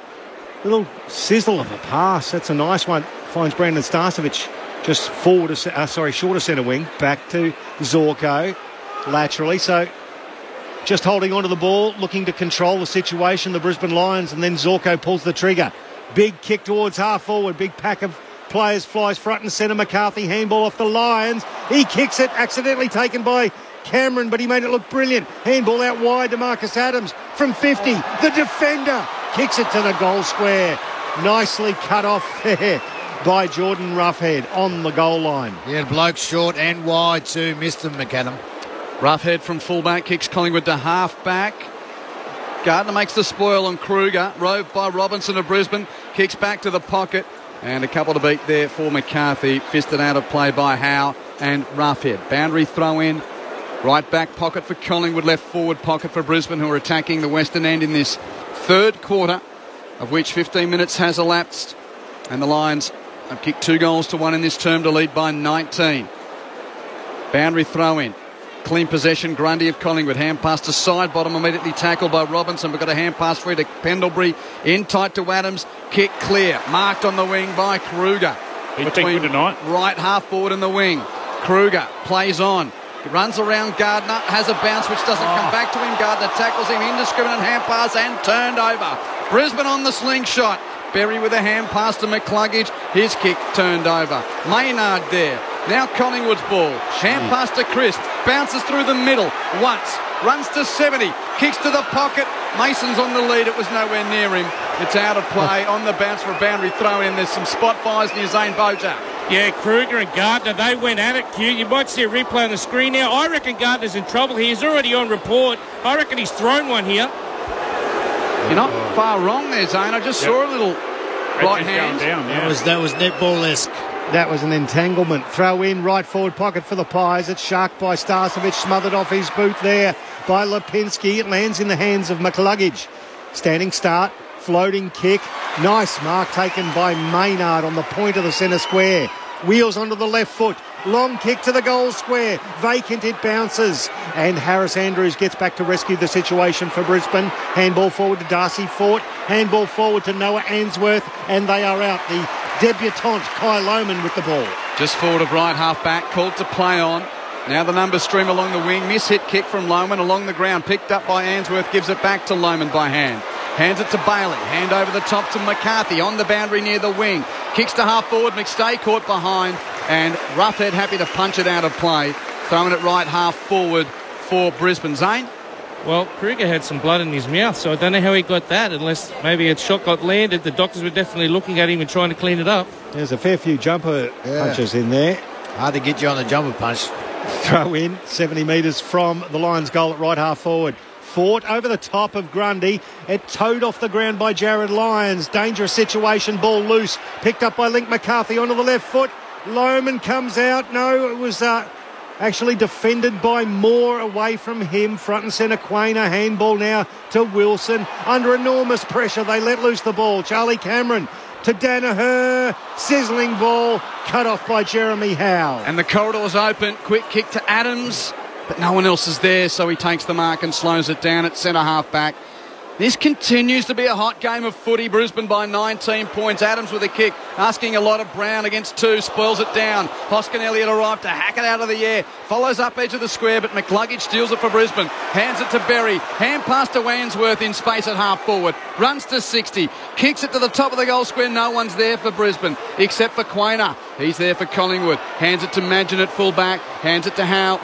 little sizzle of a pass. That's a nice one. Finds Brandon Starcevich just forward, short of centre wing. Back to Zorko laterally. So just holding onto the ball, looking to control the situation, the Brisbane Lions, and then Zorko pulls the trigger. Big kick towards half forward. Big pack of players flies front and centre. McCarthy handball off the Lions. He kicks it, accidentally taken by Cameron, but he made it look brilliant. Handball out wide to Marcus Adams from 50. The defender kicks it to the goal square. Nicely cut off there by Jordan Roughead on the goal line. Yeah, bloke short and wide too. Missed him, McAdam. Roughead from fullback kicks Collingwood to half-back. Gardner makes the spoil on Kruger. Roved by Robinson of Brisbane. Kicks back to the pocket. And a couple to beat there for McCarthy. Fisted out of play by Howe and Roughead. Boundary throw in. Right back pocket for Collingwood. Left forward pocket for Brisbane, who are attacking the western end in this third quarter, of which 15 minutes has elapsed. And the Lions have kicked 2-1 in this term to lead by 19. Boundary throw in. Clean possession, Grundy of Collingwood. Hand pass to side bottom, immediately tackled by Robinson. We've got a hand pass free to Pendlebury. In tight to Adams. Kick clear. Marked on the wing by Kruger. Between right half forward and the wing. Kruger plays on. Runs around Gardner. Has a bounce which doesn't come back to him. Gardner tackles him. Indiscriminate hand pass and turned over. Brisbane on the slingshot. Berry with a hand pass to McCluggage. His kick turned over. Maynard there. Now Collingwood's ball. Hand pass to Crisp. Bounces through the middle. Once. Runs to 70. Kicks to the pocket. Mason's on the lead. It was nowhere near him. It's out of play on the bounce for a boundary throw in. There's some spot fires near Zane Bojar. Yeah, Kruger and Gardner, they went at it, Q. You might see a replay on the screen now. I reckon Gardner's in trouble here. He's already on report. I reckon he's thrown one here. You're not far wrong there, Zane. I just saw a little right hand. Down, yeah. That was netball-esque. That was an entanglement. Throw in, right forward pocket for the Pies. It's sharked by Starcevich, smothered off his boot there by Lipinski. It lands in the hands of McCluggage. Standing start, floating kick. Nice mark taken by Maynard on the point of the centre square. Wheels onto the left foot. Long kick to the goal square. Vacant, it bounces. And Harris Andrews gets back to rescue the situation for Brisbane. Handball forward to Darcy Fort. Handball forward to Noah Answorth. And they are out. The debutant Kai Lohman with the ball. Just forward of right half back. Called to play on. Now the numbers stream along the wing. Miss-hit kick from Lohman along the ground. Picked up by Answorth. Gives it back to Lohman by hand. Hands it to Bailey. Hand over the top to McCarthy on the boundary near the wing. Kicks to half forward. McStay caught behind. And Roughead happy to punch it out of play. Throwing it right half forward for Brisbane. Zane? Well, Kruger had some blood in his mouth, so I don't know how he got that, unless maybe a shot got landed. The doctors were definitely looking at him and trying to clean it up. There's a fair few jumper punches in there. Hard to get you on the jumper punch. Throw in 70 metres from the Lions' goal at right half forward. Fought over the top of Grundy. It towed off the ground by Jared Lyons. Dangerous situation, ball loose. Picked up by Link McCarthy onto the left foot. Lohman comes out. No, it was actually defended by Moore away from him. Front and centre, Quainer. Handball now to Wilson. Under enormous pressure, they let loose the ball. Charlie Cameron to Danaher. Sizzling ball. Cut off by Jeremy Howe. And the corridor's open. Quick kick to Adams. But no one else is there, so he takes the mark and slows it down at centre half back. This continues to be a hot game of footy. Brisbane by 19 points. Adams with a kick, asking a lot of Brown against two. Spoils it down. Hoskin Elliott arrived to hack it out of the air. Follows up edge of the square, but McCluggage steals it for Brisbane. Hands it to Berry. Hand pass to Wansworth in space at half forward. Runs to 60. Kicks it to the top of the goal square. No one's there for Brisbane except for Quainer. He's there for Collingwood. Hands it to Madgen at full back. Hands it to Howe.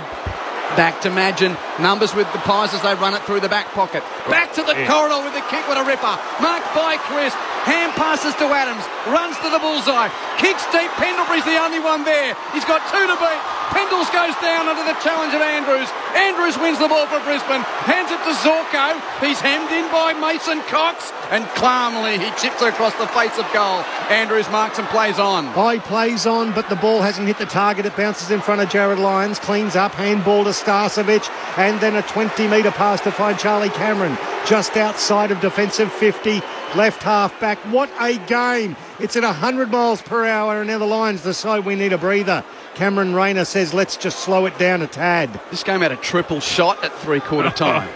Back to Madgen. Numbers with the Pies as they run it through the back pocket. Back to the corridor with the kick. What a ripper. Marked by Chris. Hand passes to Adams. Runs to the bullseye. Kicks deep. Pendlebury's the only one there. He's got two to beat. Pendles goes down under the challenge of Andrews. Andrews wins the ball for Brisbane. Hands it to Zorko. He's hemmed in by Mason Cox. And calmly he chips across the face of goal. Andrews marks and plays on. He plays on, but the ball hasn't hit the target. It bounces in front of Jared Lyons. Cleans up. Handball to Starcevic. And then a 20-metre pass to find Charlie Cameron. Just outside of defensive 50. Left half back. What a game. It's at 100 miles per hour. And now the Lions decide we need a breather. Cameron Rayner says, let's just slow it down a tad. This game had a triple shot at three-quarter time.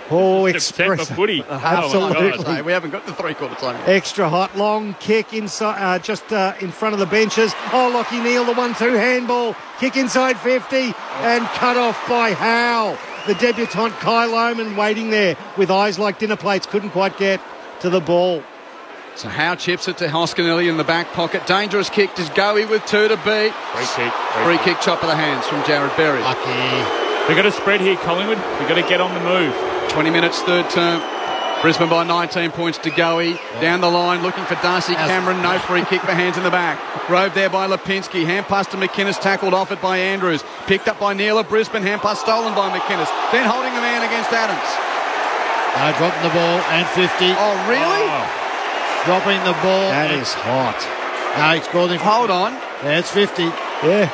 Express footy. Absolutely. We haven't got the three-quarter time yet. Extra hot, long kick inside, just in front of the benches. Lockie Neal, the 1-2 handball. Kick inside 50 and cut off by Howe. The debutant Kai Lohman waiting there with eyes like dinner plates. Couldn't quite get to the ball. So Howe chips it to Hoskinelli in the back pocket. Dangerous kick to Goey with two to beat. Free kick, chop of the hands from Jared Berry. Lucky. We've got a spread here, Collingwood. We've got to get on the move. 20 minutes, third term. Brisbane by 19 points to Goey. Down the line, looking for Darcy Cameron. No free kick for hands in the back. Rove there by Lipinski. Hand pass to McInnes, tackled off it by Andrews. Picked up by Neal of Brisbane. Hand pass stolen by McInnes. Then holding the man against Adams. Dropping the ball and 50. Oh, really? Dropping the ball. That is hot. No, he's called him. Hold on. Yeah, it's 50. Yeah.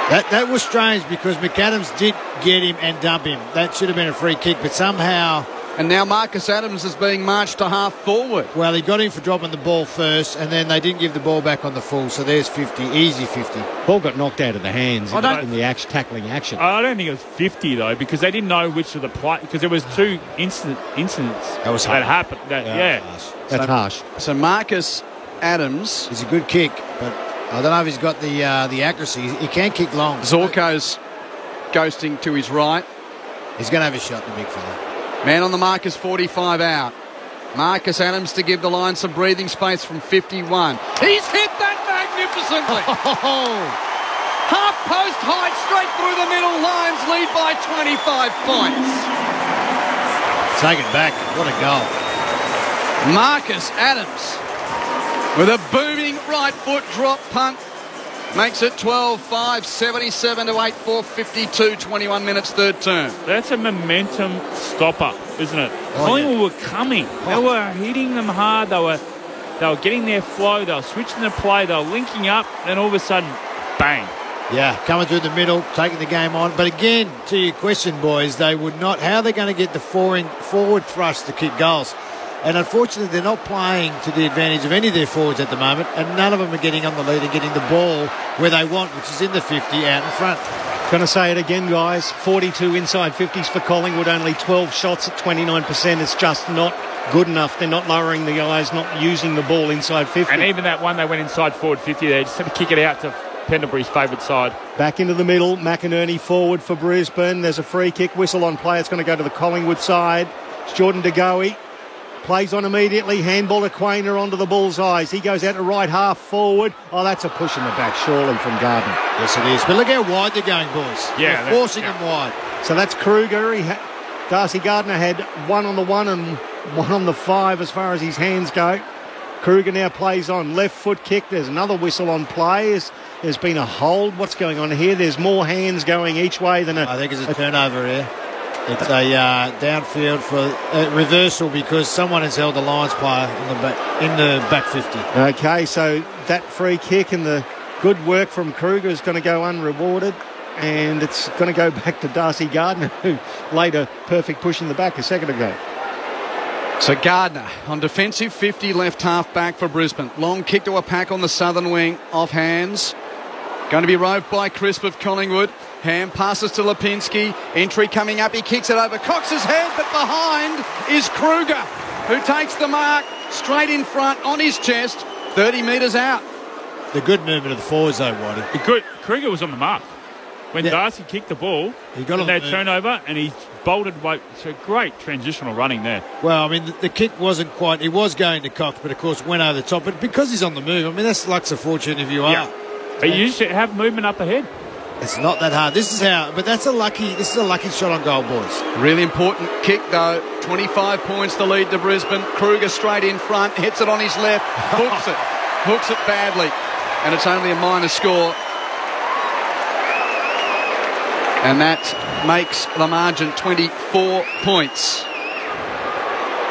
That was strange because McAdams did get him and dump him. That should have been a free kick, but somehow... And now Marcus Adams is being marched to half forward. Well, he got him for dropping the ball first, and then they didn't give the ball back on the full, so there's 50. Easy 50. Ball got knocked out of the hands in the tackling action. I don't think it was 50, though, because they didn't know which of the play... Because there was two incidents that happened. That's harsh. So Marcus Adams... He's a good kick, but I don't know if he's got the accuracy. He can kick long. Zorko's ghosting to his right. He's going to have a shot, the big fella. Man on the mark is 45 out. Marcus Adams to give the Lions some breathing space from 51. He's hit that magnificently. Half post height straight through the middle. Lions lead by 25 points. Take it back. What a goal. Marcus Adams with a booming right foot drop punt. Makes it 12-5, 77 to 8, 4:52, 21 minutes, third term. That's a momentum stopper, isn't it? Collingwood were coming. They were hitting them hard. They were getting their flow. They were switching the play. They were linking up. And all of a sudden, bang. Yeah, coming through the middle, taking the game on. But again, to your question, boys, they would not... How are they going to get the forward thrust to kick goals? And unfortunately, they're not playing to the advantage of any of their forwards at the moment, and none of them are getting on the lead and getting the ball where they want, which is in the 50 out in front. Going to say it again, guys. 42 inside 50s for Collingwood, only 12 shots at 29%. It's just not good enough. They're not lowering the eyes, not using the ball inside 50. And even that one, they went inside forward 50 there. Just had to kick it out to Pendlebury's favourite side. Back into the middle. McInerney forward for Brisbane. There's a free kick. Whistle on play. It's going to go to the Collingwood side. It's Jordan De Goey. Plays on immediately. Handball to Quainer onto the bullseyes. He goes out to right half forward. Oh, that's a push in the back, surely, from Gardner. Yes, it is. But look how wide they're going, boys. Yeah. They're forcing them wide. So that's Kruger. Darcy Gardner had 1 on the 1 and 1 on the 5 as far as his hands go. Kruger now plays on. Left foot kick. There's another whistle on play. There's been a hold. What's going on here? There's more hands going each way than I think it's a turnover here. It's a downfield for reversal because someone has held the Lions player in the back 50. Okay, so that free kick and the good work from Kruger is going to go unrewarded, and it's going to go back to Darcy Gardner, who laid a perfect push in the back a second ago. So Gardner on defensive 50, left half back for Brisbane. Long kick to a pack on the southern wing, off hands. Going to be roved by Crisp of Collingwood. Ham passes to Lipinski. Entry coming up. He kicks it over Cox's head, but behind is Kruger, who takes the mark straight in front on his chest, 30 metres out. The good movement of the forwards, though, Waddy. Kruger was on the mark. When Darcy kicked the ball, he got on that turnover, and he bolted away. So great transitional running there. Well, I mean, the kick wasn't quite... It was going to Cox, but, of course, went over the top. But because he's on the move, I mean, that's luck's a fortune if you are. Yeah. But you should have movement up ahead. It's not that hard. This is a lucky shot on goal, boys. Really important kick, though. 25 points the lead to Brisbane. Kruger straight in front, hits it on his left, hooks it badly. And it's only a minor score. And that makes the margin 24 points.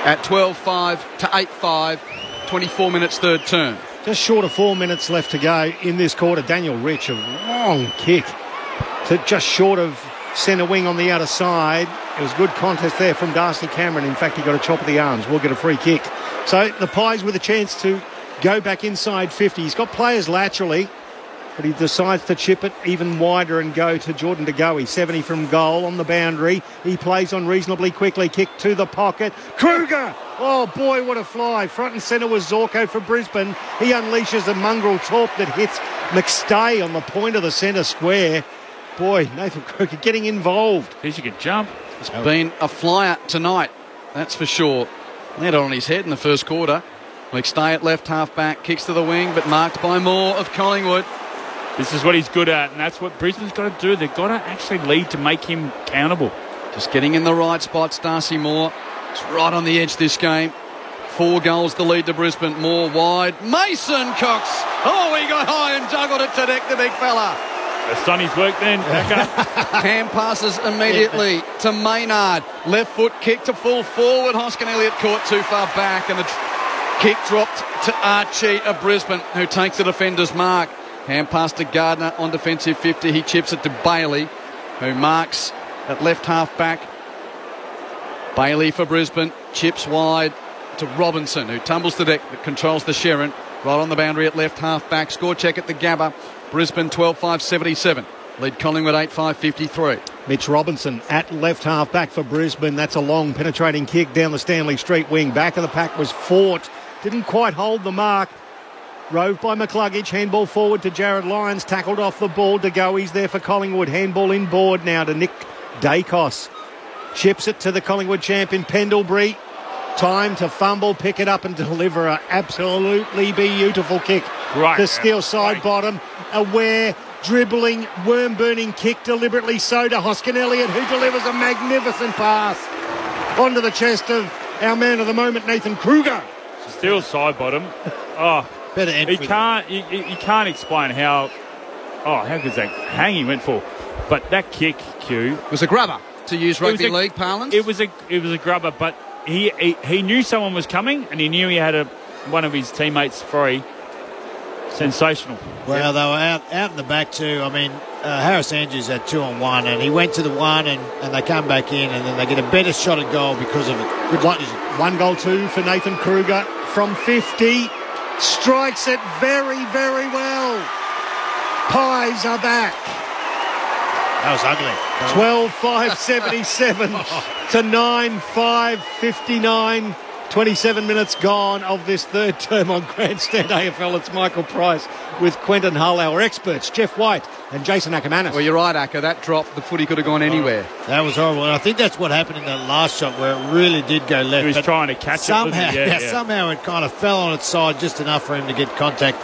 At 12-5 to 8-5, 24 minutes third term. Just short of 4 minutes left to go in this quarter. Daniel Rich, a long kick to just short of centre wing on the outer side. It was a good contest there from Darcy Cameron. In fact, he got a chop of the arms. We'll get a free kick. So the Pies with a chance to go back inside 50. He's got players laterally, but he decides to chip it even wider and go to Jordan De Goey. 70 from goal on the boundary. He plays on reasonably quickly. Kick to the pocket. Kruger! Oh, boy, what a fly. Front and centre was Zorko for Brisbane. He unleashes a mongrel torp that hits McStay on the point of the centre square. Boy, Nathan Kruger getting involved. He's a good jump. It's been a flyer tonight, that's for sure. Landed on his head in the first quarter. McStay at left half back, kicks to the wing, but marked by Moore of Collingwood. This is what he's good at, and that's what Brisbane's got to do. They've got to actually lead to make him countable. Just getting in the right spots, Darcy Moore. It's right on the edge this game. 4 goals the lead to Brisbane. Moore wide. Mason Cox. Oh, he got high and juggled it to deck the big fella. That's done his work then. Hand passes immediately to Maynard. Left foot kick to full forward. Hoskin Elliott caught too far back, and the kick dropped to Archie of Brisbane, who takes the defender's mark. Hand pass to Gardner on defensive 50. He chips it to Bailey, who marks at left half back. Bailey for Brisbane, chips wide to Robinson, who tumbles to deck but controls the Sherrin. Right on the boundary at left half back. Score check at the Gabba. Brisbane 12-5-77. Lead Collingwood 8-5-53. Mitch Robinson at left half back for Brisbane. That's a long penetrating kick down the Stanley Street wing. Back of the pack was Fort. Didn't quite hold the mark. Roved by McCluggage. Handball forward to Jared Lyons. Tackled off the ball. De Goey's there for Collingwood. Handball inboard now to Nick Dacos. Chips it to the Collingwood champion Pendlebury. Time to fumble, pick it up and deliver an absolutely beautiful kick. Right. The steel side bottom. Aware, dribbling, worm-burning kick deliberately so to Hoskin Elliott, who delivers a magnificent pass onto the chest of our man of the moment, Nathan Kruger. Steel side bottom. Oh, better you can't explain how good's that hang he went for. But that kick, Q, was a grubber, to use rugby league parlance. It was a grubber, but he knew someone was coming, and he knew he had one of his teammates free. Sensational. Well, they were out in the back too. I mean, Harris Andrews had 2-on-1, and he went to the one, and they come back in, and then they get a better shot at goal because of it. Good luck. 1 goal 2 for Nathan Kruger from 50. Strikes it very, very well. Pies are back. That was ugly. 12-5-77 to 9-5-59. 27 minutes gone of this third term on Grandstand AFL. It's Michael Price with Quentin Hull, our experts, Jeff White and Jason Ackermanis. Well, you're right, Acker. That drop, the footy could have gone anywhere. That was horrible. And I think that's what happened in that last shot where it really did go left. He was trying to catch it. Somehow it kind of fell on its side just enough for him to get contact.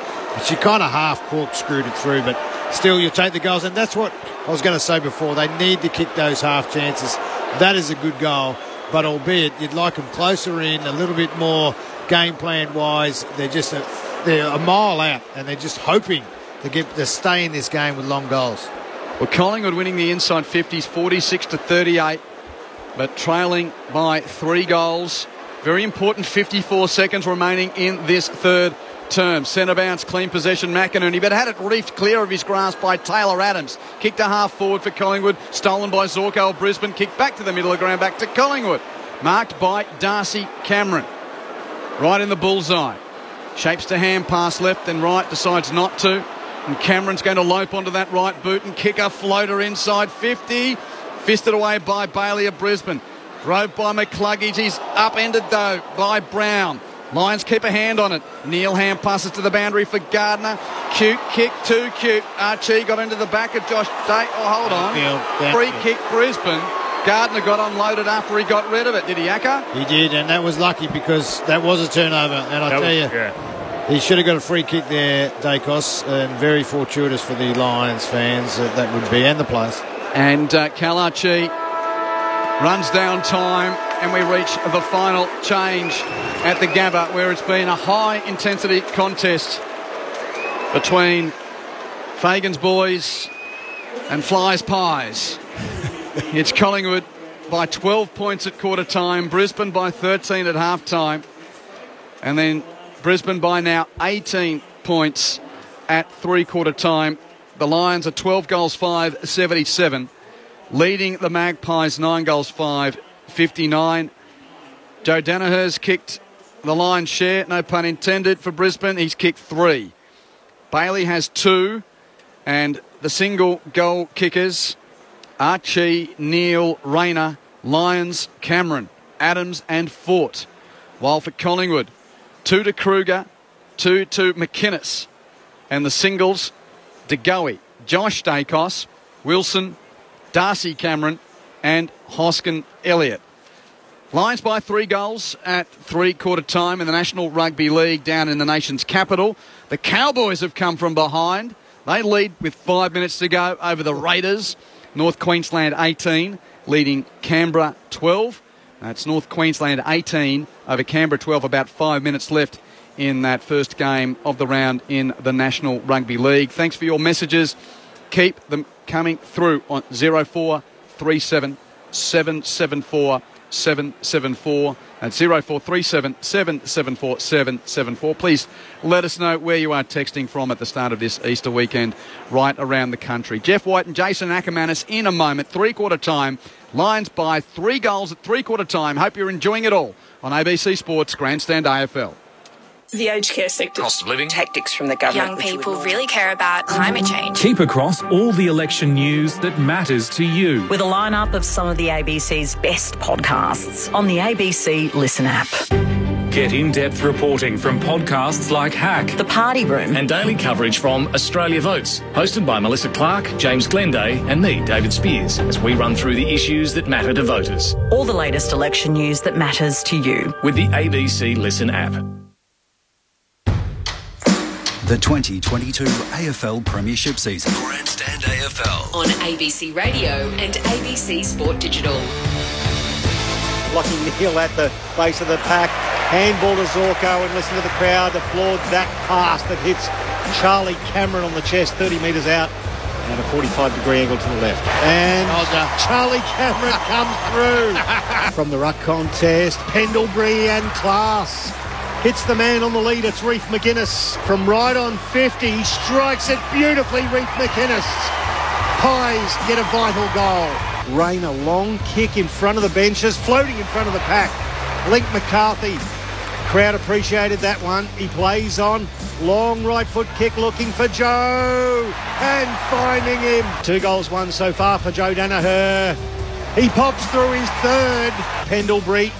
She kind of half corkscrewed it through, but still you take the goals. And that's what I was going to say before. They need to kick those half chances. That is a good goal, but albeit you'd like them closer in, a little bit more game plan wise. They're a mile out, and they're just hoping to stay in this game with long goals. Well, Collingwood winning the inside 50s 46-38, but trailing by 3 goals. Very important 54 seconds remaining in this third term. Centre bounce, clean possession, McInerney, but had it reefed clear of his grasp by Taylor Adams. Kicked a half forward for Collingwood, stolen by Zorko of Brisbane, kicked back to the middle of the ground, back to Collingwood. Marked by Darcy Cameron. Right in the bullseye. Shapes to hand, pass left and right, decides not to. And Cameron's going to lope onto that right boot and kick a floater inside 50. Fisted away by Bailey of Brisbane. Drove by McCluggage. He's upended though by Brown. Lions keep a hand on it. Neil Ham passes to the boundary for Gardner. Cute kick, too cute. Archie got into the back of Josh Day. Oh, hold on. Free kick Brisbane. Gardner got unloaded after he got rid of it. Did he, Acker? He did, and that was lucky because that was a turnover. And I tell you, he should have got a free kick there, Dacos, and very fortuitous for the Lions fans that would be, and the players. And Kalachi runs down time, and we reach the final change at the Gabba, where it's been a high-intensity contest between Fagan's boys and Fly's pies. It's Collingwood by 12 points at quarter time, Brisbane by 13 at half time, and then Brisbane by now 18 points at three-quarter time. The Lions are 12 goals 5, 77, leading the Magpies 9 goals 5, 59. Joe Danaher's kicked the Lions' share, no pun intended, for Brisbane. He's kicked 3. Bailey has 2, and the single goal kickers, Archie, Neil, Rayner, Lyons, Cameron, Adams and Fort. While for Collingwood, 2 to Kruger, 2 to McInnes. And the singles, DeGoey, Josh Dacos, Wilson, Darcy Cameron and Hoskin Elliott. Lions by 3 goals at three-quarter time in the National Rugby League down in the nation's capital. The Cowboys have come from behind. They lead with 5 minutes to go over the Raiders. North Queensland 18, leading Canberra 12. It's North Queensland 18 over Canberra 12, about 5 minutes left in that first game of the round in the National Rugby League. Thanks for your messages. Keep them coming through on 0437 774 774. That's 0437 774 774. Please let us know where you are texting from at the start of this Easter weekend right around the country. Jeff White and Jason Ackermanis in a moment. Three-quarter time. Lions by 3 goals at three-quarter time. Hope you're enjoying it all on ABC Sports Grandstand AFL. The aged care sector. Cost of living. Tactics from the government. Young people really care about climate change. Keep across all the election news that matters to you. With a lineup of some of the ABC's best podcasts on the ABC Listen app. Get in-depth reporting from podcasts like Hack, The Party Room, and daily coverage from Australia Votes, hosted by Melissa Clark, James Glenday and me, David Spears, as we run through the issues that matter to voters. All the latest election news that matters to you. With the ABC Listen app. The 2022 AFL Premiership season. Grandstand AFL. On ABC Radio and ABC Sport Digital. Locking Neil at the base of the pack. Handball to Zorko, and listen to the crowd applaud that pass that hits Charlie Cameron on the chest, 30 metres out. And a 45-degree angle to the left. And Charlie Cameron comes through. From the ruck contest, Pendlebury and Class. Hits the man on the lead, it's Reef McInnes. From right on 50, he strikes it beautifully, Reef McInnes. Pies get a vital goal. Rayner, long kick in front of the benches, floating in front of the pack. Link McCarthy. Crowd appreciated that one. He plays on. Long right foot kick looking for Joe. And finding him. 2 goals won so far for Joe Danaher. He pops through his third. Pendlebury.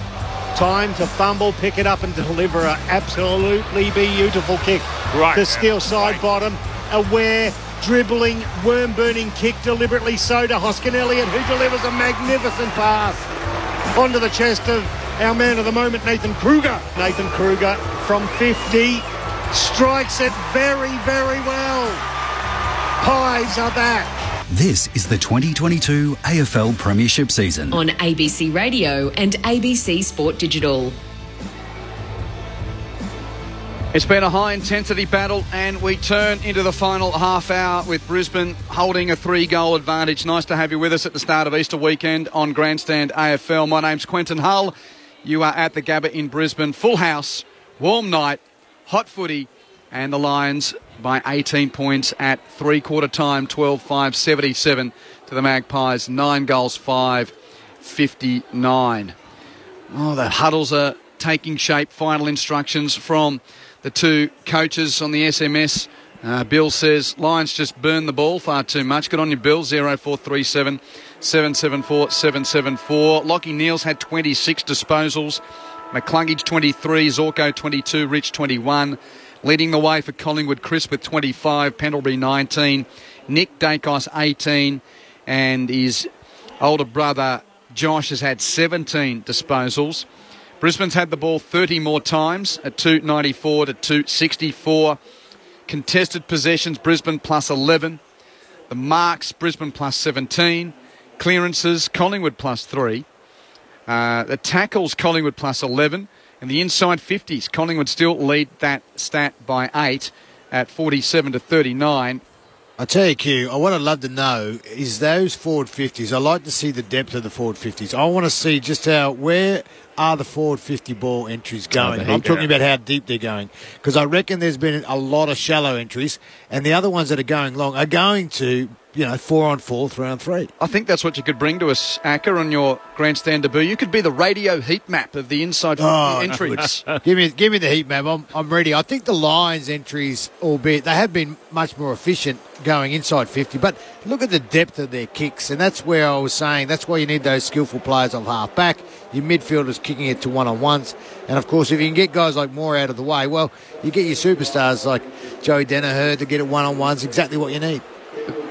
Time to fumble, pick it up and deliver an absolutely beautiful kick. Right. To steal side bottom. Aware, dribbling, worm-burning kick deliberately so to Hoskin Elliott, who delivers a magnificent pass onto the chest of our man of the moment, Nathan Kruger. Nathan Kruger from 50 strikes it very, very well. Pies are back. This is the 2022 AFL Premiership season. On ABC Radio and ABC Sport Digital. It's been a high-intensity battle, and we turn into the final half hour with Brisbane holding a 3-goal advantage. Nice to have you with us at the start of Easter weekend on Grandstand AFL. My name's Quentin Hull. You are at the Gabba in Brisbane. Full house, warm night, hot footy, and the Lions by 18 points at three-quarter time, 12-5, 77 to the Magpies. 9 goals, 5, 59. Oh, the huddles are taking shape. Final instructions from the two coaches on the SMS. Bill says, Lions just burned the ball far too much. Good on you, Bill. 0437 774 774. Lachie Neale's had 26 disposals. McCluggage 23, Zorko 22, Rich 21. Leading the way for Collingwood, Chris with 25, Pendlebury 19, Nick Dacos 18, and his older brother Josh has had 17 disposals. Brisbane's had the ball 30 more times at 294 to 264. Contested possessions, Brisbane plus 11. The marks, Brisbane plus 17. Clearances, Collingwood plus 3. The tackles, Collingwood plus 11. And the inside 50s, Collingwood still lead that stat by 8 at 47 to 39. I tell you, Q, what I'd love to know is those forward 50s. I like to see the depth of the forward 50s. I want to see just where are the forward 50 ball entries going. I'm talking about how deep they're going, because I reckon there's been a lot of shallow entries, and the other ones that are going long are going to, 4-on-4, 3-on-3. I think that's what you could bring to us, Acker, on your grandstand debut. You could be the radio heat map of the inside 50 entries. Give me the heat map. I'm ready. I think the Lions entries, albeit they have been much more efficient going inside 50, but look at the depth of their kicks, and that's where I was saying that's why you need those skillful players on half back, your midfielders kicking it to one-on-ones, and of course if you can get guys like Moore out of the way, well, you get your superstars like Joey Danaher to get it one-on-ones, exactly what you need.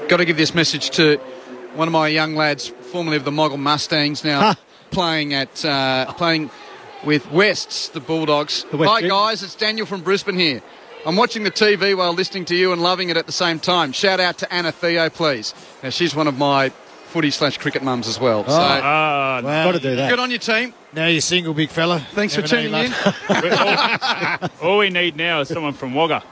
Got to give this message to one of my young lads, formerly of the Moggle Mustangs, now playing with Wests, the Bulldogs. Hi guys, it's Daniel from Brisbane here. I'm watching the TV while listening to you and loving it at the same time. Shout out to Anna Theo, please. Now, she's one of my footy/cricket mums as well. Got to do that. Good on your team. Now you're single, big fella. Thanks for tuning in. All we need now is someone from Wagga.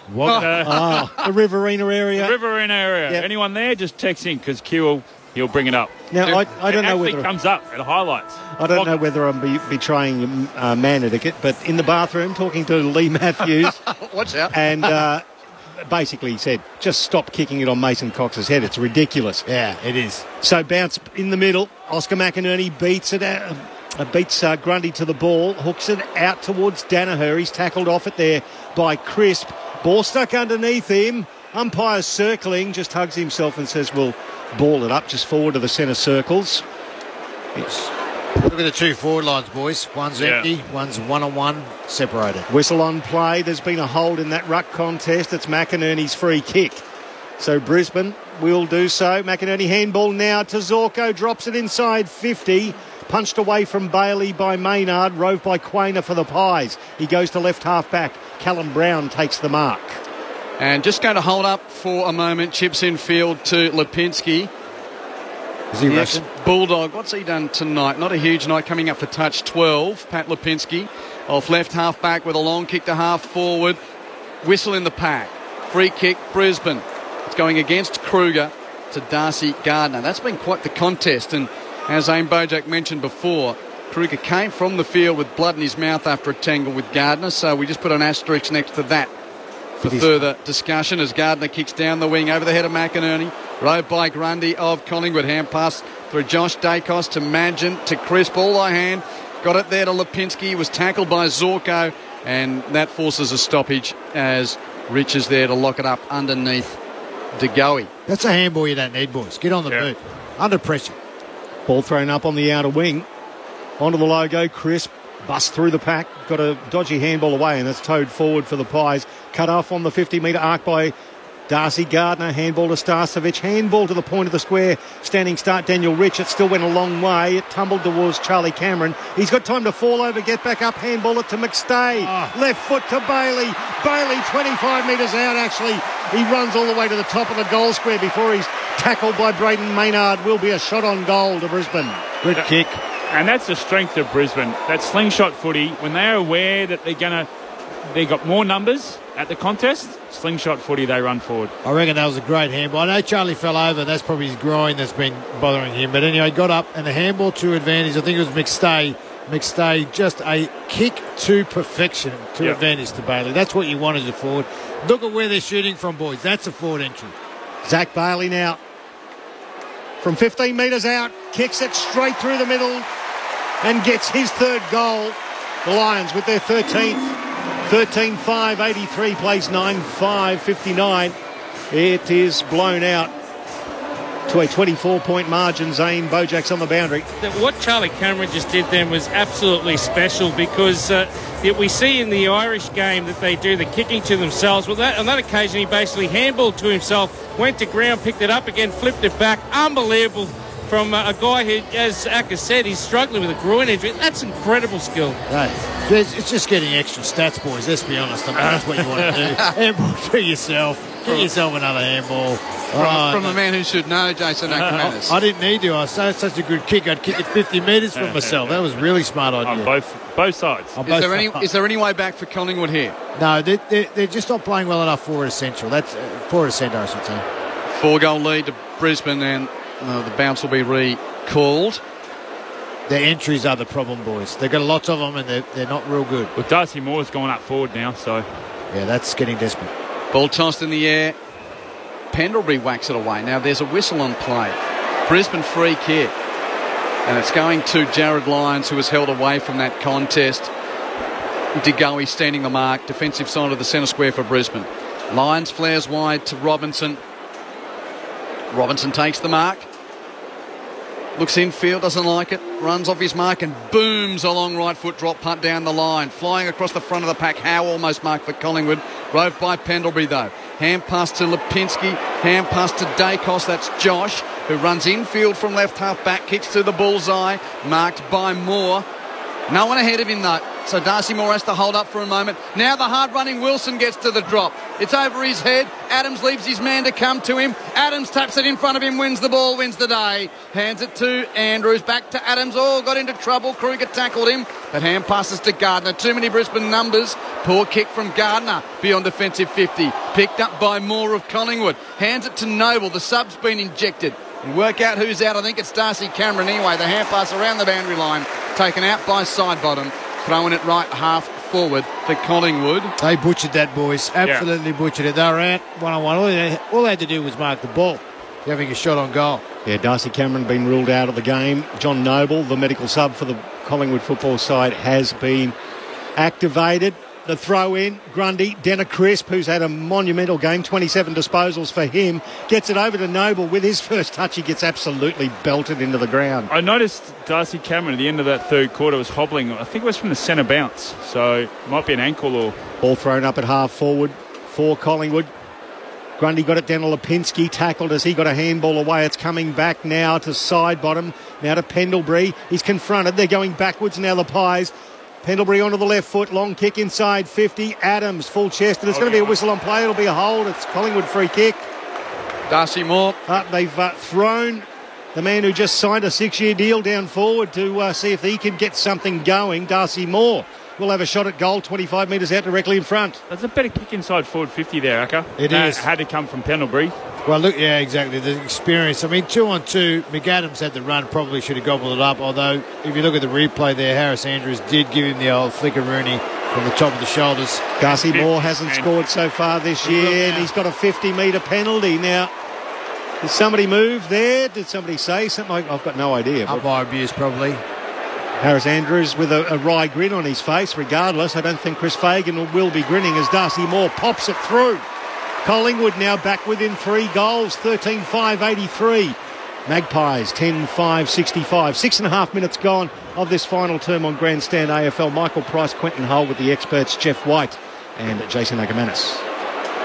The Riverina area. Yeah. Anyone there, just text in, because Q he'll bring it up. Now, I don't know whether it comes up at highlights. I don't know whether I'm betraying man etiquette, but in the bathroom talking to Lee Matthews. Watch out. And basically said, just stop kicking it on Mason Cox's head. It's ridiculous. Yeah, it is. So bounce in the middle. Oscar McInerney beats it out. Beats Grundy to the ball. Hooks it out towards Danaher. He's tackled off it there by Crisp. Ball stuck underneath him. Umpire's circling. Just hugs himself and says, we'll ball it up just forward to the centre circles. Look at the two forward lines, boys. One's empty, one's one-on-one, separated. Whistle on play. There's been a hold in that ruck contest. It's McInerney's free kick. So Brisbane will do so. McInerney handball now to Zorko. Drops it inside 50. Punched away from Bailey by Maynard. Rove by Quainer for the Pies. He goes to left half back. Callum Brown takes the mark. And just going to hold up for a moment. Chips in field to Lipinski. Is he rushing? Bulldog. What's he done tonight? Not a huge night, coming up for touch 12. Pat Lipinski off left half back with a long kick to half forward. Whistle in the pack. Free kick, Brisbane. It's going against Kruger to Darcy Gardner. That's been quite the contest. And as Aim Bojack mentioned before, Kruger came from the field with blood in his mouth after a tangle with Gardner. So we just put an asterisk next to that for further discussion as Gardner kicks down the wing over the head of McInerney. Rove by Grundy of Collingwood. Hand pass through Josh Dacos to Madgen to Crisp. All by hand. Got it there to Lipinski. Was tackled by Zorko. And that forces a stoppage as Rich is there to lock it up underneath DeGoey. That's a handball you don't need, boys. Get on the boot. Under pressure. Ball thrown up on the outer wing. Onto the logo. Crisp. Bust through the pack. Got a dodgy handball away, and that's towed forward for the Pies. Cut off on the 50-metre arc by Darcy Gardner. Handball to Starcevic. Handball to the point of the square. Standing start, Daniel Rich. It still went a long way. It tumbled towards Charlie Cameron. He's got time to fall over, get back up. Handball it to McStay. Left foot to Bailey. Bailey 25 metres out, actually. He runs all the way to the top of the goal square before he's Tackled by Braden Maynard. Will be a shot on goal to Brisbane. Good kick. And that's the strength of Brisbane. That slingshot footy, when they're aware that they've got more numbers at the contest, slingshot footy, they run forward. I reckon that was a great handball. I know Charlie fell over. That's probably his groin that's been bothering him. But anyway, got up and the handball to advantage. I think it was McStay. McStay, just a kick to perfection to advantage to Bailey. That's what you want as a forward. Look at where they're shooting from, boys. That's a forward entry. Zach Bailey now from 15 metres out, kicks it straight through the middle and gets his third goal. The Lions with their 13th. 13-5, 83 plays 9-5, 59. It is blown out to a 24-point margin. Zane Bojak's on the boundary. What Charlie Cameron just did then was absolutely special, because we see in the Irish game that they do the kicking to themselves. Well, on that occasion, he basically handballed to himself, went to ground, picked it up again, flipped it back. Unbelievable from a guy who, as Akka said, he's struggling with a groin injury. That's incredible skill. Right. It's just getting extra stats, boys. Let's be honest. I mean, that's what you want to do. Handball to yourself. Get yourself another handball. From a man who should know, Jason Ackermanis. I didn't need to. I said such a good kick. I'd kick it 50 metres from myself. That was really smart idea. On both sides. Is there any way back for Collingwood here? No, they're just not playing well enough for essential. That's for essential, I should say. 4-goal lead to Brisbane, and the bounce will be recalled. Their entries are the problem, boys. They've got lots of them, and they're not real good. Well, Darcy Moore's gone up forward now, so... Yeah, that's getting desperate. Ball tossed in the air. Pendlebury whacks it away. Now there's a whistle on play. Brisbane free kick. And it's going to Jared Lyons, who was held away from that contest. De Goey standing the mark. Defensive side of the centre square for Brisbane. Lyons flares wide to Robinson. Robinson takes the mark. Looks infield, doesn't like it. Runs off his mark and booms a long right foot drop punt down the line. Flying across the front of the pack. Howe almost marked for Collingwood. Roved by Pendlebury though. Hand pass to Lipinski. Hand pass to Dacos. That's Josh, who runs infield from left half back. Kicks to the bullseye. Marked by Moore. No one ahead of him though. So Darcy Moore has to hold up for a moment. Now the hard-running Wilson gets to the drop. It's over his head. Adams leaves his man to come to him. Adams taps it in front of him, wins the ball, wins the day. Hands it to Andrews. Back to Adams. Oh, got into trouble. Kruger tackled him. But hand passes to Gardner. Too many Brisbane numbers. Poor kick from Gardner beyond defensive 50. Picked up by Moore of Collingwood. Hands it to Noble. The sub's been injected. And work out who's out. I think it's Darcy Cameron anyway. The hand pass around the boundary line. Taken out by Sidebottom. Throwing it right half forward for Collingwood. They butchered that, boys. Absolutely butchered it. They were out one-on-one. All they had to do was mark the ball. You're having a shot on goal. Yeah, Darcy Cameron been ruled out of the game. John Noble, the medical sub for the Collingwood football side, has been activated. The throw in, Grundy, Denner Crisp, who's had a monumental game, 27 disposals for him, gets it over to Noble. With his first touch, he gets absolutely belted into the ground. I noticed Darcy Cameron at the end of that third quarter was hobbling. I think it was from the centre bounce, so it might be an ankle or... Ball thrown up at half forward for Collingwood. Grundy got it down to Lipinski, tackled as he got a handball away. It's coming back now to Sidebottom, now to Pendlebury. He's confronted. They're going backwards now, the Pies. Pendlebury onto the left foot, long kick inside 50. Adams, full chest, and it's going to be a whistle on play. It'll be a hold. It's Collingwood free kick. Darcy Moore. They've thrown the man who just signed a 6-year deal down forward to see if he can get something going. Darcy Moore will have a shot at goal, 25 metres out directly in front. That's a better kick inside forward 50 there, Akka. It is. Had to come from Pendlebury. Well, look, yeah, exactly. The experience. I mean, 2-on-2, McAdams had the run, probably should have gobbled it up. Although, if you look at the replay there, Harris Andrews did give him the old flickeroonie from the top of the shoulders. Darcy Moore hasn't scored so far this year, and he's got a 50-metre penalty. Now, did somebody move there? Did somebody say something? I've got no idea. Umpire abuse, probably. Harris Andrews with a wry grin on his face. Regardless, I don't think Chris Fagan will be grinning as Darcy Moore pops it through. Collingwood now back within 3 goals, 13-5, 83. Magpies, 10-5, 65. 6.5 minutes gone of this final term on Grandstand AFL. Michael Price, Quentin Hull with the experts, Jeff White and Jason Ackermanis.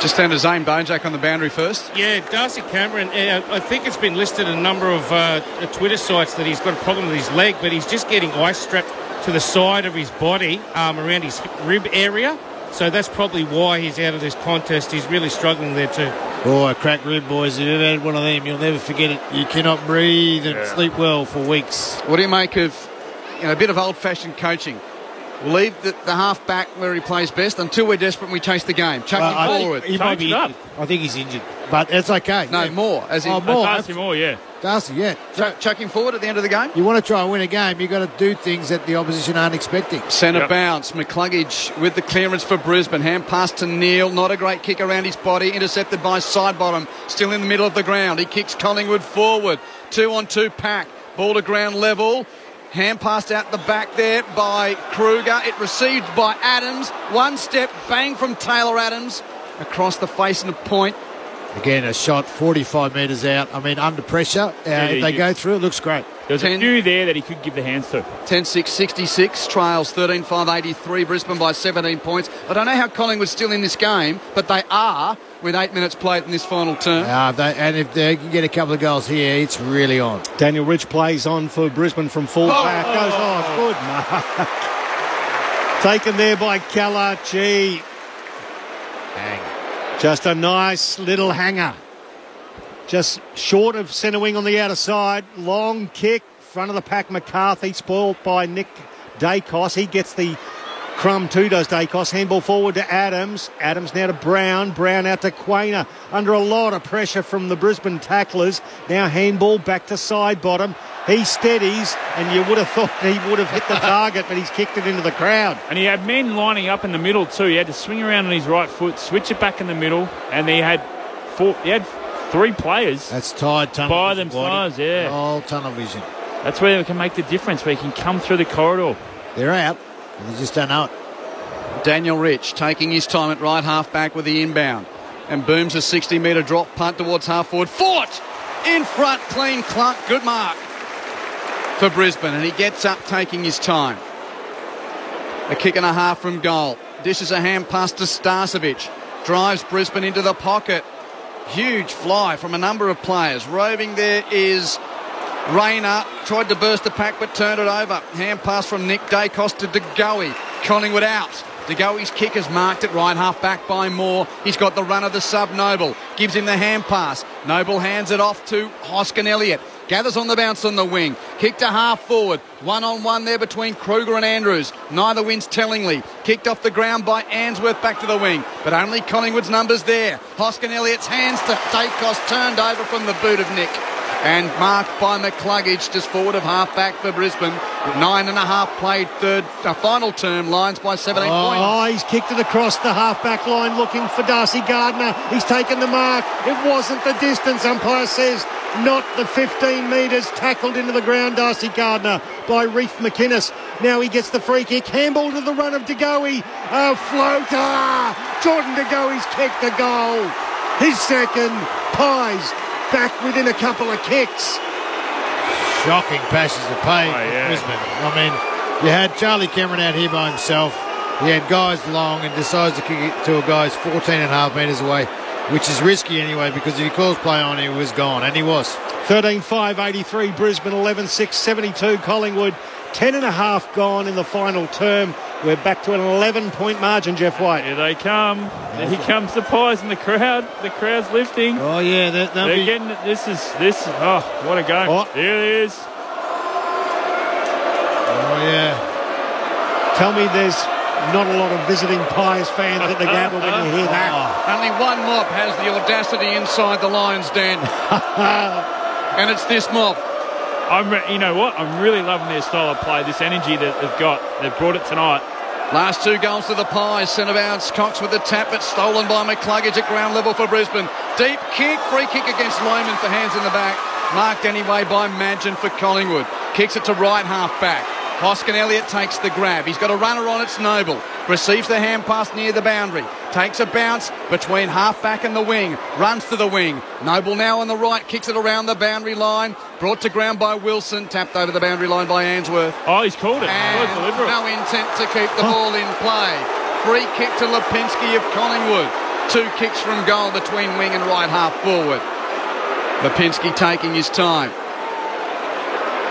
Just down to Zane Bojack on the boundary first. Yeah, Darcy Cameron, I think it's been listed in a number of Twitter sites that he's got a problem with his leg, but he's just getting ice strapped to the side of his body around his rib area. So that's probably why he's out of this contest. He's really struggling there too. Oh, a cracked rib, boys. If you've ever had one of them, you'll never forget it. You cannot breathe and sleep well for weeks. What do you make of a bit of old-fashioned coaching? We'll leave the half-back where he plays best until we're desperate and we chase the game. Chuck him forward. He might be up. I think he's injured, but it's okay. No, more. As in, Darcy Moore, yeah. Darcy, yeah. Chuck him forward at the end of the game. You want to try and win a game, you've got to do things that the opposition aren't expecting. Centre bounce. McCluggage with the clearance for Brisbane. Hand pass to Neil. Not a great kick around his body. Intercepted by Sidebottom. Still in the middle of the ground. He kicks Collingwood forward. 2-on-2 pack. Ball to ground level. Hand passed out the back there by Kruger. It received by Adams. One step, bang from Taylor Adams across the face and a point. Again, a shot 45 metres out. I mean, under pressure. If they go through, it looks great. There's a few there that he could give the hands to. 10-6-66, trails 13-5-83, Brisbane by 17 points. I don't know how Collingwood's still in this game, but they are with 8 minutes played in this final term. And if they can get a couple of goals here, it's really on. Daniel Rich plays on for Brisbane from full back. Goes on. Good mark. Taken there by Kalachi. Just a nice little hanger. Just short of centre wing on the outer side. Long kick. Front of the pack, McCarthy. Spoiled by Nick Dacos. He gets the crumb too, does Dacos. Handball forward to Adams. Adams now to Brown. Brown out to Quainer. Under a lot of pressure from the Brisbane tacklers. Now handball back to Sidebottom. He steadies, and you would have thought he would have hit the target, but he's kicked it into the crowd. And he had men lining up in the middle too. He had to swing around on his right foot, switch it back in the middle, and he had 3 players. That's tied tunnel by vision, themselves, Whitey. yeah. All tunnel vision. That's where they can make the difference, where he can come through the corridor. They're out. They just don't know it. Daniel Rich taking his time at right half back with the inbound. And booms a 60-metre drop punt towards half forward. Fort! In front, clean clunk. Good mark for Brisbane, and he gets up taking his time. A kick and a half from goal. Dishes a hand pass to Starcevic. Drives Brisbane into the pocket. Huge fly from a number of players. Roving there is Rayner. Tried to burst the pack but turned it over. Hand pass from Nick Dacos to De Goey. Collingwood out. De Goey's kick is marked at right half back by Moore. He's got the run of the sub Noble. Gives him the hand pass. Noble hands it off to Hoskin Elliott. Gathers on the bounce on the wing. Kick to half forward. 1-on-1 there between Kruger and Andrews. Neither wins tellingly. Kicked off the ground by Answorth back to the wing. But only Collingwood's numbers there. Hoskin Elliott's hands to Dacos turned over from the boot of Nick. And marked by McCluggage just forward of half back for Brisbane. 9.5 played final term. Lions by 17 points. Oh, he's kicked it across the half-back line looking for Darcy Gardner. He's taken the mark. It wasn't the distance, umpire says. Not the 15 metres. Tackled into the ground, Darcy Gardner, by Reef McInnes. Now he gets the free kick. Handball to the run of De Goey. A floater. Jordan De Goey's kicked the goal. His second. Pies back within a couple of kicks. Shocking passes of pain for Brisbane. I mean, you had Charlie Cameron out here by himself. He had guys long and decides to kick it to a guy's 14.5 metres away, which is risky anyway, because if he calls play on, he was gone, and he was. 13-5-83 Brisbane, 11-6-72 Collingwood. 10.5 gone in the final term. We're back to an 11-point margin, Jeff White. Here they come. Here comes the Pies and the crowd. The crowd's lifting. Oh, yeah. They're getting it. This is, oh, what a game. Oh. Here it is. Oh, yeah. Tell me there's not a lot of visiting Pies fans at the Gabba when you hear that. Only one mob has the audacity inside the Lions' den. And it's this mob. You know what? I'm really loving their style of play, this energy that they've got. They've brought it tonight. Last 2 goals to the Pies. Centre bounce. Cox with the tap, but stolen by McCluggage at ground level for Brisbane. Deep kick. Free kick against Lohman for hands in the back. Marked anyway by Madgen for Collingwood. Kicks it to right half back. Hoskin Elliott takes the grab. He's got a runner on, it's Noble. Receives the hand pass near the boundary. Takes a bounce between half back and the wing. Runs to the wing. Noble now on the right. Kicks it around the boundary line. Brought to ground by Wilson. Tapped over the boundary line by Answorth. Oh, he's called it. And no intent to keep the ball in play. Free kick to Lipinski of Collingwood. 2 kicks from goal between wing and right half forward. Lipinski taking his time.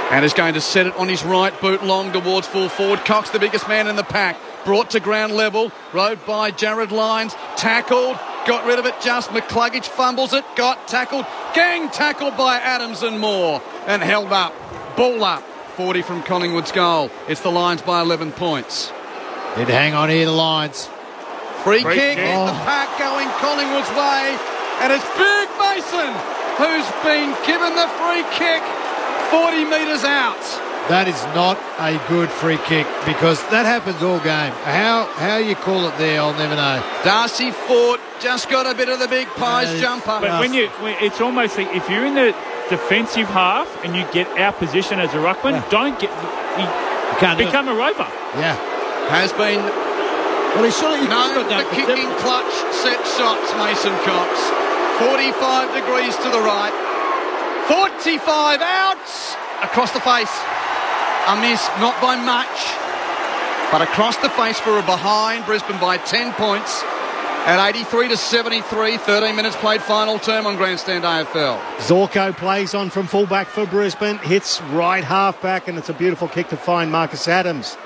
And is going to set it on his right boot long towards full forward. Cox, the biggest man in the pack. Brought to ground level. Rode by Jared Lyons. Tackled. got rid of it just. McCluggage fumbles it, got tackled. Gang tackled by Adams and Moore and held up. Ball up. 40 from Collingwood's goal. It's the Lions by 11 points. Did hang on here, the Lions. Free kick in the pack going Collingwood's way. And it's Big Mason who's been given the free kick 40 metres out. That is not a good free kick because that happens all game. How you call it there, I'll never know. Darcy Ford just got a bit of the big pies jumper. But it's almost like if you're in the defensive half and you get out position as a ruckman, you can't become a rover. Yeah. Has been the kicking clutch set shots, Mason Cox. 45 degrees to the right. 45 out. Across the face. A miss, not by much. But across the face for a behind. Brisbane by 10 points. At 83 to 73, 13 minutes played, final term on Grandstand AFL. Zorko plays on from fullback for Brisbane, hits right half back, and it's a beautiful kick to find Marcus Adams.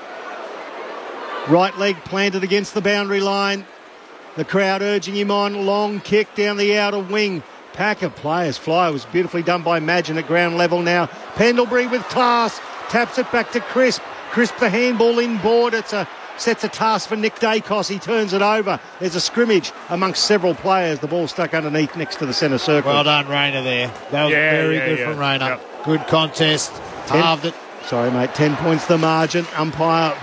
Right leg planted against the boundary line. The crowd urging him on. Long kick down the outer wing. Pack of players fly. It was beautifully done by Madgen at ground level now. Pendlebury with class. Taps it back to Crisp. Crisp the handball inboard. Sets a task for Nick Dacos. He turns it over. There's a scrimmage amongst several players. The ball stuck underneath next to the centre circle. Well done, Rayner there. That was very good from Rayner. Yep. Good contest. Halved it. Sorry, mate. 10 points the margin. Umpire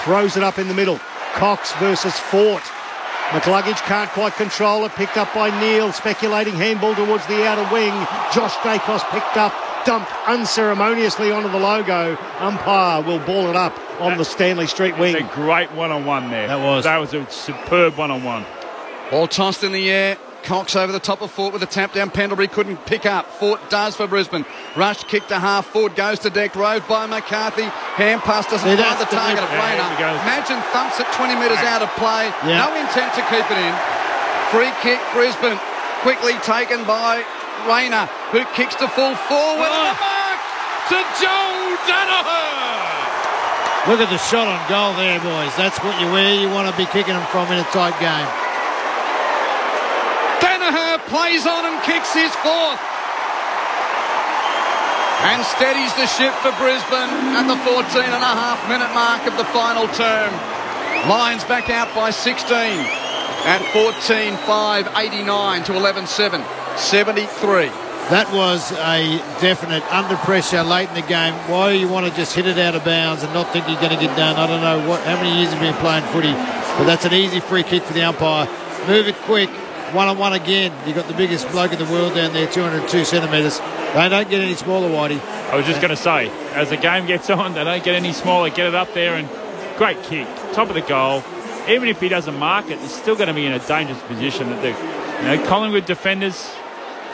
throws it up in the middle. Cox versus Fort. McCluggage can't quite control it. Picked up by Neal. Speculating handball towards the outer wing. Josh Dacos picked up. Dumped unceremoniously onto the logo. Umpire will ball it up on the Stanley Street wing. It's a great one-on-one there. That was a superb one-on-one. Ball tossed in the air. Cox over the top of Fort with a tap down. Pendlebury couldn't pick up. Fort does for Brisbane. Rush kick to half. Ford goes to deck. Rove by McCarthy. Hand pass doesn't find the target of Rayner. Madgen thumps it 20 metres out of play. Yeah. No intent to keep it in. Free kick Brisbane. Quickly taken by Rayner, who kicks to full forward. And the mark to Joe Danaher. Look at the shot on goal there, boys. That's where you want to be kicking them from in a tight game. Danaher plays on and kicks his fourth. And steadies the ship for Brisbane at the 14.5-minute mark of the final term. Lions back out by 16 at 14-5, 89 to 11-7. 73. That was a definite under pressure late in the game. Why you want to just hit it out of bounds and not think you're going to get done? I don't know how many years you've been playing footy, but that's an easy free kick for the umpire. Move it quick. One-on-one again. You've got the biggest bloke in the world down there, 202 centimetres. They don't get any smaller, Whitey. I was just going to say, as the game gets on, they don't get any smaller. Get it up there and great kick. Top of the goal. Even if he doesn't mark it, he's still going to be in a dangerous position. Collingwood defenders,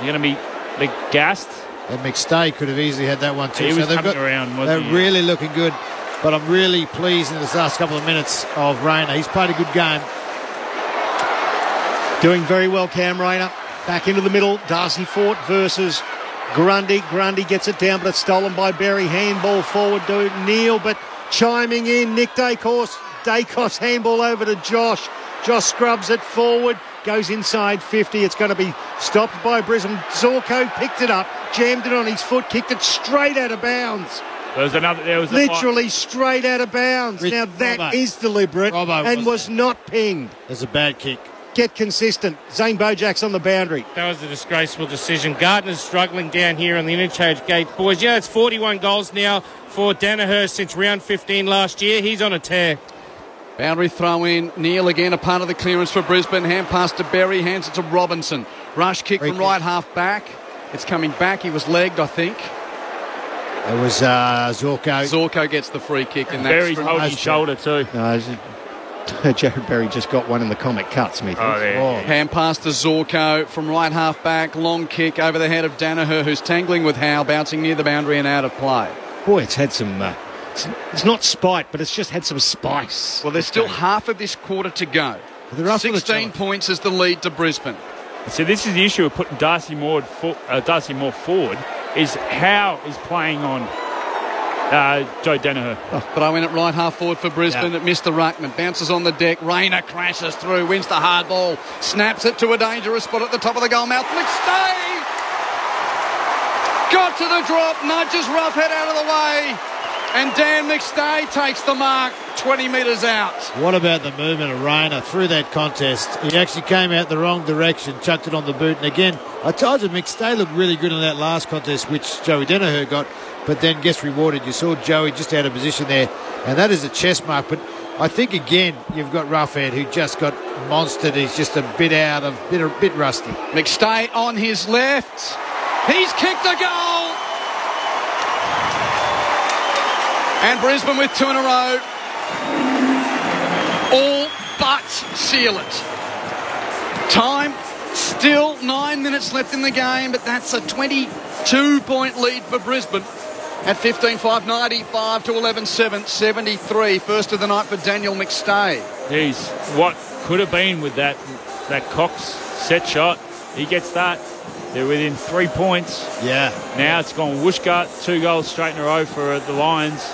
they're going to be gassed. And McStay could have easily had that one too. He was coming around, wasn't he? They're really looking good. But I'm really pleased in this last couple of minutes of Rayner. He's played a good game. Doing very well, Cam Rayner. Back into the middle. Darcy Fort versus Grundy. Grundy gets it down, but it's stolen by Berry. Handball forward to Neal, but chiming in, Nick Dacos. Dacos handball over to Josh. Josh scrubs it forward. Goes inside 50. It's going to be stopped by Brisbane. Zorko picked it up, jammed it on his foot, kicked it straight out of bounds. There was literally straight out of bounds. Now that is deliberate and was not pinged. There's a bad kick. Get consistent. Zane Bojak's on the boundary. That was a disgraceful decision. Gardner's struggling down here on the interchange gate. Boys, it's 41 goals now for Danaher since round 15 last year. He's on a tear. Boundary throw in. Neal again, a part of the clearance for Brisbane. Hand pass to Berry, hands it to Robinson. Rush kick from right half back. It's coming back. He was legged, I think. It was Zorko. Zorko gets the free kick. And Berry's holding his shoulder too. Jared Berry just got one in the comic cuts, me. Hand pass to Zorko from right half back. Long kick over the head of Danaher, who's tangling with Howe, bouncing near the boundary and out of play. Boy, it's had some... It's not spite, but it's just had some spice. Well, there's still half of this quarter to go. 16 points is the lead to Brisbane. So this is the issue of putting Darcy Moore forward, is Howe is playing on Joe Danaher. But I went it right half forward for Brisbane. It missed the ruckman. Bounces on the deck. Rayner crashes through. Wins the hard ball. Snaps it to a dangerous spot at the top of the goal mouth. McStay got to the drop. Nudges Roughhead out of the way. And Dan McStay takes the mark 20 metres out. What about the movement of Rayner through that contest? He actually came out the wrong direction, chucked it on the boot. And again, I told you McStay looked really good in that last contest, which Joey Danaher got, but then gets rewarded. You saw Joey just out of position there, and that is a chest mark. But I think, again, you've got Roughhead, who just got monstered. He's just a bit rusty. McStay on his left. He's kicked the goal. And Brisbane with 2 in a row. All but seal it. Time, still 9 minutes left in the game, but that's a 22-point lead for Brisbane at 15-5, 95 to 11-7, 73. First of the night for Daniel McStay. Geez, what could have been with that Cox set shot. He gets that. They're within 3 points. Yeah. Now it's gone whooshka, 2 goals straight in a row for the Lions.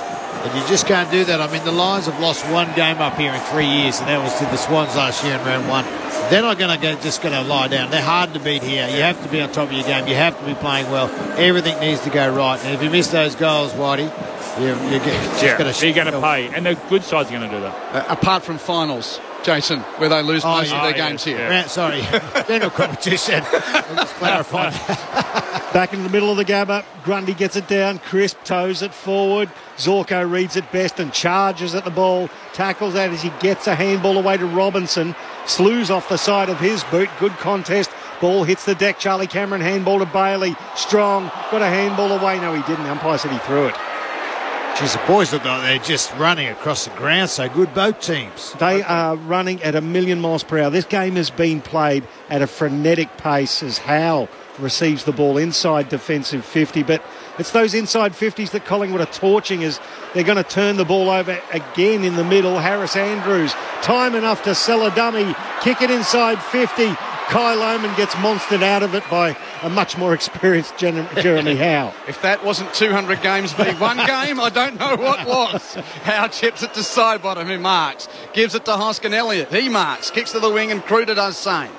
And you just can't do that. I mean, the Lions have lost 1 game up here in 3 years, and that was to the Swans last year in round 1. They're not going to lie down. They're hard to beat here. You have to be on top of your game. You have to be playing well. Everything needs to go right. And if you miss those goals, Whitey, you're going to pay. And the good side's going to do that. Apart from finals, Jason, where they lose most of their games here. Yeah. Sorry, general competition. I'll just clarify. Back in the middle of the Gabba, Grundy gets it down, Crisp toes it forward, Zorko reads it best and charges at the ball, tackles that as he gets a handball away to Robinson, slews off the side of his boot, good contest, ball hits the deck, Charlie Cameron handball to Bailey, Strong, got a handball away, no he didn't, the umpire said he threw it. Jeez, the boys look like they're just running across the ground, so good, both teams. They are running at 1,000,000 miles per hour. This game has been played at a frenetic pace as Howe receives the ball inside defensive 50, but it's those inside 50s that Collingwood are torching as they're going to turn the ball over again in the middle. Harris Andrews, time enough to sell a dummy, kick it inside 50. Kai Lohmann gets monstered out of it by a much more experienced Jeremy Howe. If that wasn't 200 games v 1 game, I don't know what was. Howe chips it to Sidebottom, who marks. Gives it to Hoskin Elliott. He marks. Kicks to the wing and Kruger does same.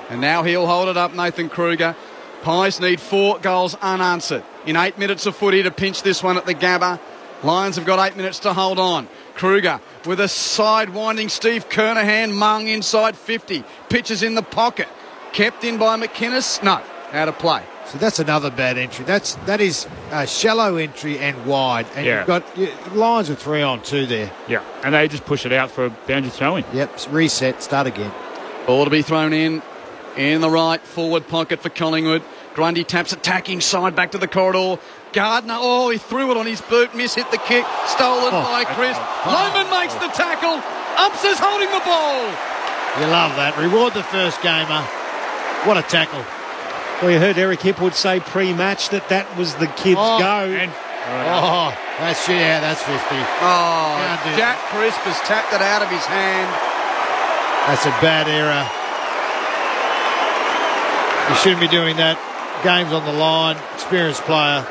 And now he'll hold it up, Nathan Kruger. Pies need 4 goals unanswered. In 8 minutes of footy to pinch this one at the Gabba. Lions have got 8 minutes to hold on. Kruger with a side-winding Steve Kernahan, Mung inside 50. Pitches in the pocket. Kept in by McInnes. No, out of play. So that's another bad entry. That is a shallow entry and wide. And you've got Lions with 3 on 2 there. Yeah, and they just push it out for a boundary throw-in. Yep, reset, start again. Ball to be thrown in the right forward pocket for Collingwood. Grundy taps attacking side back to the corridor. Gardner, he threw it on his boot, hit the kick, stolen by Chris. Lohmann makes the tackle. Umps is holding the ball. You love that. Reward the first gamer. What a tackle. Well, you heard Eric Hipwood say pre-match that was the kid's go. That's 50. Jack Crisp has tapped it out of his hand. That's a bad error. You shouldn't be doing that. Game's on the line. Experienced player.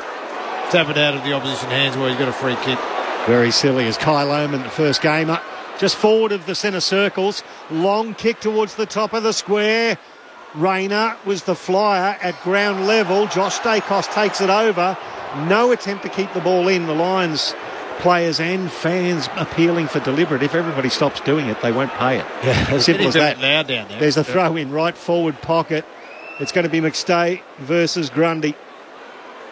Tap it out of the opposition hands where he's got a free kick. Very silly as Kai Lohmann, the first gamer. Just forward of the centre circles. Long kick towards the top of the square. Rayner was the flyer at ground level. Josh Dacos takes it over. No attempt to keep the ball in. The Lions players and fans appealing for deliberate. If everybody stops doing it, they won't pay it. Yeah, simple as that. Loud down there. There's a throw in right forward pocket. It's going to be McStay versus Grundy.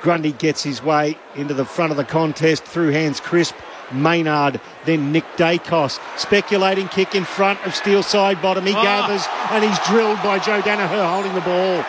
Grundy gets his way into the front of the contest through hands Crisp, Maynard, then Nick Dacos. Speculating kick in front of Steele Sidebottom. He gathers and he's drilled by Joe Danaher holding the ball.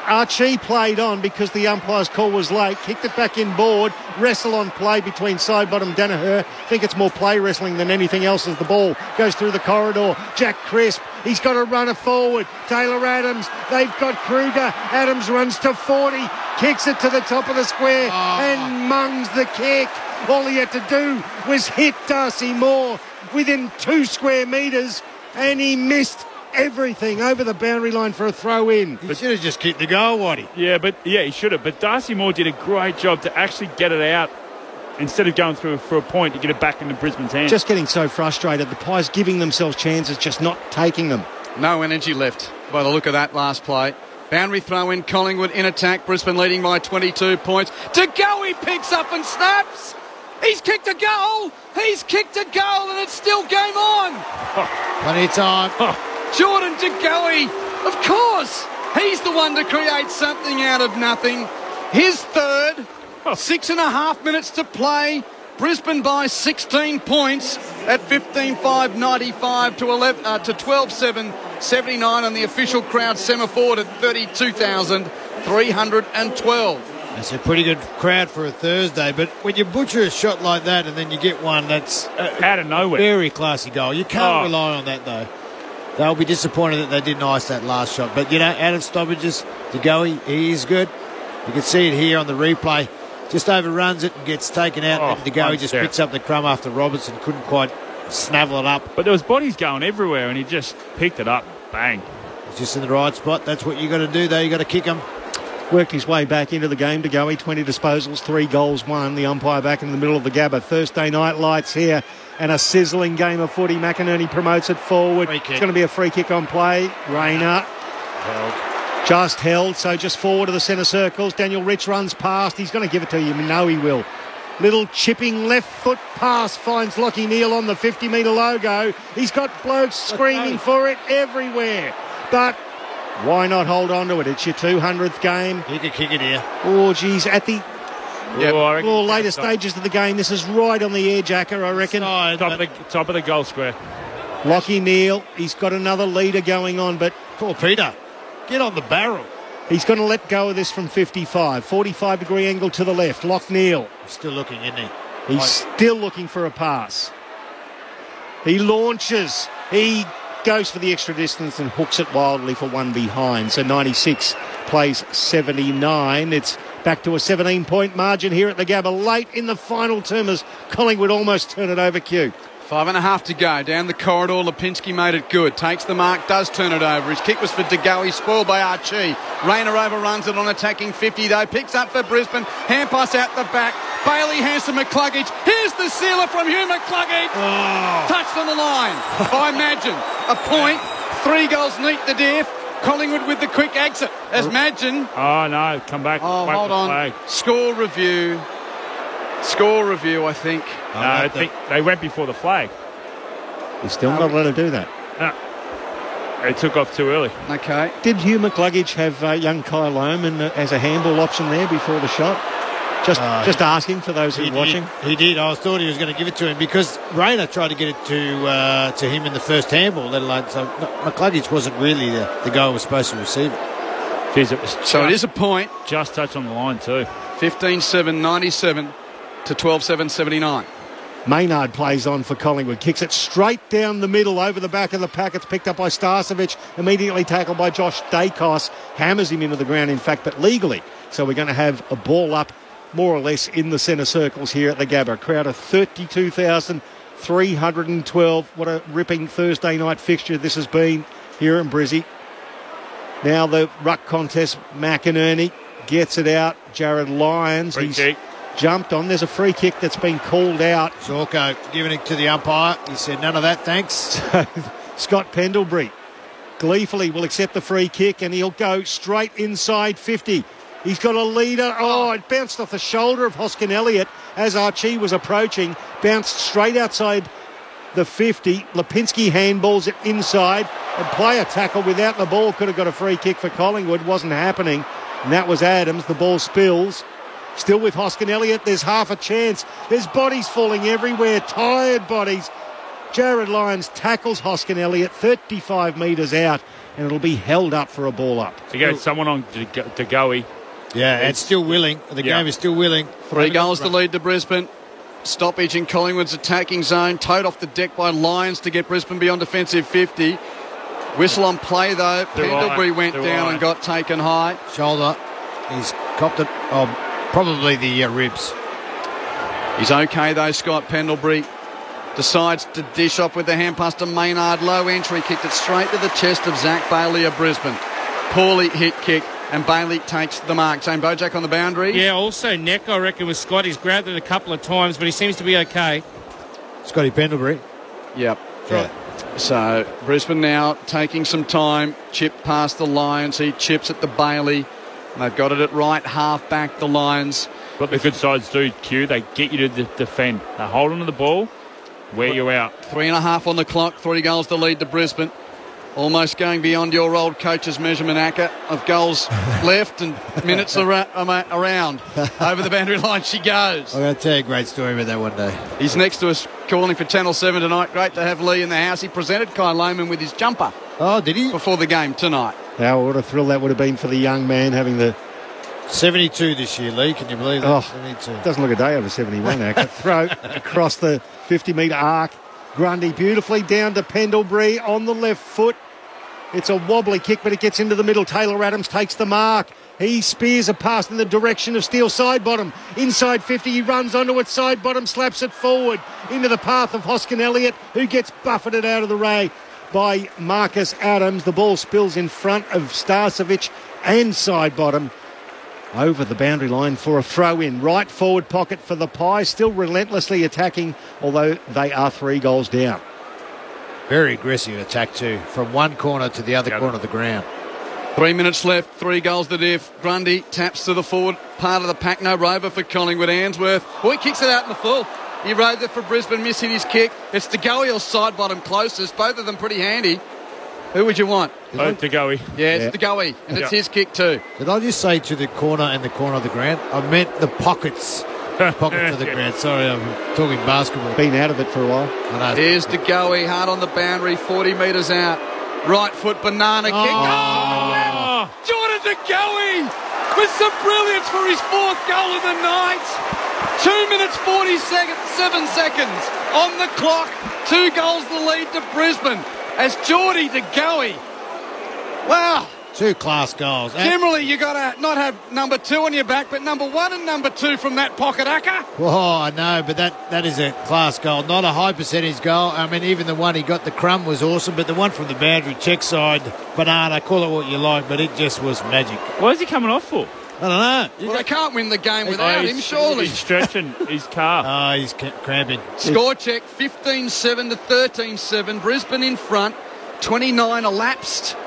Archie played on because the umpire's call was late. Kicked it back in board. Wrestle on play between Sidebottom and Danaher. I think it's more play wrestling than anything else as the ball goes through the corridor. Jack Crisp. He's got a runner forward. Taylor Adams. They've got Kruger. Adams runs to 40. Kicks it to the top of the square and mungs the kick. All he had to do was hit Darcy Moore within 2 square metres and he missed everything over the boundary line for a throw in. He should have just kicked the goal, Waddy. Yeah, he should have. But Darcy Moore did a great job to actually get it out instead of going through for a point to get it back into Brisbane's hands. Just getting so frustrated. The Pies giving themselves chances, just not taking them. No energy left by the look of that last play. Boundary throw in, Collingwood in attack. Brisbane leading by 22 points. De Goey picks up and snaps. He's kicked a goal. He's kicked a goal and it's still game on. Plenty of time. Jordan De Goey, of course. He's the one to create something out of nothing. His third. 6.5 minutes to play. Brisbane by 16 points at 15.595 to 12.779 on the official crowd semaphore at 32,312. That's a pretty good crowd for a Thursday, but when you butcher a shot like that and then you get one that's out of nowhere, very classy goal. You can't rely on that though. They'll be disappointed that they didn't ice that last shot. But you know, out of stoppages, De Goey, he is good. You can see it here on the replay. Just overruns it and gets taken out, and De Goey just picks up the crumb after Robertson couldn't quite snavel it up. But there was bodies going everywhere, and he just picked it up. Bang. He's just in the right spot. That's what you got to do, though. You got to kick him. Worked his way back into the game. De Goey, 20 disposals, 3 goals, 1. The umpire back in the middle of the Gabba. Thursday night lights here, and a sizzling game of footy. McInerney promotes it forward. It's going to be a free kick on play. Rayner. Just held, so just forward to the centre circles. Daniel Rich runs past. He's going to give it to you. You know he will. Little chipping left foot pass finds Lachie Neale on the 50-metre logo. He's got blokes screaming for it everywhere. But why not hold on to it? It's your 200th game. You can kick it here. Oh, geez. At the later stop. stages of the game, this is right on the edge, Acker, I reckon. Top of the goal square. Lachie Neale, he's got another leader going on, but poor Peter. Get on the barrel. He's going to let go of this from 55. 45-degree angle to the left. Lachie Neale. Still looking, isn't he? He's still looking for a pass. He launches. He goes for the extra distance and hooks it wildly for one behind. So 96 plays 79. It's back to a 17-point margin here at the Gabba. Late in the final term as Collingwood almost turn it over, Q. 5.5 to go. Down the corridor, Lipinski made it good. Takes the mark, does turn it over. His kick was for De Goey, spoiled by Archie. Rayner overruns it on attacking 50 though. Picks up for Brisbane. Hand pass out the back. Bailey hands to McCluggage. Here's the sealer from Hugh McCluggage. Touched on the line. I imagine a point. 3 goals neat the diff. Collingwood with the quick exit. As Madgen. Oh no, come back. Oh, hold on. Flag. Score review, I think. No, I think they went before the flag. He's still not allowed to do that. No. They took off too early. Okay. Did Hugh McCluggage have young Kyle Lohman as a handball option there before the shot? Just asking for those who are watching. He did. I thought he was going to give it to him because Rayner tried to get it to him in the first handball, let alone. So McCluggage wasn't really the guy who was supposed to receive it. Jeez, it is a point. Just touched on the line too. 15-7-97 to 12-7-79. Maynard plays on for Collingwood. Kicks it straight down the middle over the back of the pack. It's picked up by Starcevic. Immediately tackled by Josh Dacos. Hammers him into the ground, in fact, but legally. So we're going to have a ball up more or less in the centre circles here at the Gabba. A crowd of 32,312. What a ripping Thursday night fixture this has been here in Brizzy. Now the ruck contest. McInerney gets it out. Jared Lyons. Free kick. Jumped on. There's a free kick that's been called out. Zorko giving it to the umpire. He said none of that, thanks. Scott Pendlebury gleefully will accept the free kick and he'll go straight inside 50. He's got a leader. Oh, it bounced off the shoulder of Hoskin Elliott as Archie was approaching. Bounced straight outside the 50. Lipinski handballs it inside and player tackle without the ball. Could have got a free kick for Collingwood. Wasn't happening. And that was Adams. The ball spills. Still with Hoskin Elliott, there's half a chance. There's bodies falling everywhere, tired bodies. Jared Lyons tackles Hoskin Elliott 35 metres out, and it'll be held up for a ball up. To get someone on De Goey. Yeah, and still willing. The game is still willing. 3 goals to lead to Brisbane. Stoppage in Collingwood's attacking zone. Towed off the deck by Lyons to get Brisbane beyond defensive 50. Whistle on play, though. Pendlebury went down and got taken high. Shoulder. He's copped it. Probably the ribs. He's okay though, Scott Pendlebury. Decides to dish off with the hand pass to Maynard. Low entry, kicked it straight to the chest of Zach Bailey of Brisbane. Poorly hit kick. and Bailey takes the mark. Shane Bojack on the boundary. Yeah, also neck, I reckon, with Scott. He's grabbed it a couple of times, but he seems to be okay. Scotty Pendlebury. Yep. Yeah. So Brisbane now taking some time. Chip past the Lions. He chips at the Bailey. And they've got it at right half back, the Lions. What the good sides do, Q, they get you to defend. They hold on to the ball, wear you out. 3.5 on the clock, 3 goals to lead to Brisbane. Almost going beyond your old coach's measurement, Acker, of goals left and minutes around. Over the boundary line she goes. I'm going to tell you a great story about that one day. He's next to us calling for Channel 7 tonight. Great to have Lee in the house. He presented Kai Lohman with his jumper. Oh, did he? Before the game tonight. Now, what a thrill that would have been for the young man having the 72 this year, Lee. Can you believe that? 72. Doesn't look a day over 71 now. Throw across the 50-metre arc. Grundy beautifully down to Pendlebury on the left foot. It's a wobbly kick, but it gets into the middle. Taylor Adams takes the mark. He spears a pass in the direction of Steele side bottom. Inside 50, he runs onto it, side bottom, slaps it forward into the path of Hoskin Elliott, who gets buffeted out of the way by Marcus Adams. The ball spills in front of Starcevic and side bottom over the boundary line for a throw-in. Right forward pocket for the Pies, still relentlessly attacking, although they are 3 goals down. Very aggressive attack too, from one corner to the other corner of the ground. 3 minutes left, 3 goals to diff. Grundy taps to the forward part of the pack. No rover for Collingwood. Answorth. Oh, he kicks it out in the full. He rode it for Brisbane, missed his kick. It's DeGoey or side bottom closest. Both of them pretty handy. Who would you want? DeGoey. Yeah, it's DeGoey. And it's his kick too. Did I just say to the corner and the corner of the ground? I meant the pockets. Pockets of the ground. Sorry, I'm talking basketball. Been out of it for a while. I know. Here's DeGoey, hard on the boundary, 40 metres out. Right foot banana kick. Oh! Jordan DeGoey with some brilliance for his 4th goal of the night. 2 minutes 7 seconds on the clock. 2 goals the lead to Brisbane as Geordie DeGoey. Wow. 2 class goals. Generally, you got to not have number 2 on your back, but number 1 and number 2 from that pocket, Acker. Oh, I know, but that is a class goal. Not a high percentage goal. I mean, even the one he got the crumb was awesome, but the one from the boundary, check side, banana, call it what you like, but it just was magic. What is he coming off for? I don't know. Well, they can't win the game without him, surely. He's stretching his calf. Oh, he's cramping. Score check, 15-7 to 13-7. Brisbane in front. 29 elapsed.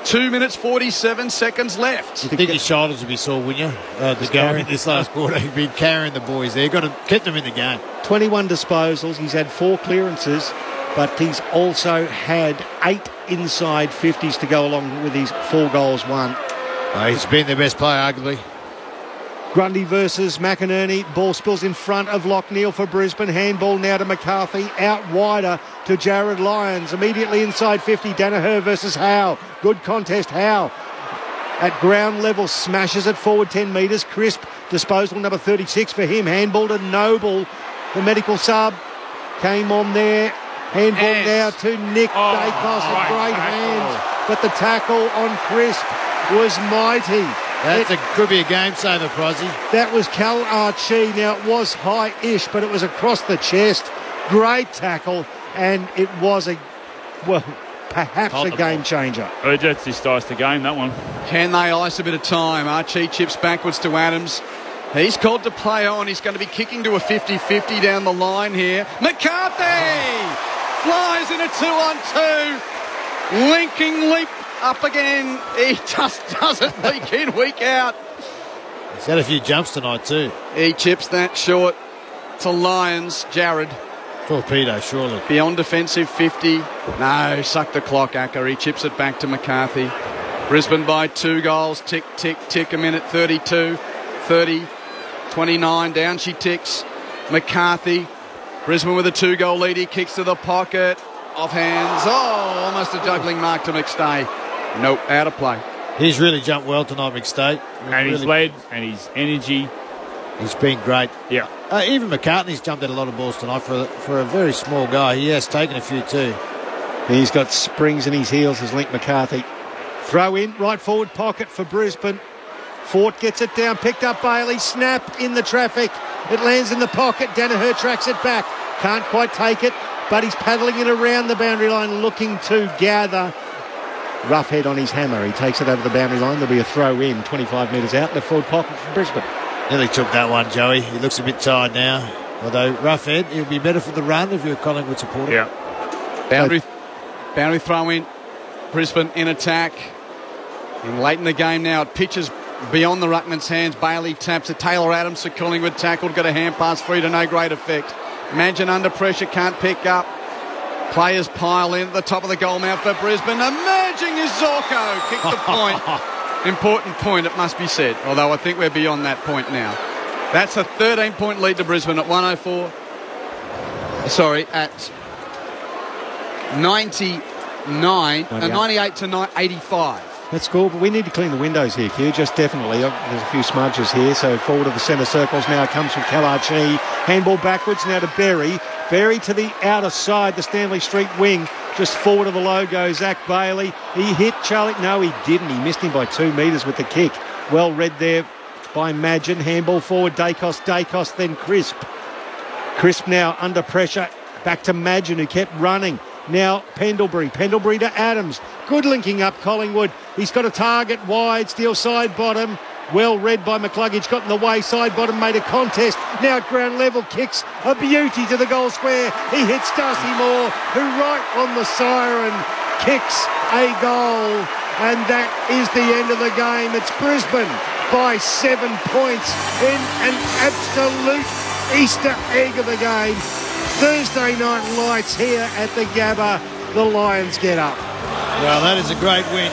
2 minutes 47 seconds left. You think his shoulders would be sore, wouldn't you? To go in this last quarter, he'd been carrying the boys there. Got to keep them in the game. 21 disposals. He's had 4 clearances, but he's also had 8 inside 50s to go along with his 4 goals won. He's been their best player, arguably. Grundy versus McInerney. Ball spills in front of Lockneil for Brisbane. Handball now to McCarthy. Out wider to Jared Lyons. Immediately inside 50. Danaher versus Howe. Good contest. Howe at ground level smashes it forward 10 metres. Crisp disposal number 36 for him. Handball to Noble. The medical sub came on there. Handball now to Nick Dacos. A great hand. But the tackle on Crisp was mighty. Could be a game saver, Prozzy. That was Cal Archie. Now, it was high-ish, but it was across the chest. Great tackle, and it was perhaps a game changer. That's just diced the game, that one. Can they ice a bit of time? Archie chips backwards to Adams. He's called to play on. He's going to be kicking to a 50-50 down the line here. McCarthy flies in a 2-on-2. Linking leap up again. He just doesn't week in, week out. He's had a few jumps tonight too. He chips that short to Lyons. Jared. Torpedo, surely. Beyond defensive 50. No, suck the clock, Acker. He chips it back to McCarthy. Brisbane by 2 goals. Tick, tick, tick. A minute 32. 30. 29. Down she ticks. McCarthy. Brisbane with a 2-goal lead. He kicks to the pocket. Off hands. Oh, almost a juggling mark to McStay. Nope, out of play. He's really jumped well tonight, McStay. And his lead and his energy. He's been great. Yeah. Even McCartney's jumped at a lot of balls tonight for a very small guy. He has taken a few too. He's got springs in his heels, as Link McCarthy. Throw in, right forward pocket for Brisbane. Fort gets it down, picked up Bailey, snap in the traffic. It lands in the pocket. Danaher tracks it back. Can't quite take it, but he's paddling it around the boundary line looking to gather. Roughhead on his hammer. He takes it over the boundary line. There'll be a throw in, 25 metres out, left forward pocket for Brisbane. Nearly took that one, Joey. He looks a bit tired now. Although Roughhead, he'll be better for the run if you're a Collingwood supporter. Yeah. Boundary throw in. Brisbane in attack. And late in the game now, it pitches beyond the ruckman's hands. Bailey taps it. Taylor Adams for Collingwood tackled. Got a hand pass free to no great effect. Imagine under pressure, can't pick up. Players pile in at the top of the goal mouth for Brisbane. Emerging is Zorko. Kicked the point. Important point, it must be said. Although I think we're beyond that point now. That's a 13-point lead to Brisbane at 104. Sorry, at 98 to 85. That's cool, but we need to clean the windows here, Q, just definitely. There's a few smudges here, so forward of the centre circles now comes from Kalachi. Handball backwards now to Berry. Berry to the outer side, the Stanley Street wing, just forward of the logo, Zach Bailey. He hit Charlie. No, he didn't. He missed him by 2 metres with the kick. Well read there by Madgen. Handball forward, Dacos, then Crisp. Crisp now under pressure. Back to Madgen, who kept running. Now Pendlebury to Adams. Good linking up Collingwood. He's got a target wide, steel side bottom. Well read by McCluggage, got in the way, side bottom made a contest. Now at ground level, kicks a beauty to the goal square. He hits Darcy Moore, who right on the siren kicks a goal. And that is the end of the game. It's Brisbane by 7 points in an absolute Easter egg of the game. Thursday night lights here at the Gabba. The Lions get up. Well, that is a great win.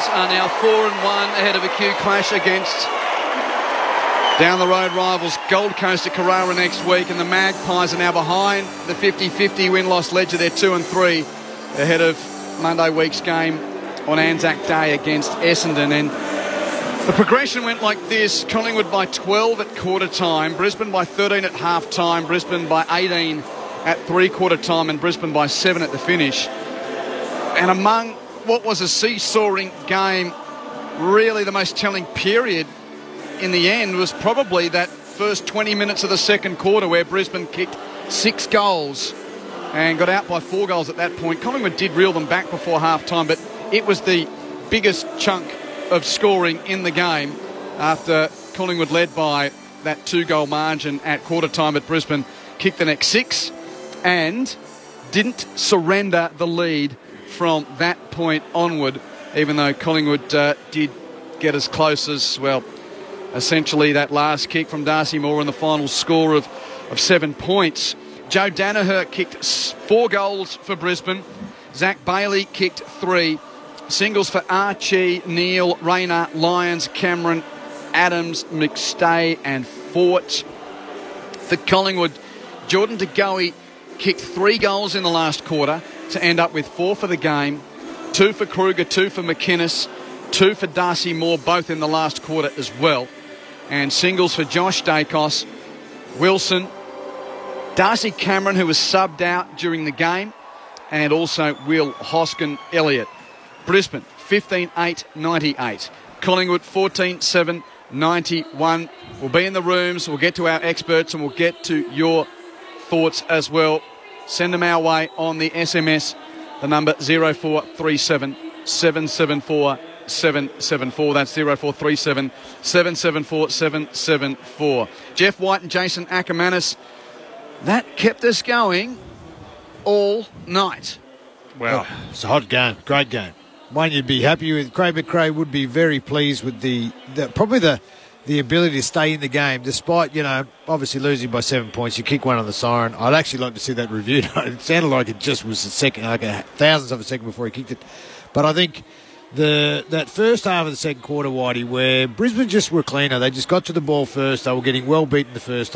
Are now 4-1 ahead of a Q clash against down the road rivals Gold Coast at Carrara next week, and the Magpies are now behind the 50-50 win-loss ledger. They're 2-3 ahead of Monday week's game on Anzac Day against Essendon. And the progression went like this: Collingwood by 12 at quarter time, Brisbane by 13 at half time, Brisbane by 18 at three-quarter time, and Brisbane by 7 at the finish. And among what was a seesawing game, really the most telling period in the end was probably that first 20 minutes of the second quarter, where Brisbane kicked 6 goals and got out by 4 goals at that point. Collingwood did reel them back before half-time, but it was the biggest chunk of scoring in the game after Collingwood led by that 2-goal margin at quarter time, but Brisbane kicked the next 6 and didn't surrender the lead from that point onward, even though Collingwood did get as close as, well, essentially that last kick from Darcy Moore and the final score of 7 points. Joe Danaher kicked 4 goals for Brisbane. Zach Bailey kicked 3. Singles for Archie, Neil, Rayner, Lyons, Cameron, Adams, McStay and Fort. For Collingwood, Jordan De Goey kicked 3 goals in the last quarter to end up with 4 for the game. 2 for Kruger, 2 for McInnes, 2 for Darcy Moore, both in the last quarter as well. And singles for Josh Dacos, Wilson, Darcy Cameron, who was subbed out during the game, and also Will Hoskin-Elliott. Brisbane 15-8, 98. Collingwood 14-7, 91. We'll be in the rooms. We'll get to our experts and we'll get to your thoughts as well. Send them our way on the SMS. The number 0437 774 774. That's 0437 774 774. Jeff White and Jason Ackermanis. That kept us going all night. Wow. It's a hot game. Great game. One you'd be happy with. Craig McRae would be very pleased with the ability to stay in the game, despite, obviously losing by 7 points. You kick one on the siren. I'd actually like to see that reviewed. It sounded like it just was a second, like a thousandth of a second before he kicked it. But I think that first half of the second quarter, Whitey, where Brisbane just were cleaner. They just got to the ball first. They were getting well beaten the first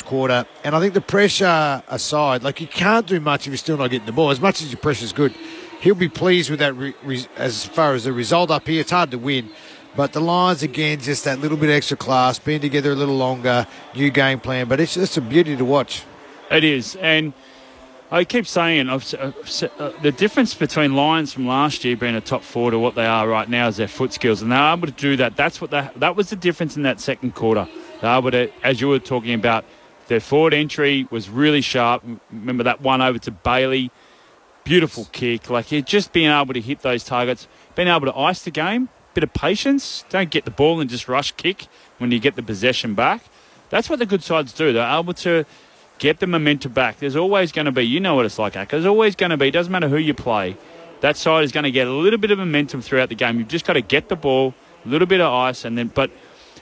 quarter. And I think the pressure aside, you can't do much if you're still not getting the ball. As much as your pressure's good, he'll be pleased with that as far as the result up here. It's hard to win. But the Lions, again, just that little bit extra class, being together a little longer, new game plan. But it's just a beauty to watch. It is. And I keep saying the difference between Lions from last year being a top four to what they are right now is their foot skills. And they're able to do that. That was the difference in that second quarter. They're able to, as you were talking about, their forward entry was really sharp. Remember that one over to Bailey. Beautiful kick. Just being able to hit those targets, being able to ice the game. Bit of patience. Don't get the ball and just rush kick when you get the possession back. That's what the good sides do. They're able to get the momentum back. There's always going to be, you know what it's like, Akka. There's always going to be, doesn't matter who you play, that side is going to get a little bit of momentum throughout the game. You've just got to get the ball, a little bit of ice, but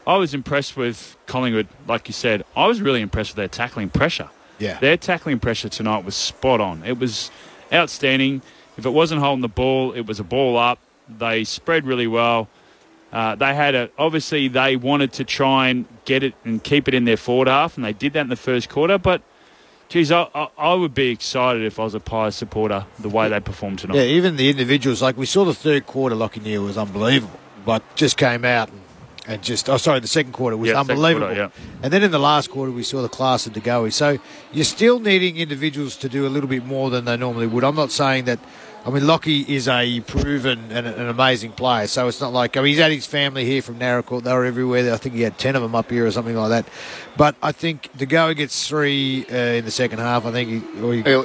I was impressed with Collingwood, like you said. I was really impressed with their tackling pressure. Yeah. Their tackling pressure tonight was spot on. It was outstanding. If it wasn't holding the ball, it was a ball up. They spread really well. Obviously they wanted to try and get it and keep it in their forward half, and they did that in the first quarter. But, geez, I would be excited if I was a Pies supporter, the way they performed tonight. Yeah, even the individuals. We saw the third quarter, Lachie Neale was unbelievable. Just came out and the second quarter was unbelievable. Quarter, And then in the last quarter, we saw the class of DeGoey. So you're still needing individuals to do a little bit more than they normally would. I'm not saying that. Lachie is a proven and an amazing player, so it's not like he's had his family here from Narracourt. They were everywhere. I think he had 10 of them up here or something like that. But I think DeGoey gets 3 in the second half. I think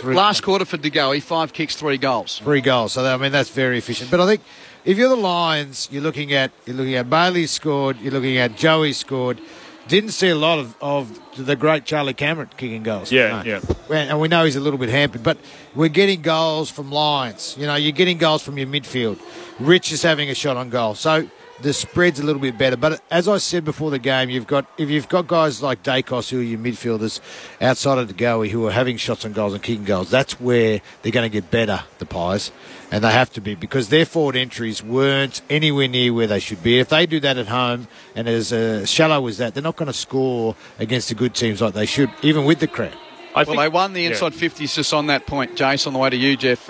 last quarter for DeGoey, 5 kicks, 3 goals. 3 goals. So that's very efficient. But I think if you're the Lions, you're looking at Bailey scored, you're looking at Joey scored. Didn't see a lot of the great Charlie Cameron kicking goals. Yeah. And we know he's a little bit hampered, but we're getting goals from Lions. You're getting goals from your midfield. Rich is having a shot on goal. So the spread's a little bit better. But as I said before the game, if you've got guys like Dacos, who are your midfielders outside of the goalie, who are having shots on goals and kicking goals, that's where they're going to get better, the Pies. And they have to be, because their forward entries weren't anywhere near where they should be. If they do that at home, and as shallow as that, they're not going to score against the good teams like they should, even with the crowd. They won the inside 50s just on that point, Jace, on the way to you, Jeff.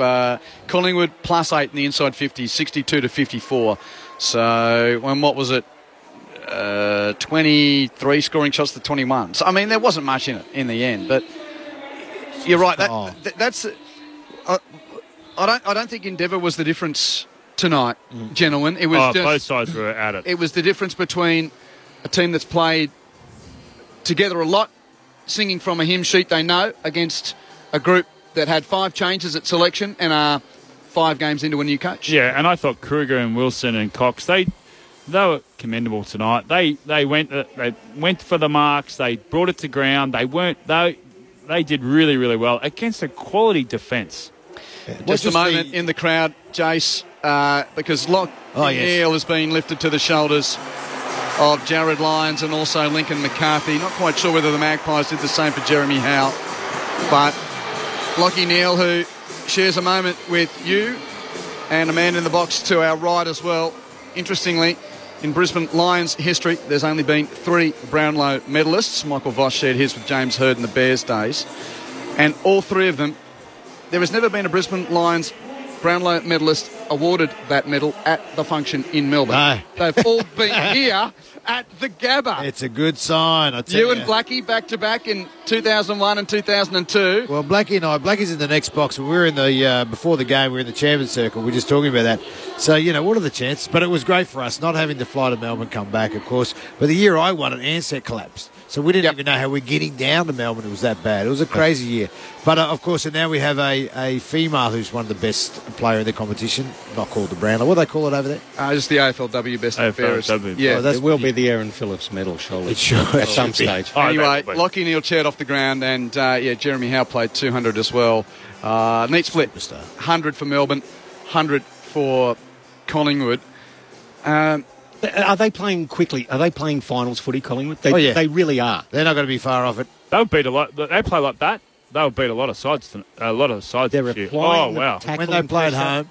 Collingwood +8 in the inside 50s, 62-54. So, what was it? 23 scoring shots to 21. So, there wasn't much in it in the end. But you're right. That's... I don't think Endeavour was the difference tonight, gentlemen. It was both sides were at it. It was the difference between a team that's played together a lot, singing from a hymn sheet they know, against a group that had 5 changes at selection and are 5 games into a new coach. Yeah, and I thought Kruger and Wilson and Cox, they were commendable tonight. They went for the marks. They brought it to ground. They did really, really well against a quality defence. Just a moment in the crowd, Jace, because Neale has been lifted to the shoulders of Jared Lyons and also Lincoln McCarthy. Not quite sure whether the Magpies did the same for Jeremy Howe, but Lachie Neale, who shares a moment with you and a man in the box to our right as well. Interestingly, in Brisbane Lions history, there's only been 3 Brownlow medalists. Michael Voss shared his with James Hird in the Bears days, and all 3 of them. There has never been a Brisbane Lions Brownlow medalist awarded that medal at the function in Melbourne. No. They've all been here at the Gabba. It's a good sign, I tell you. And Blackie back-to-back in 2001 and 2002. Well, Blackie's in the next box. We were in the, before the game, we were in the Champions Circle. We were just talking about that. So, what are the chances? But it was great for us, not having to fly to Melbourne, come back, of course. But the year I won it, Ansett collapsed. So we didn't even know how we're getting down to Melbourne. It was that bad. It was a crazy year. But, of course, and now we have a female who's one of the best player in the competition, not called the Brownlow. What do they call it over there? Just the AFLW Best and Fairest. Yeah, it will be the Aaron Phillips medal, surely. It should. At some stage. Anyway, Lockie Neal chaired off the ground, and, Jeremy Howe played 200 as well. Neat split. 100 for Melbourne, 100 for Collingwood. Are they playing quickly? Are they playing finals footy, Collingwood? They really are. They're not going to be far off it. They'll beat a lot. They play like that. They'll beat a lot of sides. They're applying. When they play at home.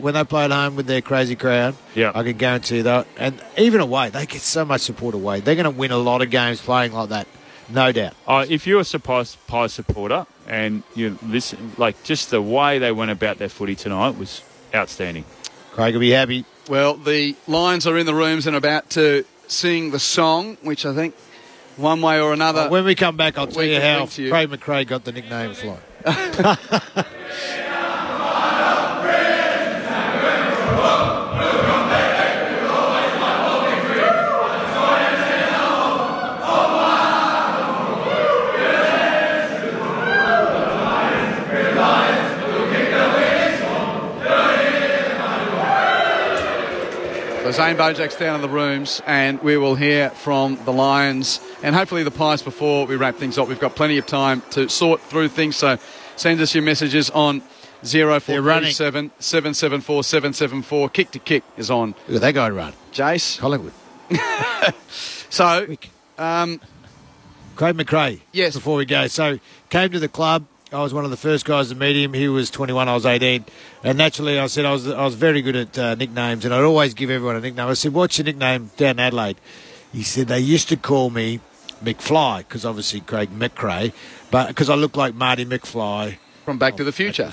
When they play at home with their crazy crowd, I can guarantee that. And even away, they get so much support away. They're going to win a lot of games playing like that, no doubt. If you're a Pie supporter and you listen, just the way they went about their footy tonight was outstanding. Craig will be happy. Well, the Lions are in the rooms and about to sing the song, which I think one way or another... when we come back, I'll tell you how Craig McRae got the nickname Fly. Zane Bojak's down in the rooms, and we will hear from the Lions and hopefully the Pies before we wrap things up. We've got plenty of time to sort through things, so send us your messages on 0437 774 774. Kick to Kick is on. Look at that guy run. Jace. Collingwood. So, Craig McRae. Yes. Before we go. So, came to the club. I was one of the first guys to meet him. He was 21, I was 18. And naturally, I said I was very good at nicknames, and I'd always give everyone a nickname. I said, what's your nickname down in Adelaide? He said, they used to call me McFly, because obviously Craig McRae, but because I look like Marty McFly. From Back to the Future.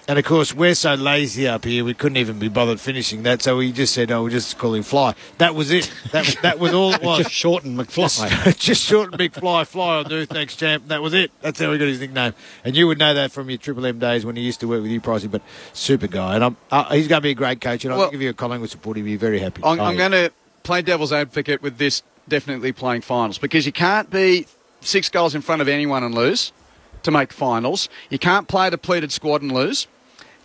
And, of course, we're so lazy up here, we couldn't even be bothered finishing that, so we just said, we'll just call him Fly. That was it. That was all it was. Just shorten McFly. Just shorten McFly, Fly on Earth Next Champ. That was it. That's how he got his nickname. And you would know that from your Triple M days when he used to work with you, Pricey, but super guy. And he's going to be a great coach, and I'll give you a Collingwood support. He'll be very happy. I'm going to play devil's advocate with this definitely playing finals, because you can't be 6 goals in front of anyone and lose to make finals. You can't play a depleted squad and lose,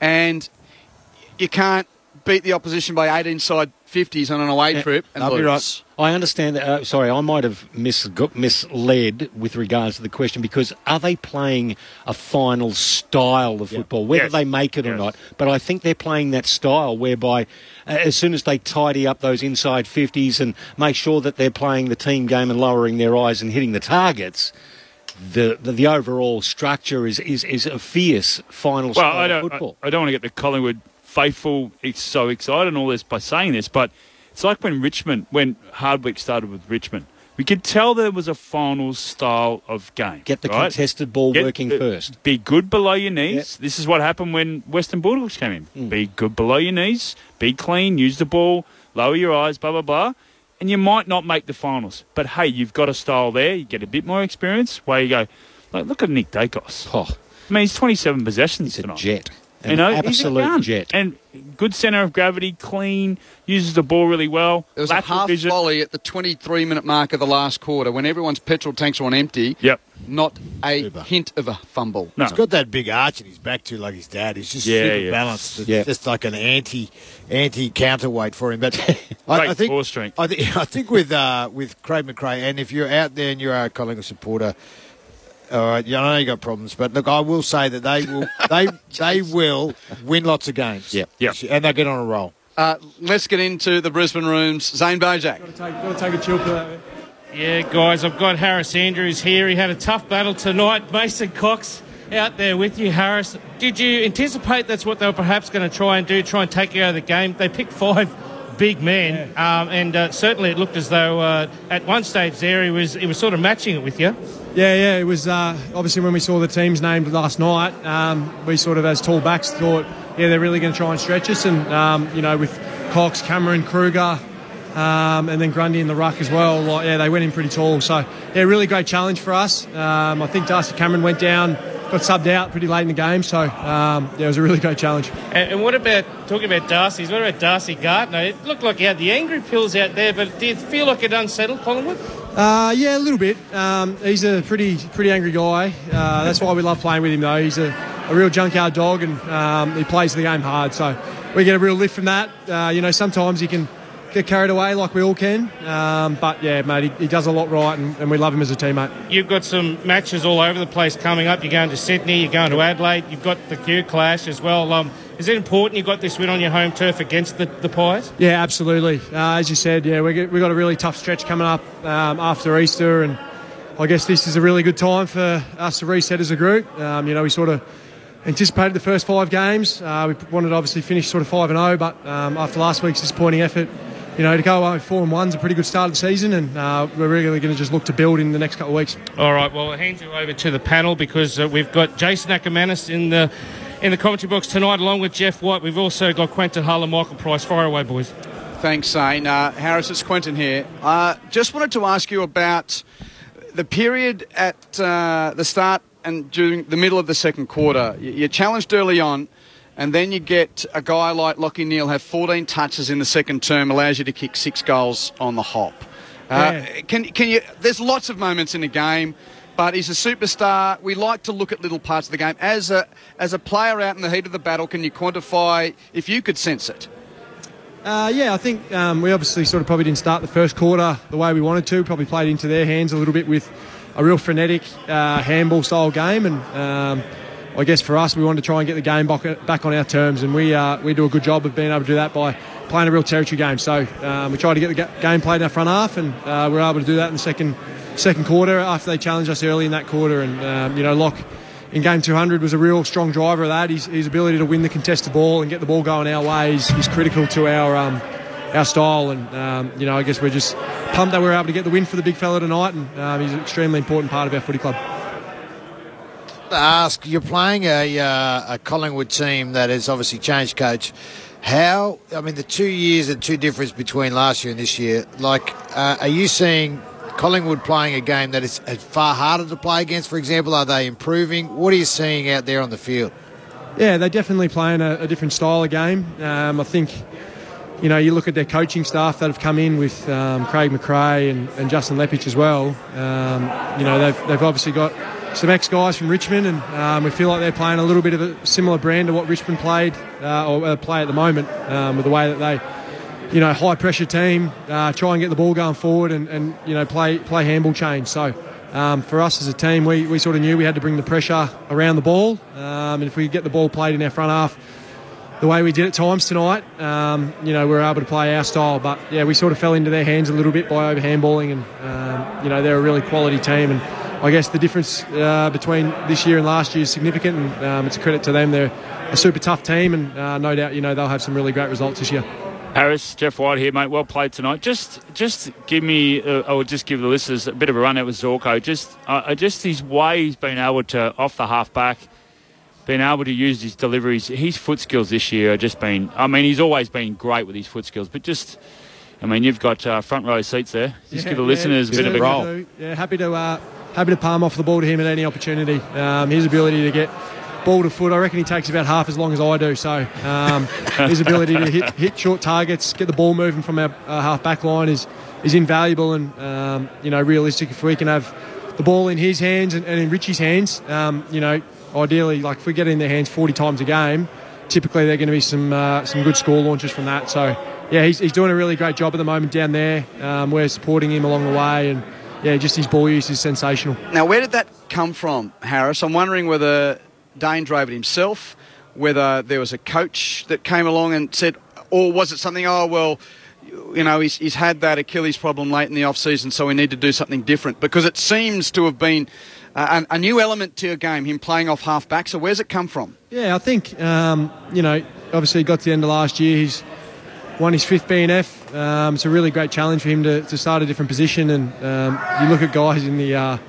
and you can't beat the opposition by 8 inside 50s on an away trip and lose. Right. I understand that. Sorry, I might have misled with regards to the question, because are they playing a final style of football, whether they make it or not? But I think they're playing that style whereby as soon as they tidy up those inside 50s and make sure that they're playing the team game and lowering their eyes and hitting the targets, the overall structure is a fierce final style of football. I don't want to get the Collingwood faithful so excited and all this by saying this, but it's like when Hardwick started with Richmond. We could tell there was a finals style of game. Get the contested ball working first. Be good below your knees. Yep. This is what happened when Western Bulldogs came in. Be good below your knees. Be clean. Use the ball. Lower your eyes. Blah, blah, blah. And you might not make the finals. But, hey, you've got a style there. You get a bit more experience. Where you go, look at Nick Dacos. Oh. I mean, he's 27 possessions tonight. He's a jet. An absolute jet. And good centre of gravity, clean, uses the ball really well. There was a half volley at the 23-minute mark of the last quarter when everyone's petrol tanks are on empty. Yep. Not a hint of a fumble. No. He's got that big arch in his back too, like his dad. He's just super balanced. It's just like an anti-counterweight for him. But I think with Craig McRae, and if you're out there and you are a Collingwood supporter, all right, I know you got problems, but look, I will say that they will win lots of games. Yep. And they'll get on a roll. Let's get into the Brisbane rooms. Zane Bojak. Got to take a chill pill. Yeah, guys, I've got Harris Andrews here. He had a tough battle tonight. Mason Cox out there with you, Harris. Did you anticipate that's what they were perhaps going to try and take you out of the game? They picked 5 big men, and certainly it looked as though at one stage there he was sort of matching it with you. Yeah, it was obviously when we saw the teams named last night, we sort of as tall backs thought yeah, they're really going to try and stretch us. And, with Cox, Cameron, Kruger, and then Grundy in the ruck as well, they went in pretty tall. So, yeah, really great challenge for us. I think Darcy Cameron went down, got subbed out pretty late in the game. So, it was a really great challenge. And what about, talking about Darcy's, what about Darcy Gardner? It looked like he had the angry pills out there, but do you feel like it unsettled Collingwood? Yeah, a little bit. He's a pretty angry guy. That's why we love playing with him, though. He's a real junkyard dog, and he plays the game hard. So we get a real lift from that. Sometimes he can get carried away like we all can. But, yeah, mate, he does a lot right, and we love him as a teammate. You've got some matches all over the place coming up. You're going to Sydney, you're going to Adelaide. You've got the Q Clash as well. Is it important you got this win on your home turf against the Pies? Yeah, absolutely. As you said, yeah, we've got a really tough stretch coming up after Easter, and I guess this is a really good time for us to reset as a group. We sort of anticipated the first 5 games. We wanted to obviously finish sort of 5-0, but after last week's disappointing effort, to go away with 4-1 is a pretty good start of the season, and we're really going to just look to build in the next couple of weeks. All right, well, I'll hand you over to the panel because we've got Jason Ackermanis in the commentary box tonight, along with Jeff White. We've also got Quentin Hull and Michael Price. Fire away, boys. Thanks, Zane. Harris, it's Quentin here. Just wanted to ask you about the period at the start and during the middle of the second quarter. You're challenged early on, and then you get a guy like Lachie Neale have 14 touches in the second term, allows you to kick 6 goals on the hop. Can you? There's lots of moments in the game, but he's a superstar. We like to look at little parts of the game. As a player out in the heat of the battle, can you quantify if you could sense it? I think we obviously sort of probably didn't start the first quarter the way we wanted to. Probably played into their hands a little bit with a real frenetic handball style game, and I guess for us we wanted to try and get the game back on our terms, and we do a good job of being able to do that by playing a real territory game. So we tried to get the game played in our front half, and we were able to do that in the second quarter after they challenged us early in that quarter. And Locke in game 200 was a real strong driver of that. His ability to win the contested ball and get the ball going our way is critical to our style, and I guess we're just pumped that we were able to get the win for the big fella tonight, and he's an extremely important part of our footy club. Ask, you're playing a Collingwood team that has obviously changed coach. The 2 years and 2 difference between last year and this year, are you seeing Collingwood playing a game that is far harder to play against, for example? Are they improving? What are you seeing out there on the field? Yeah, they're definitely playing a different style of game. I think, you look at their coaching staff that have come in with Craig McRae and Justin Lepich as well. They've obviously got some ex-guys from Richmond, and we feel like they're playing a little bit of a similar brand to what Richmond play at the moment, with the way that they, high pressure team, try and get the ball going forward and play handball change. So for us as a team, we sort of knew we had to bring the pressure around the ball, and if we get the ball played in our front half the way we did at times tonight, we were able to play our style. But yeah, we sort of fell into their hands a little bit by over handballing, and they're a really quality team, and I guess the difference between this year and last year is significant, and it's a credit to them. They're a super tough team, and no doubt they'll have some really great results this year. Harris, Jeff White here, mate. Well played tonight. Just give me, I would just give the listeners a bit of a run out with Zorko. Just his way he's been able to, off the half back, been able to use his deliveries. His foot skills this year have just been, he's always been great with his foot skills, but you've got front row seats there. Just give the listeners a bit of a roll. Yeah, happy to palm off the ball to him at any opportunity. His ability to get ball to foot, I reckon he takes about half as long as I do. So his ability to hit short targets, get the ball moving from our half back line is invaluable. And realistic, if we can have the ball in his hands and in Richie's hands, ideally, if we get it in their hands 40 times a game, typically they're going to be some good score launches from that. So yeah, he's doing a really great job at the moment down there. We're supporting him along the way, and yeah, just his ball use is sensational. Now, where did that come from, Harris? I'm wondering whether Dane drove it himself, whether there was a coach that came along and said, or was it something, he's had that Achilles problem late in the off-season, so we need to do something different? Because it seems to have been a new element to your game, him playing off half-back. So where's it come from? Yeah, I think, obviously he got to the end of last year. He's won his 5th BNF. It's a really great challenge for him to start a different position. And you look at guys in the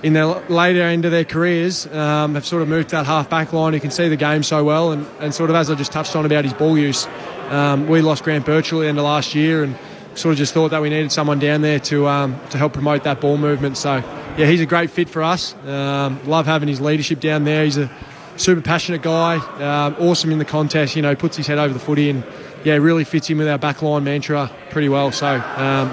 in their later end of their careers have sort of moved to that half-back line who can see the game so well. And sort of as I just touched on about his ball use, we lost Grant Birchall at the end of last year and sort of just thought that we needed someone down there to help promote that ball movement. So, yeah, he's a great fit for us. Love having his leadership down there. He's a super passionate guy, awesome in the contest, puts his head over the footy and, yeah, really fits in with our backline mantra pretty well. So,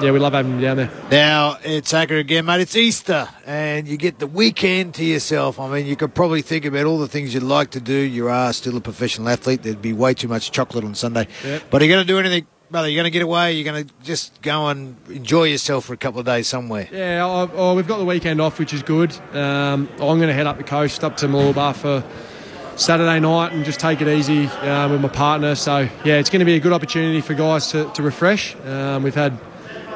we love having him down there. Now, it's Acker again, mate. It's Easter, and you get the weekend to yourself. I mean, you could probably think about all the things you'd like to do. You are still a professional athlete. There'd be way too much chocolate on Sunday. Yep. But are you going to do anything, brother? You're going to get away? You're going to just go and enjoy yourself for a couple of days somewhere? Yeah, we've got the weekend off, which is good. I'm going to head up the coast, up to Mooloolaba for Saturday night and just take it easy with my partner. So, yeah, it's going to be a good opportunity for guys to refresh. We've had,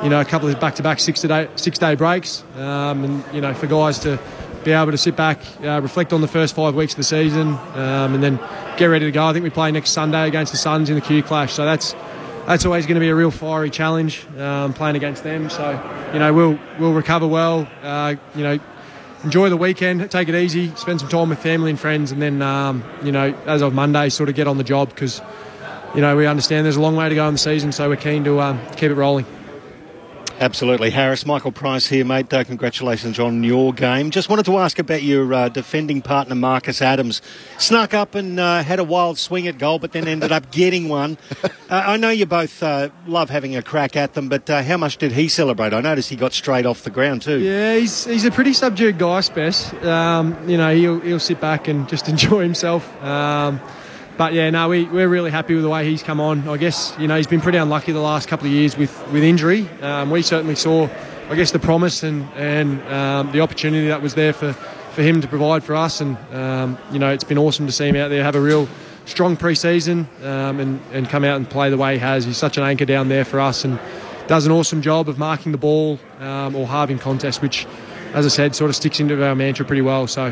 a couple of back-to-back six-day breaks and, for guys to be able to sit back, reflect on the first 5 weeks of the season and then get ready to go. I think we play next Sunday against the Suns in the Q Clash. So that's always going to be a real fiery challenge playing against them. So, we'll recover well, enjoy the weekend, take it easy, spend some time with family and friends, and then, as of Monday, sort of get on the job because, we understand there's a long way to go in the season, so we're keen to keep it rolling. Absolutely. Harris, Michael Price here, mate. Congratulations on your game. Just wanted to ask about your defending partner, Marcus Adams. Snuck up and had a wild swing at goal, but then ended up getting one. I know you both love having a crack at them, but how much did he celebrate? I noticed he got straight off the ground too. Yeah, he's a pretty subdued guy, Spess. He'll sit back and just enjoy himself. But, yeah, no, we're really happy with the way he's come on. I guess, he's been pretty unlucky the last couple of years with injury. We certainly saw, I guess, the promise and the opportunity that was there for him to provide for us. And, it's been awesome to see him out there have a real strong pre-season and come out and play the way he has. He's such an anchor down there for us and does an awesome job of marking the ball or halving contests, which, as I said, sort of sticks into our mantra pretty well. So,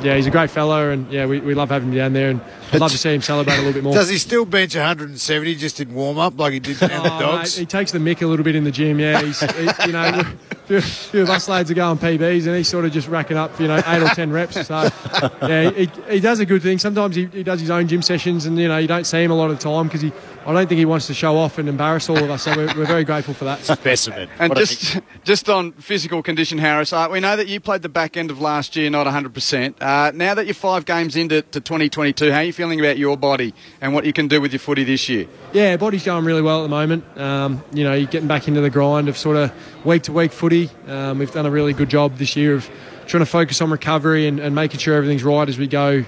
he's a great fella and, we love having him down there and I'd love to see him celebrate a little bit more. Does he still bench 170 just in warm-up like he did down the Dogs? Mate, he takes the mick a little bit in the gym, yeah. A few of us lads are going PBs and he's sort of just racking up, 8 or 10 reps. So, he does a good thing. Sometimes he does his own gym sessions and, you don't see him a lot of the time because I don't think he wants to show off and embarrass all of us. So we're very grateful for that. Specimen. And just on physical condition, Harris, we know that you played the back end of last year, not 100%. Now that you're 5 games into 2022, how are you feeling about your body and what you can do with your footy this year? Yeah, body's going really well at the moment. You're getting back into the grind of sort of week-to-week footy. We've done a really good job this year of trying to focus on recovery and making sure everything's right as we go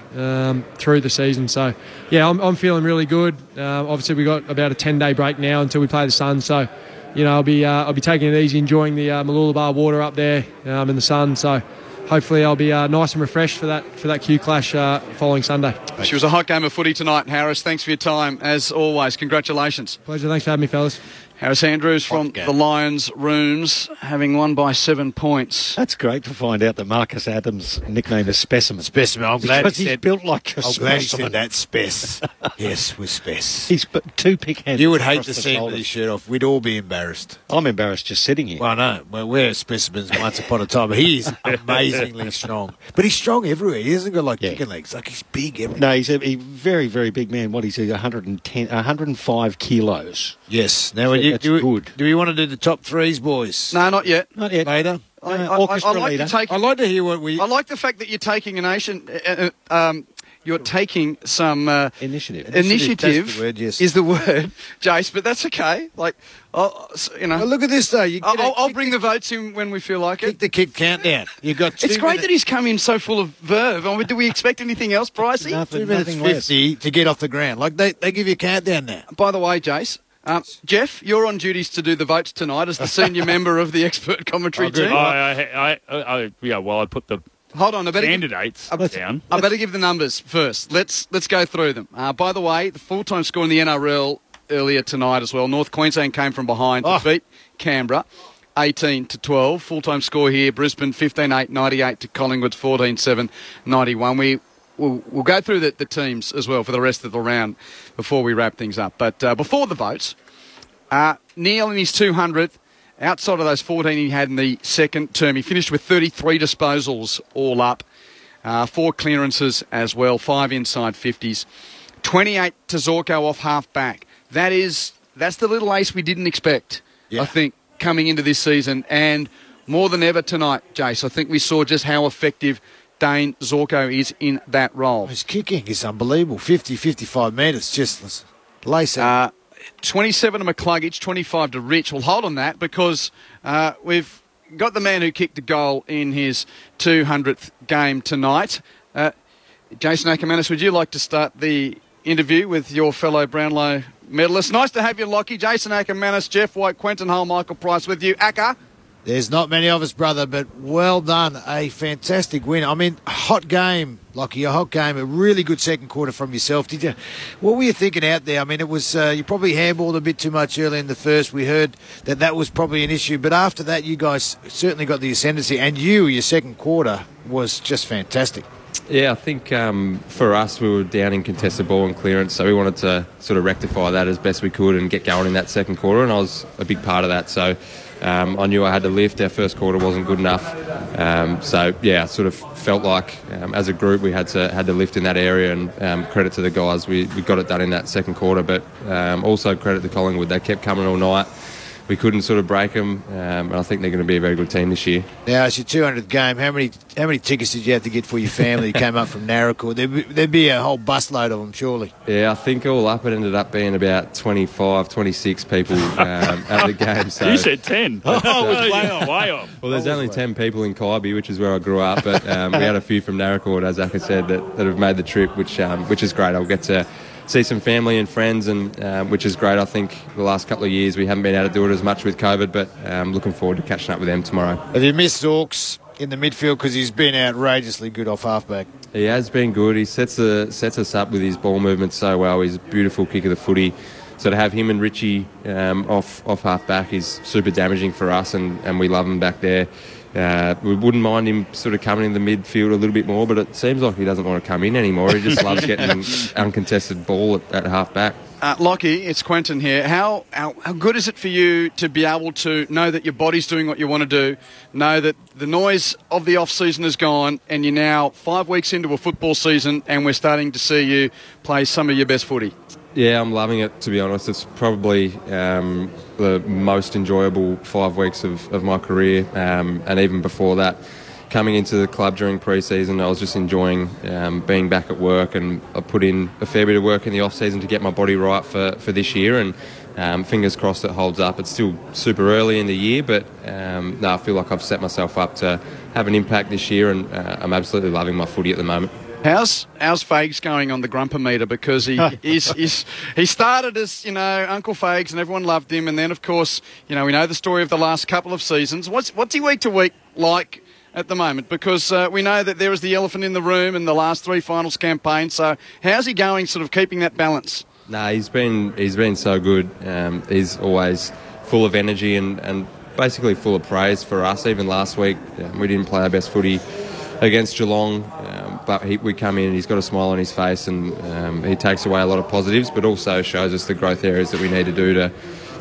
through the season. So, yeah, I'm feeling really good. Obviously, we've got about a 10-day break now until we play the Suns. So, I'll be taking it easy, enjoying the Mooloolaba water up there in the sun. So, hopefully, I'll be nice and refreshed for that Q Clash following Sunday. She was a hot game of footy tonight, Harris. Thanks for your time, as always. Congratulations. Pleasure. Thanks for having me, fellas. Harris Andrews from the Lions rooms, having won by 7 points. That's great to find out that Marcus Adams' nickname is Specimen. Specimen. I'm glad because he's built like a I'm specimen. glad he said that, Spess. Yes, we're Spess. He's two big hands. You would hate to see him with his shirt off. We'd all be embarrassed. I'm embarrassed just sitting here. Well, no. Well, we're specimens once upon a time. But he is amazingly strong. But he's strong everywhere. He hasn't got like chicken legs. Like he's big everywhere. No, he's a very, very big man. What is he? 105 kilos. Yes. Now, do we want to do the top threes, boys? No, not yet. Not yet. Later. Orchestra leader. I'd like to hear what we... I like the fact that you're taking a nation... you're taking some... Initiative. Initiative the word, yes. Is the word, Jace, but that's okay. Like, Well, look at this, though. I'll bring the votes in when we feel like it. Kick the kid countdown. You've got 2 It's great that he's come in so full of verve. I mean, do we expect anything else, Pricey? 2 minutes 50 to get off the ground. Like, they give you a countdown now. By the way, Jace... Jeff, you're on duties to do the votes tonight as the senior member of the expert commentary team. I put the candidates down. I better give the numbers first. Let's go through them. By the way, the full-time score in the NRL earlier tonight as well. North Queensland came from behind to beat Canberra 18-12. Full-time score here, Brisbane 15-8, 98 to Collingwood 14-7, 91. We'll go through the teams as well for the rest of the round before we wrap things up. But before the votes, Neil in his 200th outside of those 14 he had in the second term. He finished with 33 disposals all up, 4 clearances as well, 5 inside 50s. 28 to Zorko off half-back. That's the little ace we didn't expect, I think, coming into this season. And more than ever tonight, Jace, I think we saw just how effective Dane Zorko is in that role. His kicking is unbelievable. 50, 55 metres, just lacing. 27 to McCluggage, 25 to Rich. We'll hold on that because we've got the man who kicked a goal in his 200th game tonight. Jason Ackermanis, would you like to start the interview with your fellow Brownlow medalist? Nice to have you, Lockie. Jason Ackermanis, Jeff White, Quentin Hull, Michael Price with you. Acker? There's not many of us, brother, but well done. A fantastic win. I mean, hot game, Lockie, a hot game. A really good second quarter from yourself. What were you thinking out there? I mean, it was you probably handballed a bit too much early in the first. We heard that was probably an issue. But after that, you guys certainly got the ascendancy. And your second quarter was just fantastic. Yeah, I think for us, we were down in contested ball and clearance, so we wanted to sort of rectify that as best we could and get going in that second quarter, and I was a big part of that. So I knew I had to lift. Our first quarter wasn't good enough. So, yeah, I sort of felt like as a group we had to lift in that area, and credit to the guys. We got it done in that second quarter, but also credit to Collingwood. They kept coming all night. We couldn't sort of break them, and I think they're going to be a very good team this year. Now, it's your 200th game. How many tickets did you have to get for your family who came up from Narracor? There'd be a whole busload of them, surely. Yeah, I think all up it ended up being about 25, 26 people at the game. So, you said 10. Way off. Way off. Well, there's only 10 people in Kaibi, which is where I grew up, but we had a few from Narracor, as Aka said, that have made the trip, which is great. I'll get to see some family and friends, and which is great. I think the last couple of years we haven't been able to do it as much with COVID, but looking forward to catching up with them tomorrow. Have you missed Zorks in the midfield, because he's been outrageously good off halfback? He has been good. He sets us up with his ball movement so well. He's a beautiful kick of the footy. So to have him and Richie off halfback is super damaging for us, and we love him back there. We wouldn't mind him sort of coming in the midfield a little bit more, but it seems like he doesn't want to come in anymore. He just loves getting uncontested ball at half-back. Lockie, it's Quentin here. How good is it for you to be able to know that your body's doing what you want to do, know that the noise of the off-season is gone, and you're now 5 weeks into a football season, and we're starting to see you play some of your best footy? Yeah, I'm loving it, to be honest. It's probably the most enjoyable 5 weeks of my career, and even before that, coming into the club during pre-season, I was just enjoying being back at work, and I put in a fair bit of work in the off-season to get my body right for this year, and fingers crossed it holds up. It's still super early in the year, but no, I feel like I've set myself up to have an impact this year, and I'm absolutely loving my footy at the moment. How's Fags going on the Grumper-meter? Because he started as, Uncle Fags, and everyone loved him, and then of course, we know the story of the last couple of seasons. What's he week to week like at the moment? Because we know that there was the elephant in the room in the last 3 finals campaigns. So how's he going, sort of keeping that balance? No, he's been so good. He's always full of energy and basically full of praise for us. Even last week, we didn't play our best footy against Geelong, but we come in and he's got a smile on his face, and he takes away a lot of positives, but also shows us the growth areas that we need to do to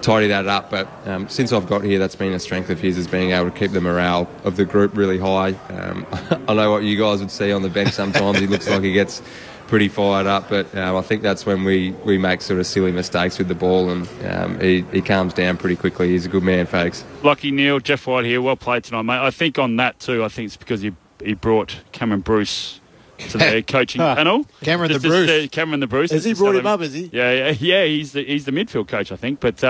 tidy that up. But since I've got here, that's been a strength of his, is being able to keep the morale of the group really high. I know what you guys would see on the bench sometimes. He looks like he gets pretty fired up, but I think that's when we make sort of silly mistakes with the ball, and he calms down pretty quickly. He's a good man, Fags. Lucky Neil, Jeff White here. Well played tonight, mate. I think on that too, I think it's because he brought Cameron Bruce to the coaching panel. Cameron the Bruce. Cameron the Bruce. Has he brought him up, has he? Yeah, he's the midfield coach, I think. But,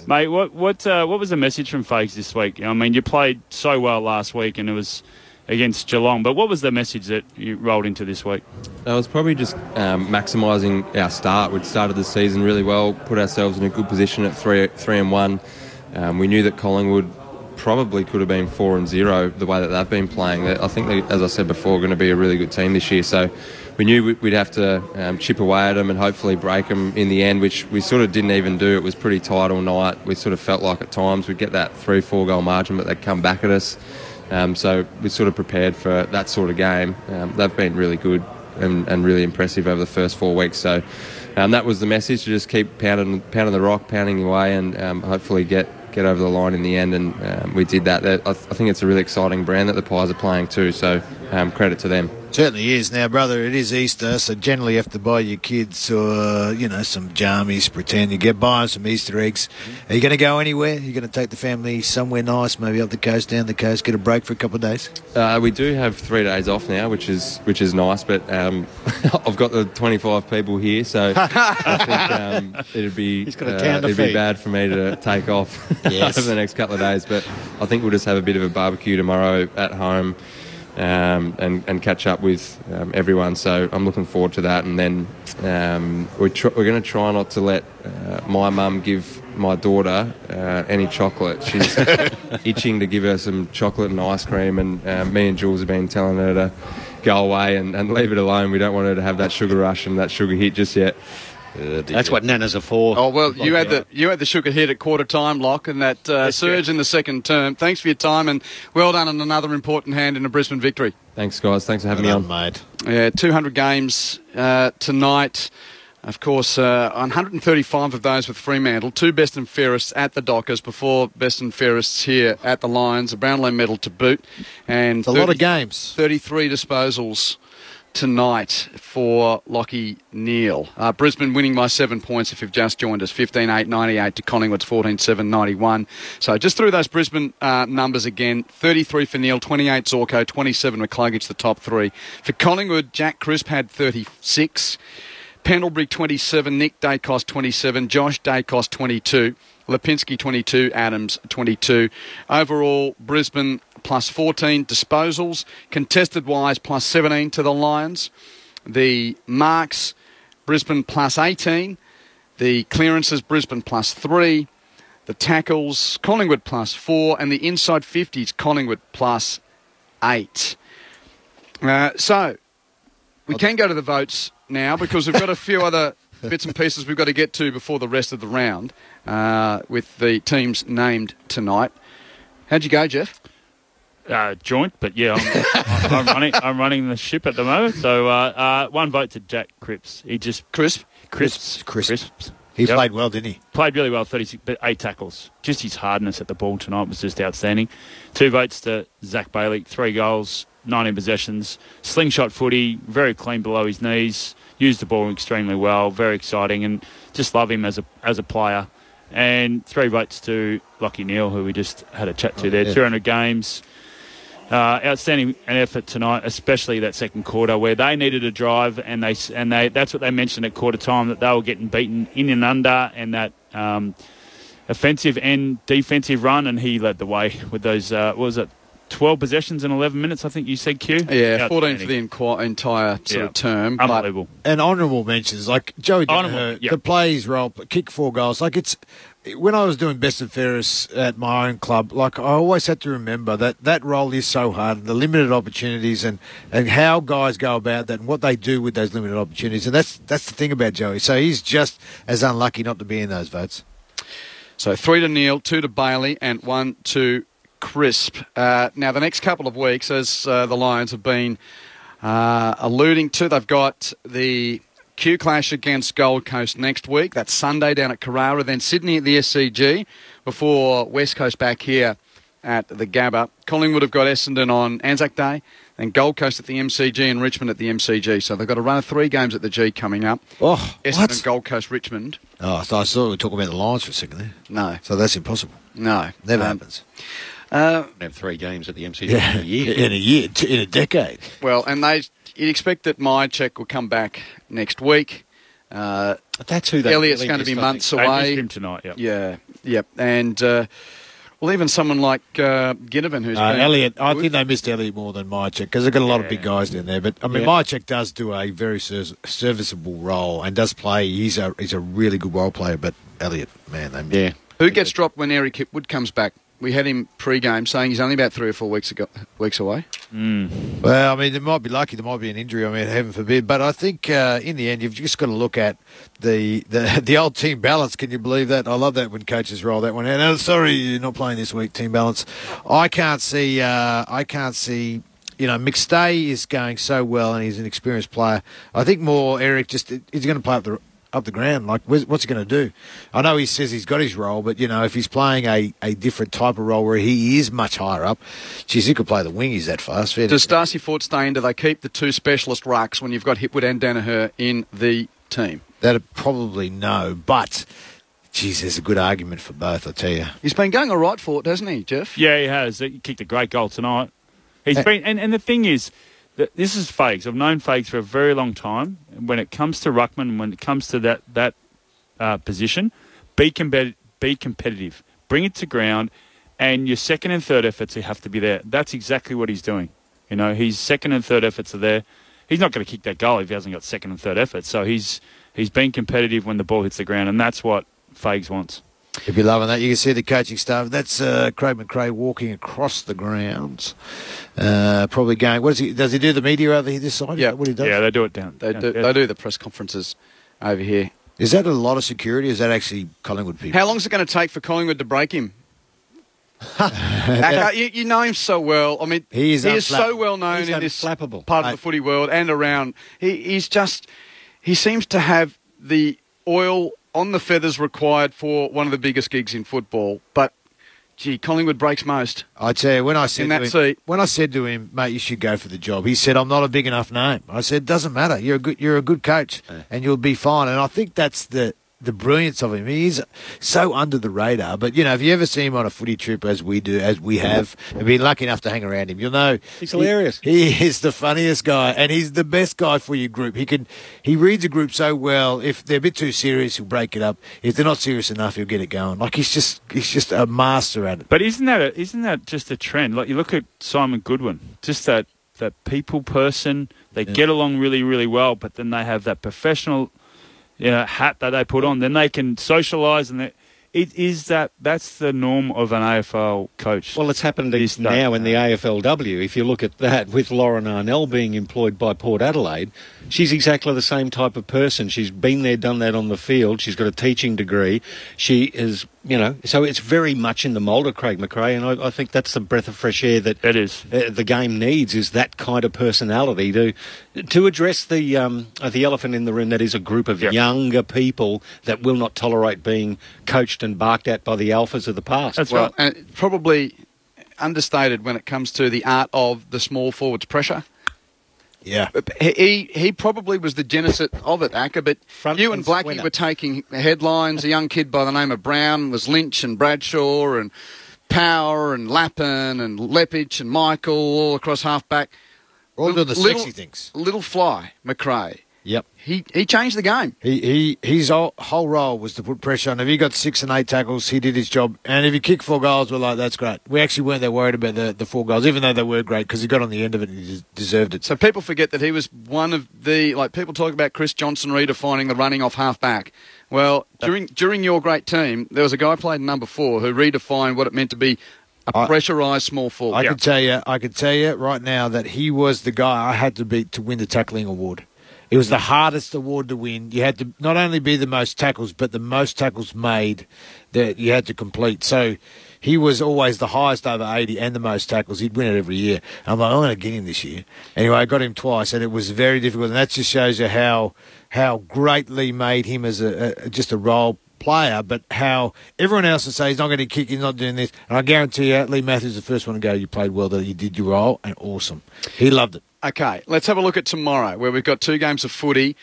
mate, what was the message from Fags this week? I mean, you played so well last week, and it was against Geelong, but what was the message that you rolled into this week? It was probably just maximising our start. We'd started the season really well, put ourselves in a good position at 3-1. We knew that Collingwood probably could have been 4-0 the way that they've been playing. I think they, as I said before, are going to be a really good team this year. So we knew we'd have to chip away at them and hopefully break them in the end, which we sort of didn't even do. It was pretty tight all night. We sort of felt like at times we'd get that 3-4 goal margin, but they'd come back at us. So we sort of prepared for that sort of game. They've been really good and really impressive over the first 4 weeks. So that was the message, to just keep pounding the rock, pounding away, and hopefully get get over the line in the end, and we did that. I think it's a really exciting brand that the Pies are playing too, so credit to them. Certainly is. Now, brother, it is Easter, so generally you have to buy your kids or, some jammies, pretend you buy them some Easter eggs. Are you going to go anywhere? Are you going to take the family somewhere nice, maybe up the coast, down the coast, get a break for a couple of days? We do have 3 days off now, which is nice, but I've got the 25 people here, so I think it'd be bad for me to take off over the next couple of days, but I think we'll just have a bit of a barbecue tomorrow at home. And catch up with everyone, so I'm looking forward to that. And then we're going to try not to let my mum give my daughter any chocolate. She's itching to give her some chocolate and ice cream, and me and Jules have been telling her to go away and leave it alone. We don't want her to have that sugar rush and that sugar hit just yet. That's what nanas are for. Oh well, you had the sugar hit at quarter time, Locke, and that surge in the second term. Thanks for your time, and well done on another important hand in a Brisbane victory. Thanks, guys. Thanks for having me on, mate. 200 games tonight. Of course, 135 of those with Fremantle. 2 best and fairest at the Dockers before best and fairest here at the Lions. A Brownlow medal to boot, and a lot of games. 33 disposals tonight for Lockie Neal. Brisbane winning by 7 points if you've just joined us. 15-8, 98 to Collingwood's 14-7, 91. So just through those Brisbane numbers again. 33 for Neal, 28 Zorko, 27 McCluggage, the top 3. For Collingwood, Jack Crisp had 36. Pendlebury 27, Nick Dacos 27, Josh Dacos 22, Lipinski 22, Adams 22. Overall, Brisbane plus 14 disposals, contested wise plus 17 to the Lions. The marks, Brisbane plus 18. The clearances, Brisbane plus 3. The tackles, Collingwood plus 4. And the inside 50s, Collingwood plus 8. So, we can go to the votes now because we've got a few other bits and pieces we've got to get to before the rest of the round with the teams named tonight. How'd you go, Jeff? Joint, but yeah, I'm running the ship at the moment. So 1 vote to Jack Cripps. He just Crisp. He played well, didn't he? Played really well, 36, but 8 tackles. Just his hardness at the ball tonight was just outstanding. 2 votes to Zach Bailey, 3 goals, 19 possessions, slingshot footy, very clean below his knees, used the ball extremely well, very exciting, and just love him as a player. And 3 votes to Lockie Neal, who we just had a chat to there. 200 games. Outstanding effort tonight, especially that second quarter where they needed a drive, and they that's what they mentioned at quarter time, that they were getting beaten in and under, and that offensive and defensive run, and he led the way with those. What was it? 12 possessions in 11 minutes, I think you said, Q? Yeah, 14 for the entire sort of term. Unbelievable. And honourable mentions, like Joey Danaher, the play his role, kick 4 goals. Like when I was doing best and fairest at my own club, like I always had to remember that role is so hard, the limited opportunities and how guys go about that and what they do with those limited opportunities. And that's the thing about Joey. So he's just as unlucky not to be in those votes. So 3 to Neal, 2 to Bailey and 1 to Crisp. Now, the next couple of weeks, as the Lions have been alluding to, they've got the Q Clash against Gold Coast next week. That's Sunday down at Carrara, then Sydney at the SCG, before West Coast back here at the Gabba. Collingwood have got Essendon on Anzac Day, then Gold Coast at the MCG and Richmond at the MCG. So they've got a run of 3 games at the G coming up. Oh, Essendon, Gold Coast, Richmond. Oh, so I thought we were talking about the Lions for a second there. No. So that's impossible. No. Never happens. Have 3 games at the MCG in a year. In a decade. Well, and you'd expect that Myercheck will come back next week. That's who they Elliott's really going to be They months missed away. him tonight, Yep. And well, even someone like Ginnivan, who's been Elliott. I good. think they missed Elliott more than Myercheck because they've got a lot of big guys down there. But I mean, Myercheck does do a very serviceable role and does play. He's a really good role player. But Elliott, man, Who gets dropped when Eric Hipwood comes back? We had him pre-game saying he's only about 3 or 4 weeks away. Well, I mean, they might be lucky. There might be an injury. I mean, heaven forbid. But I think in the end, you've just got to look at the old team balance. Can you believe that? I love that when coaches roll that one out. Oh, sorry, you're not playing this week. Team balance. I can't see. You know, McStay is going so well, and he's an experienced player. I think more Eric he's going to play up up the ground. Like, what's he going to do? I know he says he's got his role, but, you know, if he's playing a different type of role where he is much higher up, geez, he could play the wing. He's that fast. Does Darcy Ford stay in? Do they keep the two specialist rucks when you've got Hipwood and Danaher in the team? That'd probably no, but... Geez, there's a good argument for both, I tell you. He's been going all right for it, hasn't he, Jeff? Yeah, he has. He kicked a great goal tonight. He's been, and the thing is, that this is Fags. I've known Fags for a very long time. And when it comes to ruckman, when it comes to that position, be competitive. Bring it to ground, and your second and third efforts have to be there. That's exactly what he's doing. You know, his second and third efforts are there. He's not going to kick that goal if he hasn't got second and third efforts. So he's been competitive when the ball hits the ground, and that's what Fags wants. He'd be loving that. You can see the coaching staff. That's Craig McRae walking across the grounds. Probably going. What is he? Does he do the media over here this side? Yeah. What he does? Yeah, they do it down. They do the press conferences over here. Is that a lot of security? Or is that actually Collingwood people? How long is it going to take for Collingwood to break him? You know him so well. I mean, he is so well known in this part of the footy world and around. He seems to have the oil on the feathers required for one of the biggest gigs in football. But, gee, Collingwood breaks most. I tell you, when I said to him, mate, you should go for the job, he said, I'm not a big enough name. I said, doesn't matter. You're a good coach, and you'll be fine. And I think that's the brilliance of him. He's so under the radar. But, you know, if you ever see him on a footy trip as we have, and been lucky enough to hang around him, you'll know he's hilarious. He is the funniest guy, and he's the best guy for your group. He reads a group so well. If they're a bit too serious, he'll break it up. If they're not serious enough, he'll get it going. Like, he's just a master at it. But isn't that just a trend? Like, you look at Simon Goodwin, just that people person. They get along really, really well, but then they have that professional hat that they put on, then they can socialise, and that's the norm of an AFL coach. Well, it's happened now in the AFLW. If you look at that, with Lauren Arnell being employed by Port Adelaide, she's exactly the same type of person. She's been there, done that on the field. She's got a teaching degree. She is, so it's very much in the mould of Craig McRae, and I think that's the breath of fresh air that it is. The game needs, is that kind of personality to address the elephant in the room, that is a group of younger people that will not tolerate being coached and barked at by the alphas of the past. That's right. And probably understated when it comes to the art of the small forwards pressure. Yeah. He probably was the genesis of it, Acker, but you and Blackie were taking headlines. A young kid by the name of Brown was Lynch and Bradshaw and Power and Lappin and Lepich and Michael all across halfback. All doing the sexy things. Little fly, McRae. Yep. He changed the game. His whole role was to put pressure on. If he got 6 and 8 tackles, he did his job. And if he kicked 4 goals, we're like, that's great. We actually weren't that worried about the 4 goals, even though they were great, because he got on the end of it and he deserved it. So people forget that he was one of the, people talk about Chris Johnson redefining the running off half-back. Well, during your great team, there was a guy played number 4 who redefined what it meant to be a pressurised small forward. I could tell you right now that he was the guy I had to beat to win the tackling award. It was the hardest award to win. You had to not only be the most tackles, but the most tackles made that you had to complete. So he was always the highest over 80 and the most tackles. He'd win it every year. And I'm like, I'm going to get him this year. Anyway, I got him twice, and it was very difficult. And that just shows you how greatly made him as just a role player, but how everyone else would say he's not going to kick, he's not doing this. And I guarantee you, Lee Matthews the first one to go, you played well, that you did your role, and awesome. He loved it. Okay, let's have a look at tomorrow, where we've got 2 games of footy.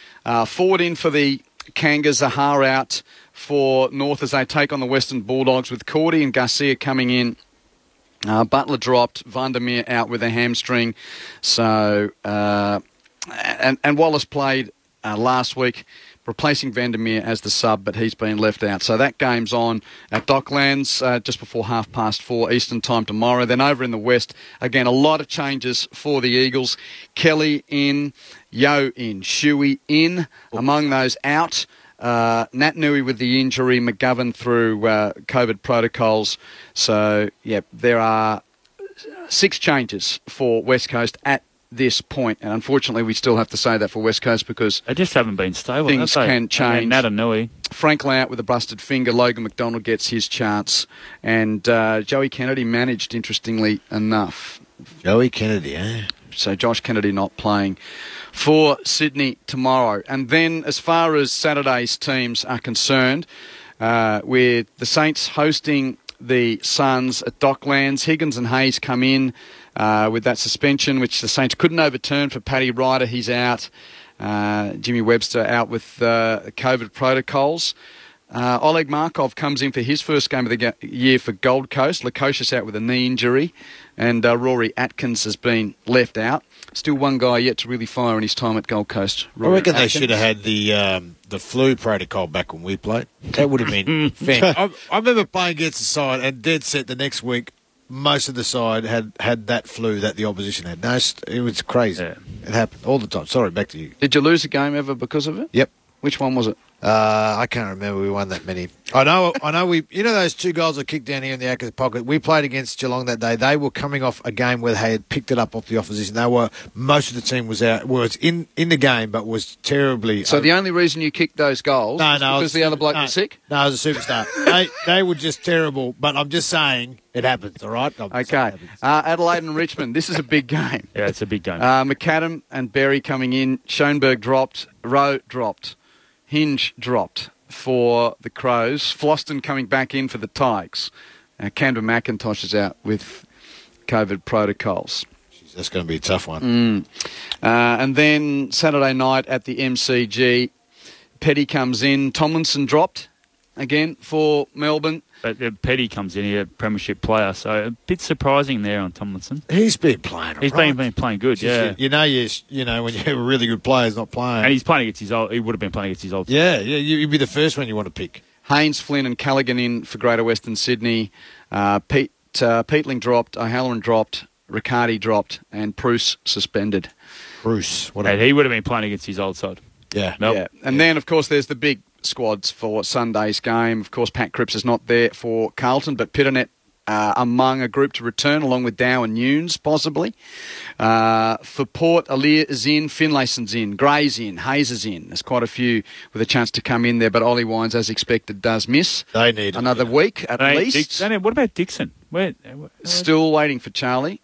Forward in for the Kangas, Zahar out for North as they take on the Western Bulldogs, with Cordy and Garcia coming in. Butler dropped, Vandermeer out with a hamstring. So, and Wallace played last week, replacing Vandermeer as the sub, but he's been left out. So that game's on at Docklands just before 4:30 Eastern time tomorrow. Then over in the West, again, a lot of changes for the Eagles. Kelly in, Yo in, Shuey in. Among those out, Nat Nui with the injury, McGovern through COVID protocols. So, yeah, there are 6 changes for West Coast at this point, and unfortunately we still have to say that for West Coast because they just haven't been stable. Things can change. Natanui. Franklin out with a busted finger. Logan McDonald gets his chance, and Joey Kennedy managed, interestingly enough. Joey Kennedy, eh? So Josh Kennedy not playing for Sydney tomorrow. And then as far as Saturday's teams are concerned, with the Saints hosting the Suns at Docklands, Higgins and Hayes come in with that suspension, which the Saints couldn't overturn for Paddy Ryder. He's out. Jimmy Webster out with COVID protocols. Oleg Markov comes in for his first game of the year for Gold Coast. Lukosius out with a knee injury. And Rory Atkins has been left out. Still one guy yet to really fire in his time at Gold Coast. I reckon they should have had the flu protocol back when we played. That would have been fantastic. I remember playing against the side and dead set the next week. Most of the side had that flu that the opposition had. No, it was crazy. Yeah. It happened all the time. Sorry, back to you. Did you lose a game ever because of it? Yep. Which one was it? I can't remember. We won that many. I know. We. You know those 2 goals I kicked down here in the Ackers pocket. We played against Geelong that day. They were coming off a game where they had picked it up off the opposition. Most of the team was in the game, but was terribly. So the only reason you kicked those goals was because the other bloke was sick? No, I was a superstar. they were just terrible. But I'm just saying it happens. All right. Okay. Adelaide and Richmond. This is a big game. Yeah, it's a big game. McAdam and Berry coming in. Schoenberg dropped. Rowe dropped. Hinge dropped for the Crows. Floston coming back in for the Tigers. Canberra McIntosh is out with COVID protocols. Jeez, that's going to be a tough one. And then Saturday night at the MCG, Petty comes in. Tomlinson dropped again for Melbourne. But Petty comes in here, premiership player, so a bit surprising there on Tomlinson. He's been playing. He's been playing good, yeah. You know when you have a really good player, he's not playing, and he's playing against his old. He would have been playing against his old. Yeah. You'd be the first one you want to pick. Haynes, Flynn, and Callaghan in for Greater Western Sydney. Peatling dropped. O'Halloran dropped. Riccardi dropped, and Bruce suspended. Bruce, he would have been playing against his old side. Yeah, yeah. And then of course there's the big squads for Sunday's game. Of course, Pat Cripps is not there for Carlton, but Pitternet among a group to return, along with Dow and Nunes, possibly. For Port, Aliir is in, Finlayson's in, Gray's in, Hayes is in. There's quite a few with a chance to come in there, but Ollie Wines, as expected, does miss. They need another week at least. What about Dixon? Still waiting for Charlie.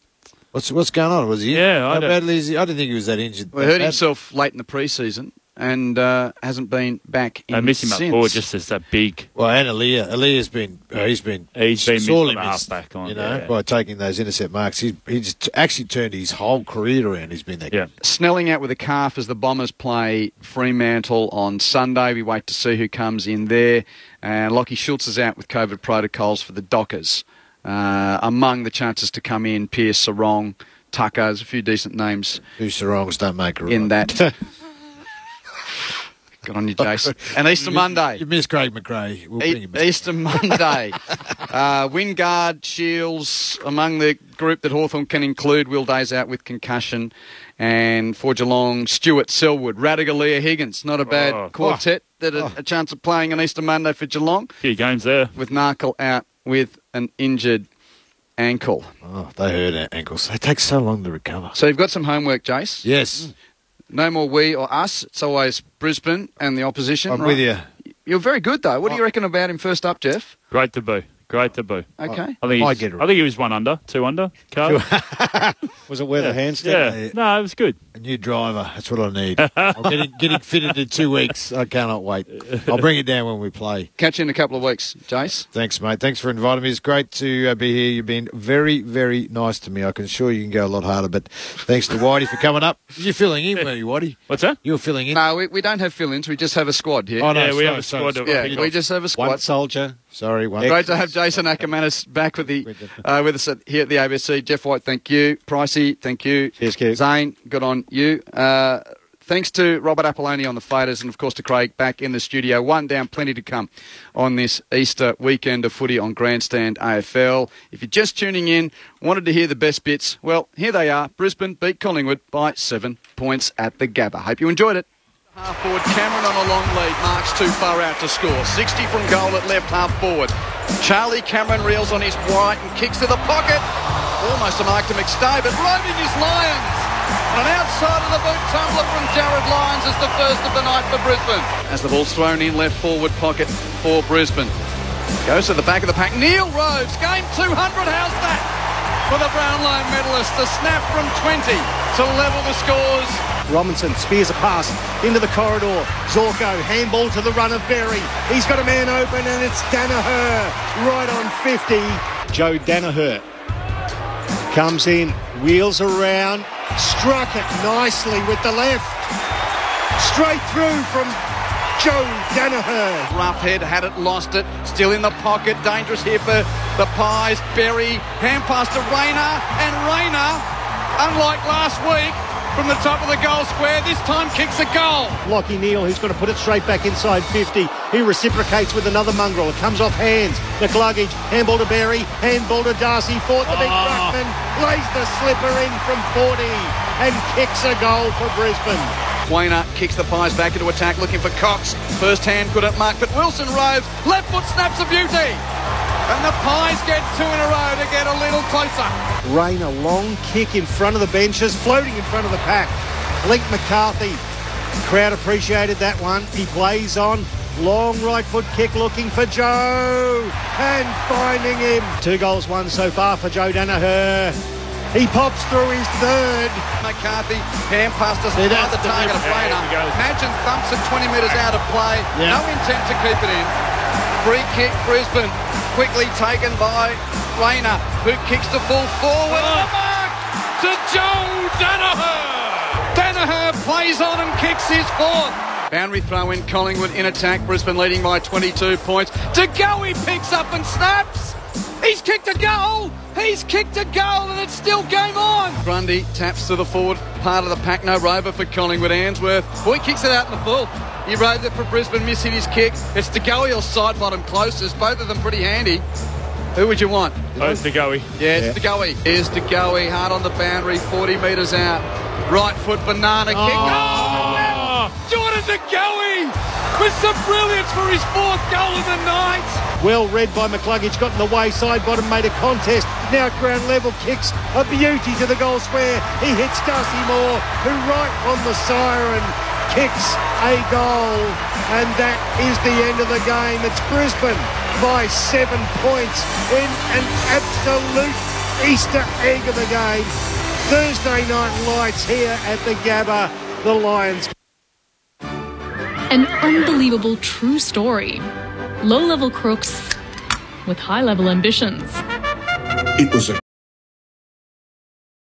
What's going on? Was he? Yeah, how badly is he? I didn't think he was that injured. Well, he hurt himself late in the pre-season and hasn't been back in. I miss him since. up forward just as that big. Well, and Aliir's been he's been sorely missed, back on, by taking those intercept marks. He's actually turned his whole career around. He's been that good. Snelling out with a calf as the Bombers play Fremantle on Sunday. We wait to see who comes in there. And Lockie Schultz is out with COVID protocols for the Dockers. Among the chances to come in, Pierce, Sarong, Tucker. There's a few decent names. Two Sarongs don't make a in that. Good on you, Jason. And Easter Monday. You missed Craig McRae. We'll bring him back. Easter Monday. Wingard, Shields, among the group that Hawthorn can include. Will Day's out with concussion. And for Geelong, Stewart, Selwood, Radaglia, Higgins. Not a bad quartet that a chance of playing on Easter Monday for Geelong. Few games there. With Narkle out with an injured ankle. Oh, they hurt ankles. They take so long to recover. So you've got some homework, Jace. Yes. No more we or us. It's always Brisbane and the opposition. I'm with you. You're very good, though. What do you reckon about him first up, Jeff? Great debut. Okay. I think he was 1 under, 2 under. Carl. Was it where the handstand? Yeah. No, it was good. A new driver. That's what I need. I'll get it fitted in 2 weeks. I cannot wait. I'll bring it down when we play. Catch you in a couple of weeks, Jace. Thanks, mate. Thanks for inviting me. It's great to be here. You've been very, very nice to me. I can assure you can go a lot harder, but thanks to Whitey for coming up. You're filling in, weren't you, Whitey? What's that? You're filling in. No, we don't have fill-ins. We just have a squad here. Oh, no, we have a squad. We just have a squad. One soldier. Sorry, one. Great to have Jason Ackermanis back with us here at the ABC. Jeff White, thank you. Pricey, thank you. Cheers, Kev. Zane, good on you. Thanks to Robert Apolloni on the faders and, of course, to Craig back in the studio. 1 down, plenty to come on this Easter weekend of footy on Grandstand AFL. If you're just tuning in, wanted to hear the best bits, well, here they are. Brisbane beat Collingwood by 7 points at the Gabba. Hope you enjoyed it. Half forward, Cameron on a long lead, marks too far out to score. 60 from goal at left half forward. Charlie Cameron reels on his right and kicks to the pocket. Almost a mark to McStay, but roving his Lions. And an outside of the boot tumbler from Jared Lyons is the first of the night for Brisbane. As the ball's thrown in left forward pocket for Brisbane. Goes to the back of the pack. Neil Roves, game 200, how's that? For the Brownlow medalist, the snap from 20. to level the scores. Robinson spears a pass into the corridor. Zorko, handball to the run of Berry. He's got a man open and it's Danaher right on 50. Joe Danaher comes in, wheels around, struck it nicely with the left. Straight through from Joe Danaher. Rough head, had it, lost it. Still in the pocket, dangerous here for the Pies. Berry, hand pass to Rayner, and Rayner, unlike last week, from the top of the goal square, this time kicks a goal. Lockie Neal, who's going to put it straight back inside 50. He reciprocates with another mongrel. It comes off hands. McCluggage, handball to Berry, handball to Darcy. Fought the big ruckman, lays the slipper in from 40 and kicks a goal for Brisbane. Wainer kicks the Pies back into attack, looking for Cox. First hand couldn't mark, but Wilson roves. Left foot snaps a beauty. And the Pies get 2 in a row to get a little closer. Rain, a long kick in front of the benches, floating in front of the pack. Link McCarthy. Crowd appreciated that one. He plays on. Long right foot kick looking for Joe. And finding him. 2 goals won so far for Joe Danaher. He pops through his third. McCarthy, hand pass to the target of Rayner. Imagine thumps at 20 metres out of play. Yeah. No intent to keep it in. Free kick, Brisbane. Quickly taken by Rayner, who kicks to full forward. The mark to Joe Danaher. Danaher plays on and kicks his 4th. Boundary throw in, Collingwood in attack. Brisbane leading by 22 points. De Goey picks up and snaps. He's kicked a goal. He's kicked a goal and it's still game on. Grundy taps to the forward part of the pack. No rover for Collingwood. Answorth. Boy kicks it out in the full. He roved it for Brisbane, missed his kick. It's De Goey or side bottom closest. Both of them pretty handy. Who would you want? Oh, it's De Goey. Yeah, it's De Goey. Here's De Goey, hard on the boundary, 40 metres out. Right foot banana kick. Oh, Jordan De Goey with some brilliance for his 4th goal of the night. Well read by McCluggage, got in the way, side bottom made a contest. Now at ground level, kicks a beauty to the goal square. He hits Darcy Moore, who right on the siren kicks a goal, and that is the end of the game. It's Brisbane by 7 points in an absolute Easter egg of the game. Thursday night lights here at the Gabba, the Lions. An unbelievable true story. Low-level crooks with high-level ambitions. It was a